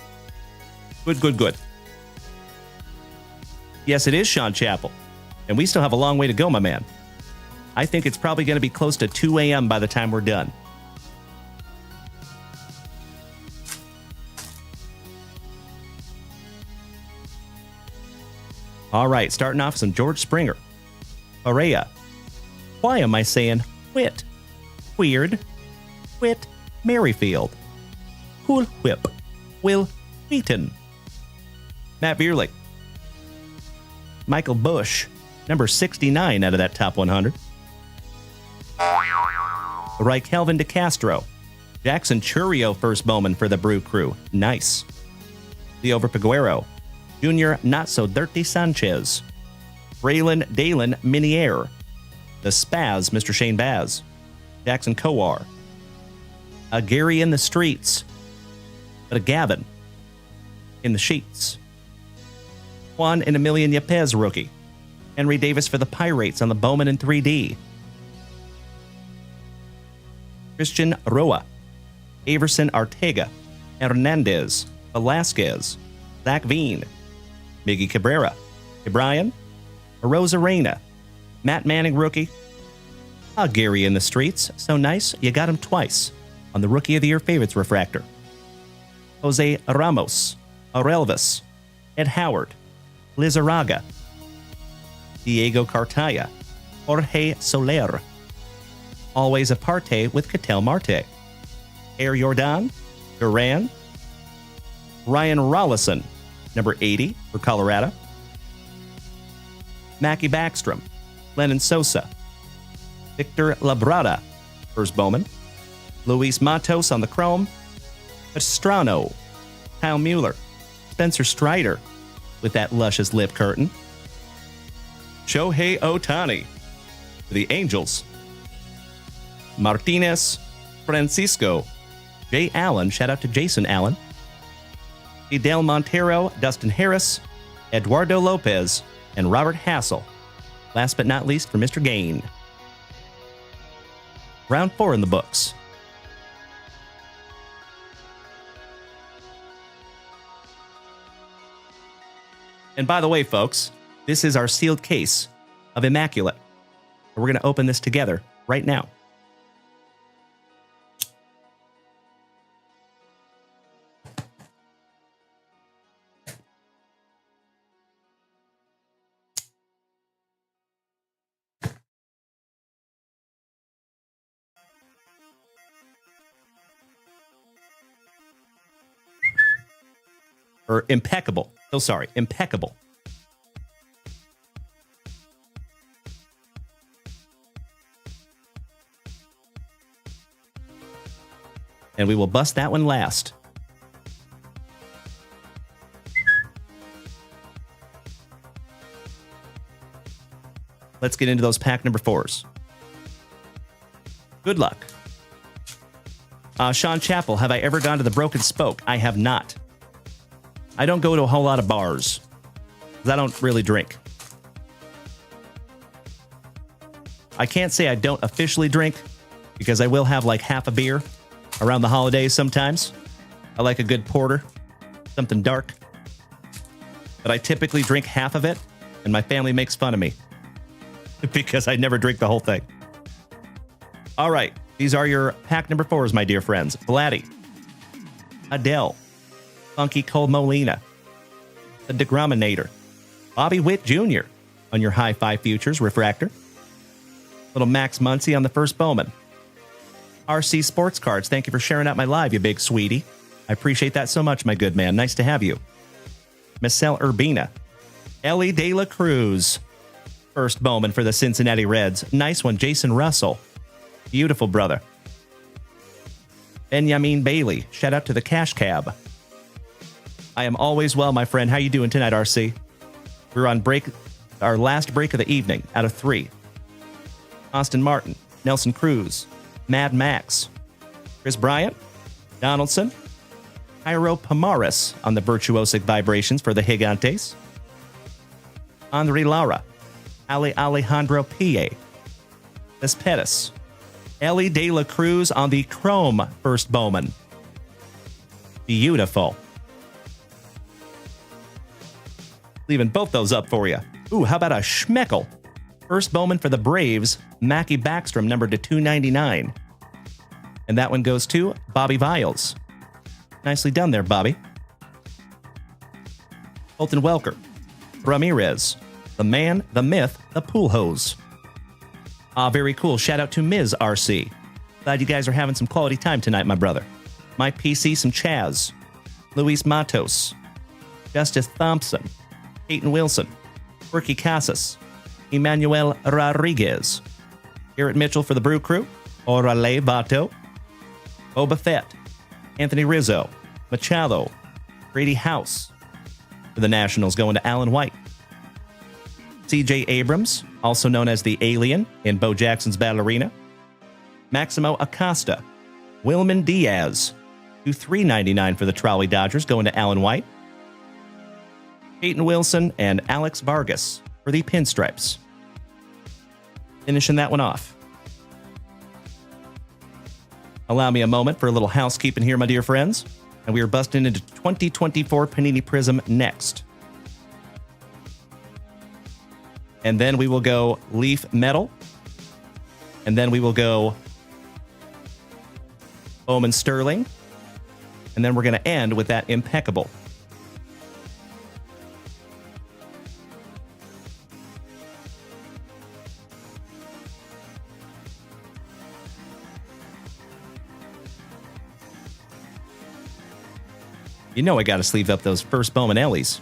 Good. Yes, it is Sean Chappell. And we still have a long way to go, my man. I think it's probably going to be close to 2 a.m. by the time we're done. All right, starting off some George Springer. Correa. Why am I saying Whit? Weird. Whit Merrifield. Cool Whip. Will Wheaton. Matt Vierlich. Michael Bush, number 69 out of that top 100. Right, Kelvin DeCastro. Jackson Churio, first Bowman for the Brew Crew. Nice. Leo Verpaguero. Junior Not So Dirty Sanchez. Braylon Dalen Minier. The Spaz, Mr. Shane Baz. Jackson Kowar. A Gary in the Streets. But a Gavin in the Sheets. Juan and Emilian Yepez rookie. Henry Davis for the Pirates on the Bowman in 3D. Christian Roa. Averson Arteaga. Hernandez. Velasquez. Zach Veen. Miggy Cabrera. Brian. Rosa Reyna. Matt Manning rookie. A Gary in the Streets. So nice, you got him twice on the Rookie of the Year Favorites refractor. Jose Ramos. Aurelvis. Ed Howard. Lizarraga. Diego Cartaya. Jorge Soler. Always Aparte with Ketel Marte. Air Jordan. Duran. Ryan Rollison, number 80 for Colorado. Mackie Backstrom. Lennon Sosa. Victor Labrada, first Bowman. Luis Matos on the chrome. Pastrano. Kyle Mueller. Spencer Strider with that luscious lip curtain. Shohei Ohtani for the Angels. Martinez Francisco. Jay Allen. Shout out to Jason Allen. Fidel Montero, Dustin Harris, Eduardo Lopez, and Robert Hassel. Last but not least for Mr. Gain. Round 4 in the books. And by the way, folks, this is our sealed case of Immaculate. We're going to open this together right now. Or impeccable. Oh, sorry. Impeccable. And we will bust that one last. Let's get into those pack number 4s. Good luck. Sean Chappell, have I ever gone to the Broken Spoke? I have not. I don't go to a whole lot of bars, because I don't really drink. I can't say I don't officially drink, because I will have like half a beer around the holidays sometimes. I like a good porter, something dark. But I typically drink half of it, and my family makes fun of me, because I never drink the whole thing. All right, these are your pack number 4s, my dear friends. Vladdy, Adele, Funky Cole Molina, the Degrominator, Bobby Witt Jr. on your High Five Futures Refractor, little Max Muncy on the first Bowman. RC Sports Cards, thank you for sharing out my live, you big sweetie. I appreciate that so much, my good man. Nice to have you. Marcel Urbina, Ellie De La Cruz, first Bowman for the Cincinnati Reds. Nice one, Jason Russell. Beautiful brother. Benjamin Bailey, shout out to the Cash Cab. I am always well, my friend. How you doing tonight, RC? We're on break, our last break of the evening out of 3. Austin Martin, Nelson Cruz, Mad Max, Chris Bryant, Donaldson, Jairo Pomares on the Virtuosic Vibrations for the Gigantes, Andre Lara, Ali Alejandro Pie, Espetis, Ellie De La Cruz on the Chrome first Bowman. Beautiful. Leaving both those up for you. Ooh, how about a Schmeckel? First Bowman for the Braves, Mackie Backstrom, numbered to 299. And that one goes to Bobby Viles. Nicely done there, Bobby. Colton Welker, Ramirez, the man, the myth, the pool hose. Very cool. Shout out to Ms. RC. Glad you guys are having some quality time tonight, my brother. My PC, some Chaz. Luis Matos. Justice Thompson. Peyton Wilson, Ricky Casas, Emmanuel Rodriguez, Garrett Mitchell for the Brew Crew, Orale Vato, Boba Fett, Anthony Rizzo, Machado, Grady House. For the Nationals, going to Alan White. C.J. Abrams, also known as the Alien in Bo Jackson's Battle Arena. Maximo Acosta, Wilman Diaz, to $3.99 for the Trolley Dodgers, going to Alan White. Peyton Wilson and Alex Vargas for the Pinstripes. Finishing that one off. Allow me a moment for a little housekeeping here, my dear friends. And we are busting into 2024 Panini Prism next. And then we will go Leaf Metal. And then we will go Bowman Sterling. And then we're going to end with that Impeccable. You know I got to sleeve up those first Bowman Ellies.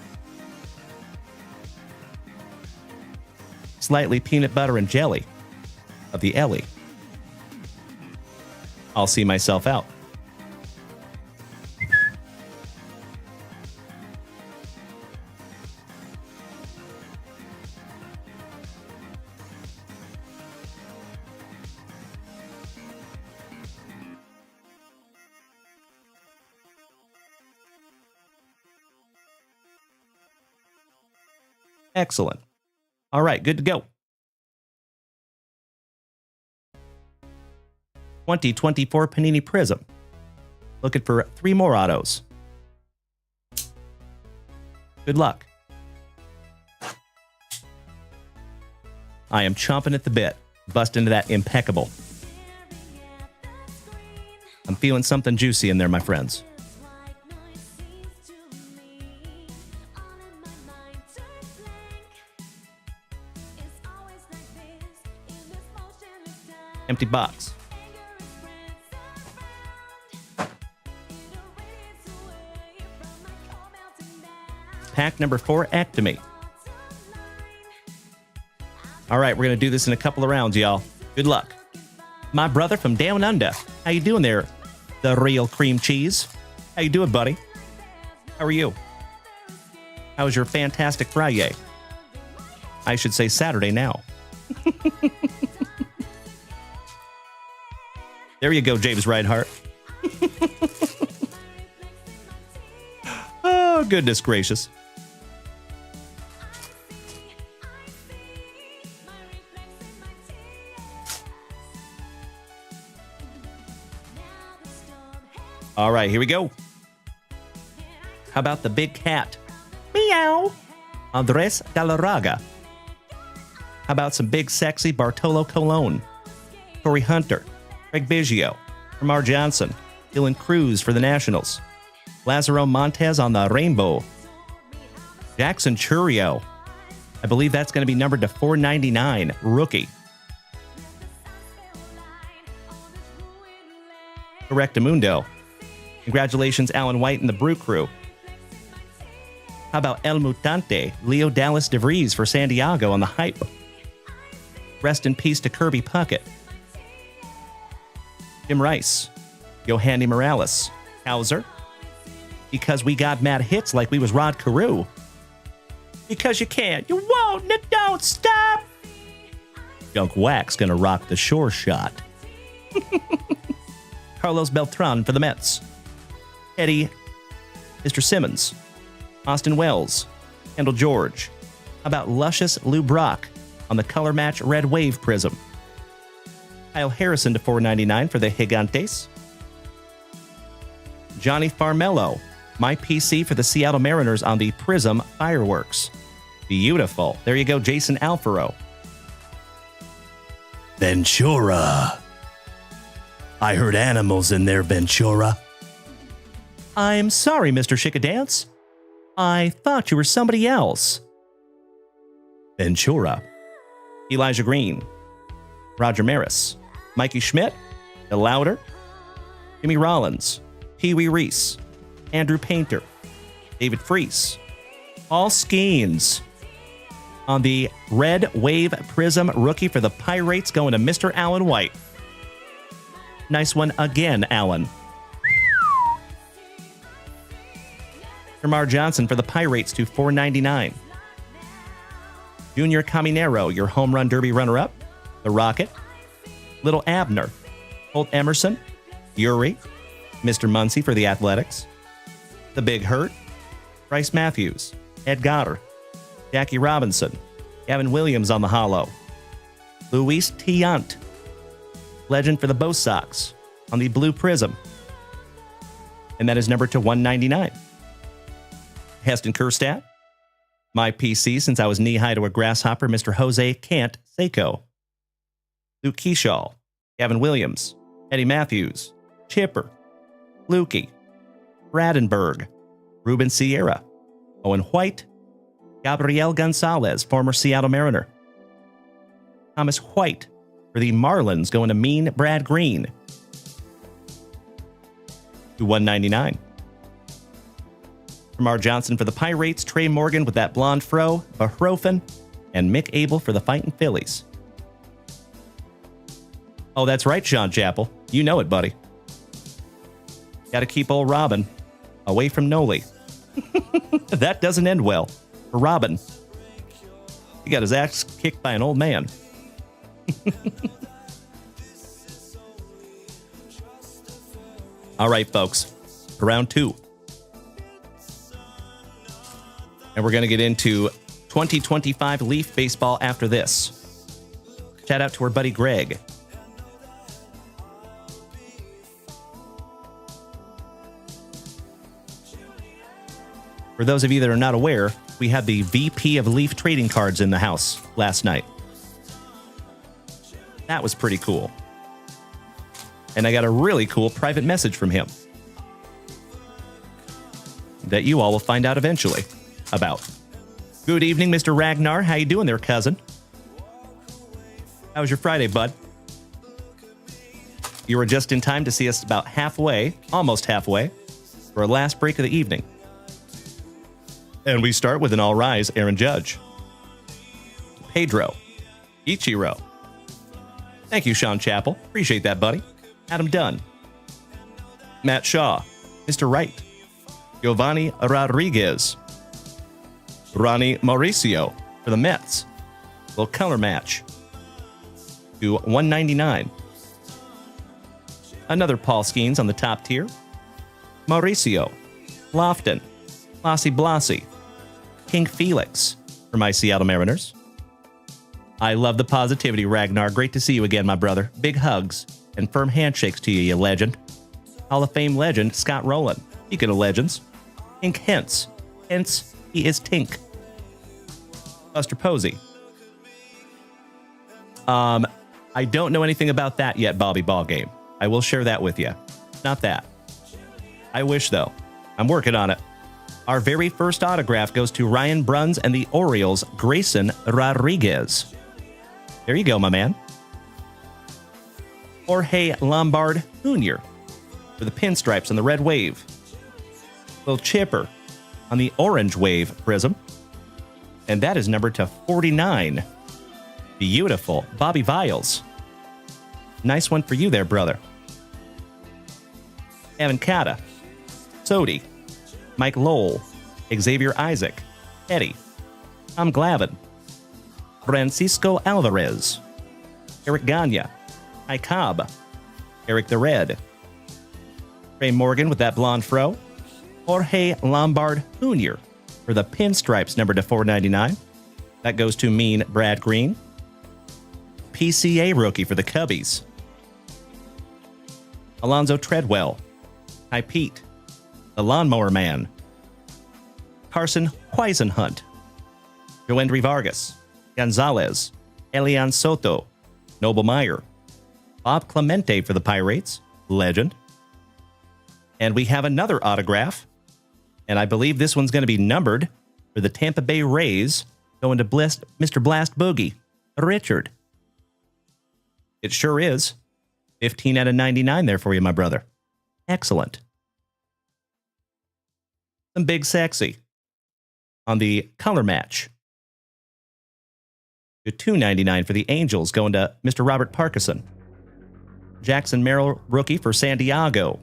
Slightly peanut butter and jelly. of the Ellie. I'll see myself out. Excellent. All right, good to go. 2024 Panini Prism. Looking for 3 more autos. Good luck. I am chomping at the bit. Bust into that impeccable. I'm feeling something juicy in there, my friends. Empty box. Pack number 4, Actimate. All right, we're going to do this in a couple of rounds, y'all. Good luck. My brother from down under. How you doing there? The real cream cheese. How you doing, buddy? How are you? How was your Fantastic Friyay? I should say Saturday now. There you go, James Reinhardt. Oh, goodness gracious. All right, here we go. How about the big cat? Meow. Andres Galarraga. How about some big sexy Bartolo Colon? Torrey Hunter. Craig Biggio. Ramar Johnson. Dylan Cruz for the Nationals. Lazaro Montez on the rainbow. Jackson Churio. I believe that's going to be numbered to 499. Rookie. Correctamundo. Congratulations, Alan White and the Brew Crew. How about El Mutante, Leo Dallas DeVries for San Diego on the hype. Rest in peace to Kirby Puckett. Jim Rice. Yohandy Morales. Hauser. Because we got mad hits like we was Rod Carew. Because you can't, you won't, and it don't stop. Junk Wax gonna rock the shore shot. Carlos Beltran for the Mets. Eddie, Mr. Simmons, Austin Wells, Kendall George. How about luscious Lou Brock on the Color Match Red Wave Prism? Kyle Harrison to $4.99 for the Gigantes. Johnny Farmello, my PC for the Seattle Mariners on the Prism Fireworks. Beautiful. There you go, Jason Alfaro. Ventura. I heard animals in there, Ventura. I'm sorry, Mr. Chickadance. I thought you were somebody else. Ventura. Elijah Green. Roger Maris. Mikey Schmidt. The Louder. Jimmy Rollins. Pee Wee Reese. Andrew Painter. David Freese. Paul Skeens. On the Red Wave Prism rookie for the Pirates going to Mr. Alan White. Nice one again, Alan. Ramar Johnson for the Pirates to $4.99. Junior Caminero, your home run derby runner-up. The Rocket. Little Abner. Holt Emerson. Yuri. Mr. Muncy for the Athletics. The Big Hurt. Bryce Matthews. Edgar. Jackie Robinson. Gavin Williams on the hollow. Luis Tiant. Legend for the Bo Sox on the Blue Prism. And that is numbered to $199. Heston Kjerstad. My PC since I was knee-high to a grasshopper, Mr. Jose Cant Seiko. Luke Keyshaw. Gavin Williams. Eddie Matthews. Chipper. Lukey. Bradenberg. Ruben Sierra. Owen White. Gabriel Gonzalez, former Seattle Mariner. Thomas White for the Marlins going to Mean Brad Green. To $199. Ramar Johnson for the Pirates, Trey Morgan with that blonde fro, Bahrofen, and Mick Abel for the Fightin' Phillies. Oh, that's right, Sean Chappell. You know it, buddy. Got to keep old Robin away from Noli. That doesn't end well for Robin. He got his ass kicked by an old man. All right, folks. Round 2. And we're going to get into 2025 Leaf Baseball after this. Shout out to our buddy Greg. For those of you that are not aware, we had the VP of Leaf trading cards in the house last night. That was pretty cool. And I got a really cool private message from him that you all will find out eventually about. Good evening, Mr. Ragnar. How you doing there, cousin? How was your Friday, bud? You were just in time to see us about halfway, almost halfway, for our last break of the evening. And we start with an all-rise Aaron Judge. Pedro. Ichiro. Thank you, Sean Chappell. Appreciate that, buddy. Adam Dunn. Matt Shaw. Mr. Wright. Giovanni Rodriguez. Ronnie Mauricio for the Mets. Little color match. To $199. Another Paul Skeens on the top tier. Mauricio. Lofton. Blasi Blasi. King Felix for my Seattle Mariners. I love the positivity, Ragnar. Great to see you again, my brother. Big hugs and firm handshakes to you, you legend. Hall of Fame legend, Scott Rowland. Speaking of legends, Tink Hence. Hence, he is Tink. Buster Posey. I don't know anything about that yet, Bobby Ballgame. I will share that with you. Not that. I wish, though. I'm working on it. Our very first autograph goes to Ryan Bruns and the Orioles' Grayson Rodriguez. There you go, my man. Jorge Lombard Jr. for the pinstripes on the red wave. Little chipper on the orange wave prism. And that is numbered to 49. Beautiful. Bobby Viles. Nice one for you there, brother. Evan Cata. Sodi. Mike Lowell. Xavier Isaac. Eddie. Tom Glavin. Francisco Alvarez. Eric Gagne. Ty Cobb. Eric the Red. Ray Morgan with that blonde fro. Jorge Lombard Jr. for the pinstripes numbered to $4.99. That goes to Mean Brad Green. PCA rookie for the Cubbies. Alonzo Treadwell. Hi Pete. The Lawnmower Man. Carson Huizenhunt. Joendry Vargas. Gonzalez. Elian Soto. Noble Meyer. Bob Clemente for the Pirates. Legend. And we have another autograph. And I believe this one's going to be numbered for the Tampa Bay Rays. Going to Mr. Blast Boogie. Richard. It sure is. 15 out of 99 there for you, my brother. Excellent. Some big sexy on the color match. To $2.99 for the Angels, going to Mr. Robert Parkinson. Jackson Merrill rookie for San Diego.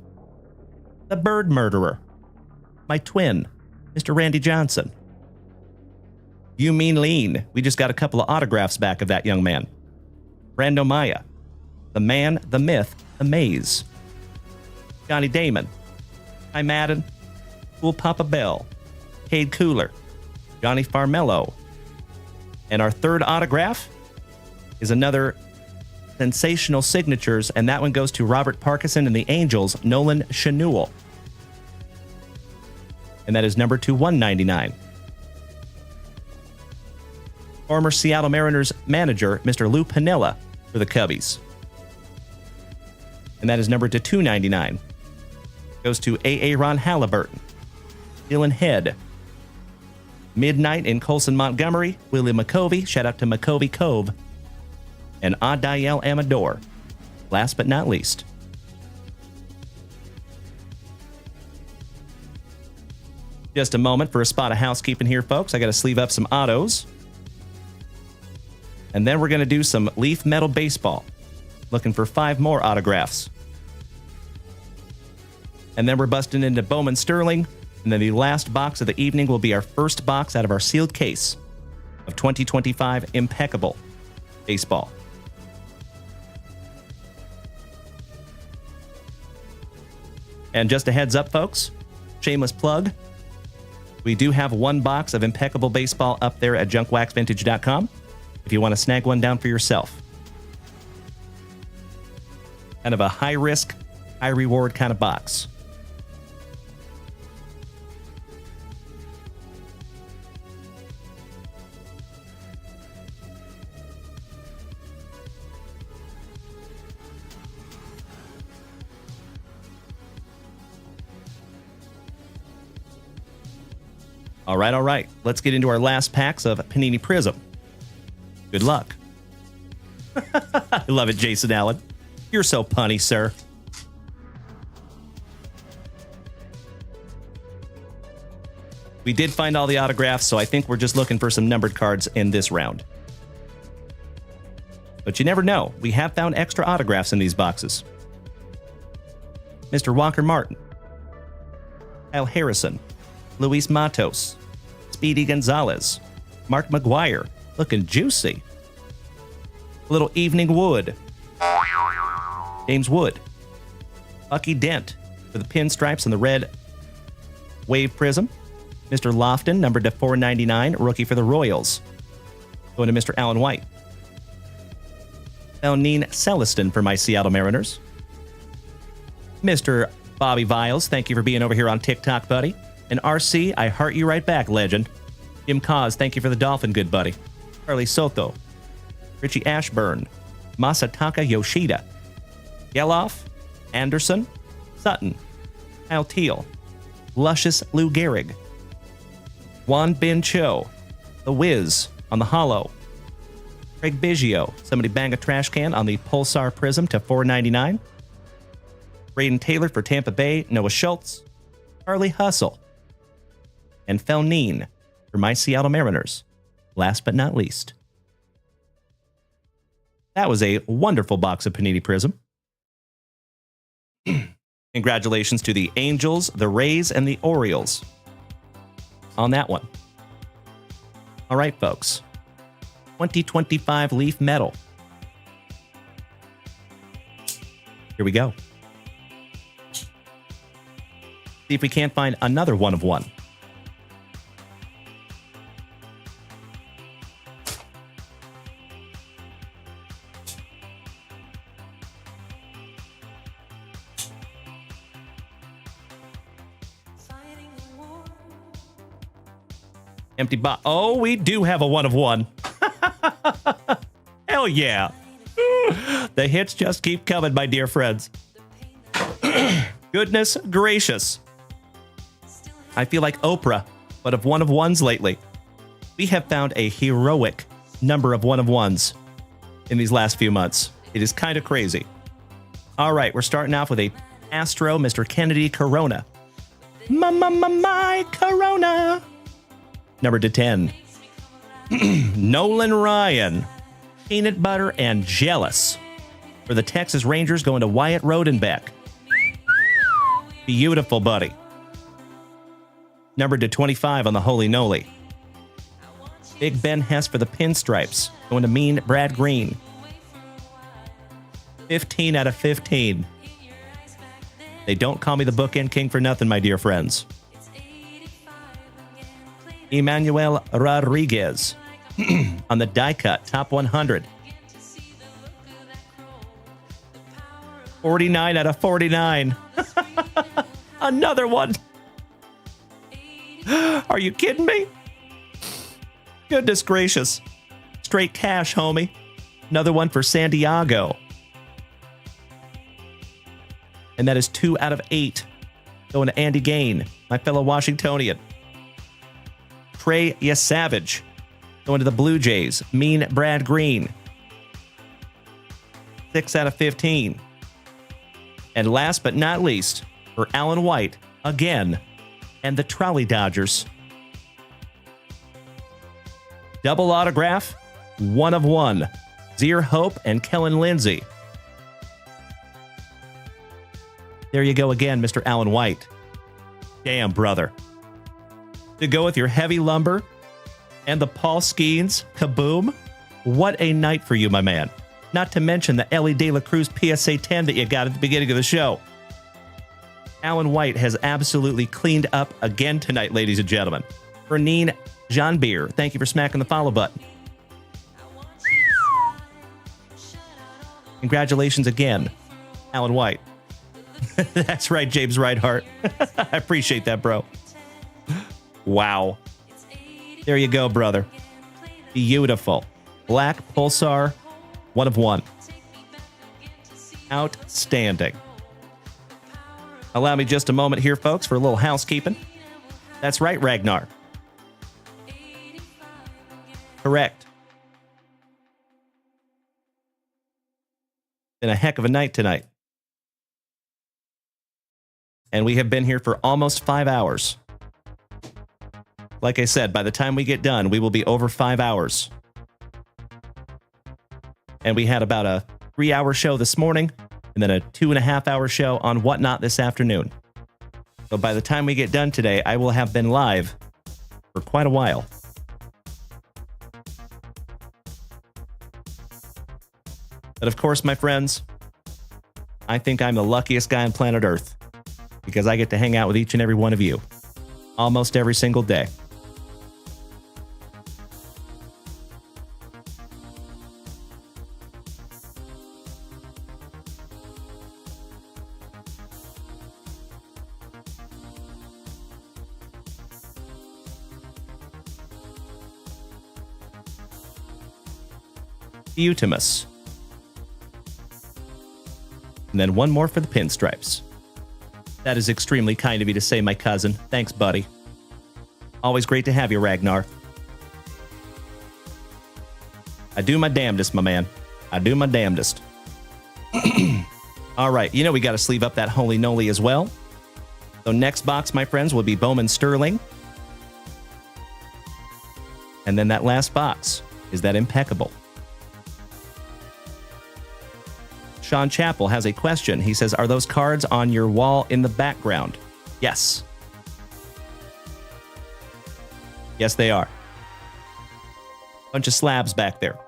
The Bird Murderer. My twin, Mr. Randy Johnson. You Mean Lean. We just got a couple of autographs back of that young man. Brando Maya. The Man, the Myth, the Maze. Johnny Damon. Hi Madden. Cool Papa Bell. Cade Cooler. Johnny Farmello. And our third autograph is another sensational signatures, and that one goes to Robert Parkinson and the Angels, Nolan Schanuel. And that is number to $199. Former Seattle Mariners manager, Mr. Lou Piniella for the Cubbies. And that is numbered to $299. Goes to A.A. Ron Halliburton. Dylan Head. Midnight in Colson, Montgomery. Willie McCovey. Shout out to McCovey Cove. And Adael Amador. Last but not least. Just a moment for a spot of housekeeping here, folks. I got to sleeve up some autos. And then we're going to do some Leaf Metal Baseball. Looking for 5 more autographs. And then we're busting into Bowman Sterling. And then the last box of the evening will be our first box out of our sealed case of 2025 Impeccable Baseball. And just a heads up, folks, shameless plug, we do have 1 box of Impeccable Baseball up there at junkwaxvintage.com if you want to snag one down for yourself. Kind of a high-risk, high-reward kind of box. All right. Let's get into our last packs of Panini Prism. Good luck. I love it, Jason Allen. You're so punny, sir. We did find all the autographs, so I think we're just looking for some numbered cards in this round. But you never know. We have found extra autographs in these boxes. Mr. Walker Martin. Kyle Harrison. Luis Matos, Speedy Gonzalez, Mark McGuire, looking juicy. A little Evening Wood, James Wood, Bucky Dent for the pinstripes and the red wave prism. Mr. Lofton, numbered to 499, rookie for the Royals. Going to Mr. Alan White. Elneen Celestin for my Seattle Mariners. Mr. Bobby Viles, thank you for being over here on TikTok, buddy. And RC, I heart you right back, legend. Jim Cause, thank you for the Dolphin, good buddy. Carly Soto. Richie Ashburn. Masataka Yoshida. Geloff. Anderson. Sutton. Kyle Teal. Luscious Lou Gehrig. Juan Bin Cho. The Wiz on the Hollow. Craig Biggio. Somebody bang a trash can on the Pulsar Prism to $4.99. Braden Taylor for Tampa Bay. Noah Schultz. Charlie Hustle. And Felneen for my Seattle Mariners. Last but not least. That was a wonderful box of Panini Prism. Congratulations to the Angels, the Rays, and the Orioles on that one. All right, folks. 2025 Leaf Metal. Here we go. See if we can't find another one of one. Empty box. Oh, we do have a one of one. Hell yeah. The hits just keep coming, my dear friends. Goodness gracious. I feel like Oprah, but of one of ones lately. We have found a heroic number of one of ones in these last few months. It is kind of crazy. All right, we're starting off with a Astro, Mr. Kennedy Corona. My Corona. Number to 10. Nolan Ryan. Peanut Butter and Jealous. For the Texas Rangers, going to Wyatt Rodenbeck. Beautiful, buddy. Number to 25 on the Holy Noli. Big Ben Hess for the Pinstripes. Going to Mean Brad Green. 15 out of 15. They don't call me the bookend king for nothing, my dear friends. Emmanuel Rodriguez on the die cut, top 100. 49 out of 49. Another one. Are you kidding me? Goodness gracious. Straight cash, homie. Another one for San Diego. And that is 2 out of 8. Going to Andy Gain, my fellow Washingtonian. Trey Yesavage. Going to the Blue Jays. Mean Brad Green. 6 out of 15. And last but not least, for Alan White, again, and the Trolley Dodgers. Double autograph, one of one. Zier Hope and Kellen Lindsay. There you go again, Mr. Alan White. Damn, brother. To go with your heavy lumber and the Paul Skeens, kaboom. What a night for you, my man. Not to mention the Ellie De La Cruz PSA 10 that you got at the beginning of the show. Alan White has absolutely cleaned up again tonight, ladies and gentlemen. Bernine Jean-Beer, thank you for smacking the follow button. Congratulations again, Alan White. That's right, James Reinhart. I appreciate that, bro. Wow. There you go, brother. Beautiful. Black Pulsar, 1 of 1. Outstanding. Allow me just a moment here, folks, for a little housekeeping. That's right, Ragnar. Correct. Been a heck of a night tonight. And we have been here for almost 5 hours. Like I said, by the time we get done, we will be over 5 hours. And we had about a 3-hour show this morning, and then a 2.5-hour show on Whatnot this afternoon. So by the time we get done today, I will have been live for quite a while. But of course, my friends, I think I'm the luckiest guy on planet Earth because I get to hang out with each and every one of you almost every single day. Utimus. And then one more for the pinstripes. That is extremely kind of you to say, my cousin. Thanks, buddy. Always great to have you, Ragnar. I do my damnedest, my man. I do my damnedest. All right, you know we got to sleeve up that Holy Noli as well. So next box, my friends, will be Bowman Sterling. And then that last box is that Impeccable. Sean Chappell has a question. He says, are those cards on your wall in the background? Yes. Yes, they are. Bunch of slabs back there.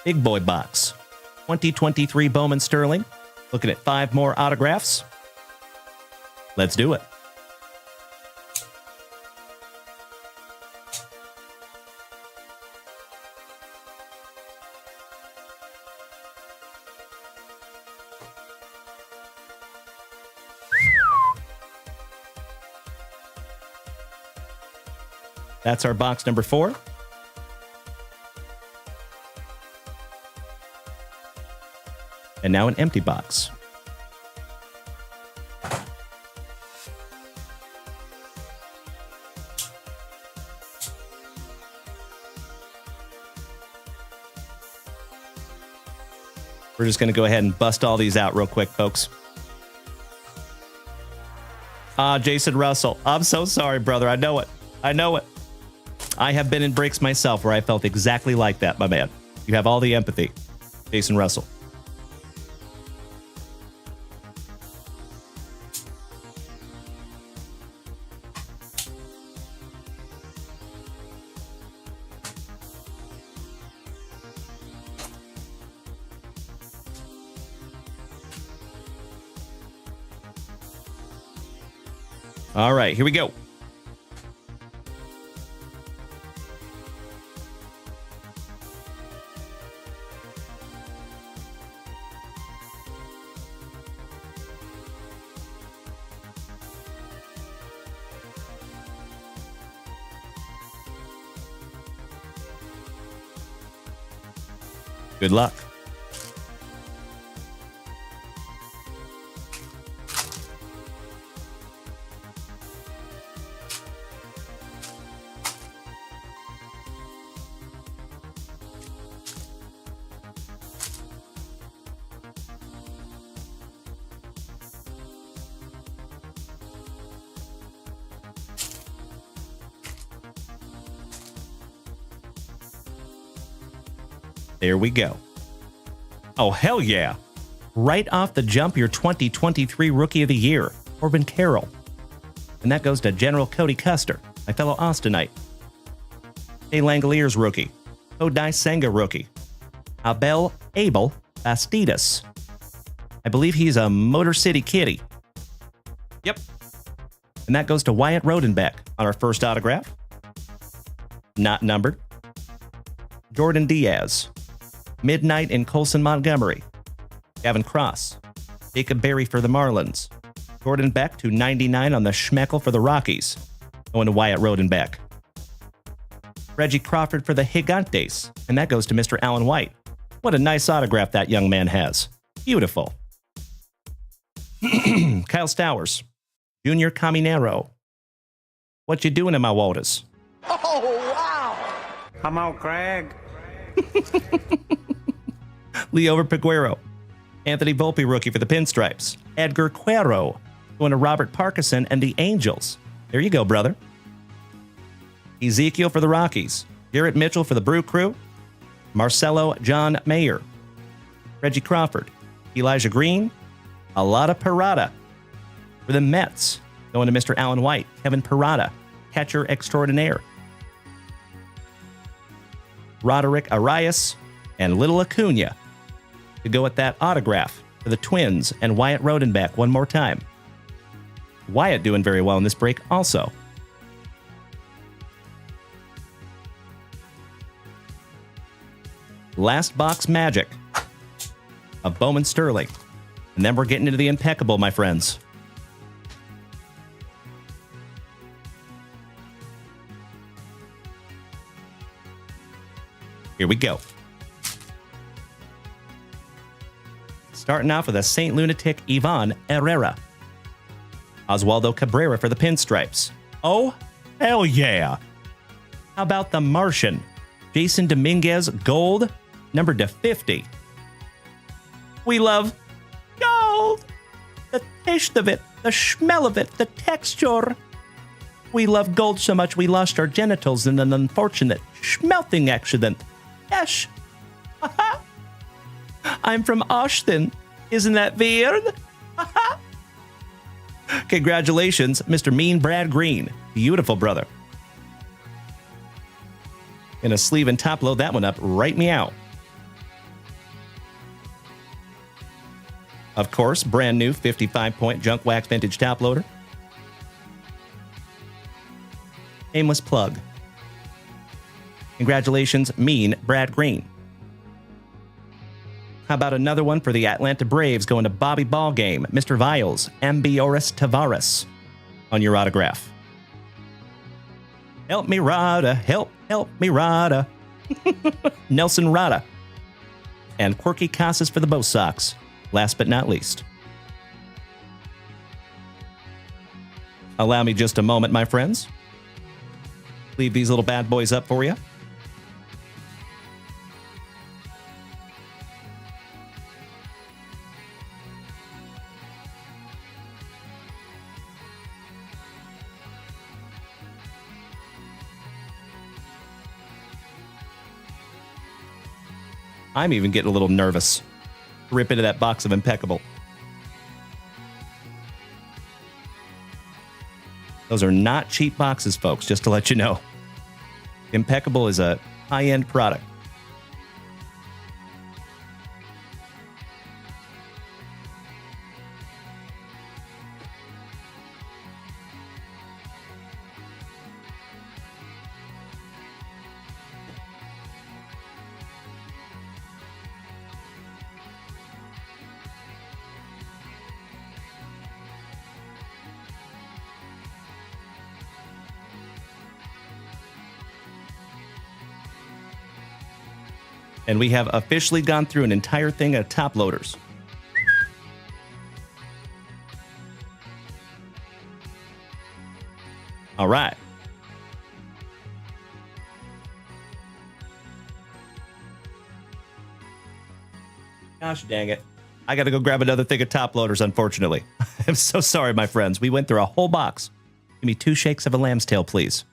Big boy box. 2023 Bowman Sterling. Looking at 5 more autographs. Let's do it. That's our box number 4. And now an empty box. We're just going to go ahead and bust all these out real quick, folks. Jason Russell. I'm so sorry, brother. I know it. I know it. I have been in breaks myself where I felt exactly like that, my man. You have all the empathy, Jason Russell. All right, here we go. Good luck. There we go. Oh, hell yeah. Right off the jump, your 2023 Rookie of the Year, Corbin Carroll. And that goes to General Cody Custer, my fellow Austinite. A Langoliers rookie. Kodai Senga rookie. Abel Bastidas. I believe he's a Motor City kitty. Yep. And that goes to Wyatt Rodenbeck on our first autograph. Not numbered. Jordan Diaz. Midnight in Colson Montgomery. Gavin Cross. Jacob Berry for the Marlins. Jordan Beck to 99 on the Schmeckel for the Rockies. Going to Wyatt Rodenbeck. Reggie Crawford for the Gigantes. And that goes to Mr. Alan White. What a nice autograph that young man has. Beautiful. Kyle Stowers. Junior Caminero. What you doing in my waters? Oh, wow! Come on, Craig. Leo Peguero. Anthony Volpe rookie for the Pinstripes. Edgar Cuero. Going to Robert Parkinson and the Angels. There you go, brother. Ezekiel for the Rockies. Garrett Mitchell for the Brew Crew. Marcelo John Mayer. Reggie Crawford. Elijah Green. Alada Parada for the Mets. Going to Mr. Alan White. Kevin Parada, catcher extraordinaire. Roderick Arias and Little Acuna to go with that autograph for the Twins and Wyatt Rodenbeck one more time. Wyatt doing very well in this break also. Last box magic of Bowman Sterling. And then we're getting into the impeccable, my friends. Here we go. Starting off with a St. Lunatic Ivan Herrera. Oswaldo Cabrera for the Pinstripes. Oh, hell yeah. How about the Martian? Jason Dominguez Gold, numbered to 50. We love gold. The taste of it, the smell of it, the texture. We love gold so much we lost our genitals in an unfortunate smelting accident. Yes. I'm from Austin. Isn't that weird? Congratulations, Mr. Mean Brad Green. Beautiful, brother. Gonna sleeve and top load that one up right meow. Of course, brand new 55-point junk wax vintage top loader. Aimless plug. Congratulations, Mean Brad Green. How about another one for the Atlanta Braves going to Bobby Ballgame, Mr. Viles, Ambioris Tavares on your autograph. Help me, Rada. Help me, Rada. Nelson Rada. And Quirky Casas for the Bo Sox. Last but not least. Allow me just a moment, my friends. Leave these little bad boys up for you. I'm even getting a little nervous. Rip into that box of Impeccable. Those are not cheap boxes, folks, just to let you know. Impeccable is a high-end product. And we have officially gone through an entire thing of top loaders. All right. Gosh dang it. I got to go grab another thing of top loaders, unfortunately. I'm so sorry, my friends. We went through a whole box. Give me 2 shakes of a lamb's tail, please.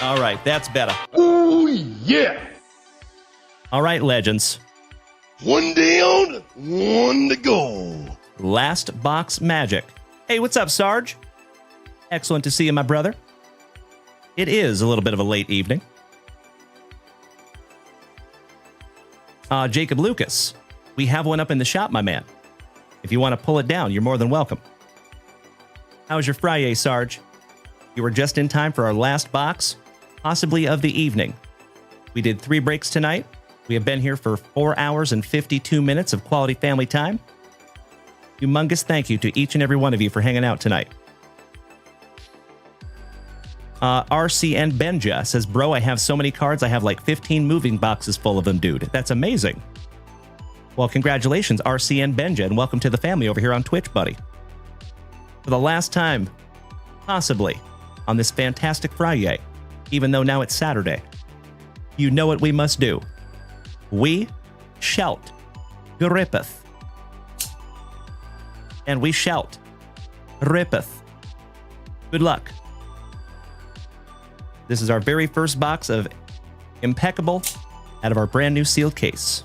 All right, that's better. Oh, yeah. All right, legends. One down, one to go. Last box magic. Hey, what's up, Sarge? Excellent to see you, my brother. It is a little bit of a late evening. Jacob Lucas, we have one up in the shop, my man. If you want to pull it down, you're more than welcome. How's your Friyay, Sarge? You were just in time for our last box, possibly of the evening. We did 3 breaks tonight. We have been here for 4 hours and 52 minutes of quality family time. Humongous thank you to each and every one of you for hanging out tonight. RCN Benja says, bro, I have so many cards. I have like 15 moving boxes full of them, dude. That's amazing. Well, congratulations, RCN Benja, and welcome to the family over here on Twitch, buddy. For the last time, possibly, on this fantastic Friyay, even though now it's Saturday, you know what we must do. We shout, Grippeth. And we shout, Rippeth. Good luck. This is our very first box of Impeccable out of our brand new sealed case.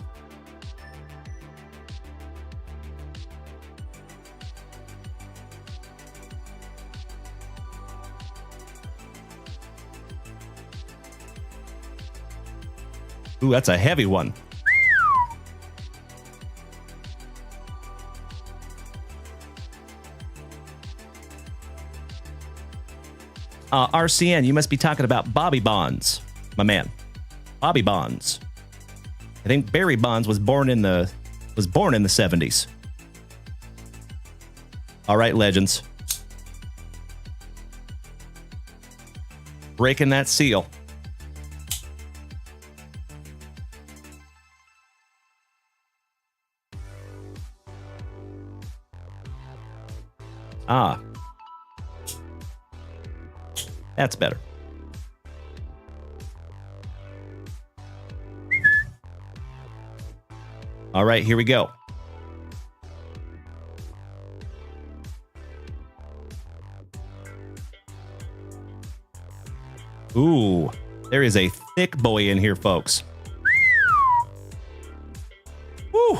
Ooh, that's a heavy one. RCN, you must be talking about Bobby Bonds, my man. Bobby Bonds. I think Barry Bonds was born in the 70s. All right, legends. Breaking that seal. Ah. That's better. All right, here we go. Ooh, there is a thick boy in here, folks. Woo.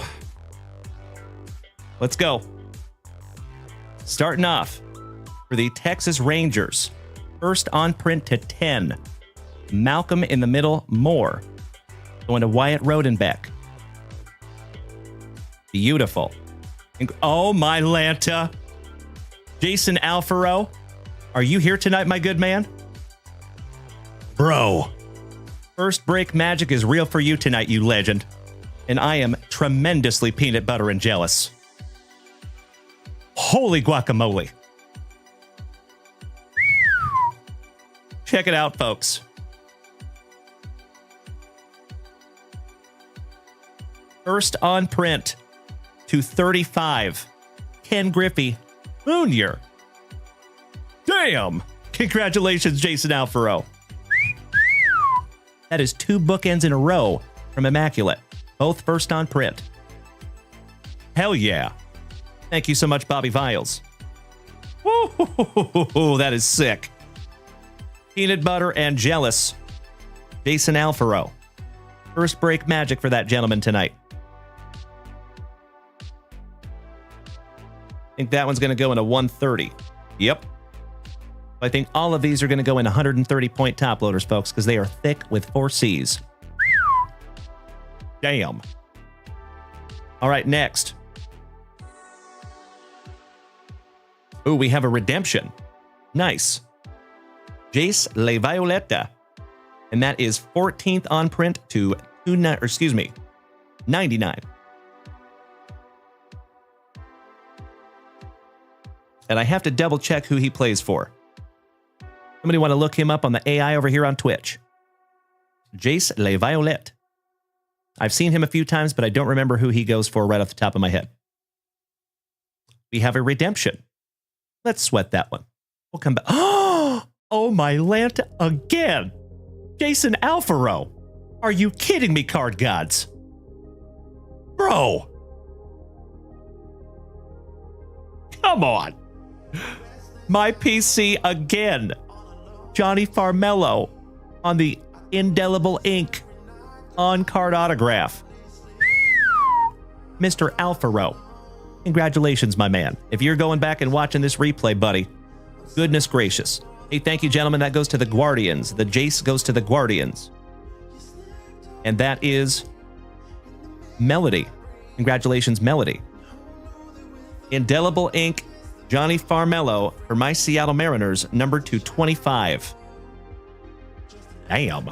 Let's go. Starting off for the Texas Rangers. First on print to 10. Malcolm in the middle, Moore. Going to Wyatt Rodenbeck. Beautiful. Oh, my Lanta. Jason Alfaro. Are you here tonight, my good man? Bro. First break magic is real for you tonight, you legend. And I am tremendously peanut butter and jealous. Holy guacamole. Check it out, folks. First on print to 35. Ken Griffey Jr. Damn! Congratulations, Jason Alfaro. That is 2 bookends in a row from Immaculate. Both first on print. Hell yeah. Thank you so much, Bobby Viles. Woo, that is sick. Peanut butter and jealous. Jason Alfaro. First break magic for that gentleman tonight. I think that one's going to go in a 130. Yep. I think all of these are going to go in 130-point top loaders, folks, because they are thick with 4 C's. Damn. All right, next. Ooh, we have a redemption. Nice. Jace Le Violetta. And that is 14th on print to 99. And I have to double check who he plays for. Somebody want to look him up on the AI over here on Twitch. Jace Le Violette. I've seen him a few times, but I don't remember who he goes for right off the top of my head. We have a redemption. Let's sweat that one. We'll come back. Oh, my Lanta again. Jason Alfaro. Are you kidding me, card gods? Bro. Come on. My PC again. Johnny Farmello. on the indelible ink on-card autograph, Mr. Alfaro. Congratulations, my man. If you're going back and watching this replay, buddy, goodness gracious. Hey, thank you, gentlemen. That goes to the Guardians. The Jace goes to the Guardians. And that is Melody. Congratulations, Melody. Indelible ink, Johnny Farmello for my Seattle Mariners, number 225. Damn.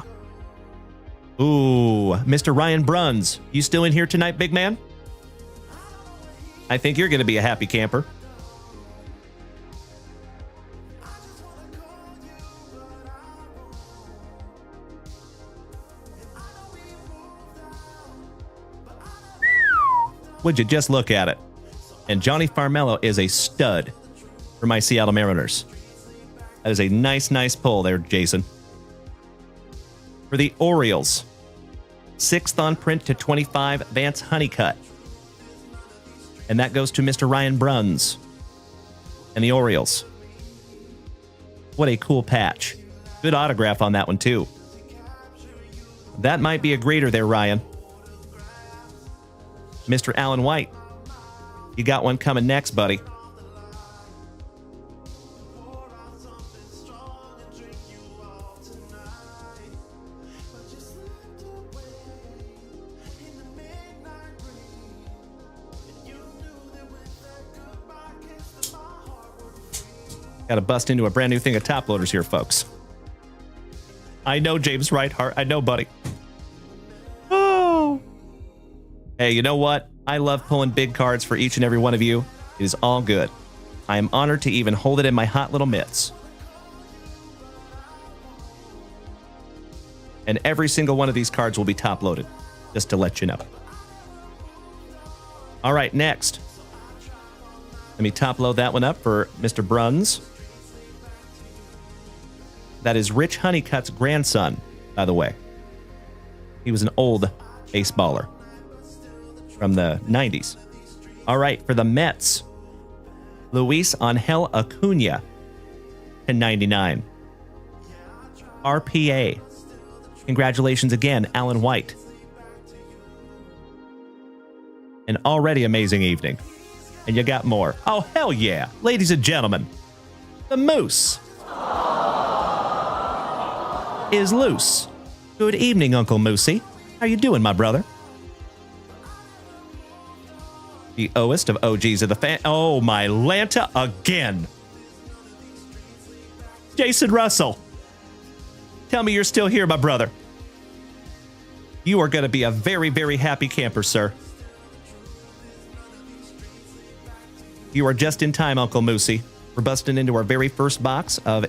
Ooh, Mr. Ryan Bruns, you still in here tonight, big man? I think you're going to be a happy camper. Would you just look at it? And Johnny Farmello is a stud for my Seattle Mariners. That is a nice, nice pull there, Jason. For the Orioles, 6th on print to 25, Vance Honeycutt. And that goes to Mr. Ryan Bruns and the Orioles. What a cool patch. Good autograph on that one, too. That might be a grader there, Ryan. Mr. Alan White, you got one coming next, buddy. Got to bust into a brand new thing of top loaders here, folks. I know, James Rightheart. I know, buddy. Oh. Hey, you know what? I love pulling big cards for each and every one of you. It is all good. I am honored to even hold it in my hot little mitts. And every single one of these cards will be top loaded, just to let you know. All right, next. Let me top load that one up for Mr. Bruns. That is Rich Honeycutt's grandson, by the way. He was an old baseballer from the 90s. All right, for the Mets, Luis Angel Acuna to 99. RPA. Congratulations again, Alan White. An already amazing evening. And you got more. Oh, hell yeah. Ladies and gentlemen, the Moose is loose. Good evening, Uncle Moosey. How you doing, my brother? The oest of OGs of the fan. Oh, my Lanta again. Jason Russell. Tell me you're still here, my brother. You are going to be a very, very happy camper, sir. You are just in time, Uncle Moosey. We're busting into our very first box of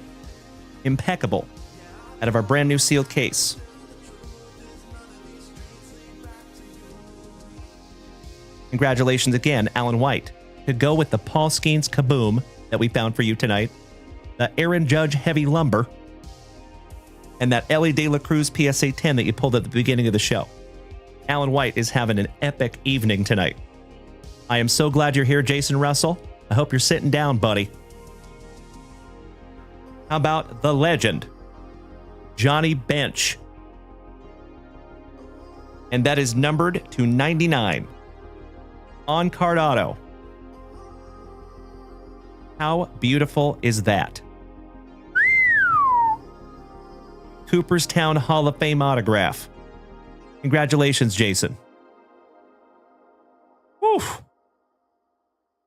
Impeccable out of our brand new sealed case. Congratulations again, Alan White. To go with the Paul Skeens Kaboom that we found for you tonight, the Aaron Judge Heavy Lumber, and that Ellie De La Cruz PSA 10 that you pulled at the beginning of the show. Alan White is having an epic evening tonight. I am so glad you're here, Jason Russell. I hope you're sitting down, buddy. How about the legend, Johnny Bench? And that is numbered to 99. On-card auto. How beautiful is that? Cooperstown Hall of Fame autograph. Congratulations, Jason. Whew.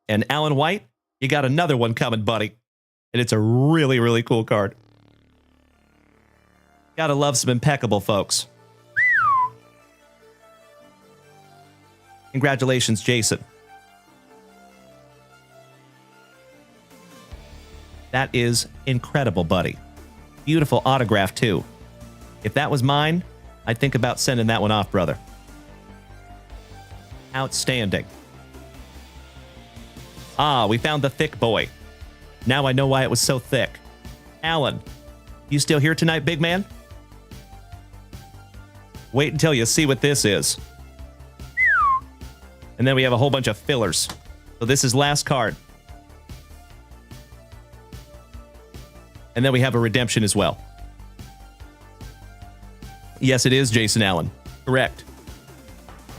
And Alan White, you got another one coming, buddy. And it's a really, really cool card. Gotta love some Impeccable, folks. Congratulations, Jason. That is incredible, buddy. Beautiful autograph, too. If that was mine, I'd think about sending that one off, brother. Outstanding. Ah, we found the thick boy. Now I know why it was so thick. Alan, you still here tonight, big man? Wait until you see what this is. And then we have a whole bunch of fillers. So this is last card. And then we have a redemption as well. Yes, it is Jason Allen. Correct.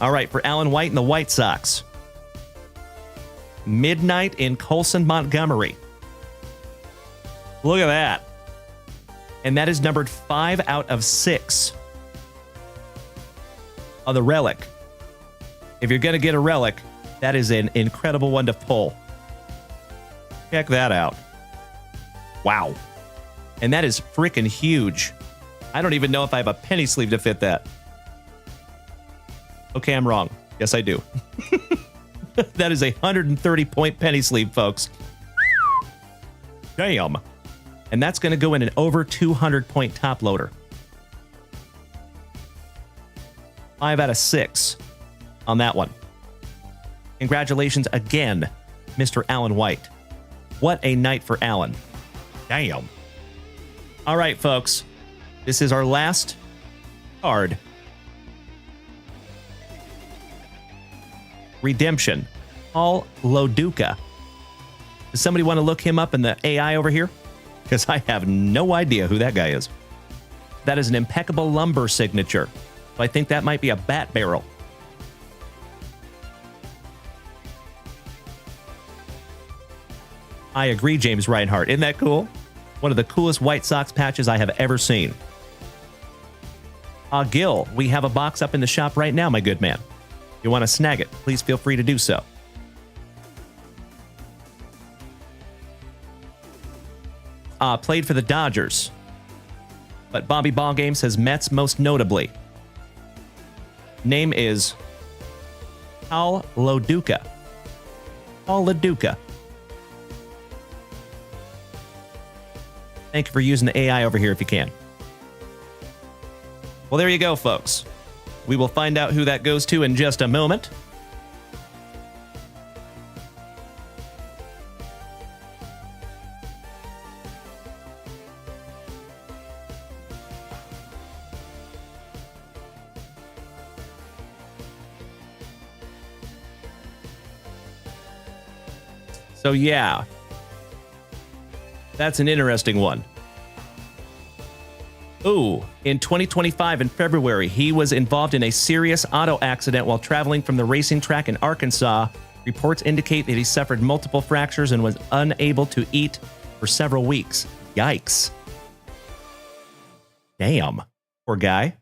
All right, for Alan White and the White Sox. Midnight in Colson, Montgomery. Look at that. And that is numbered 5 out of 6 on the Relic. If you're going to get a Relic, that is an incredible one to pull. Check that out. Wow. And that is freaking huge. I don't even know if I have a penny sleeve to fit that. Okay, I'm wrong. Yes, I do. That is a 130-point penny sleeve, folks. Damn. And that's going to go in an over 200-point top loader. 5 out of 6 on that one. Congratulations again, Mr. Alan White. What a night for Alan. Damn. All right, folks. This is our last card. Redemption. Paul Loduca. Does somebody want to look him up in the AI over here? Because I have no idea who that guy is. That is an impeccable lumber signature. So I think that might be a bat barrel. I agree, James Reinhart. Isn't that cool? One of the coolest White Sox patches I have ever seen. Gil, we have a box up in the shop right now, my good man. If you want to snag it, please feel free to do so. Played for the Dodgers. But Bobby Ballgame says Mets most notably. Name is Paul Loduca. Paul Loduca. Thank you for using the AI over here if you can. Well, there you go, folks. We will find out who that goes to in just a moment. So, yeah. That's an interesting one. Ooh, in 2025 in February, he was involved in a serious auto accident while traveling from the racing track in Arkansas. Reports indicate that he suffered multiple fractures and was unable to eat for several weeks. Yikes. Damn. Poor guy.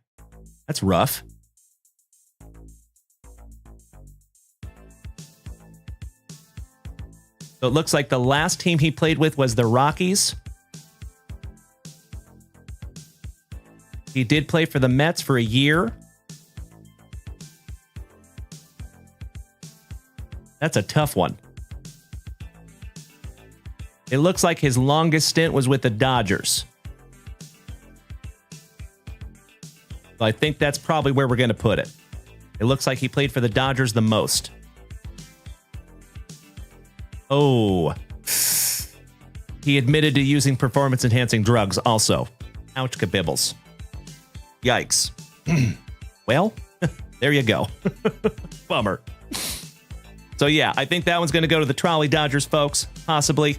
That's rough. So it looks like the last team he played with was the Rockies. He did play for the Mets for a year. That's a tough one. It looks like his longest stint was with the Dodgers. So I think that's probably where we're going to put it. It looks like he played for the Dodgers the most. Oh. He admitted to using performance-enhancing drugs also. Ouch, kabibbles. Yikes. Well, there you go. Bummer. So yeah, I think that one's going to go to the Trolley Dodgers, folks. Possibly.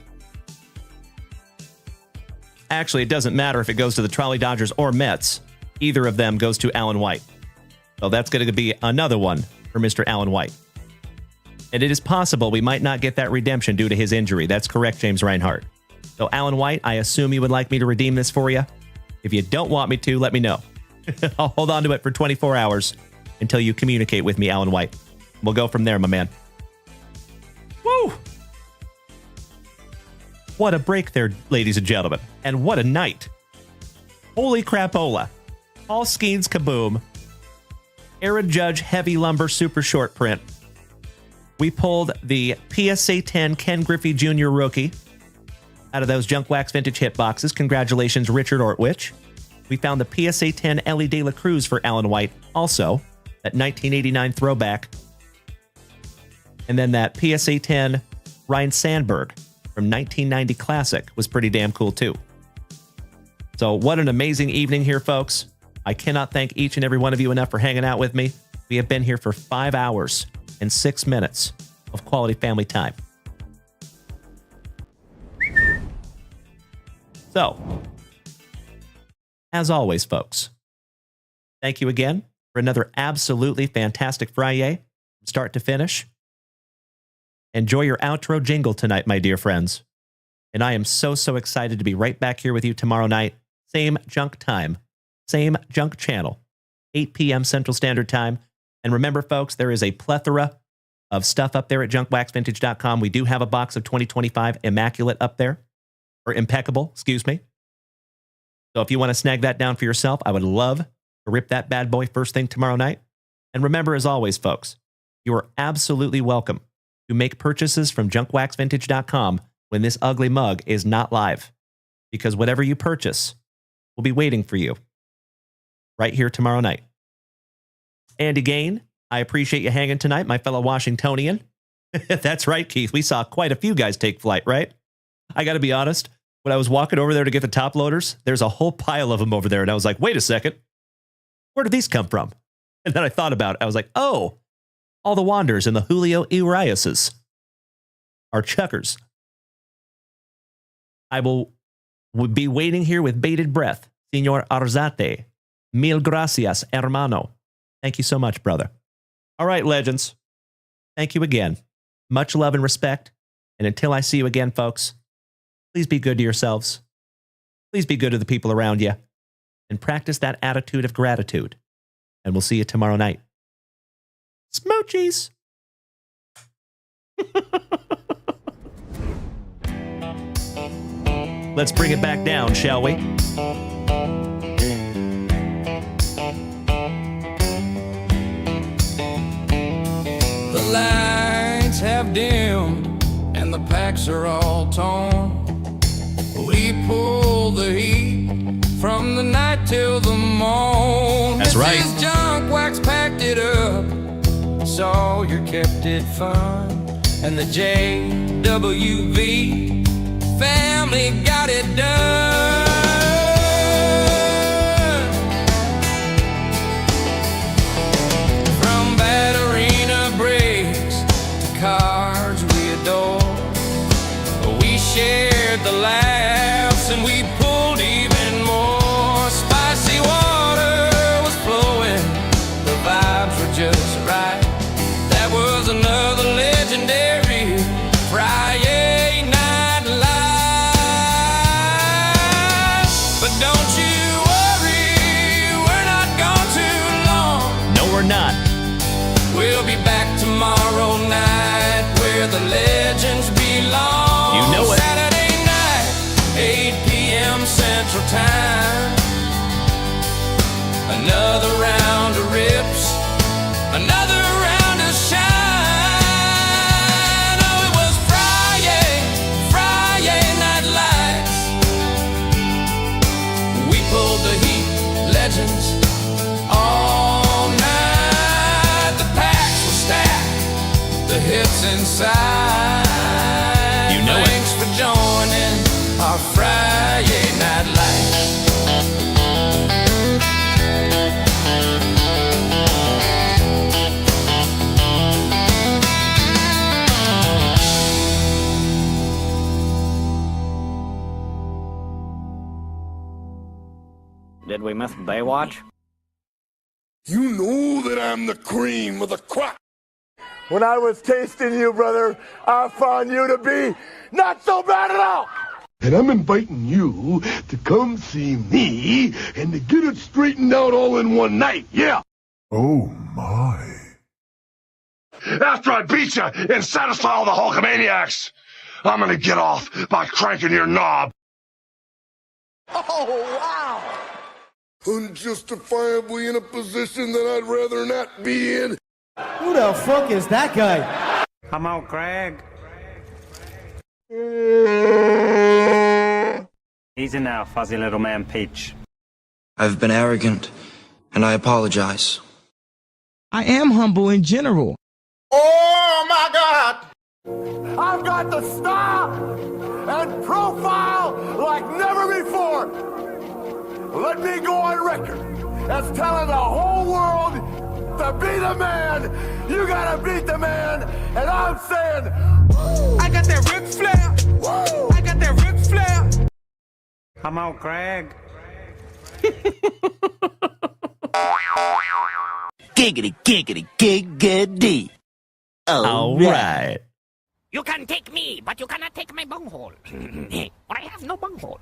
Actually, it doesn't matter if it goes to the Trolley Dodgers or Mets. Either of them goes to Alan White. So that's going to be another one for Mr. Alan White. And it is possible we might not get that redemption due to his injury. That's correct, James Reinhart. So Alan White, I assume you would like me to redeem this for you. If you don't want me to, let me know. I'll hold on to it for 24 hours until you communicate with me, Alan White. We'll go from there, my man. Woo! What a break there, ladies and gentlemen. And what a night. Holy crapola. Paul Skeens Kaboom. Aaron Judge Heavy Lumber Super Short Print. We pulled the PSA 10 Ken Griffey Jr. rookie out of those Junk Wax Vintage hit boxes. Congratulations, Richard Ortwich. We found the PSA 10 Ellie De La Cruz for Alan White, also that 1989 throwback. And then that PSA 10 Ryan Sandberg from 1990 Classic was pretty damn cool too. So what an amazing evening here, folks. I cannot thank each and every one of you enough for hanging out with me. We have been here for 5 hours and 6 minutes of quality family time. So, as always, folks, thank you again for another absolutely fantastic Friday, from start to finish. Enjoy your outro jingle tonight, my dear friends. And I am so excited to be right back here with you tomorrow night. Same junk time, same junk channel, 8 p.m. Central Standard Time. And remember, folks, there is a plethora of stuff up there at junkwaxvintage.com. We do have a box of 2025 Immaculate up there, or Impeccable, excuse me. So if you want to snag that down for yourself, I would love to rip that bad boy first thing tomorrow night. And remember, as always, folks, you are absolutely welcome to make purchases from junkwaxvintage.com when this ugly mug is not live, because whatever you purchase will be waiting for you right here tomorrow night. And again, I appreciate you hanging tonight, my fellow Washingtonian. That's right, Keith. We saw quite a few guys take flight, right? I got to be honest. When I was walking over there to get the top loaders, there's a whole pile of them over there. And I was like, wait a second. Where did these come from? And then I thought about it. I was like, oh, all the Wanderers and the Julio Uriases are chuckers. I will be waiting here with bated breath. Señor Arzate. Mil gracias, hermano. Thank you so much, brother. All right, legends. Thank you again. Much love and respect. And until I see you again, folks, please be good to yourselves. Please be good to the people around you. And practice that attitude of gratitude. And we'll see you tomorrow night. Smoochies! Let's bring it back down, shall we? The lights have dimmed and the packs are all torn. We pull the heat from the night till the morn. That's right. This junk wax packed it up, so you kept it fun. And the JWV family got it done. From Batterina breaks to cards we adore, we shared the laughs and we pulled even more. Spicy water was flowing, the vibes were just right. That was another legendary Friyay Night Lights. But don't you worry, we're not gone too long. No, we're not. We'll be back tomorrow night where the legends belong. You know it. Saturday night, 8 p.m. Central Time. Another round of rips, another round of shine. Oh, it was Friyay Night Lights. We pulled the heat, legends, all night. The packs were stacked, the hits inside. You know it. Thanks for joining our Friyay Night Lights. Did we miss Baywatch? You know that I'm the cream of the crop. When I was tasting you, brother, I found you to be not so bad at all. And I'm inviting you to come see me and to get it straightened out all in one night, yeah. Oh my. After I beat you and satisfy all the Hulkamaniacs, I'm gonna get off by cranking your knob. Oh, wow. Unjustifiably in a position that I'd rather not be in. Who the fuck is that guy? Come out, Craig. Easy now, fuzzy little man Peach. I've been arrogant, and I apologize. I am humble in general. Oh, my God. I've got the style and profile like never before. Let me go on record as telling the whole world to be the man. You gotta beat the man. And I'm saying, I got that Ric Flair. I got that Ric Flair. Come out, Craig. Giggity, giggity, giggity. All right. You can take me, but you cannot take my bunghole. For I have no bunghole.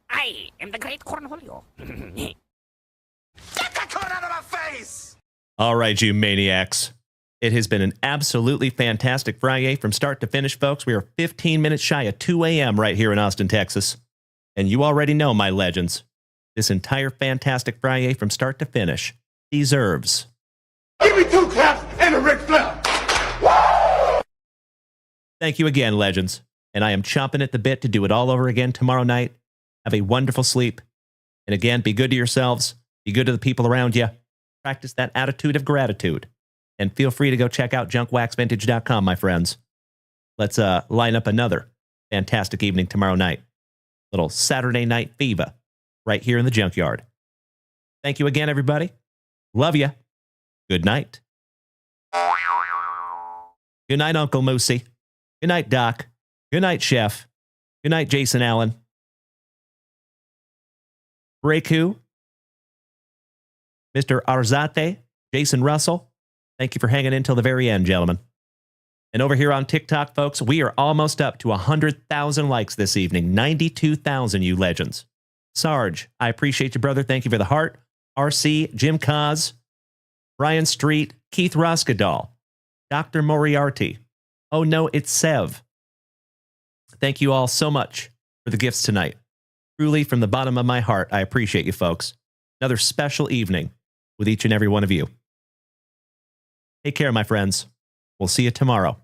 I am the great Cornholio. Get that corn out of my face! All right, you maniacs. It has been an absolutely fantastic Friday from start to finish, folks. We are 15 minutes shy of 2 a.m. right here in Austin, Texas. And you already know, my legends, this entire fantastic Friday from start to finish deserves. Give me 2 claps and a Ric Flair! Thank you again, legends. And I am chomping at the bit to do it all over again tomorrow night. Have a wonderful sleep. And again, be good to yourselves. Be good to the people around you. Practice that attitude of gratitude. And feel free to go check out junkwaxvintage.com, my friends. Let's line up another fantastic evening tomorrow night. Little Saturday night fever right here in the junkyard. Thank you again, everybody. Love you. Good night. Good night, Uncle Moosey. Good night, Doc. Good night, Chef. Good night, Jason Allen. Breaku, Mr. Arzate, Jason Russell, thank you for hanging in till the very end, gentlemen. And over here on TikTok, folks, we are almost up to 100,000 likes this evening. 92,000, you legends. Sarge, I appreciate you, brother. Thank you for the heart. RC, Jim Cos, Brian Street, Keith Roskadal, Dr. Moriarty. Oh, no, it's Sev. Thank you all so much for the gifts tonight. Truly, from the bottom of my heart, I appreciate you, folks. Another special evening with each and every one of you. Take care, my friends. We'll see you tomorrow.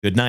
Good night.